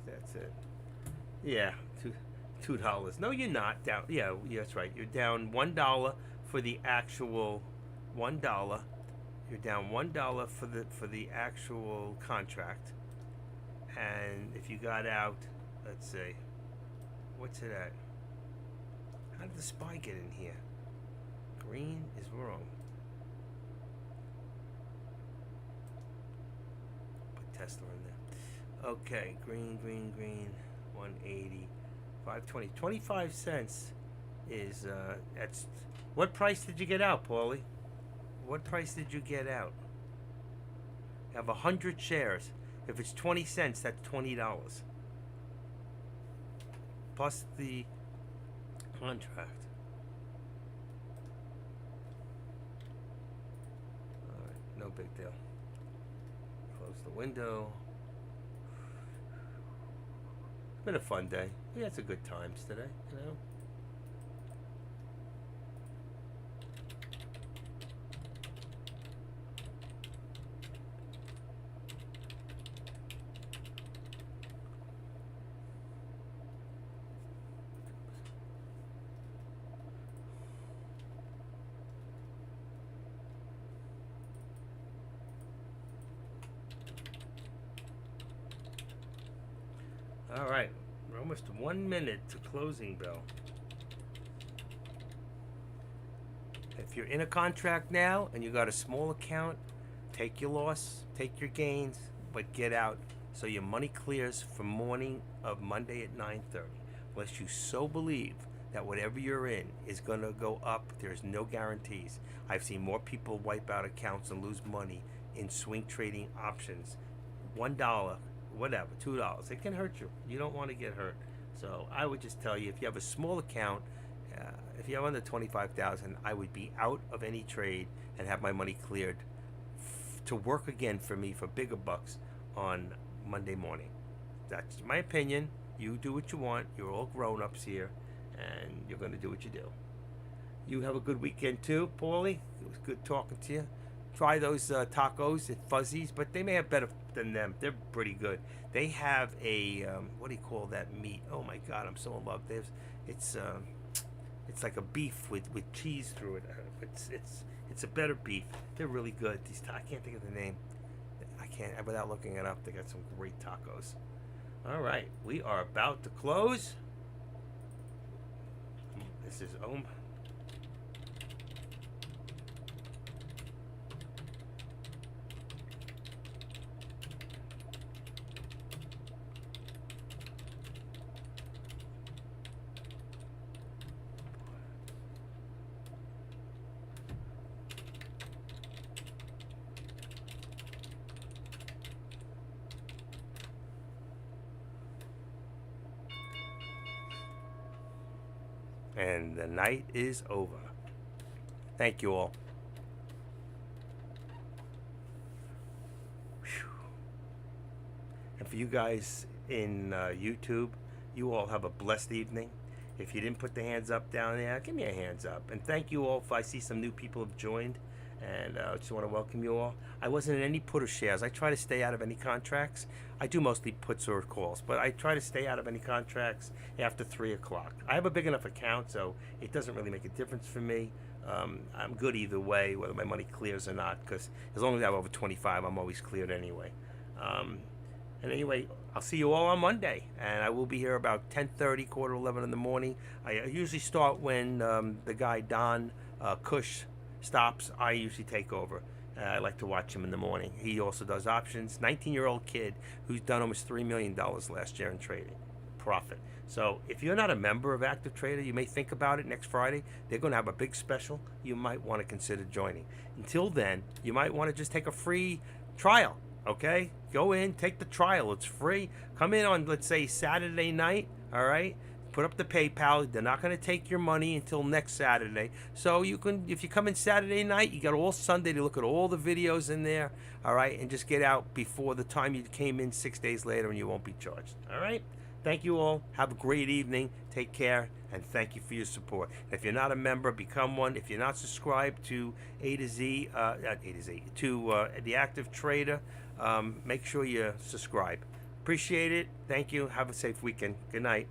That's it. Yeah, $2. No, you're not down. Yeah, that's right. You're down $1 for the actual $1. You're down $1 for the actual contract. And if you got out, let's see, what's it at? How did the SPY get in here? Green is wrong. Put Tesla in there. Okay, green, 180, 520, 25 cents is, that's, what price did you get out, Paulie? What price did you get out? You have 100 shares. If it's 20 cents, that's $20. Plus the contract. Alright, no big deal. Close the window. It's been a fun day. We had some good times today, you know. All right, we're almost 1 minute to closing bell. If you're in a contract now and you got a small account, take your loss, take your gains, but get out so your money clears for morning of Monday at 9:30. Unless you so believe that whatever you're in is going to go up, there's no guarantees. I've seen more people wipe out accounts and lose money in swing trading options. $1, whatever, $2. It can hurt you. You don't want to get hurt. So I would just tell you, if you have a small account, if you have under 25,000, I would be out of any trade and have my money cleared to work again for me for bigger bucks on Monday morning. That's my opinion. You do what you want. You're all grown-ups here, and you're going to do what you do. You have a good weekend too, Paulie. It was good talking to you. try those tacos at Fuzzies, but they may have better than them. They're pretty good. They have a what do you call that meat? Oh my God, I'm so in love. It's it's like a beef with cheese through it. It's a better beef. They're really good. I can't think of the name. I can't without looking it up. They got some great tacos. All right, we are about to close. This is Om. And the night is over. Thank you all. Whew. And for you guys in YouTube, you all have a blessed evening. If you didn't put the hands up down there, give me a hands up. And thank you all. If I see some new people have joined, and I just want to welcome you all. I wasn't in any put or shares. I try to stay out of any contracts. I do mostly puts or calls, but I try to stay out of any contracts after 3 o'clock. I have a big enough account, so it doesn't really make a difference for me. I'm good either way, whether my money clears or not, because as long as I have over 25, I'm always cleared anyway. And anyway, I'll see you all on Monday, and I will be here about 10:30, quarter 11 in the morning. I usually start when the guy Don Cush stops. I usually take over. I like to watch him in the morning. He also does options. 19-year-old kid who's done almost $3 million last year in trading profit. So if you're not a member of Active Trader, you may think about it. Next Friday, they're going to have a big special. You might want to consider joining. Until then, you might want to just take a free trial, okay? Go in, take the trial. It's free. Come in on, let's say, Saturday night, all right? Put up the PayPal. They're not going to take your money until next Saturday. So you can, if you come in Saturday night, you got all Sunday to look at all the videos in there, all right? And just get out before the time you came in 6 days later, and you won't be charged, all right? Thank you all. Have a great evening. Take care, and thank you for your support. If you're not a member, become one. If you're not subscribed to A to Z, not A to Z, to the Active Trader, make sure you subscribe. Appreciate it. Thank you. Have a safe weekend. Good night.